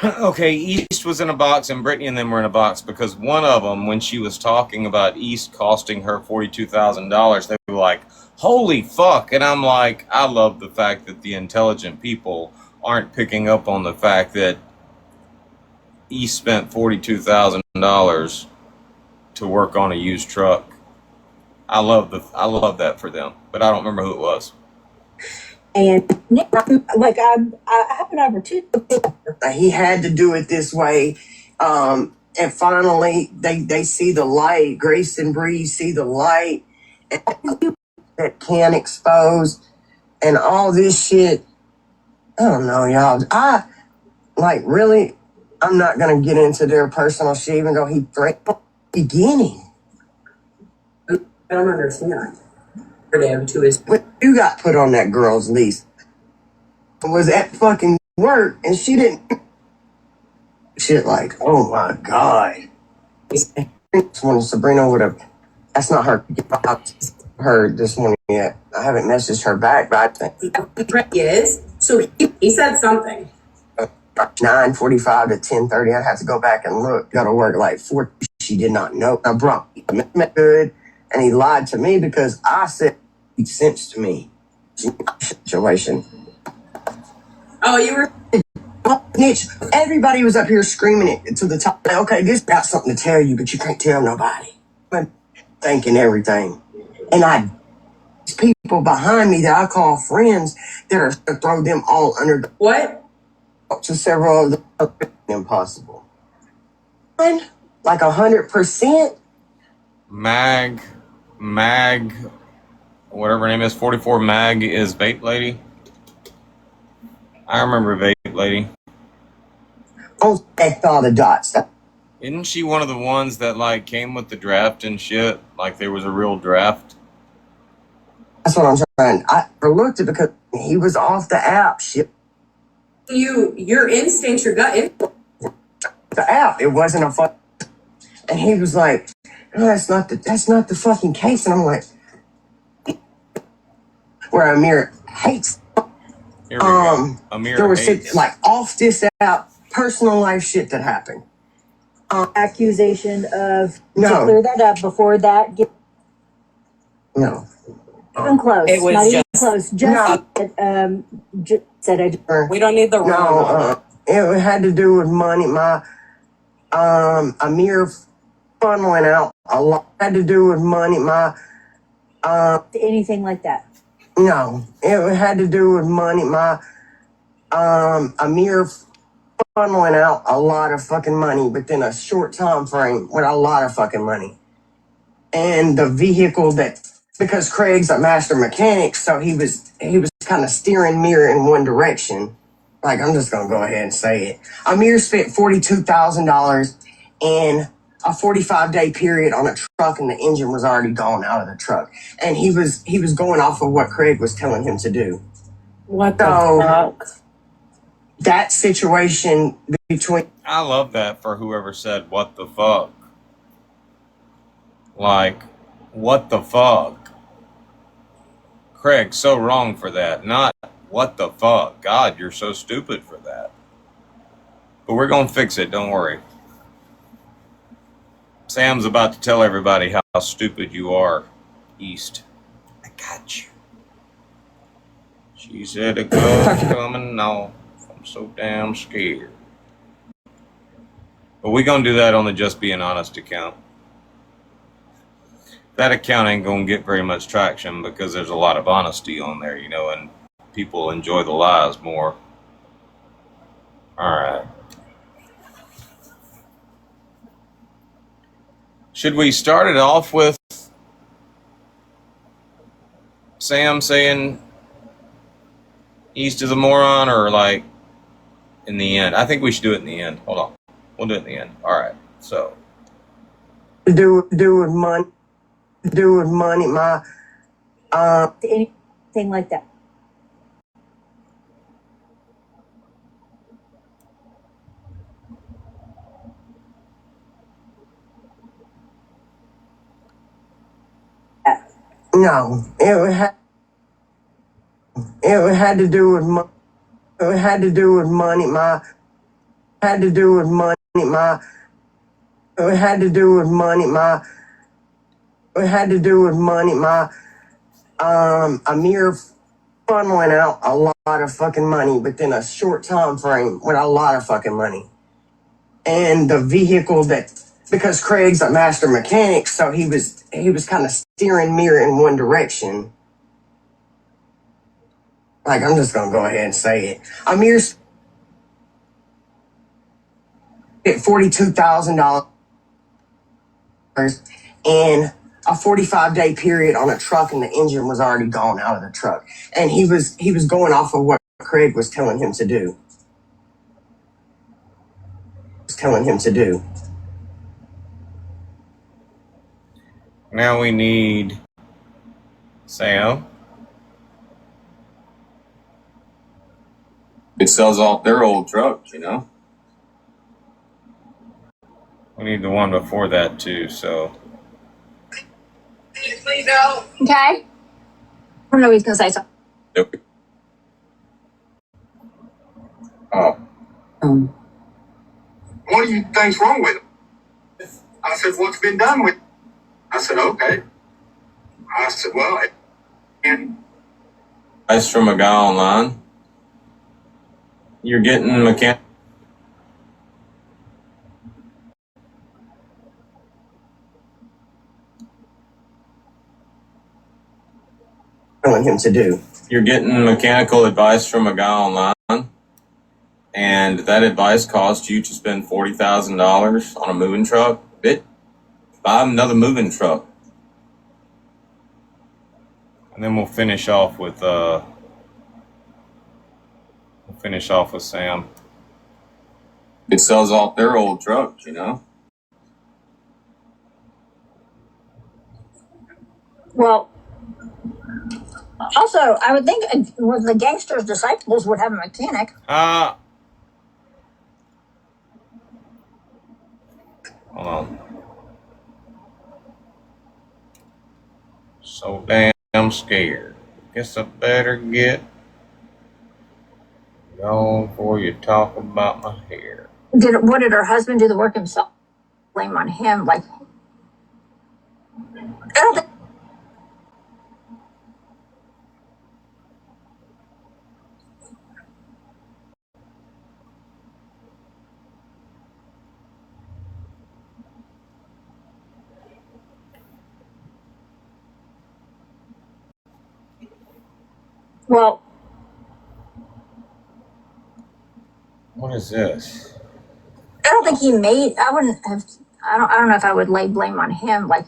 okay. East was in a box, and Brittany and them were in a box because one of them, when she was talking about East costing her $42,000, they were like, "Holy fuck!" And I'm like, I love the fact that the intelligent people aren't picking up on the fact that East spent $42,000 to work on a used truck. I love that for them, but I don't remember who it was. And like I have an opportunity. He had to do it this way, and finally they see the light. Grace and Bree see the light that can expose, and all this shit. I don't know, y'all. I like really. I'm not gonna get into their personal shit, even though he threatened beginning. I don't understand. What you got put on that girl's lease was at fucking work, and she didn't. Shit like, oh my god. This morning, Sabrina would have. That's not her. I heard this morning yet. I haven't messaged her back, but I think yes. So he said something. 9:45 to 10:30. I'd have to go back and look. Got to work like 4. She did not know. I brought him good, and he lied to me because I said he sense to me. Situation. Oh, you were. Niche, everybody was up here screaming it to the top. Okay, this got something to tell you, but you can't tell nobody. I'm thinking everything, and people behind me that I call friends that are to throw them all under the what? To several of the impossible. Like 100%. Mag, whatever her name is, 44 Mag is Vape Lady. I remember Vape Lady. Oh, connect all the dots. Isn't she one of the ones that like came with the draft and shit? Like there was a real draft. That's what I'm trying. I overlooked it because he was off the app. Shit. Your instincts, your gut instinct. The app. It wasn't a fuck. And he was like, "No, that's not the fucking case." And I'm like, where Amir hates. Amir there was hates. shit like off this app, personal life shit that happened. Accusation of No. to clear that up before that. No. Even close. It was not just, even close. Just said I. We don't need the no. It had to do with money. My Amir funneling out a lot. Had to do with money. My anything like that. No, it had to do with money. My Amir funneling out a lot of fucking money within a short time frame with a lot of fucking money. And the vehicle that, because Craig's a master mechanic, so he was kind of steering Amir in one direction. Like, I'm just going to go ahead and say it. Amir spent $42,000 in a 45-day period on a truck, and the engine was already gone out of the truck. And he was going off of what Craig was telling him to do. What the fuck? That situation between... I love that for whoever said, what the fuck? Like, what the fuck? Craig, so wrong for that. Not, what the fuck? God, you're so stupid for that. But we're going to fix it, don't worry. Sam's about to tell everybody how stupid you are, East. I got you. She said a girl's coming off. I'm so damn scared. But we're going to do that on the Just Being Honest account. That account ain't going to get very much traction because there's a lot of honesty on there, you know, and people enjoy the lies more. All right. Should we start it off with Sam saying East is a moron, or like in the end? I think we should do it in the end. Hold on. We'll do it in the end. All right. So. Do with money, my... Anything like that. No, it had to do with money. It had to do with money. It had to do with money. Amir funneling out a lot of fucking money within a short time frame with a lot of fucking money. And the vehicle because Craig's a master mechanic, so he was kind of steering Mir in one direction. Like, I'm just gonna go ahead and say it. Amir's at $42,000 in a 45-day period on a truck, and the engine was already gone out of the truck. And he was going off of what Craig was telling him to do. Now we need Sam. It sells off their old trucks, you know. We need the one before that too, so. Okay. I don't know he's going to say something. Yep. What do you think's wrong with him? I said, what's been done with him? I said, okay. I said, well, and Advice from a guy online. You're getting mechanic. telling him to do. You're getting mechanical advice from a guy online, and that advice caused you to spend $40,000 on a moving truck. Buy another moving truck. And then we'll finish off with Sam. It sells off their old trucks, you know. Well, also, I would think with the gangster's disciples would have a mechanic. Hold on. So damn scared. Guess I better get going before you talk about my hair. What did her husband do the work himself? Blame on him, like. I don't think. Well, What is this? I don't think he made. I wouldn't have. I don't know if I would lay blame on him. Like,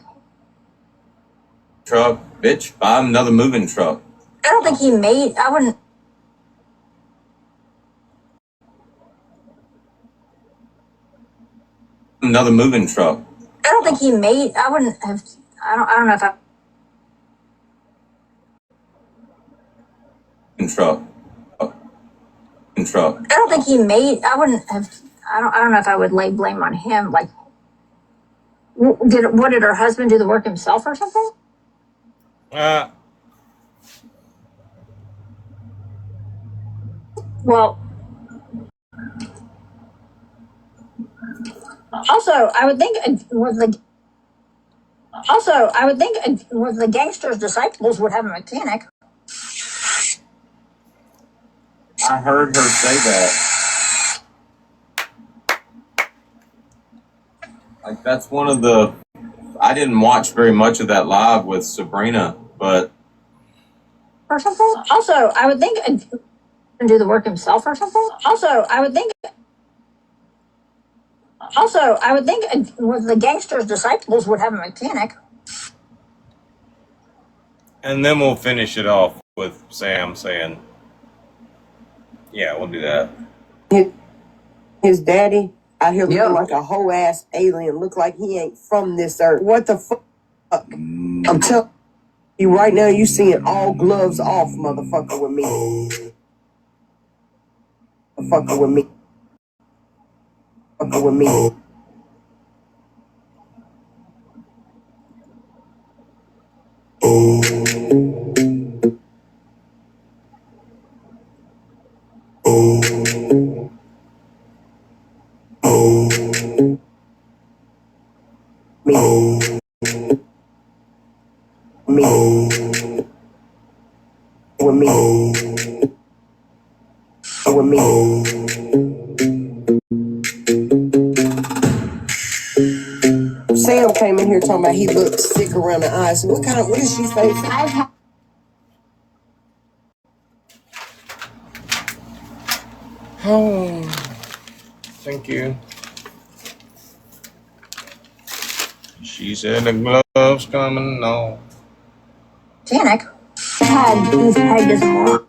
Truck, bitch. Buy another moving truck. I don't think he made. I wouldn't. Another moving truck. I don't think he made. I wouldn't have. I don't know if I. Truck. Truck. I don't think he made. I wouldn't have. I don't know if I would lay blame on him. Like, did her husband do the work himself or something? Well. Also, I would think with the gangster's disciples would have a mechanic. I heard her say that. Like, that's one of the. I didn't watch very much of that live with Sabrina, but. Or something. Also, I would think do the work himself or something. Also, I would think with the gangster's disciples would have a mechanic. And then we'll finish it off with Sam saying, yeah, we'll do that. His daddy out here looking like a whole ass alien. Look like he ain't from this earth. What the fuck? I'm telling you right now, you seeing all gloves off, motherfucker, with me. Motherfucker with me. Motherfucker with me. Sam came in here talking about he looked sick around the eyes. What did she say? Oh, thank you. She said the gloves coming on. Mechanic had these pegged as more.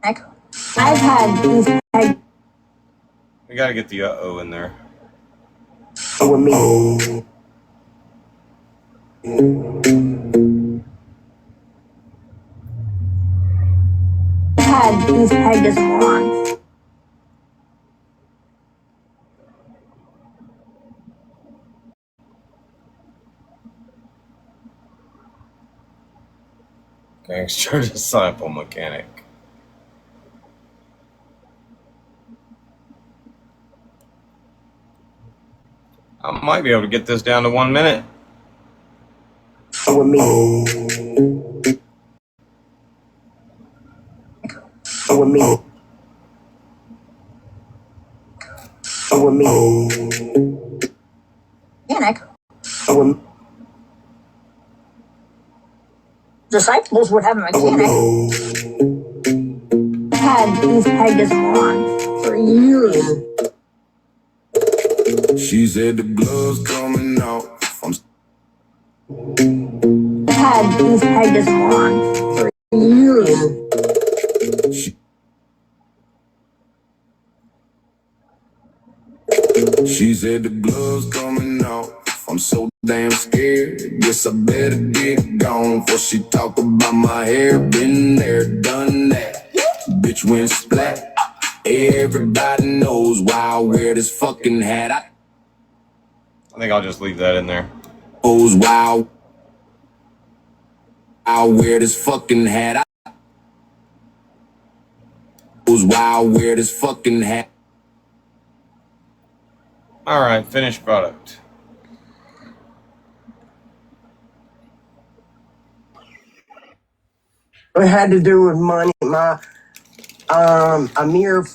I've had these pegged. We gotta get the uh-oh in there. With me. Had these pegged as morons. Gangster disciple mechanic. I might be able to get this down to 1 minute. With me. With me. With me. Mechanic. With Disciples would have a mechanic. Had these pegged as morons for years. She said the gloves coming out. Had these pegged as morons for years. She said the gloves coming out. I'm so damn scared. Guess I better get gone before she talk about my hair. Been there, done that. Bitch went splat. Everybody knows why I wear this fucking hat. I think I'll just leave that in there. Knows why I wear this fucking hat. Knows why I wear this fucking hat. All right, finished product. It had to do with money. My Amir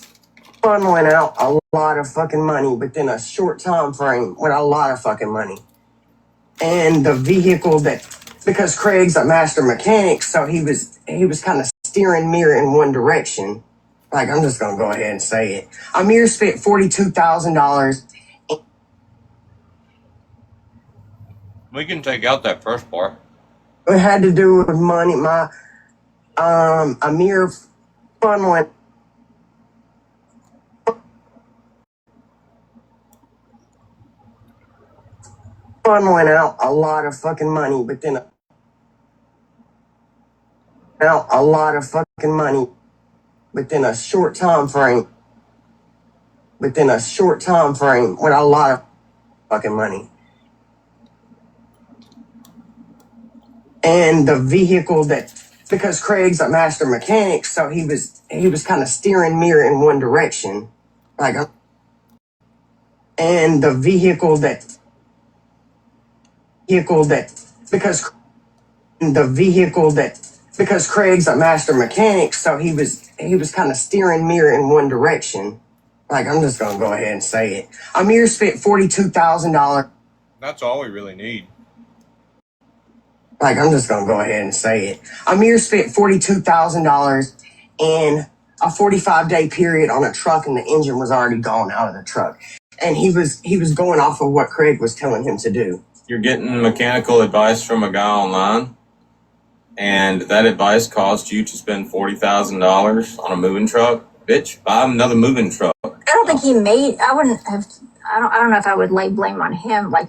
funneling out a lot of fucking money within a short time frame with a lot of fucking money. And the vehicle because Craig's a master mechanic, so he was kind of steering Amir in one direction. Like, I'm just gonna go ahead and say it. Amir spent $42,000. We can take out that first part. It had to do with money. My Amir funneling out a lot of fucking money within a lot of fucking money within a short time frame. Within a short time frame with a lot of fucking money. And the vehicle that, because Craig's a master mechanic, so he was kind of steering me in one direction, like, and the vehicle that because Craig's a master mechanic, so he was kind of steering me in one direction. Like, I'm just gonna go ahead and say it. Amir spent $42,000. That's all we really need. Like, I'm just gonna go ahead and say it. Amir spent $42,000 in a 45-day period on a truck, and the engine was already gone out of the truck. And he was going off of what Craig was telling him to do. You're getting mechanical advice from a guy online, and that advice caused you to spend $40,000 on a moving truck. Bitch, buy another moving truck. I don't think he made. I wouldn't have. I don't know if I would lay blame on him. Like,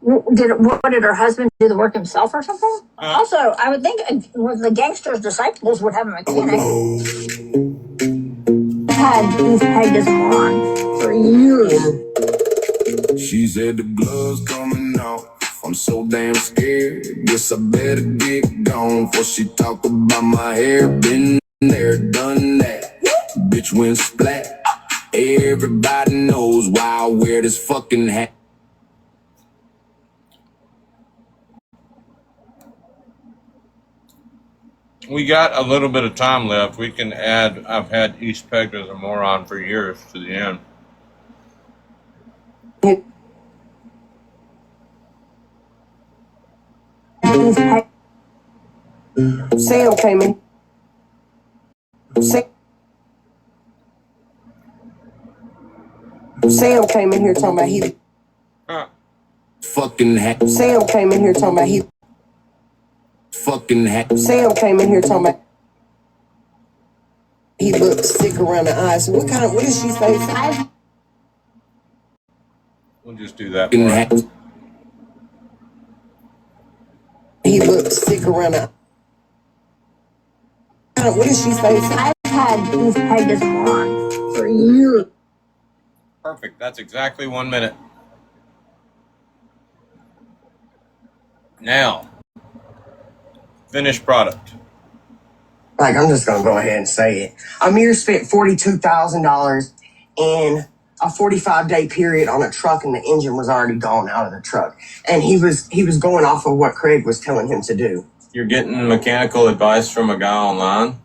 what did her husband do the work himself or something? Also, I would think the gangster's disciples would have a mechanic. Had these pegged as a moron for years. She said the gloves coming off. I'm so damn scared. Guess I better get gone before she talk about my hair. Been there, done that. Bitch went splat. Everybody knows why I wear this fucking hat. We got a little bit of time left. We can add, I've had East pegged as a moron for years to the end. Sam came in. Sam came in here talking about he fucking hat. Sam came in here talking about he fucking hat. Sam came in here talking about he looked sick around the eyes. What did she say? We'll just do that hat. He looked sick around the what did she say? I've had these pegged as a moron for years. Perfect. That's exactly 1 minute. Now, finished product. Like, I'm just gonna go ahead and say it. Amir spent $42,000 in a 45-day period on a truck, and the engine was already gone out of the truck. And he was going off of what Craig was telling him to do. You're getting mechanical advice from a guy online,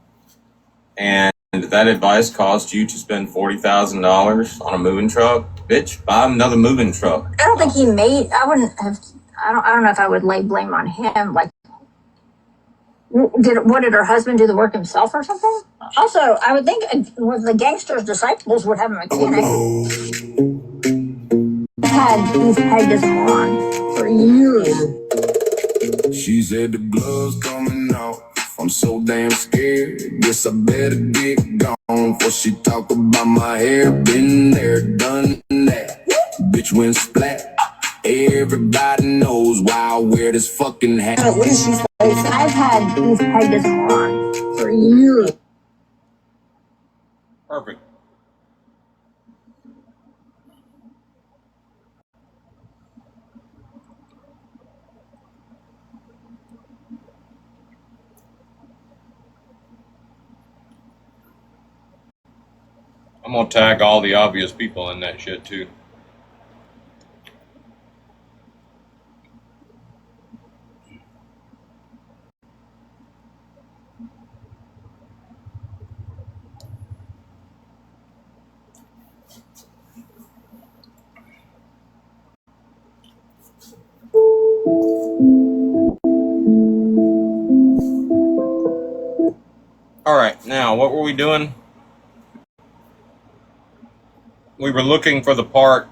and that advice caused you to spend $40,000 on a moving truck. Bitch, buy another moving truck. I don't think he made. I wouldn't have. I don't know if I would lay blame on him. Like, what did her husband do the work himself or something? Also, I would think the gangster's disciples would have a mechanic. Had these pegged as a moron for years. She said the gloves coming off. I'm so damn scared. Guess I better get gone before she talk about my hair. Been there, done that. Bitch went splat. Everybody knows why I wear this fucking hat. What did she say? I've had these pegged as a moron for years. Perfect. I'm gonna tag all the obvious people in that shit too. All right, now what were we doing? We were looking for the part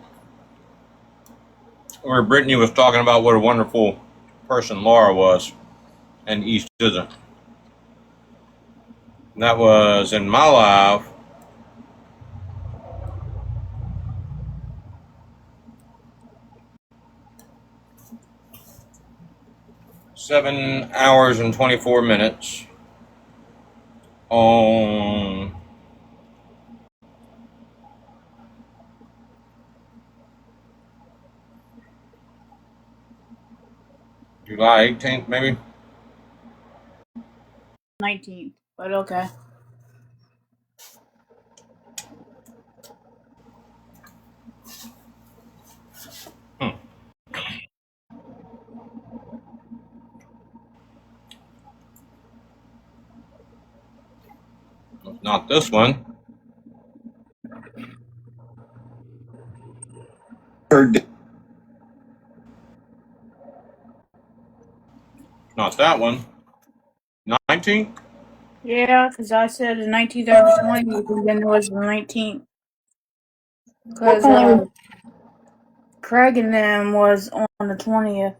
where Brittany was talking about what a wonderful person Laura was, and East isn't. That was in my life. Seven hours and 24 minutes on July 18th, maybe? 19th, but okay. Not this one. Not that one. 19th? Yeah, because I said the 19th or the 20th, and then it was the 19th. Because Craig and them was on the 20th.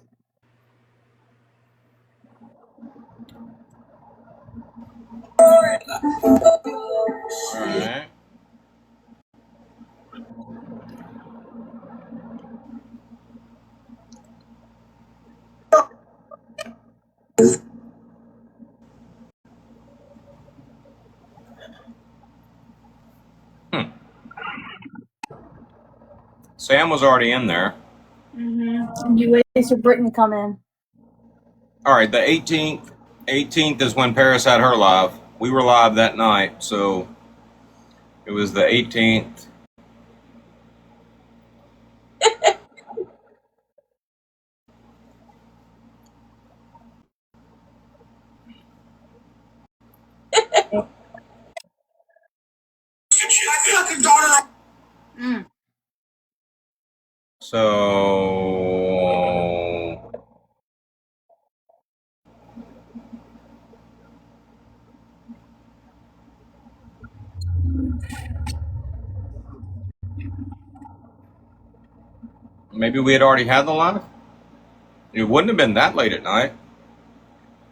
Alright. Sam was already in there. And you waited for Brittany to come in. Alright, the 18th. 18th is when Paris had her live. We were live that night, so it was the 18th. My fucking daughter. So maybe we had already had the live? It wouldn't have been that late at night.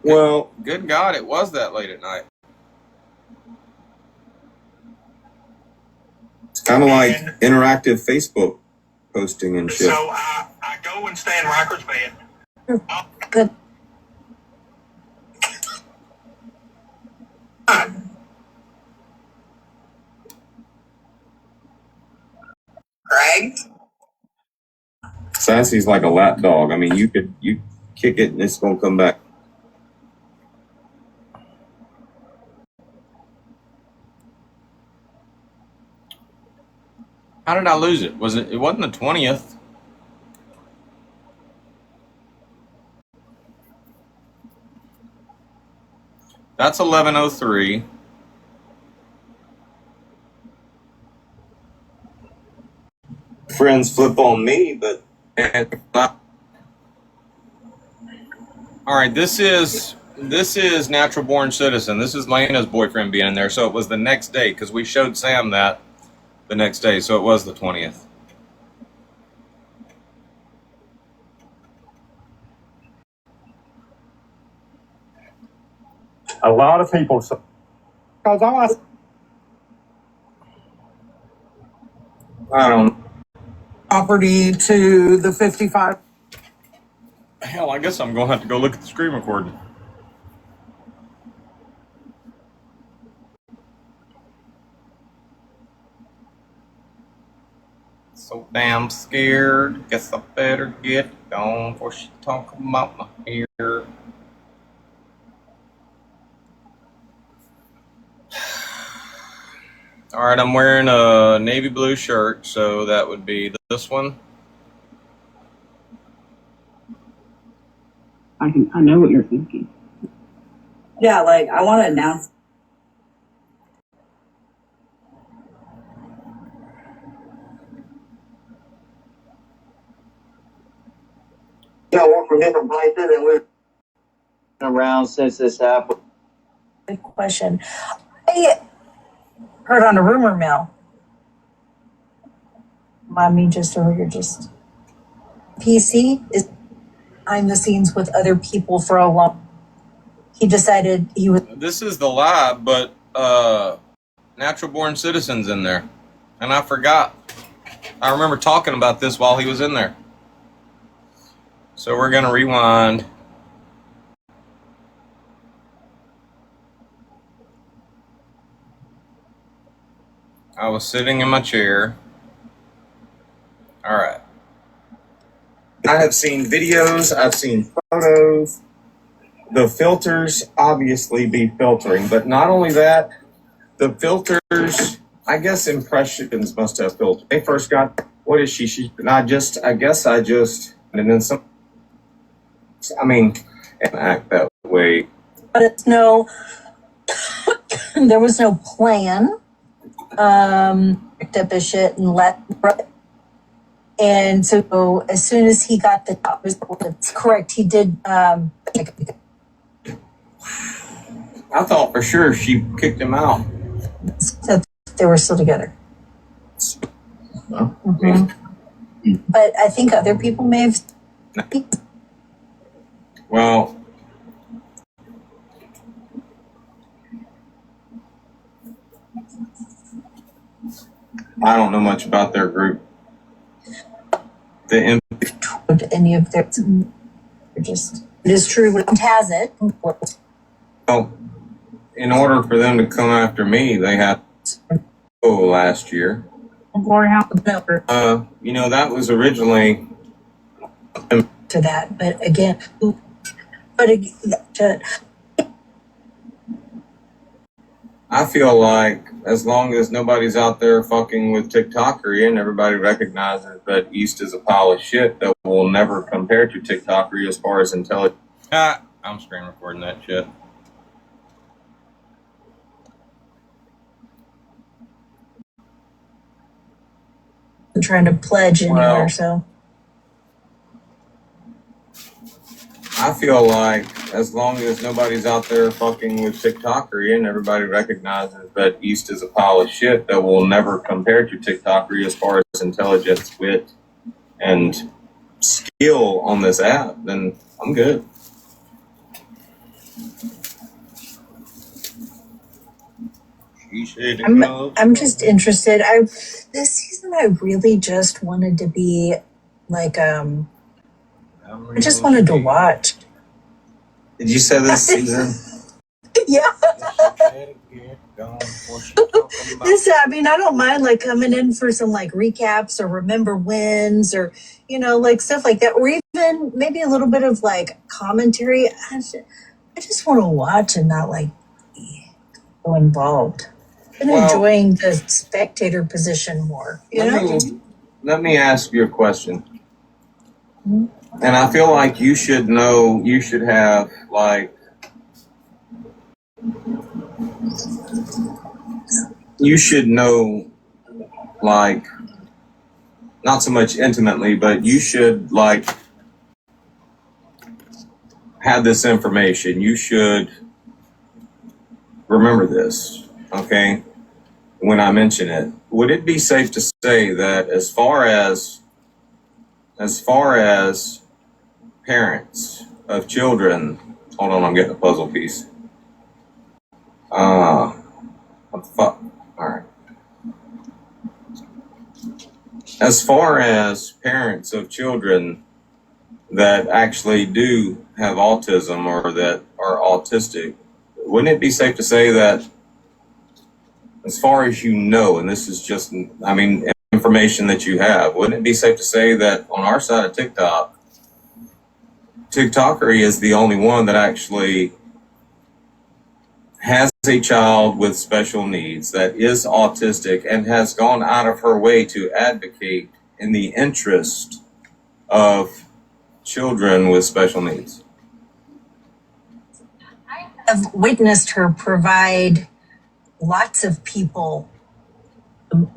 Well, good God, it was that late at night. It's kind of like interactive Facebook posting and shit. So I go and stay in Rocker's bed. Good. Craig? Sassy's like a lap dog. I mean, you kick it and it's gonna come back. How did I lose it? It wasn't the 20th. That's 11:03. Friends flip on me, but all right, this is Natural Born Citizen. This is Lena's boyfriend being in there, so it was the next day because we showed Sam that the next day, so it was the 20th. A lot of people. Because I don't. Property to the 55. Hell, I guess I'm going to have to go look at the screen recording. So damn scared. Guess I better get gone before she talk about my hair. All right, I'm wearing a navy blue shirt, so that would be this one. I know what you're thinking. Yeah, like I want to announce. Yeah, we're from different places and we've been around since this happened. Good question. I heard on a rumor mill. I mean, just over here, just PC is behind the scenes with other people for a long. He decided he was. This is the live, but Natural Born Citizen's in there. And I forgot. I remember talking about this while he was in there. So we're going to rewind. I was sitting in my chair. All right. I have seen videos, I've seen photos. The filters obviously be filtering, but not only that, the filters, I guess impressions must have filtered. They first got, what is she? And I guess I just, and then some, I mean, and act that way. But it's no, there was no plan. Picked up his shit and and so as soon as he got the job, it's correct, he did, I thought for sure she kicked him out. so they were still together. Well, But I think other people may have. Well, I don't know much about their group. Any of their, just, it is true, what has it. Well, in order for them to come after me, they had last year. You know, that was originally To that, but again, I feel like as long as nobody's out there fucking with TikTokery and everybody recognizes that East is a pile of shit that will never compare to TikTokery as far as intelligence. I'm screen recording that shit. I'm trying to pledge anywhere, so. I feel like as long as nobody's out there fucking with TikTokery and everybody recognizes that East is a pile of shit that will never compare to TikTokery as far as intelligence, wit, and skill on this app, then I'm good. I'm just interested. This season I really just wanted to be like I just wanted to watch. Did you say this season? Yeah. This, I mean, I don't mind like coming in for some like recaps or remember wins or, you know, like stuff like that, or even maybe a little bit of like commentary. I just want to watch and not like be so involved. I'm enjoying the spectator position more. You know? Let me ask you a question. And I feel like you should know, you should have like, you should know like, not so much intimately, but you should like have this information. You should remember this, okay? When I mention it, would it be safe to say that as far as parents of children, hold on, I'm getting a puzzle piece. What the fuck? All right. As far as parents of children that actually do have autism or that are autistic, wouldn't it be safe to say that as far as you know, and this is just, I mean, information that you have, wouldn't it be safe to say that on our side of TikTok, TikTokery is the only one that actually has a child with special needs that is autistic and has gone out of her way to advocate in the interest of children with special needs? I've witnessed her provide lots of people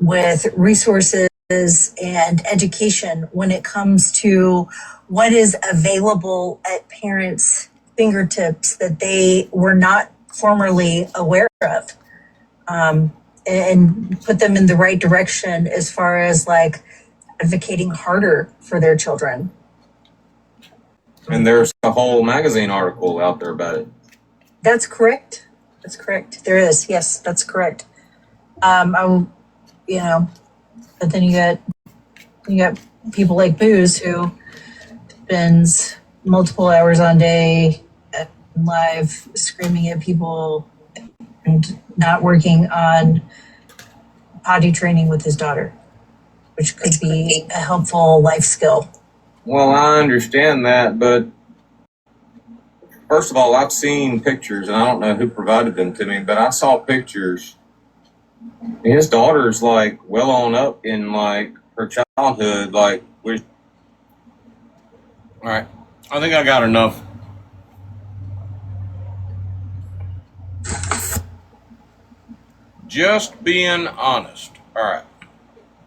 with resources and education when it comes to what is available at parents' fingertips that they were not formerly aware of, and put them in the right direction as far as like advocating harder for their children. And there's a whole magazine article out there about it. That's correct. That's correct. There is. Yes, that's correct. But then you got people like Booze who spends multiple hours on day live screaming at people and not working on potty training with his daughter, which could be a helpful life skill. Well, I understand that, but first of all, I've seen pictures, and I don't know who provided them to me, but I saw pictures. His daughter's like well on up in like her childhood, like with. All right, I think I got enough. Just being honest. All right,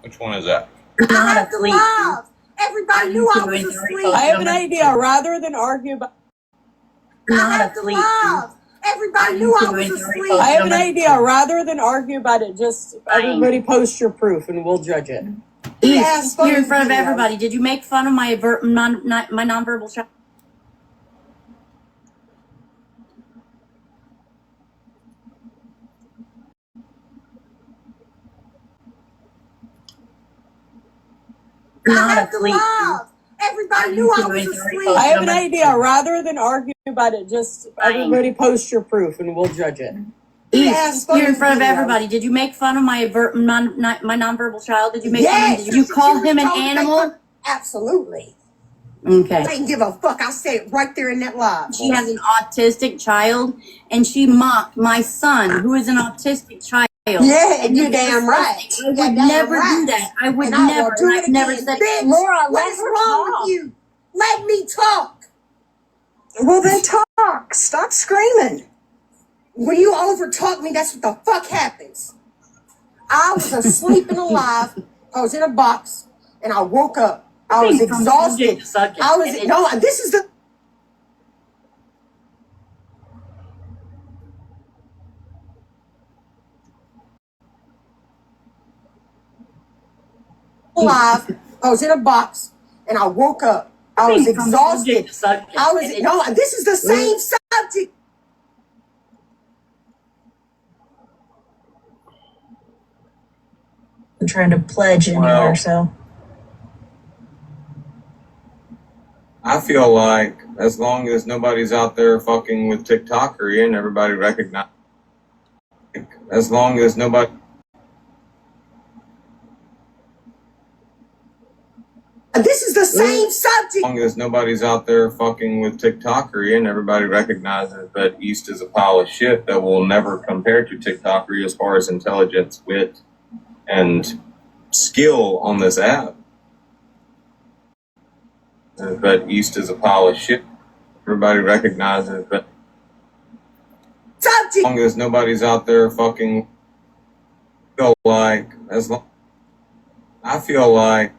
which one is that? I have to love. Everybody knew I was asleep. I have an idea. Rather than argue about, I have to love. Everybody knew I was asleep. I have an idea. Rather than argue about it, just everybody post your proof and we'll judge it. Here in front of everybody, did you make fun of my nonverbal child? I have to love. Everybody knew I was asleep. I have an idea. Rather than argue about it, just everybody post your proof and we'll judge it. Here in front of everybody, did you make fun of my nonverbal child? Did you make fun of him? Did you call him an animal? Absolutely. Okay. I didn't give a fuck. I said it right there in that live. She has an autistic child, and she mocked my son, who is an autistic child. Yeah, and you're damn right. I would never do that. I would never. Do it I've never again. said, Bitch, Laura, what let is her wrong talk. with you? Let me talk. Well, then talk. Stop screaming. When you over talk me, that's what the fuck happens. I was asleep and alive. I was in a box, and I woke up. I was exhausted. This is the. Alive. I was in a box, and I woke up. I was exhausted. This is the same subject. I'm trying to pledge anywhere, so. I feel like as long as nobody's out there fucking with TikTokery and everybody recognize, as long as nobody. This is the same subject. As long as nobody's out there fucking with TikTokery and everybody recognizes that East is a pile of shit that will never compare to TikTokery as far as intelligence, wit, and skill on this app. But East is a pile of shit. Everybody recognizes that. As long as nobody's out there fucking. Feel like I feel like.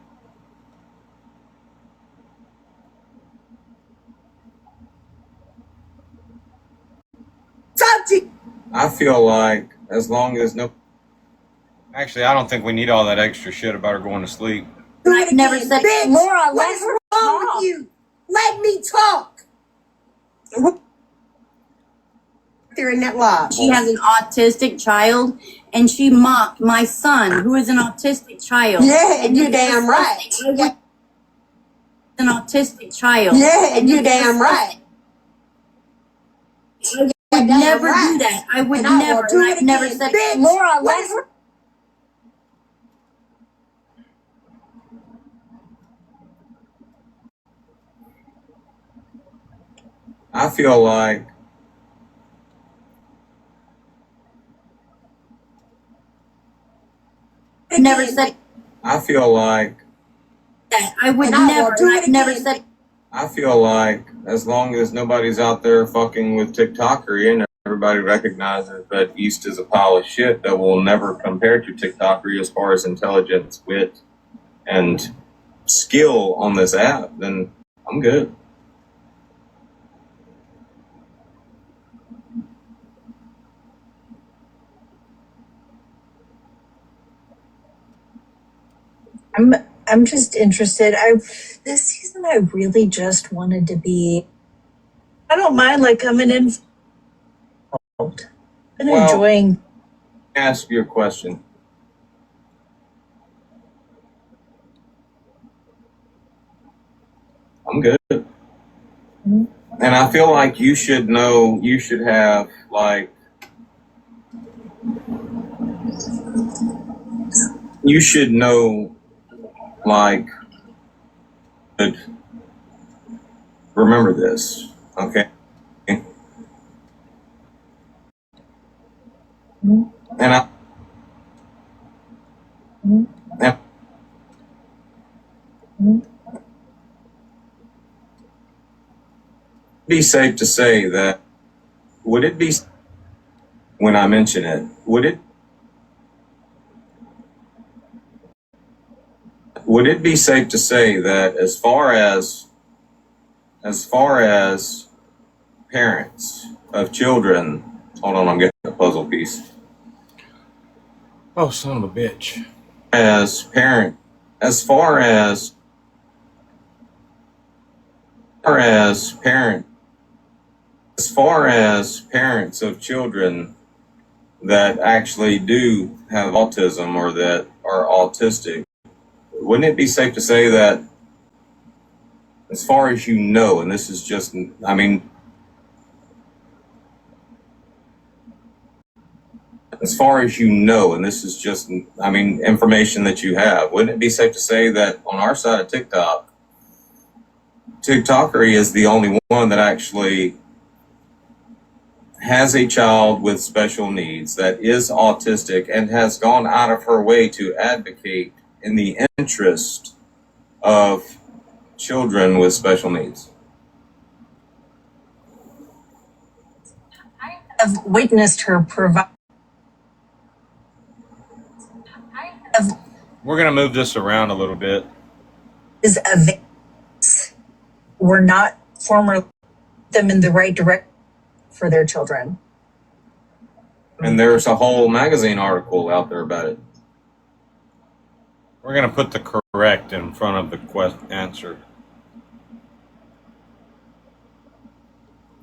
I feel like as long as no. Actually, I don't think we need all that extra shit about her going to sleep. I've never said, Bitch, Laura, what let is her wrong talk. with you? Let me talk. There in that live. She has an autistic child, and she mocked my son, who is an autistic child. Yeah, and you're damn right. An autistic child. Yeah, and you're damn right. I would never do that. I would never. I've never said, Bitch, Laura, what let is her. I feel like. Never said I feel like. that. I would never. I've never said. I feel like as long as nobody's out there fucking with TikTokery and everybody recognizes that East is a pile of shit that will never compare to TikTokery as far as intelligence, wit, and skill on this app, then I'm good. I'm just interested. This season I really just wanted to be. I don't mind like coming in. Been enjoying. Ask your question. I'm good. And I feel like you should know, you should have, like, you should know, like, remember this, okay? And be safe to say that, would it be, when I mention it, would it be safe to say that as far as parents of children, hold on, I'm getting a puzzle piece. Oh, son of a bitch. As far as parents of children that actually do have autism or that are autistic, wouldn't it be safe to say that as far as you know, and this is just, I mean, as far as you know, and this is just, I mean, information that you have, wouldn't it be safe to say that on our side of TikTok, TikTokery is the only one that actually has a child with special needs that is autistic and has gone out of her way to advocate in the interest of children with special needs? I've witnessed her provide. We're going to move this around a little bit. Were not formerly them in the right direction for their children. And there's a whole magazine article out there about it. We're going to put the correct in front of the answer.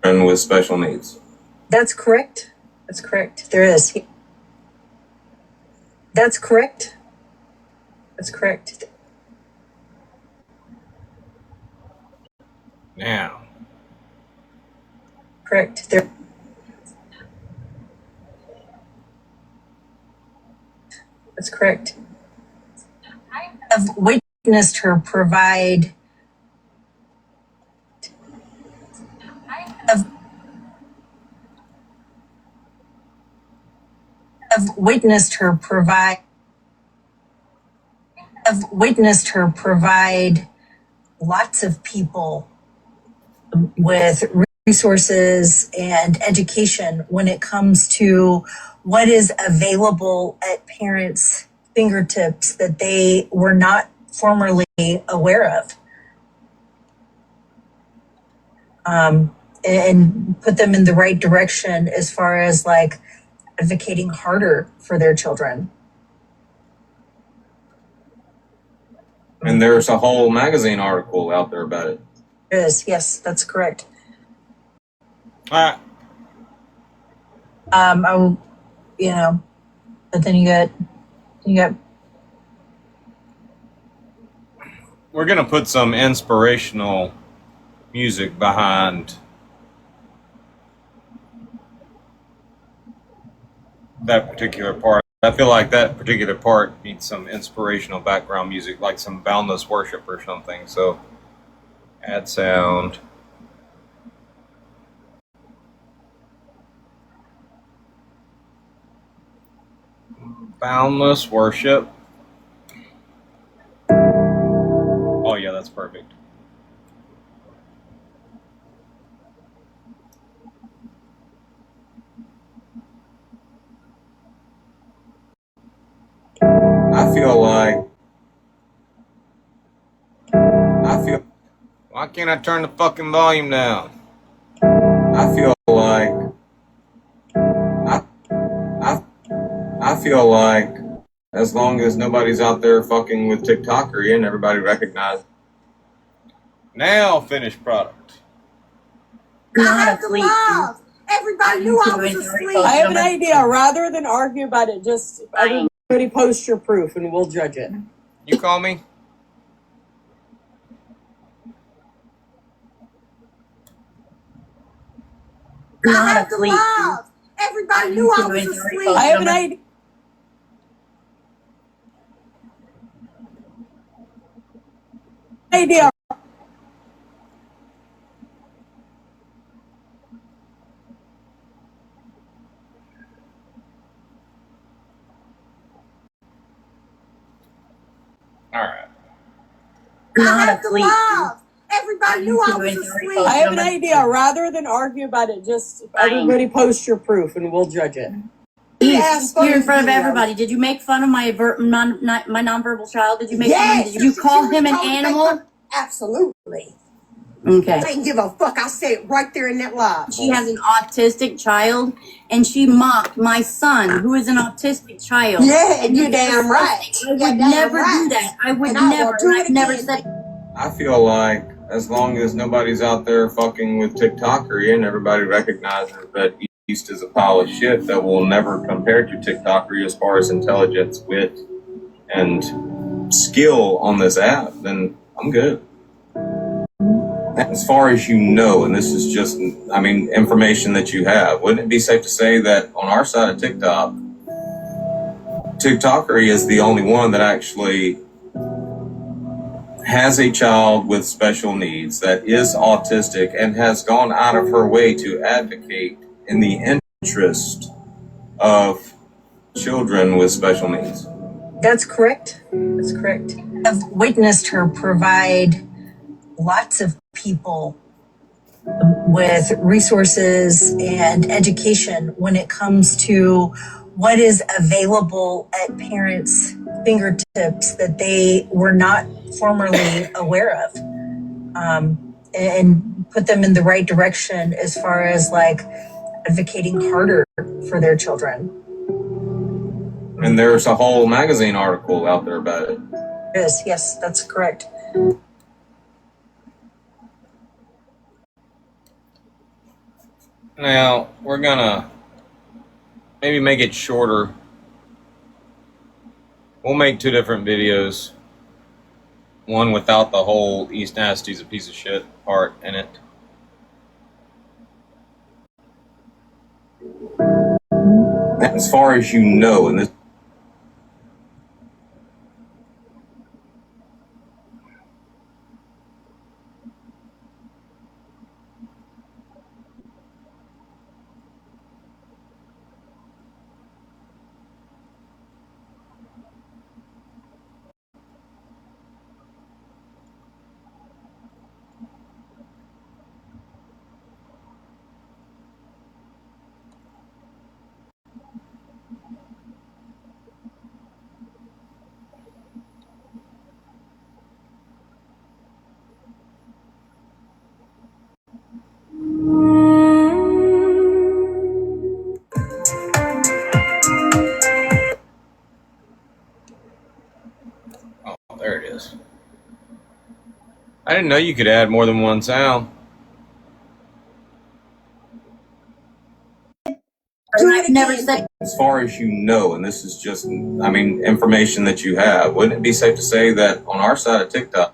And with special needs. That's correct. That's correct. There is. That's correct. That's correct. Now. Correct. There. That's correct. I've witnessed her provide. I've witnessed her provide. I've witnessed her provide lots of people with resources and education when it comes to what is available at parents' fingertips that they were not formerly aware of. And put them in the right direction as far as like advocating harder for their children. And there's a whole magazine article out there about it. There is, yes, that's correct. All right. But then you got. We're gonna put some inspirational music behind that particular part. I feel like that particular part needs some inspirational background music, like some boundless worship or something. So, add sound. Boundless worship. Oh yeah, that's perfect. Why can't I turn the fucking volume down? I feel like as long as nobody's out there fucking with TikTokery and everybody recognizes. Now, finished product. Not asleep. Everybody knew I was asleep. I have an idea. Rather than argue about it, just everybody post your proof and we'll judge it. You call me? Not asleep. Everybody knew I was asleep. I have an idea. All right. Not asleep. Everybody knew I was asleep. I have an idea. Rather than argue about it, just everybody post your proof and we'll judge it. Here in front of everybody, did you make fun of my nonverbal child? Did you make fun of him? Did you call him an animal? Absolutely. Okay. I didn't give a fuck. I'll say it right there in that live. She has an autistic child, and she mocked my son, who is an autistic child. Yeah, and you're damn right. I would never do that. I would never. I've never said. I feel like as long as nobody's out there fucking with TikTokery and everybody recognizes that East is a pile of shit that will never compare to TikTokery as far as intelligence, wit, and skill on this app, then I'm good. As far as you know, and this is just, I mean, information that you have, wouldn't it be safe to say that on our side of TikTok, TikTokery is the only one that actually has a child with special needs that is autistic and has gone out of her way to advocate in the interest of children with special needs? That's correct. That's correct. I've witnessed her provide lots of people with resources and education when it comes to what is available at parents' fingertips that they were not formerly aware of, and put them in the right direction as far as like advocating harder for their children. And there's a whole magazine article out there about it. Yes, that's correct. Now, we're gonna maybe make it shorter. We'll make 2 different videos. One without the whole East Nasty's a piece of shit part in it. As far as you know, and this there it is. I didn't know you could add more than one sound. I've never said. As far as you know, and this is just, I mean, information that you have, wouldn't it be safe to say that on our side of TikTok,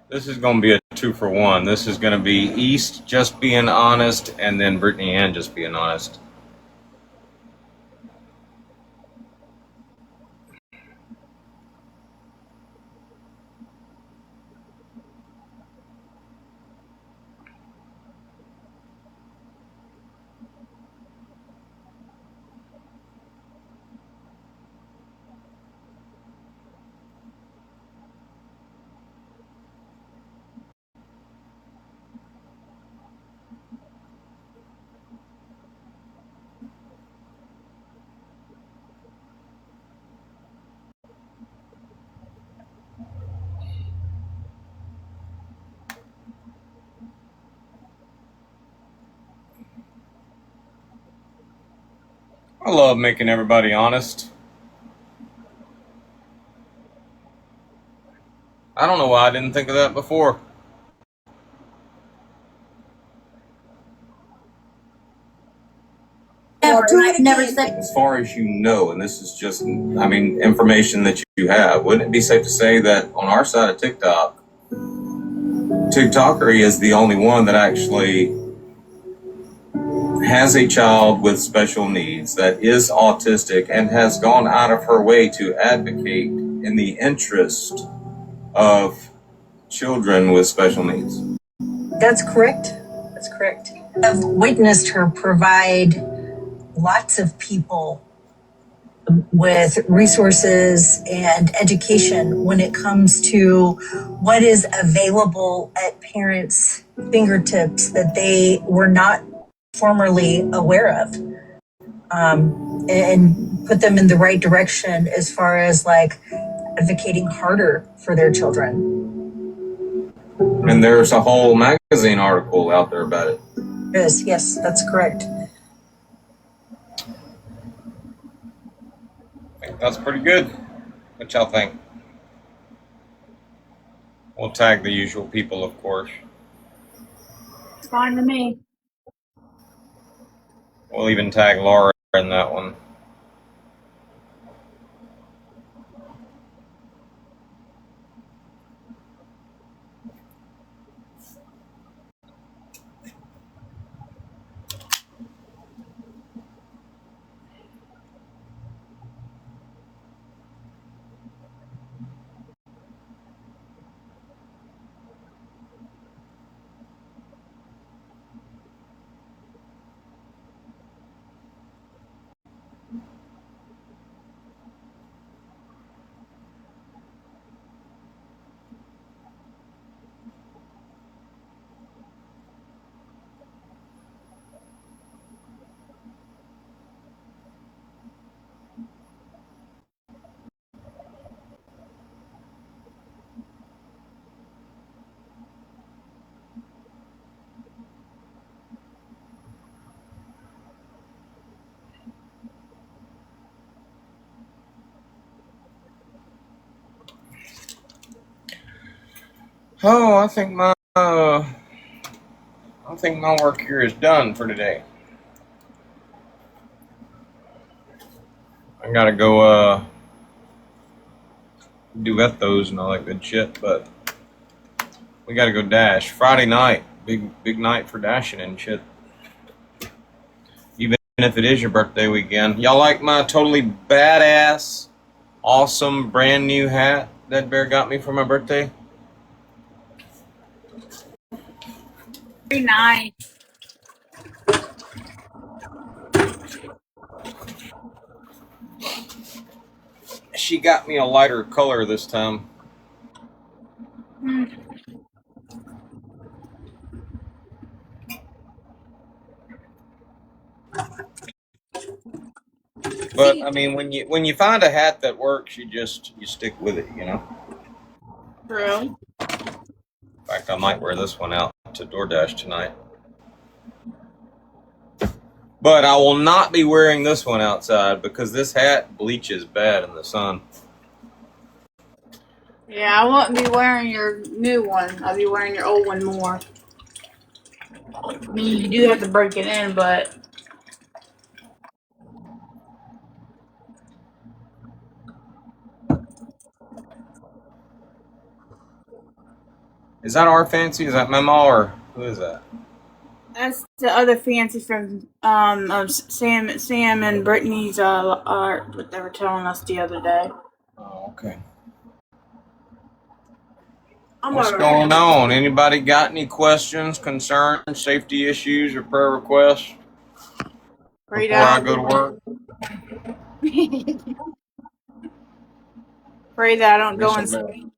this is going to be a 2-for-1. This is going to be East just being honest, and then Brittany Ann just being honest. I love making everybody honest. I don't know why I didn't think of that before. I've never said. As far as you know, and this is just, I mean, information that you have, wouldn't it be safe to say that on our side of TikTok, TikTokery is the only one that actually has a child with special needs that is autistic and has gone out of her way to advocate in the interest of children with special needs? That's correct. That's correct. I've witnessed her provide lots of people with resources and education when it comes to what is available at parents' fingertips that they were not formerly aware of, and put them in the right direction as far as like advocating harder for their children. And there's a whole magazine article out there about it. Yes, that's correct. I think that's pretty good. What y'all think? We'll tag the usual people, of course. It's fine to me. We'll even tag Laura in that one. Oh, I think my work here is done for today. I gotta go do ethos and all that good shit, but we gotta go dash. Friday night, big night for dashing and shit. Even if it is your birthday weekend. Y'all like my totally badass, awesome, brand new hat that Bear got me for my birthday? Very nice. She got me a lighter color this time. But I mean, when you find a hat that works, you stick with it, you know. True. In fact, I might wear this one out to DoorDash tonight. But I will not be wearing this one outside because this hat bleaches bad in the sun. Yeah, I wouldn't be wearing your new one. I'll be wearing your old one more. I mean, you do have to break it in, but Is that our fancy? Is that Memo or who is that? that's the other fancy from Sam and Brittany's art, what they were telling us the other day. Oh, okay. What's going on? Anybody got any questions, concerns, safety issues, or prayer requests before I go to work? Pray that I don't go insane.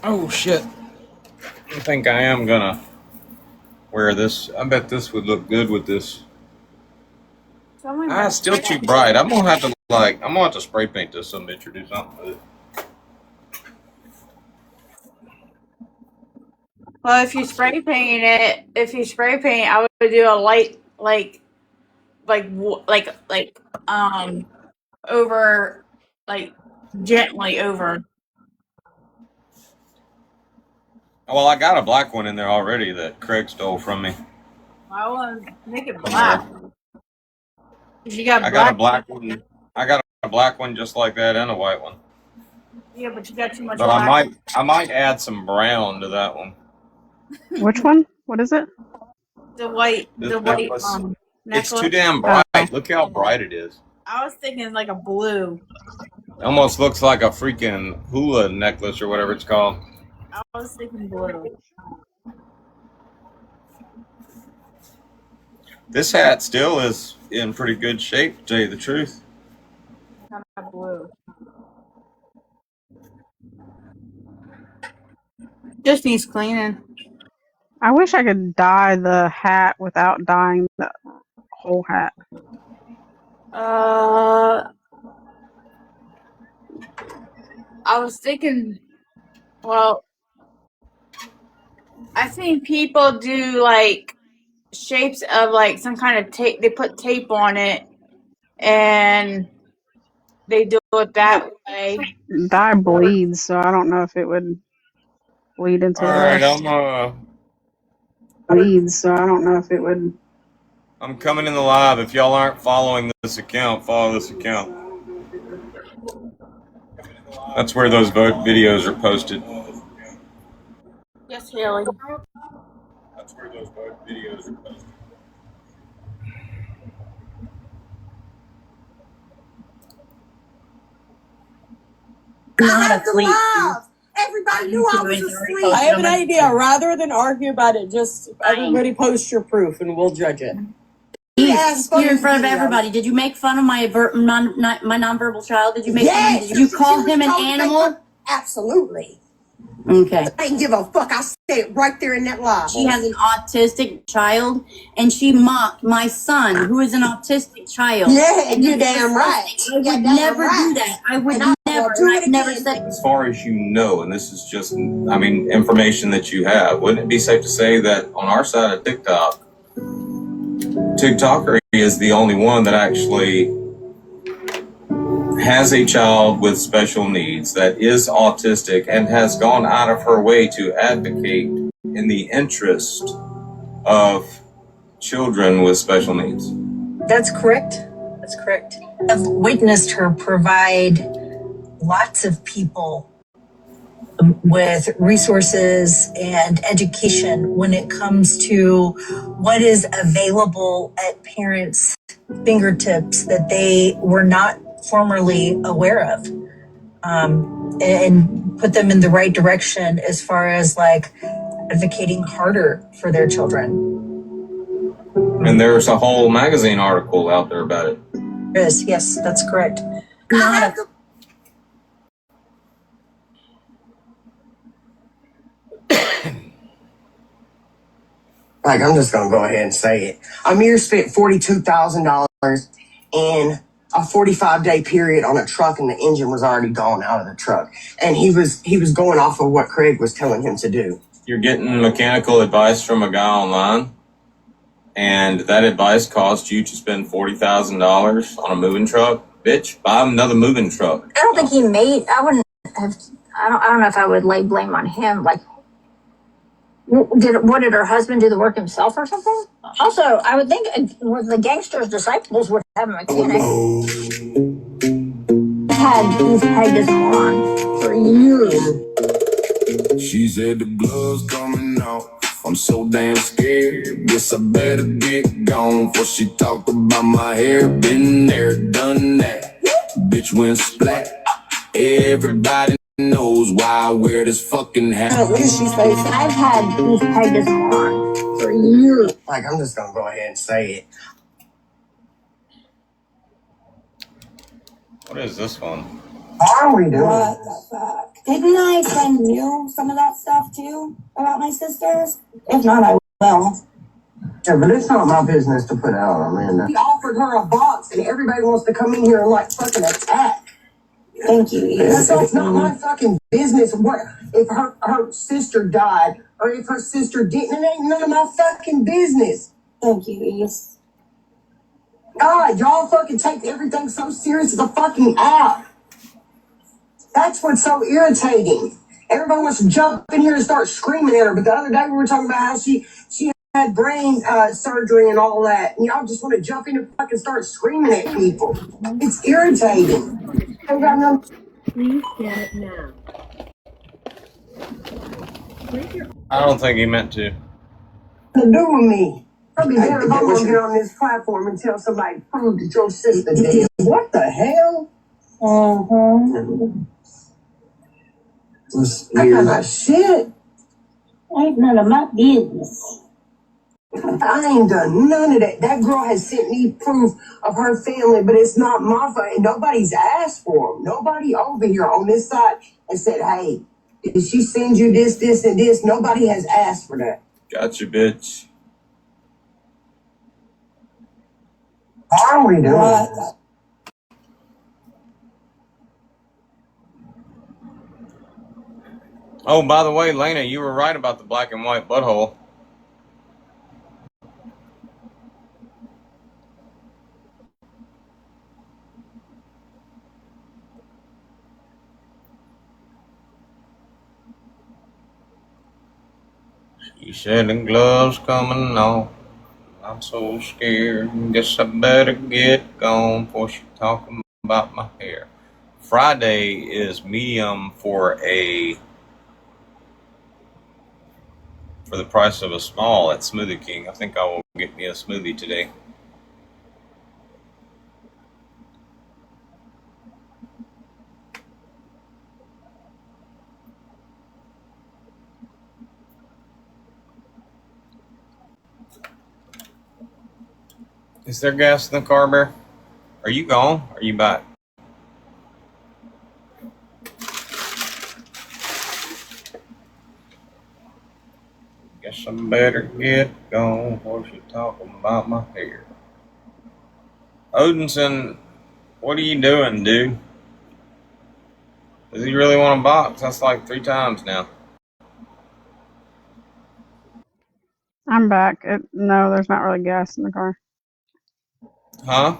Oh shit! I think I am gonna wear this. I bet this would look good with this. It's still too bright. I'm gonna have to spray paint this some bitch or do something with it. Well, if you spray paint it, I would do a light, over, like, gently over. Well, I got a black one in there already that Craig stole from me. I want to make it black. You got I black. got a black one. I got a black one just like that and a white one. Yeah, but you got too much But black. I might add some brown to that one. Which one? What is it? The white, This the white necklace. necklace. It's too damn bright. Look how bright it is. I was thinking like a blue. It almost looks like a freaking hula necklace or whatever it's called. I was thinking blue. This hat still is in pretty good shape, to tell you the truth. Not blue. Just needs cleaning. I wish I could dye the hat without dyeing the whole hat. I was thinking, well, I've seen people do like shapes of like some kind of tape. They put tape on it and they do it that way. Dye bleeds, so I don't know if it would bleed into All the right, bleeds, so I don't know if it would. I'm coming in the live. If y'all aren't following this account, follow this account. That's where those vote videos are posted. Yes, Haley. That's where those vote videos are posted. Not asleep. Everybody knew I was asleep. I have an idea. Rather than argue about it, just everybody post your proof and we'll judge it. You're in front of everybody. Did you make fun of my nonverbal child? Did you make fun of him? Did you call him an animal? Absolutely. Okay. I didn't give a fuck. I said it right there in that live. She has an autistic child, and she mocked my son, who is an autistic child. Yeah, and you're damn right. I would never do that. I would never. I've never said. As far as you know, and this is just, I mean, information that you have, wouldn't it be safe to say that on our side of TikTok, TikToker is the only one that actually has a child with special needs that is autistic and has gone out of her way to advocate in the interest of children with special needs? That's correct. That's correct. I've witnessed her provide lots of people with resources and education when it comes to what is available at parents' fingertips that they were not formerly aware of, and put them in the right direction as far as like advocating harder for their children. And there's a whole magazine article out there about it. Yes, that's correct. Like, I'm just gonna go ahead and say it. Amir spent $42,000 in a 45-day period on a truck, and the engine was already gone out of the truck. And he was going off of what Craig was telling him to do. You're getting mechanical advice from a guy online, and that advice caused you to spend $40,000 on a moving truck. Bitch, buy another moving truck. I don't think he made. I wouldn't have. I don't know if I would lay blame on him. Like, did her husband do the work himself or something? Also, I would think the gangster's disciples would have a mechanic. He's pegged as a moron for years. She said the gloves coming out. I'm so damn scared. Guess I better get gone before she talk about my hair. Been there, done that. Bitch went splat. Everybody knows why I wear this fucking hat. Look at she's face. He's pegged as a moron for years. Like, I'm just gonna go ahead and say it. What is this one? How are we doing? What the fuck? Didn't I send you some of that stuff too about my sisters? If not, I will. Yeah, but it's not my business to put out, Amanda. He offered her a box, and everybody wants to come in here and like fucking attack. Thank you. That's not my fucking business. What if her sister died or if her sister didn't? It ain't none of my fucking business. Thank you, East. God, y'all fucking take everything so serious as a fucking app. That's what's so irritating. Everybody wants to jump in here and start screaming at her. But the other day we were talking about how she had brain surgery and all that. And y'all just want to jump in and fucking start screaming at people. It's irritating. Please get it now. I don't think he meant to. To do with me. I'll be damned if I'm gonna get on this platform and tell somebody prove that your sister dead. What the hell? I got my shit. Ain't none of my business. I ain't done none of that. That girl has sent me proof of her family, but it's not my fault. And nobody's asked for them. Nobody over here on this side has said, hey, did she send you this, this, and this? Nobody has asked for that. Gotcha, bitch. How are we doing this? Oh, by the way, Lena, you were right about the black and white butthole. She said the gloves coming off. I'm so scared. Guess I better get gone before she talking about my hair. Friday is medium for the price of a small at Smoothie King. I think I will get me a smoothie today. Is there gas in the car, Bear? Are you gone? Are you back? Guess I better get gone before she talking about my hair. Odinson, what are you doing, dude? Does he really want a box? That's like 3 times now. I'm back. No, there's not really gas in the car. Huh?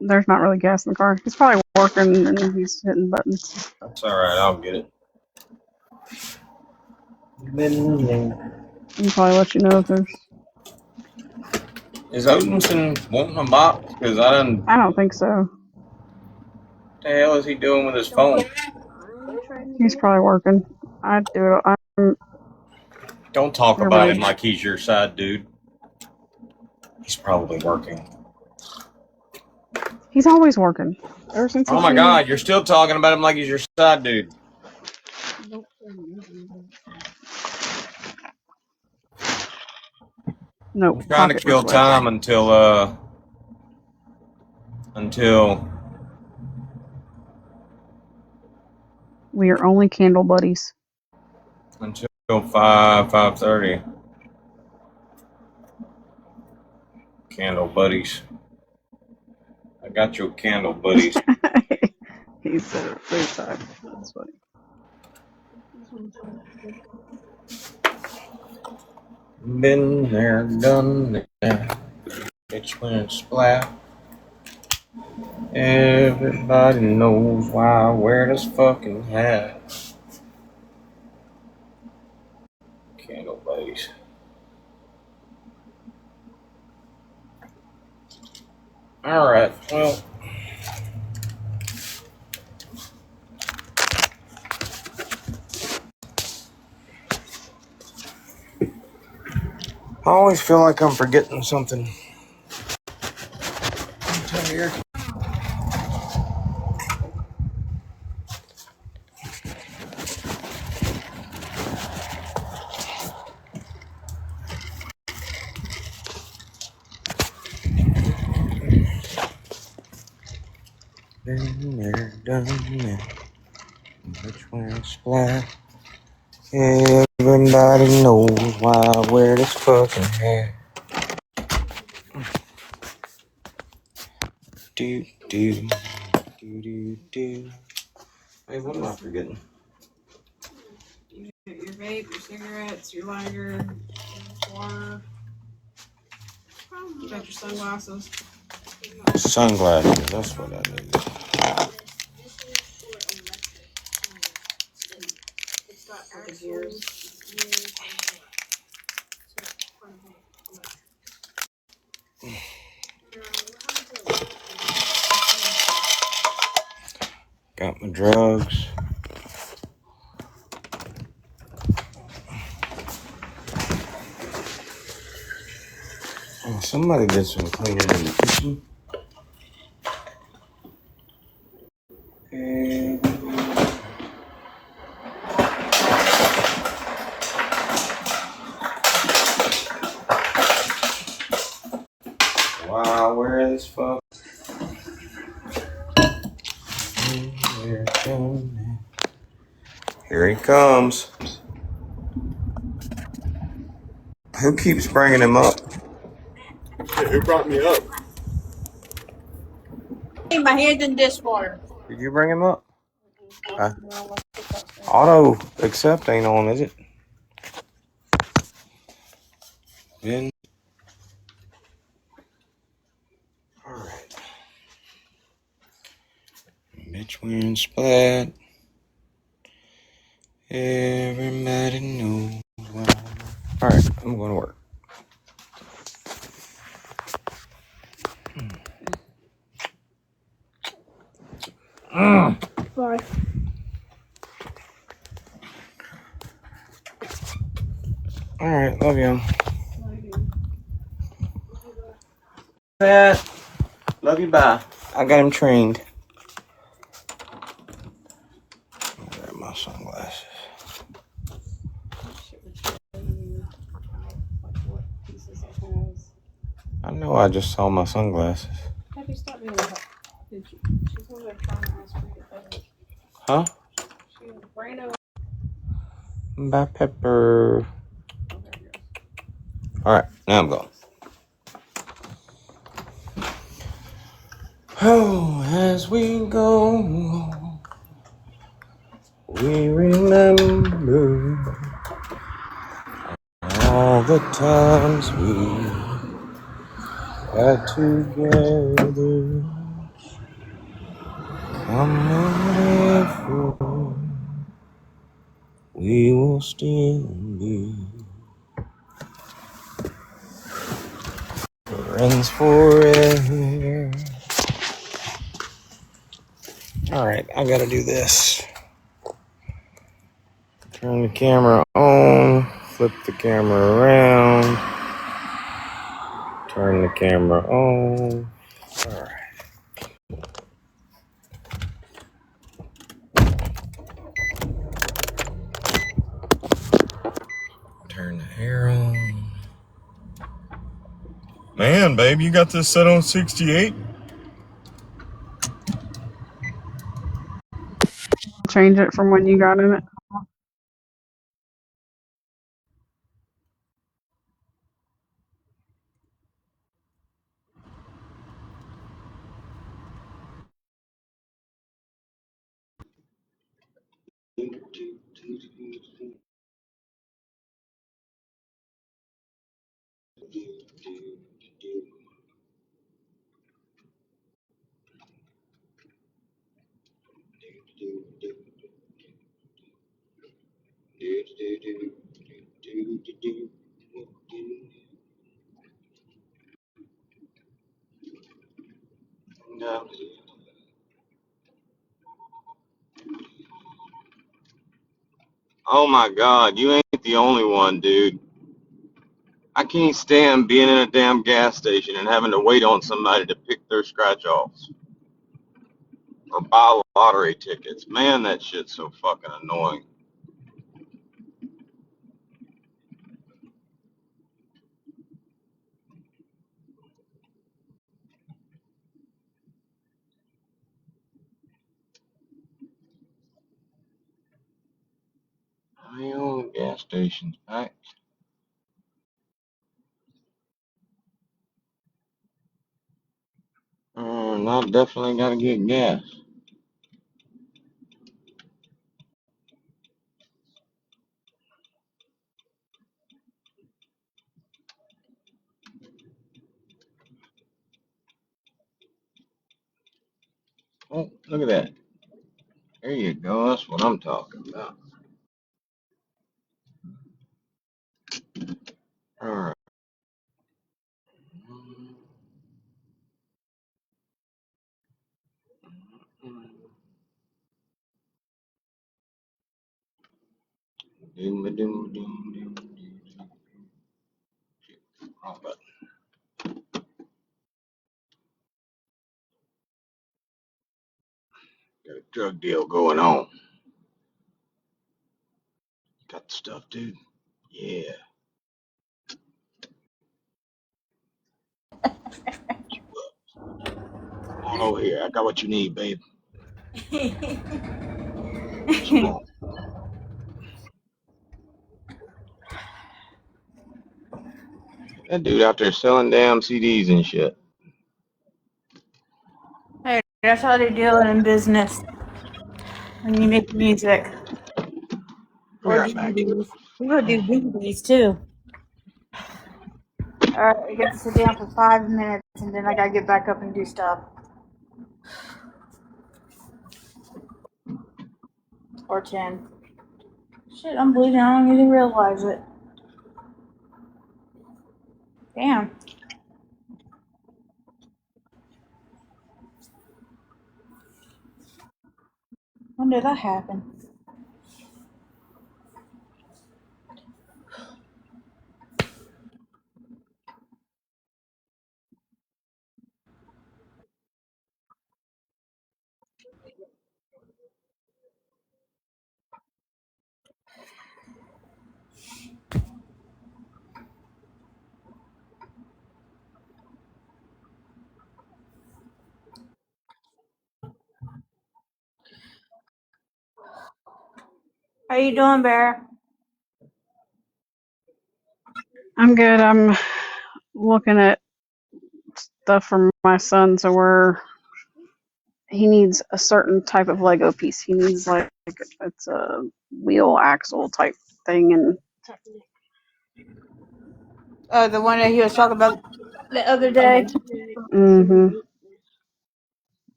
There's not really gas in the car. He's probably working and he's hitting buttons. That's alright, I'll get it. He'll probably let you know if there's... Is Odinson wanting a box? Because I don't think so. What the hell is he doing with his phone? He's probably working. I'd do it. Don't talk about him like he's your side dude. He's probably working. He's always working. Ever since oh my God, you're still talking about him like he's your side dude. Nope. I'm trying to kill time until we are only candle buddies. Until 5:30. Candle buddies. I got your candle buddies. He said it 3 times. That's funny. Been there, done that. Bitch went splat. Everybody knows why I wear this fucking hat. Candle buddies. Alright, well. I always feel like I'm forgetting something. I'm tired. Been there, done that. Which one splat? Everybody knows why I wear this fucking hat. Do do do do do. Hey, what am I forgetting? You get your vape, your cigarettes, your lighter, your water. You got your sunglasses. Sunglasses, that's what I need. It's got for the gears. Got my drugs. Oh, somebody did some cleaning in the kitchen. Wow, where is fuck? Here he comes. Who keeps bringing him up? Who brought me up? My head's in dishwater. Did you bring him up? Auto accept ain't on, is it? Ben. Alright. Bitch wearing splat. Everybody knows why. Alright, I'm going to work. Bye. Alright, love you. Pat. Love you, bye. I got him trained. Grab my sunglasses. I know I just saw my sunglasses. Have you stopped me with her? Did you? She's over there trying to ask for your pepper. Huh? She was brain over. By Pepper. Alright, now I'm going. Oh, as we go, we remember all the times we had together. Come whatever, we will still be friends forever. Alright, I gotta do this. Turn the camera on, flip the camera around, turn the camera on. Alright. Turn the hair on. Man, babe, you got this set on 68? Change it from when you got in it. No. Oh my god, you ain't the only one, dude. I can't stand being in a damn gas station and having to wait on somebody to pick their scratch offs or buy lottery tickets. Man, that shit's so fucking annoying. I ain't on the gas stations, right? I definitely gotta get gas. Oh, look at that. There you go. That's what I'm talking about. All right. Wrong button. Got a drug deal going on. Got the stuff, dude. Yeah. Come on over here. I got what you need, babe. What you want? That dude out there selling damn CDs and shit. Hey, that's how they do it in business when you make music. Be Or right back. DVDs. People do DVDs too. Alright, I get to sit down for 5 minutes and then I gotta get back up and do stuff. Or 10. Shit, I'm bleeding. I don't even realize it. Damn. When did that happen? How you doing, Bear? I'm good. I'm looking at stuff for my son. So he needs a certain type of Lego piece. He needs like it's a wheel axle type thing, and The one that he was talking about the other day. hmm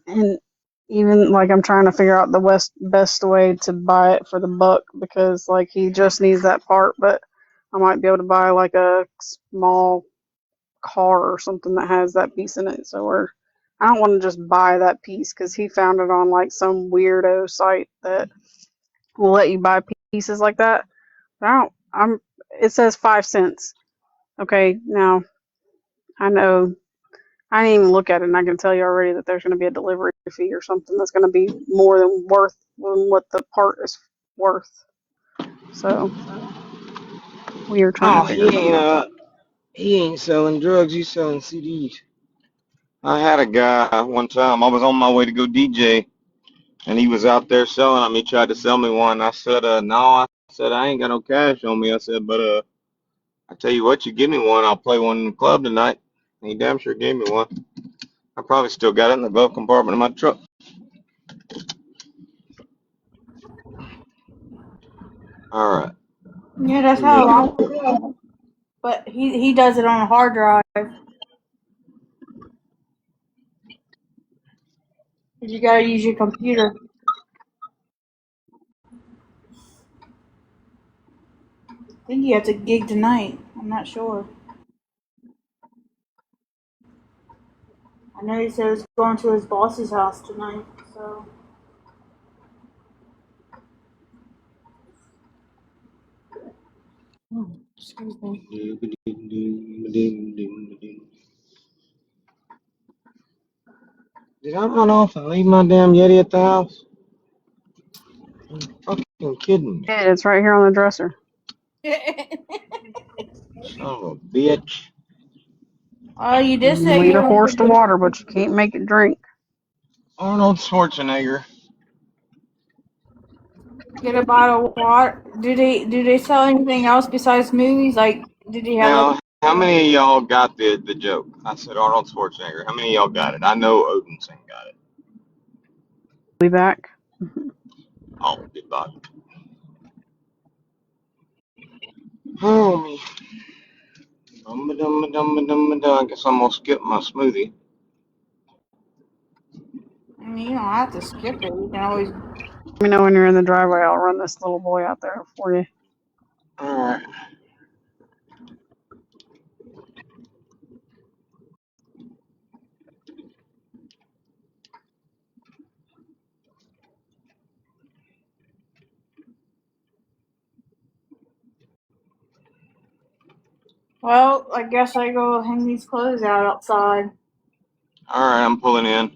and even like I'm trying to figure out the best way to buy it for the buck because like he just needs that part, but I might be able to buy like a small car or something that has that piece in it. So I don't want to just buy that piece because he found it on like some weirdo site that will let you buy pieces like that. But it says 5 cents. Okay, now I know I didn't even look at it, and I can tell you already that there's going to be a delivery fee or something that's going to be more than what the part is worth. So we are trying to Oh, figure something out. he ain't selling drugs. He's selling CDs. I had a guy one time. I was on my way to go DJ, and he was out there selling them. He tried to sell me one. I said, no. I said I ain't got no cash on me. I said, but I tell you what, you give me one, I'll play one in the club tonight. And he damn sure gave me one. I probably still got it in the glove compartment of my truck. All right. Yeah, that's how a lot of people do. But he does it on a hard drive. You gotta use your computer. I think you have to gig tonight. I'm not sure. I know he said he's going to his boss's house tonight, so. Oh, excuse me. Did I run off and leave my damn Yeti at the house? Are you fucking kidding me? Yeah, it's right here on the dresser. Son of a bitch. Oh, you You did can say lead you a horse wanted to to. water, but you can't make it drink. Arnold Schwarzenegger. Get a bottle of water. Do they sell anything else besides movies? Like, did he have like? Now, how many of y'all got the joke? I said Arnold Schwarzenegger. How many of y'all got it? I know Odinson got it. Be back. Oh, goodbye. Oh, me. I guess I'm gonna skip my smoothie. I mean, you don't have to skip it. You can always. Let me know when you're in the driveway. I'll run this little boy out there for you. Alright. Well, I guess I go hang these clothes out outside. Alright, I'm pulling in.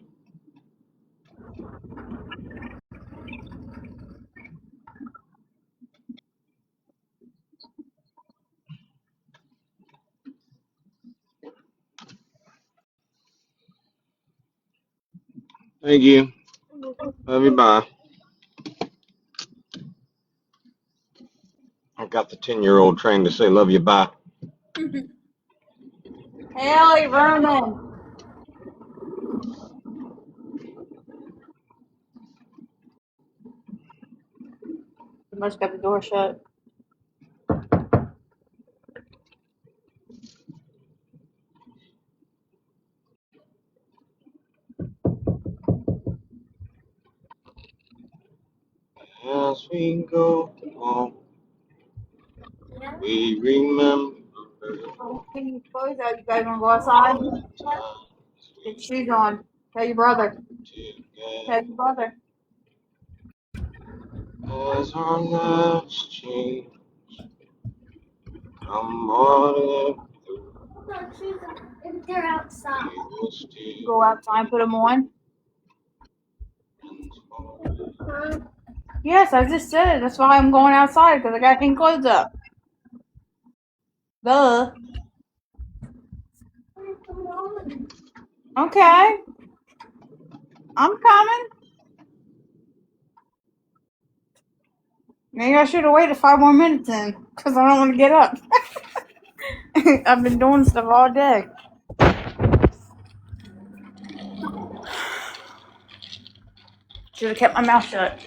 Thank you. Love you, bye. I've got the 10-year-old trained to say love you, bye. Hey, Vernon. You must got the door shut. As we go home, we remember. Oh, hang these clothes out. You guys want to go outside? Get shoes on. Tell your brother. Tell your brother. As our lives change, come on If they're outside. Go outside and put them on. Yes, I just said it. That's why I'm going outside, because I got to hang clothes up. Duh. Okay. I'm coming. Maybe I should have waited 5 more minutes then, because I don't want to get up. I've been doing stuff all day. Should have kept my mouth shut.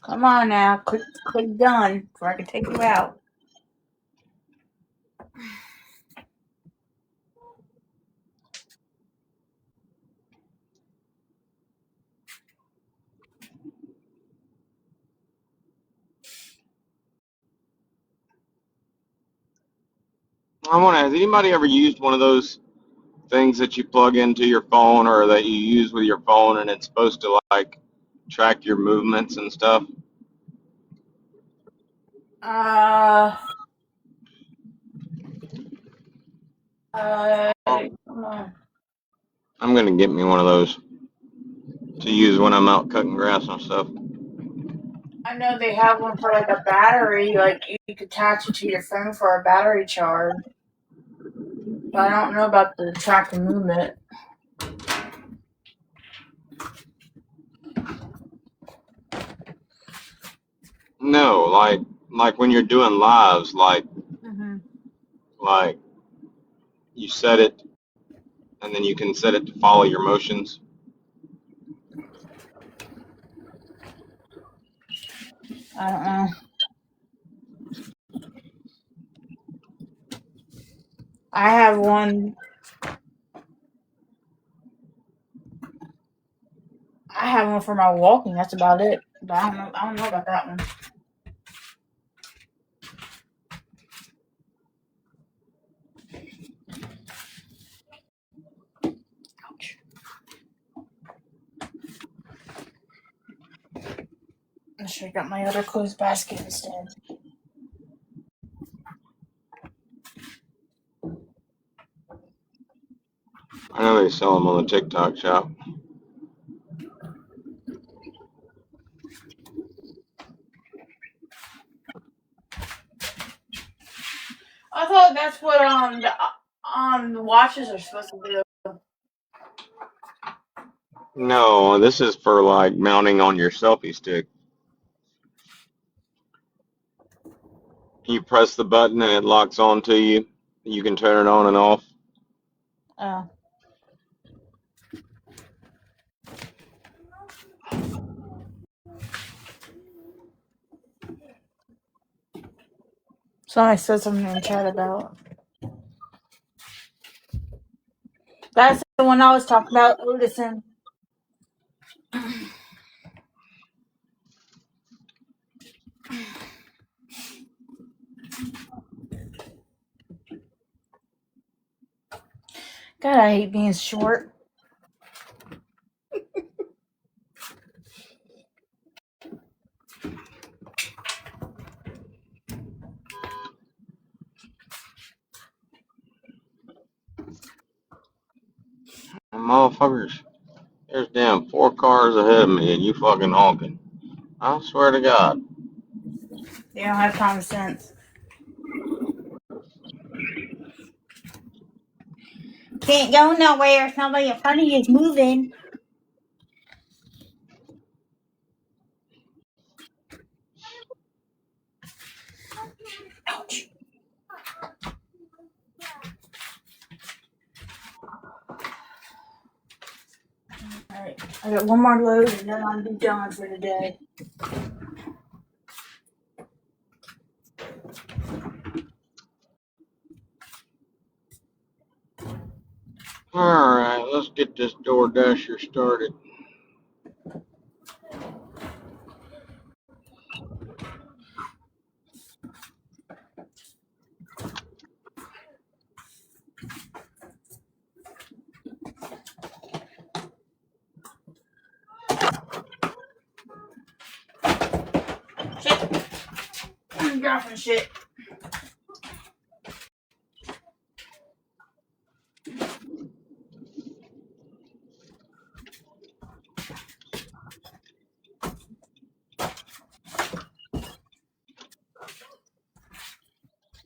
Come on now, click done, so I can take you out. I want to. Has anybody ever used one of those things that you plug into your phone or that you use with your phone, and it's supposed to like track your movements and stuff? Uh, I'm gonna get me one of those to use when I'm out cutting grass and stuff. I know they have one for like a battery, like you could attach it to your phone for a battery charge. But I don't know about the tracking movement. No, like when you're doing lives, like you set it, and then you can set it to follow your motions. I don't know. I have one. I have one for my walking. That's about it. But I don't know. I don't know about that one. Ouch. I should have got my other clothes basket instead. I know they sell them on the TikTok shop. I thought that's what the watches are supposed to do. No, this is for like mounting on your selfie stick. You press the button and it locks on to you. You can turn it on and off. Oh. Somebody said something in chat about. That's the one I was talking about, Otis and. God, I hate being short. Motherfuckers, there's damn 4 cars ahead of me and you fucking honking. I swear to God. They don't have common sense. Can't go nowhere if somebody in front of you is moving. Ouch. Alright, I got one more load and then I'll be done for the day. Alright, let's get this DoorDasher started. Shit. I'm dropping shit.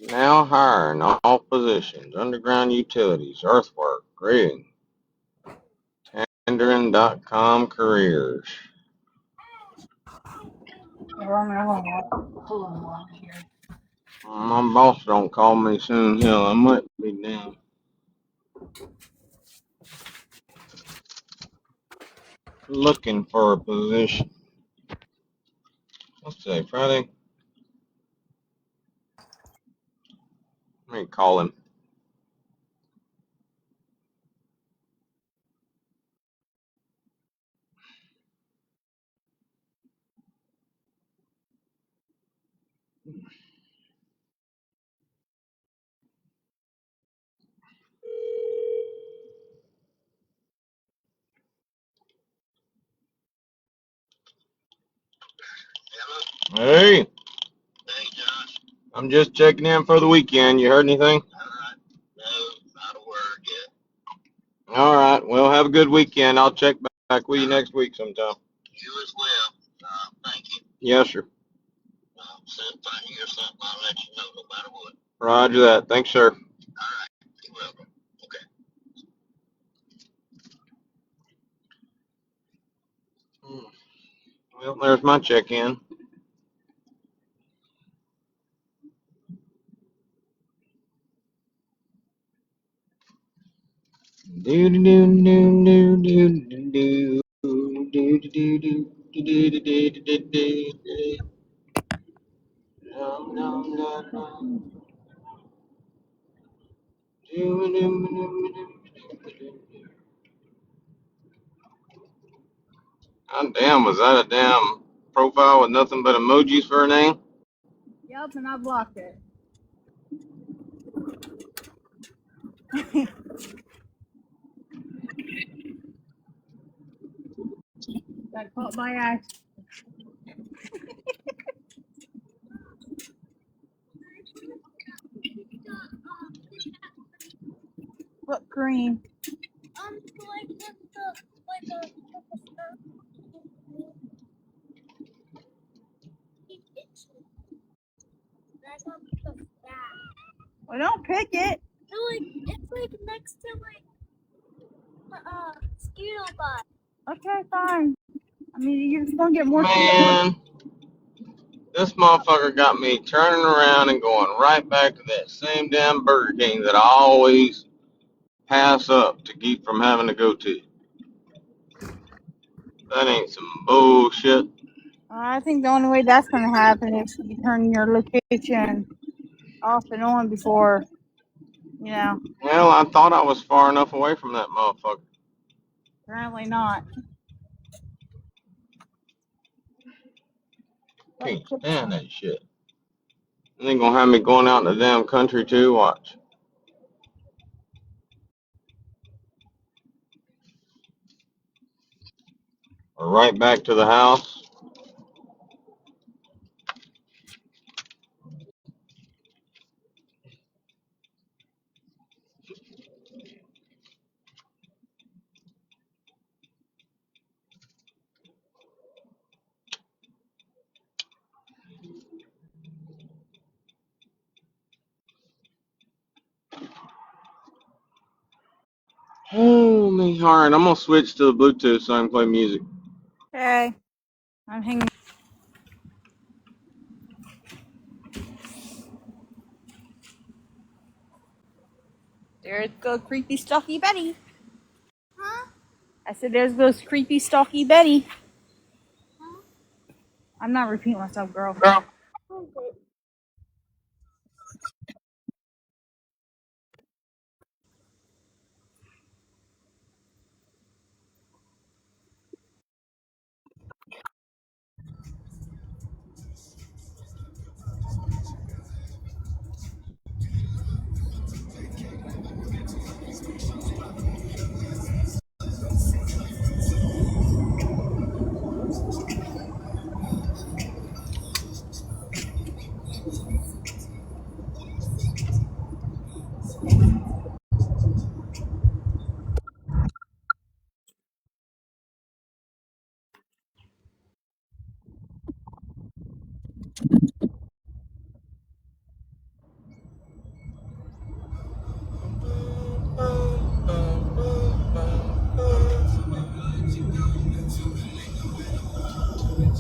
Now hiring all positions, underground utilities, earthwork, grading, tendering.com careers. Hold on while I'm here. My boss don't call me soon. Hell, I might be down. Looking for a position. What's today, Friday? Let me call him. Hey. Hey, Josh. I'm just checking in for the weekend. You heard anything? Alright. No, not a word yet. Alright. Well, have a good weekend. I'll check back with you next week sometime. You as well. Thank you. Yes, sir. If I hear something, I'll let you know no matter what. Roger that. Thanks, sir. Alright. You're welcome. Okay. Well, there's my check-in. Do do do do do do do do do do do do do do. No no no no. God damn, was that a damn profile with nothing but emojis for a name? Yep, and I blocked it. Got caught by accident. What green? Well, don't pick it. Okay, fine. I mean, you're just gonna get more. Man. This motherfucker got me turning around and going right back to that same damn Burger King that I always pass up to keep from having to go to. That ain't some bullshit. I think the only way that's going to happen is you turn your location off and on before, you know. Well, I thought I was far enough away from that motherfucker. Apparently not. Can't stand that shit. And they gonna have me going out in the damn country too. Watch. Or right back to the house. Holy alright, I'm gonna switch to the Bluetooth so I can play music. Okay. I'm hanging. There goes creepy, stalky Betty. Huh? I said, there goes creepy, stalky Betty. Huh? I'm not repeating myself, girl.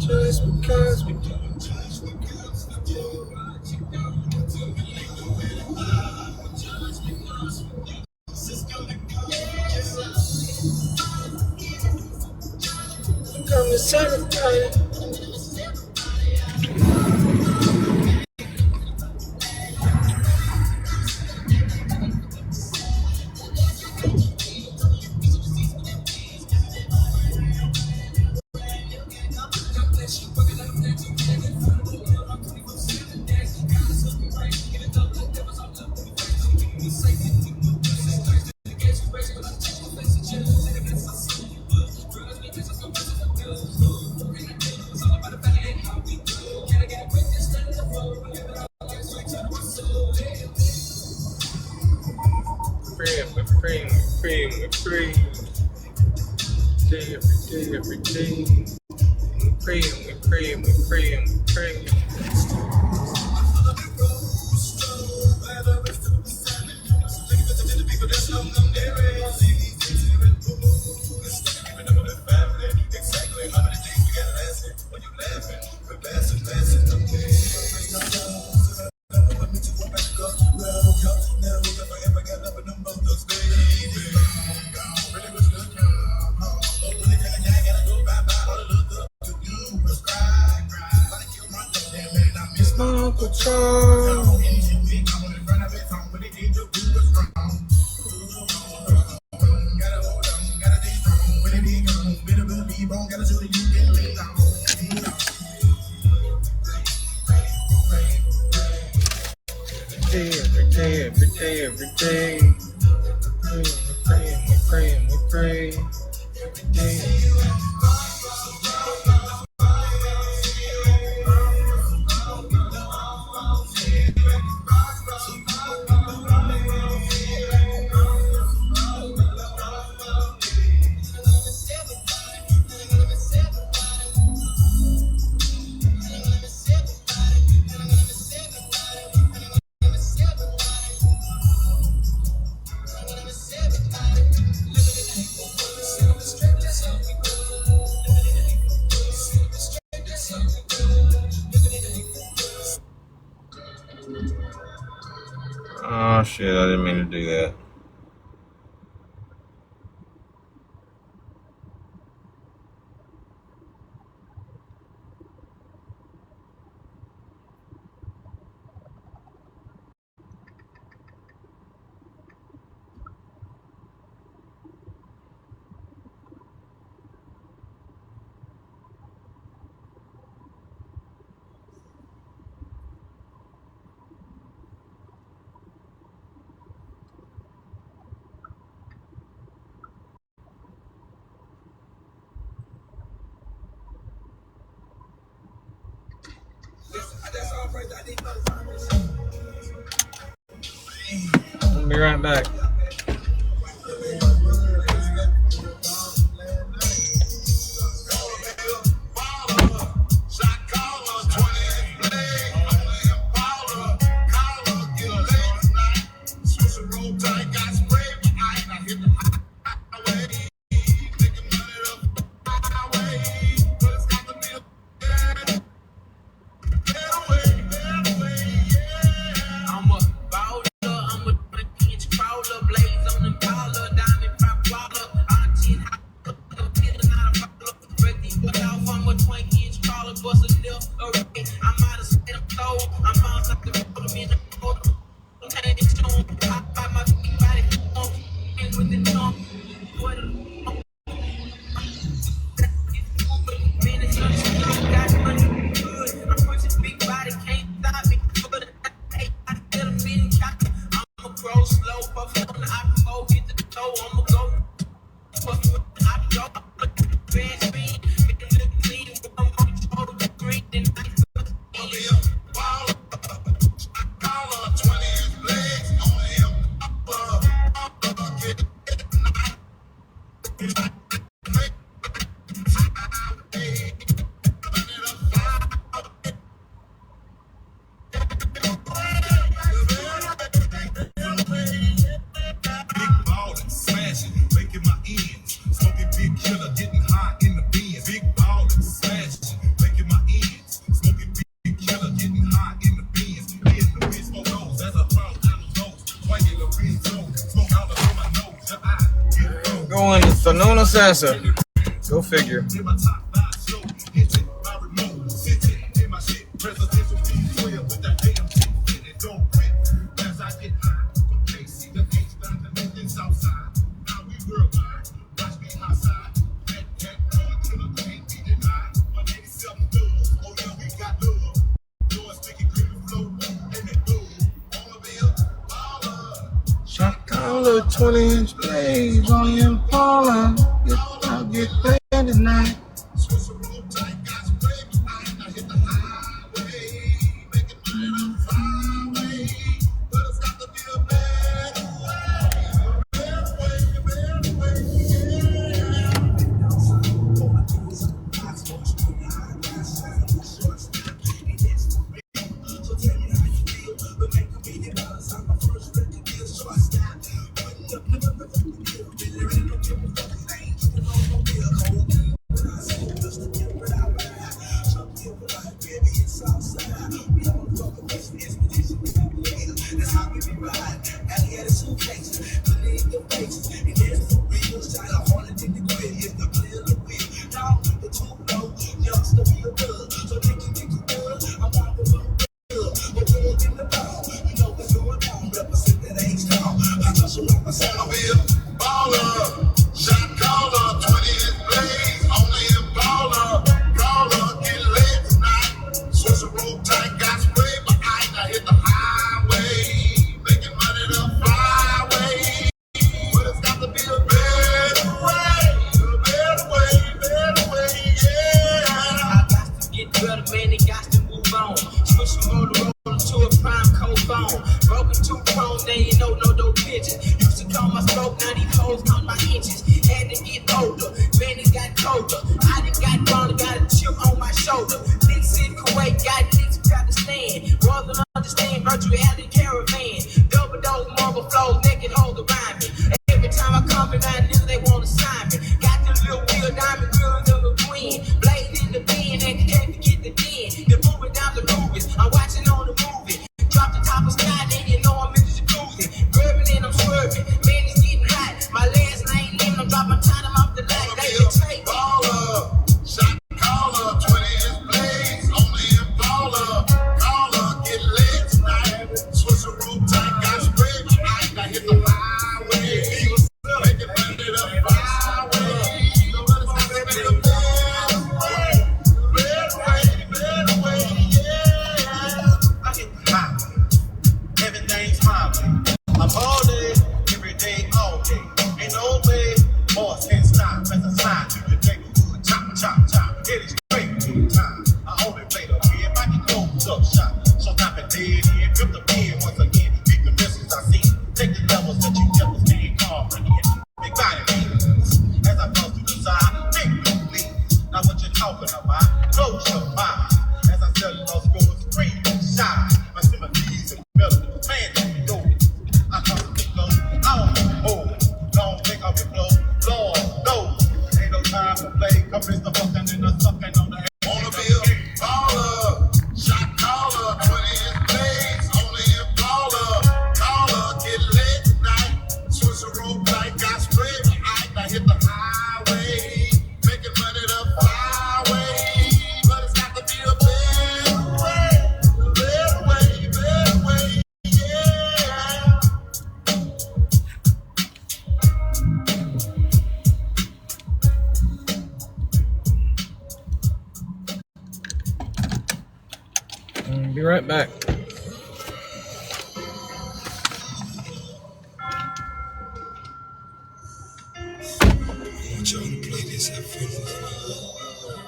Just because we come to celebrate. We're free. Day every day. We're praying. Every day. We're praying. Oh shit, I didn't mean to do that. I'll be right back. Going to Sonona Sassa. Go figure. Shotgun 20-inch blades on the Impala. I'll get paid tonight. Drop the ain't smiling. I'm all day, every day, all day. Ain't no way, boys can't stop as I slide to the neighborhood. Chop, chop, chop, it is straight to the time. I only play the kid, I can close up shop. So stop it dead end, grip the pen once again. Beat the misses I see. Take the levels that you never stand calm again. Big body hands, as I go to the side. Big blue leaves, now what you talking about? Close your mind, as I tell you those scores, free and shy. My sympathies and melodies, man, you know it. I come to go, I don't hold. Don't think of it, blow, Lord, no. Ain't no time to play, come in the fucking and the sucking on the head. Wanna be a baller, shot caller, 20 in place, only a baller. Caller, get lit tonight, switch the rope like I spray the ice. I hit the highway, making money the flyway, but it's got to be a better way, yeah. Be right back. I want y'all to play this at funerals.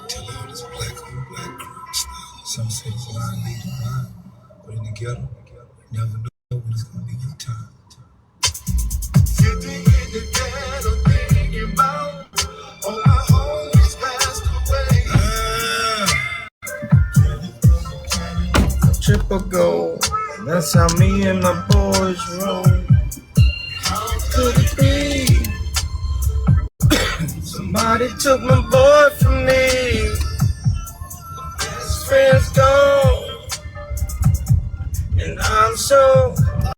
Tell all this black on black crime style. Some say it's blind lead to blind, but in the ghetto, you never know when it's gonna be your time. Sitting in the ghetto thinking about all my homies passed away. Triple gold. That's how me and my boys roll. How could it be? Somebody took my boy from me. His friend's gone, and I'm so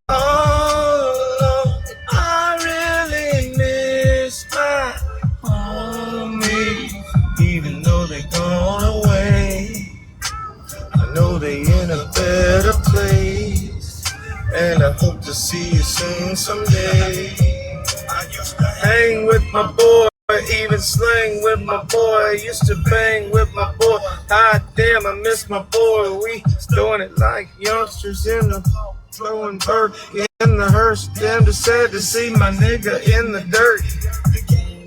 all alone. I really miss my homies, even though they gone away. I know they in a better place, and I hope to see you soon someday. I used to hang with my boy, even slang with my boy. I used to bang with my boy. Ah, damn, I miss my boy. We doing it like youngsters in the blowing Burke in the hearse. Damn, just sad to see my nigga in the dirt.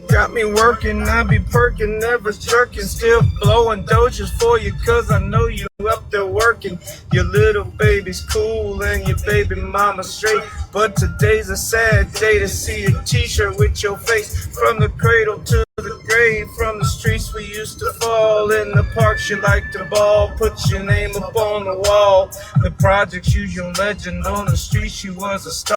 Got me working, I be perking, never jerking, still blowing dojas for you, cause I know you up there working. Your little baby's cool and your baby mama straight, but today's a sad day to see a t-shirt with your face. From the cradle to the grave, from the streets we used to fall, in the parks you like to ball, put your name up on the wall. The projects use your legend, on the streets you was a star.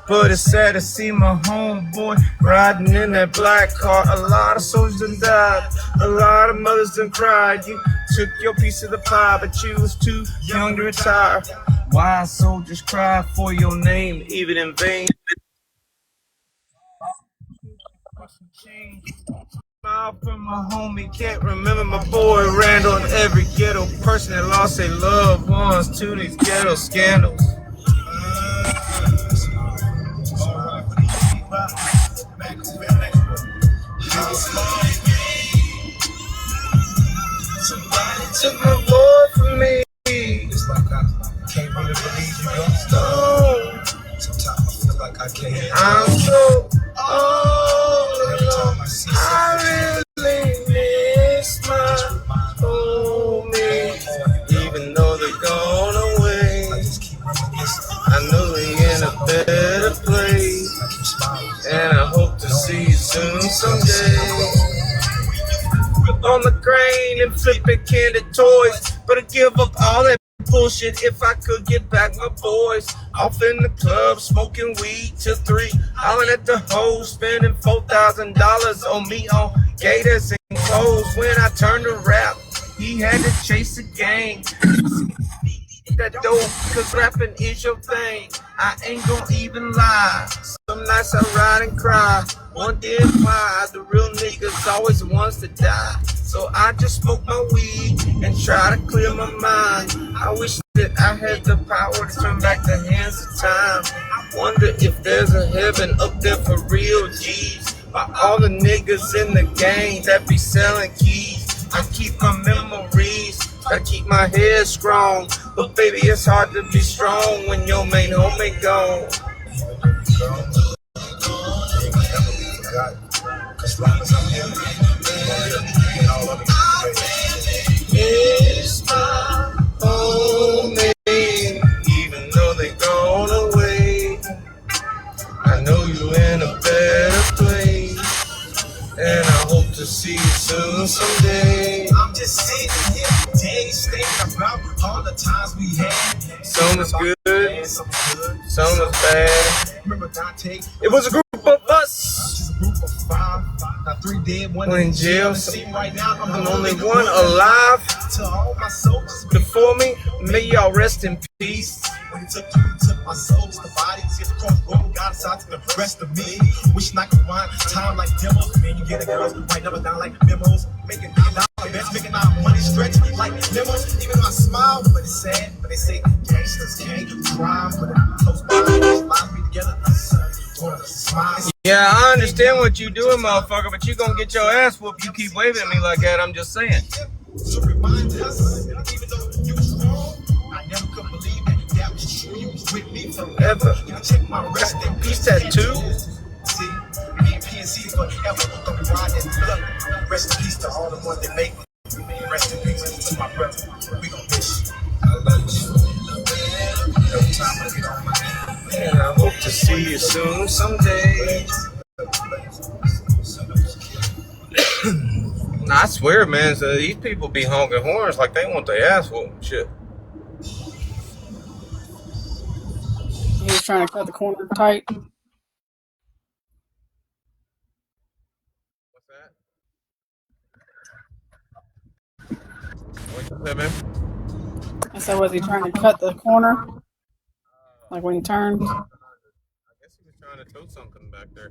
But it's sad to see my homeboy riding in that black car. A lot of soldiers done died, a lot of mothers done cried. You took your piece of the pie, but you was too young to retire. Why soldiers cry for your name, even in vain? Smile from my homie, can't remember my boy Randall, and every ghetto person that lost their loved ones to these ghetto scandals. Somebody took my boy from me. It's like I can't really believe you gone. Sometimes I feel like I can't. I'm so alone. I really miss my homie, even though they're gone away. I know they're in a better place, and I hope to see you soon someday. On the grain and flipping candy toys, but I give up all that bullshit if I could get back my boys. Off in the club, smoking weed till 3, hollering at the hoes, spending $4,000 on me on gators and clothes. When I turned to rap, he had to chase a gang. That dope, cause rapping is your thing. I ain't gon' even lie. Some nights I ride and cry, wondering why the real niggas always the ones to die. So I just smoke my weed and try to clear my mind. I wish that I had the power to turn back the hands of time. I wonder if there's a heaven up there for real G's, by all the niggas in the gang that be selling keys. I keep my memories Gotta keep my head strong. But baby, it's hard to be strong when your main homie gone. It's my homie. Even though they gone away, I know you in a better place. And I hope to see you soon someday. I'm just sitting here today, thinking about all the times we had. Some was good, some was bad. Remember Dante? It was a group of us. Just a group of five. Now 3 dead, one in jail. Right now, I'm the only one alive. To all my soldiers before me, may y'all rest in peace. When he took my soul, the body, see the cross road, got aside to the rest of me. Wishing I could wind time like demos. Man, you get a girls, write numbers down like memos. Making $1 bets, making our money stretch like limos. Even though I smile, but it's sad. But they say gangsters can't cry, but it's close by. Lives be together. Yeah, I understand what you doing, motherfucker, but you gonna get your ass whooped. You keep waving at me like that. I'm just saying. So remind us, even though you was wrong, I never could believe that was true. You was with me forever. You can check my rest in peace tattoo. See, me and PNC forever. Don't be riding blood. Rest in peace to all the ones that make me. Rest in peace to my brother. We gon' miss you. I love you. No time to get on my name. And I hope to see you soon someday. I swear, man, so these people be honking horns like they want their ass whooped. Shit. He was trying to cut the corner tight. What's that? What's that, man? I said, was he trying to cut the corner? Like when he turned? I guess he was trying to tow something back there.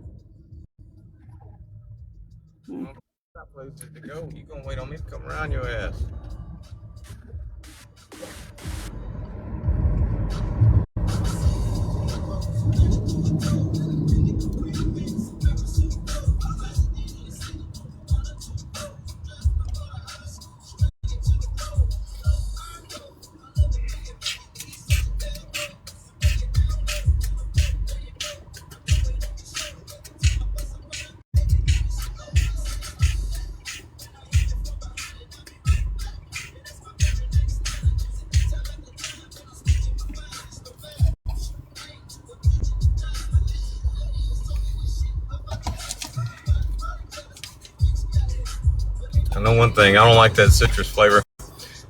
Got places to go. You gonna wait on me to come around your ass? I know one thing. I don't like that citrus flavor.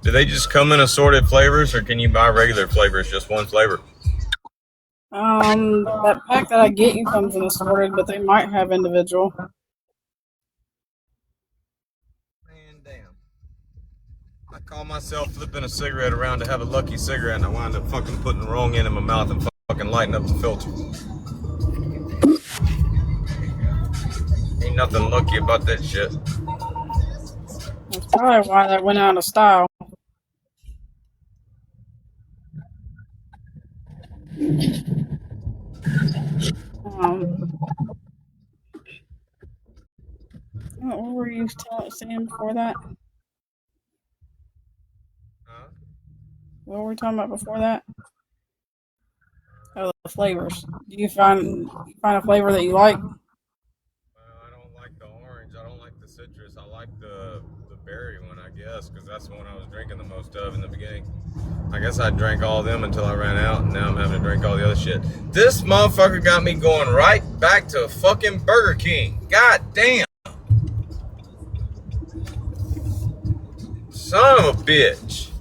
Do they just come in assorted flavors, or can you buy regular flavors, just one flavor? That pack that I get you comes in assorted, but they might have individual. Man, damn. I call myself flipping a cigarette around to have a lucky cigarette, and I wind up fucking putting the wrong end in my mouth and fucking lighting up the filter. Ain't nothing lucky about that shit. That's probably why that went out of style. What were you saying before that? Huh? What were we talking about before that? Oh, the flavors. Do you find a flavor that you like? I don't like the orange. I don't like the citrus. I like the berry one, I guess, because that's the one I was drinking the most of in the beginning. I guess I drank all of them until I ran out, and now I'm having to drink all the other shit. This motherfucker got me going right back to fucking Burger King. God damn. Son of a bitch.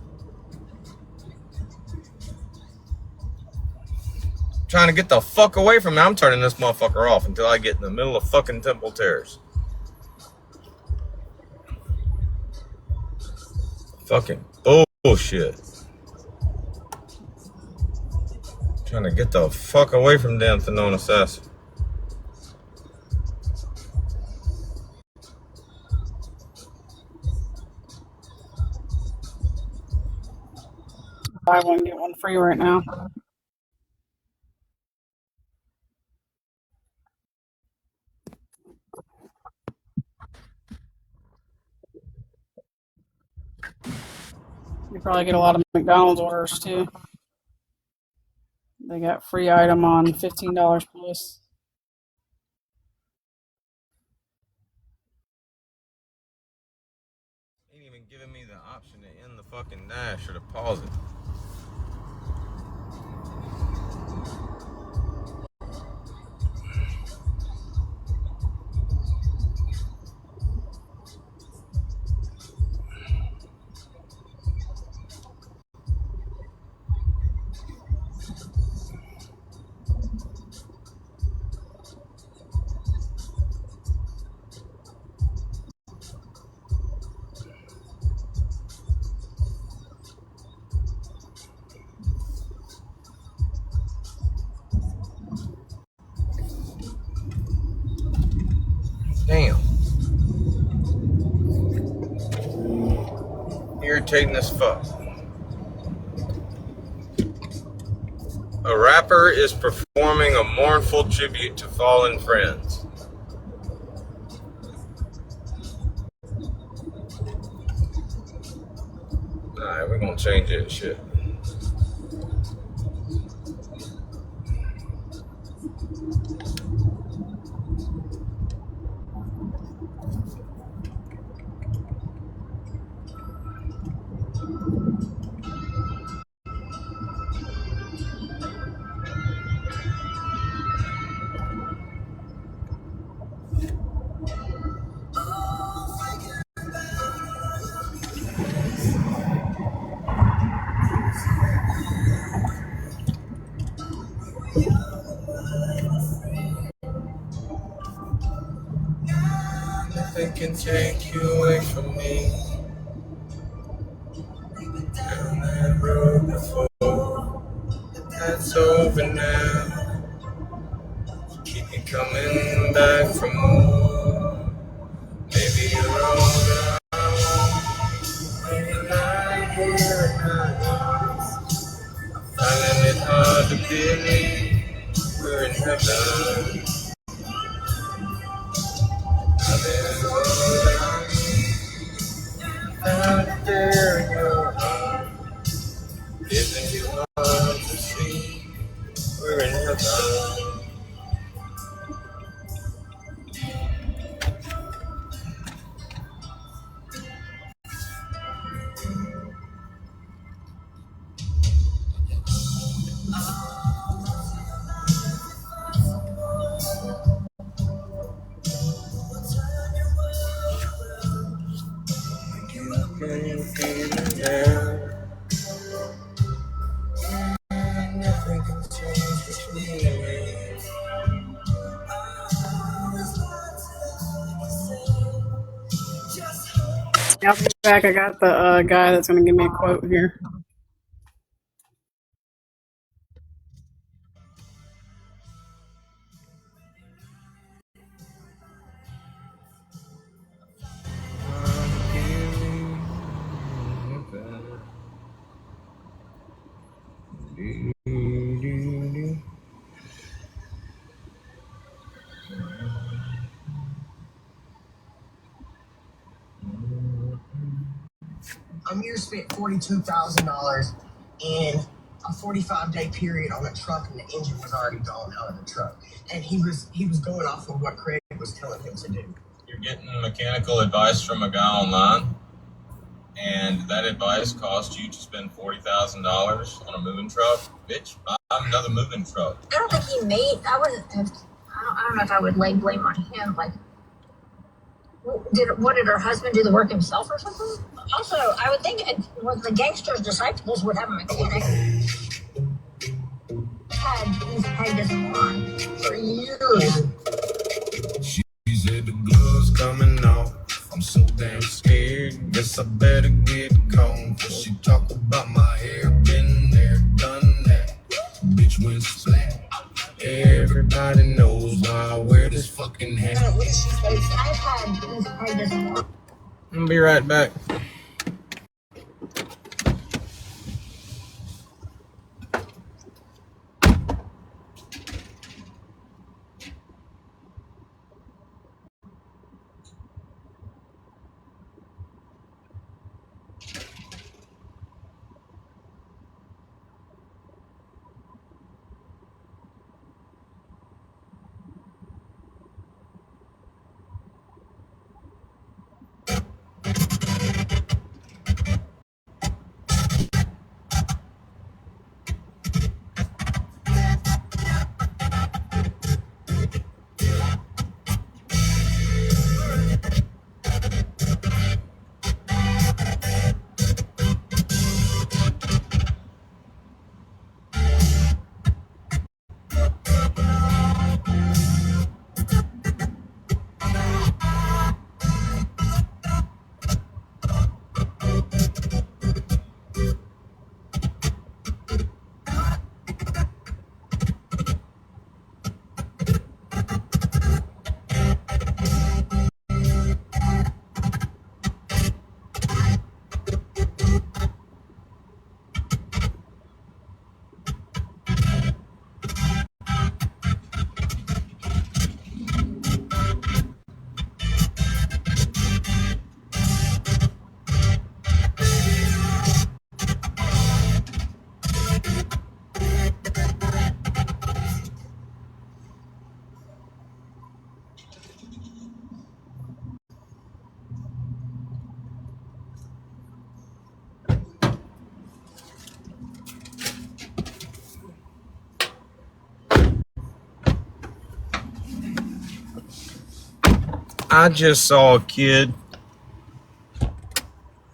Trying to get the fuck away from me. I'm turning this motherfucker off until I get in the middle of fucking Temple Terrace. Fucking bullshit. Trying to get the fuck away from damn Thanona Assassin. Buy one, get one free right now. You probably get a lot of McDonald's orders too. They got free item on $15 plus. Ain't even giving me the option to end the fucking dash or to pause it. Damn. Irritating as fuck. A rapper is performing a mournful tribute to fallen friends. Alright, we're gonna change that shit. Nothing can take you away from me. Down that road before, that's over now. Keep me coming back for more. Maybe you're all that I want. Maybe not here at night. Finding it hard to believe we're in heaven. I've been all that I need. Out there in your arms. Isn't it hard to see we're in heaven? Nothing can change between me. I'll be back. I got the guy that's going to give me a quote here. Amir spent $42,000 in a 45-day period on a truck, and the engine was already gone out of the truck. And he was going off of what Craig was telling him to do. You're getting mechanical advice from a guy online, and that advice cost you to spend $40,000 on a moving truck? Bitch, buy another moving truck. I don't think he made. I wouldn't have. I don't know if I would lay blame on him. Like, did her husband do the work himself or something? Also, I would think the gangster's disciples would have a mechanic. He's pegged as a moron for years. She said the gloves coming off. I'm so damn scared. Guess I better get calm. Cause she talk about my hair. Been there, done that. Bitch went splat. Everybody knows why I wear this fucking hat. He's pegged as a moron. I'll be right back. I just saw a kid.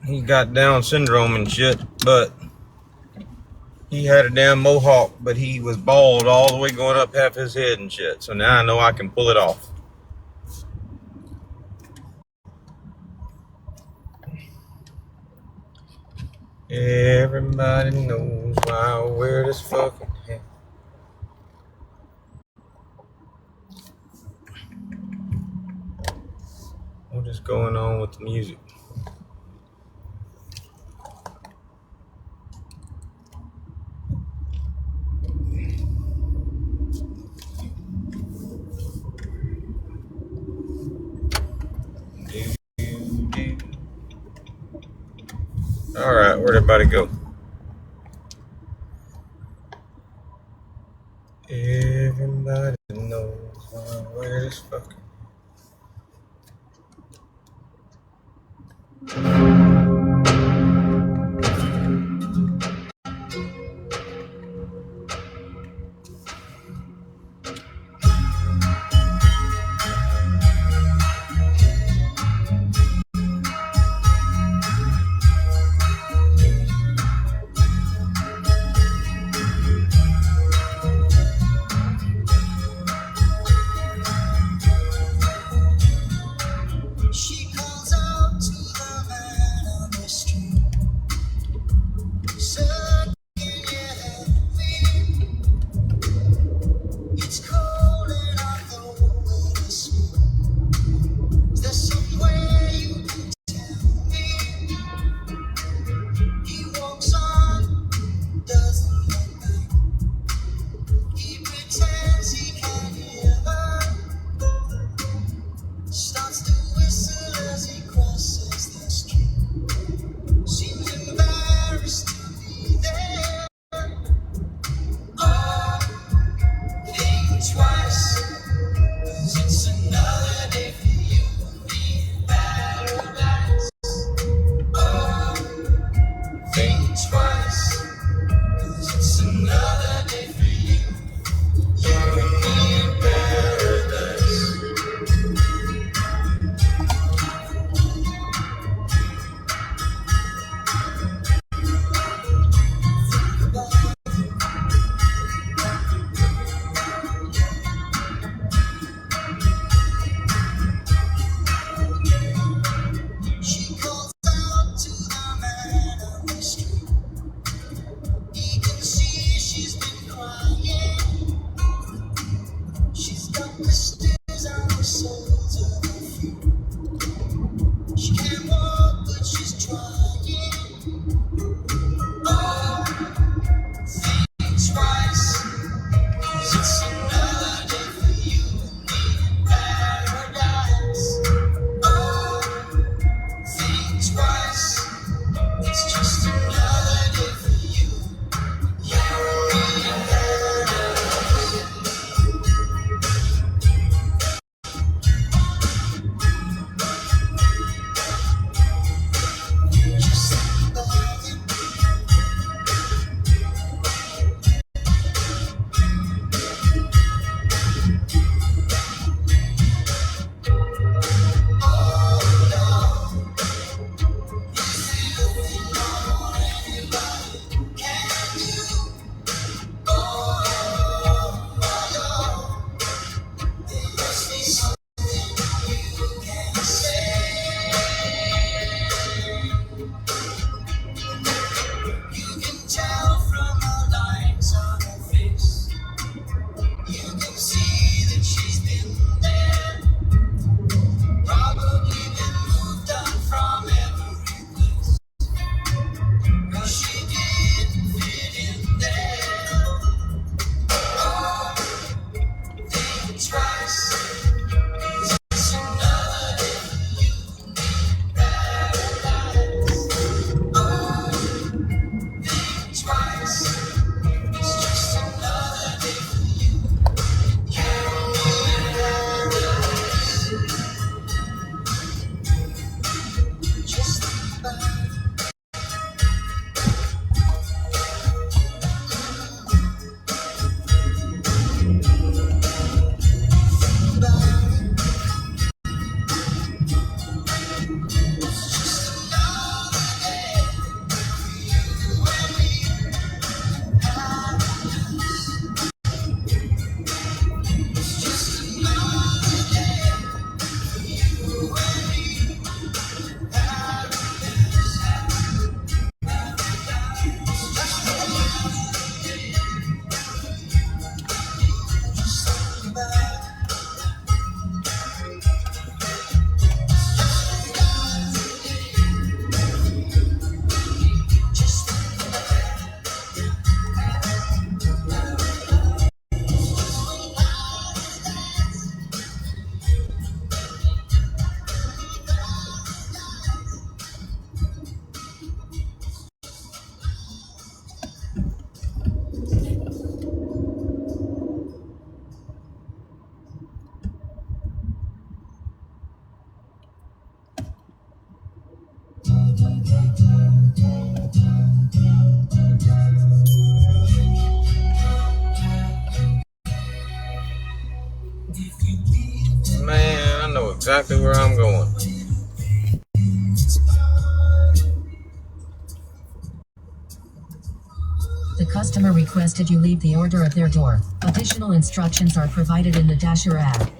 He got Down syndrome and shit, but he had a damn mohawk, but he was bald all the way going up half his head and shit. So now I know I can pull it off. Everybody knows why I wear this fucking hat. What is going on with the music? Alright, where'd everybody go? Everybody knows why I wear this fucking. exactly where I'm going. The customer requested you leave the order at their door. Additional instructions are provided in the Dasher app.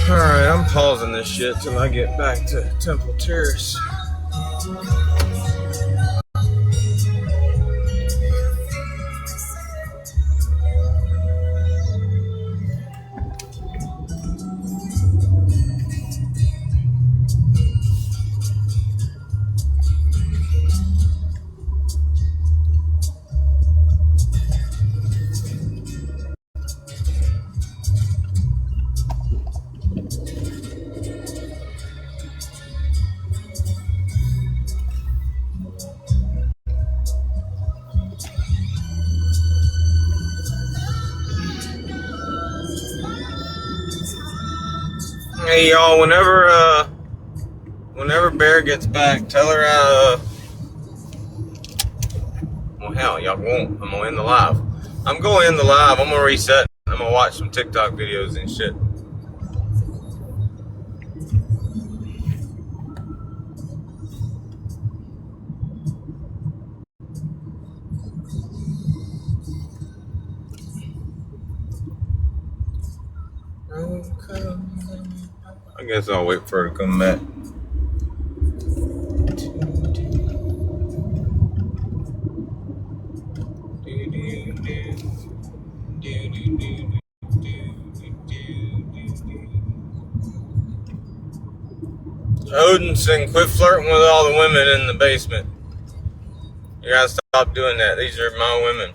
Alright, I'm pausing this shit till I get back to Temple Terrace. Hey y'all, whenever Bear gets back, tell her well hell, y'all won't. I'm gonna end the live. I'm gonna end the live, I'm gonna reset. I'm gonna watch some TikTok videos and shit. I guess I'll wait for her to come back. Odinson, quit flirting with all the women in the basement. You gotta stop doing that. These are my women.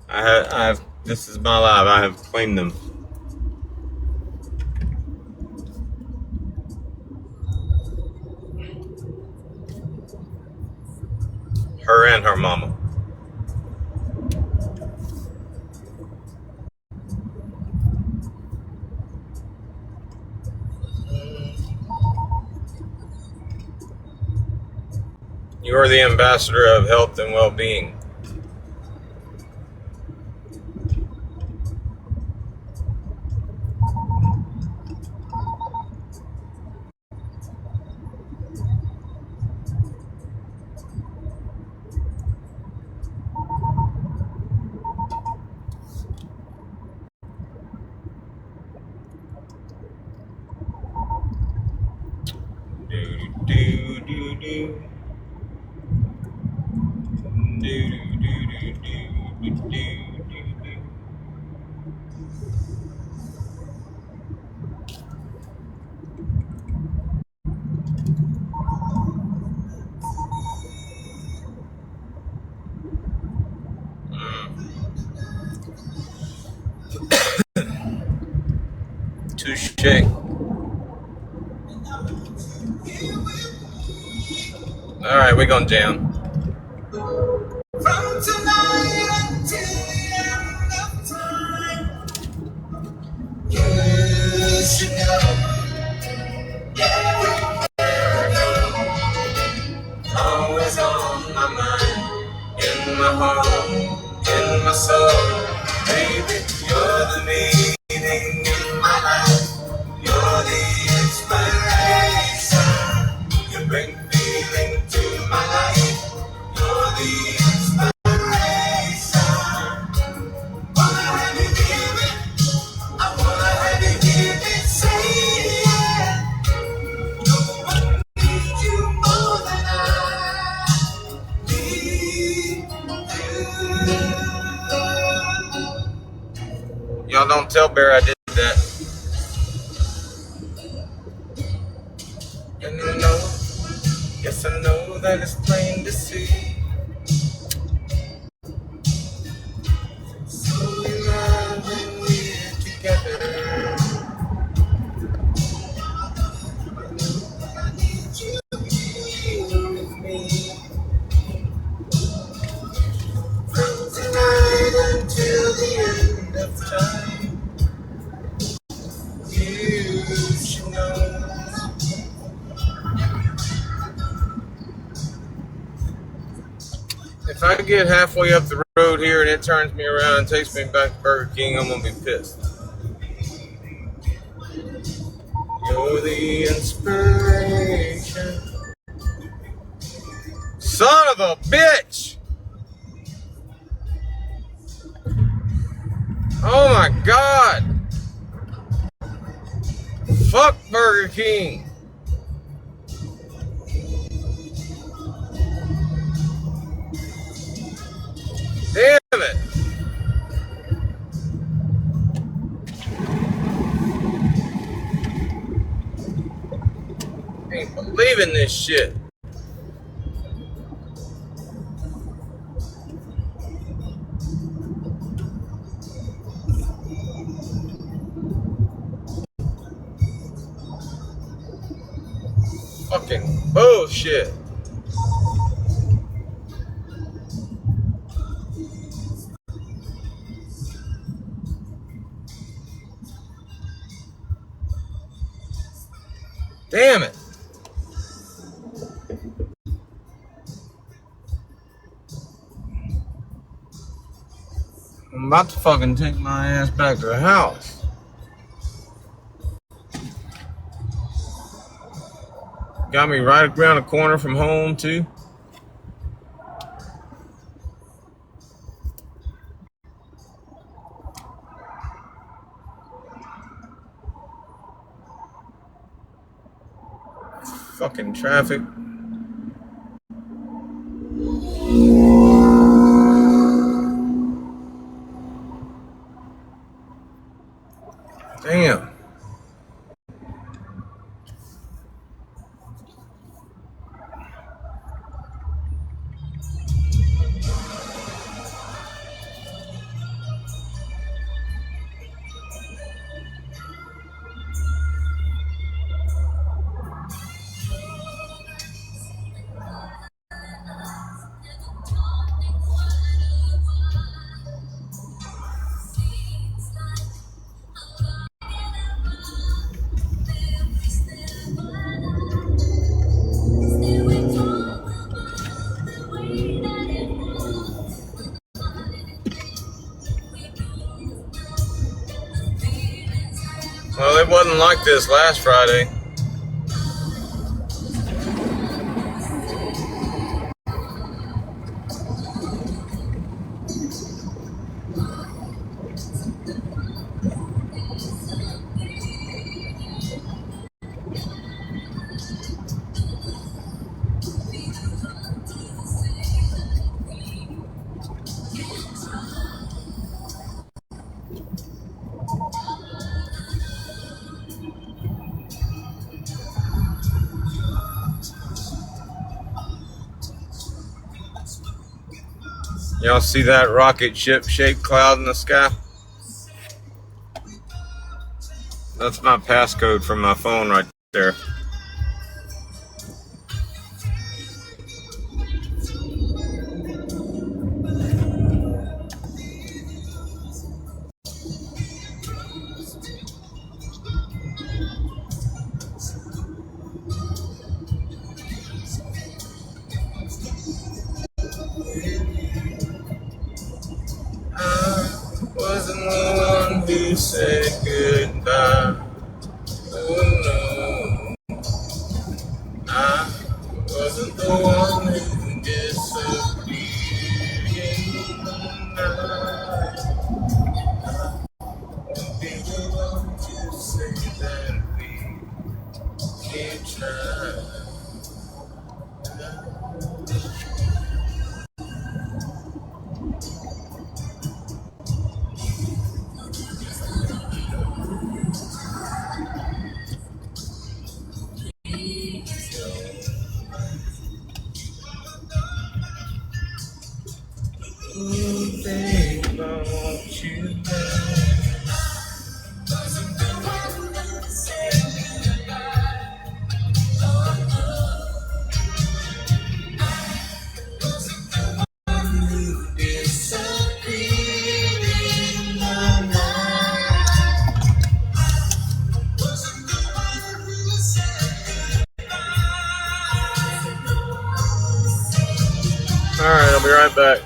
I have. This is my life. I have claimed them. Her and her mama. You are the ambassador of health and well-being. Touche. Alright, we're gonna jam. From tonight until the end of time, you should know. Yeah, always on my mind, in my heart, in my soul. Baby, you're the meaning in my life. You're the inspiration. You bring feeling to my life. You're the don't tell Bear I did that. And I know, yes I know that it's plain to see. So we love when we're together. I need you here with me. From tonight until the end of time. You should know. If I get halfway up the road here and it turns me around and takes me back to Burger King, I'm gonna be pissed. You're the inspiration. Son of a bitch! Oh my god! Fuck Burger King! Damn it! I ain't believing this shit. Fucking bullshit. Damn it. I'm about to fucking take my ass back to the house. Got me right around the corner from home, too. Fucking traffic. Damn. Well, it wasn't like this last Friday. Y'all see that rocket ship-shaped cloud in the sky? That's my passcode from my phone right there. I wasn't the one who said goodbye. Oh no, I wasn't the one who disappeared in the night. I won't be the one to say that we can't try. right back.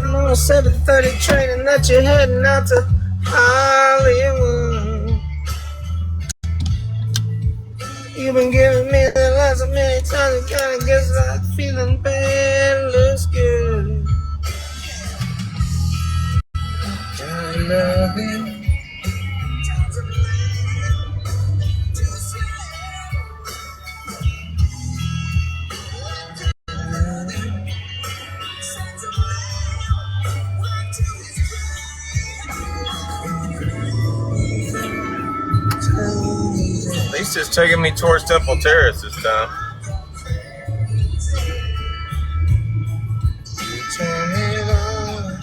On a 7:30 train and that you're heading out to Hollywood. You've been giving me the last of many times, it kinda gets like feeling bad, looks good. I love it. At least it's taking me towards Temple Terrace this time. Turn it on.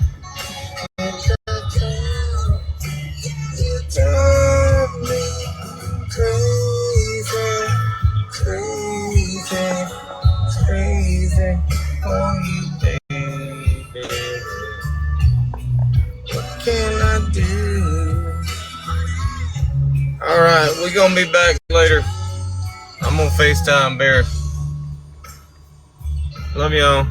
You drive me crazy, crazy, crazy for you, baby. What can I do? Alright, we're gonna be back later. I'm gonna FaceTime Bear. Love y'all.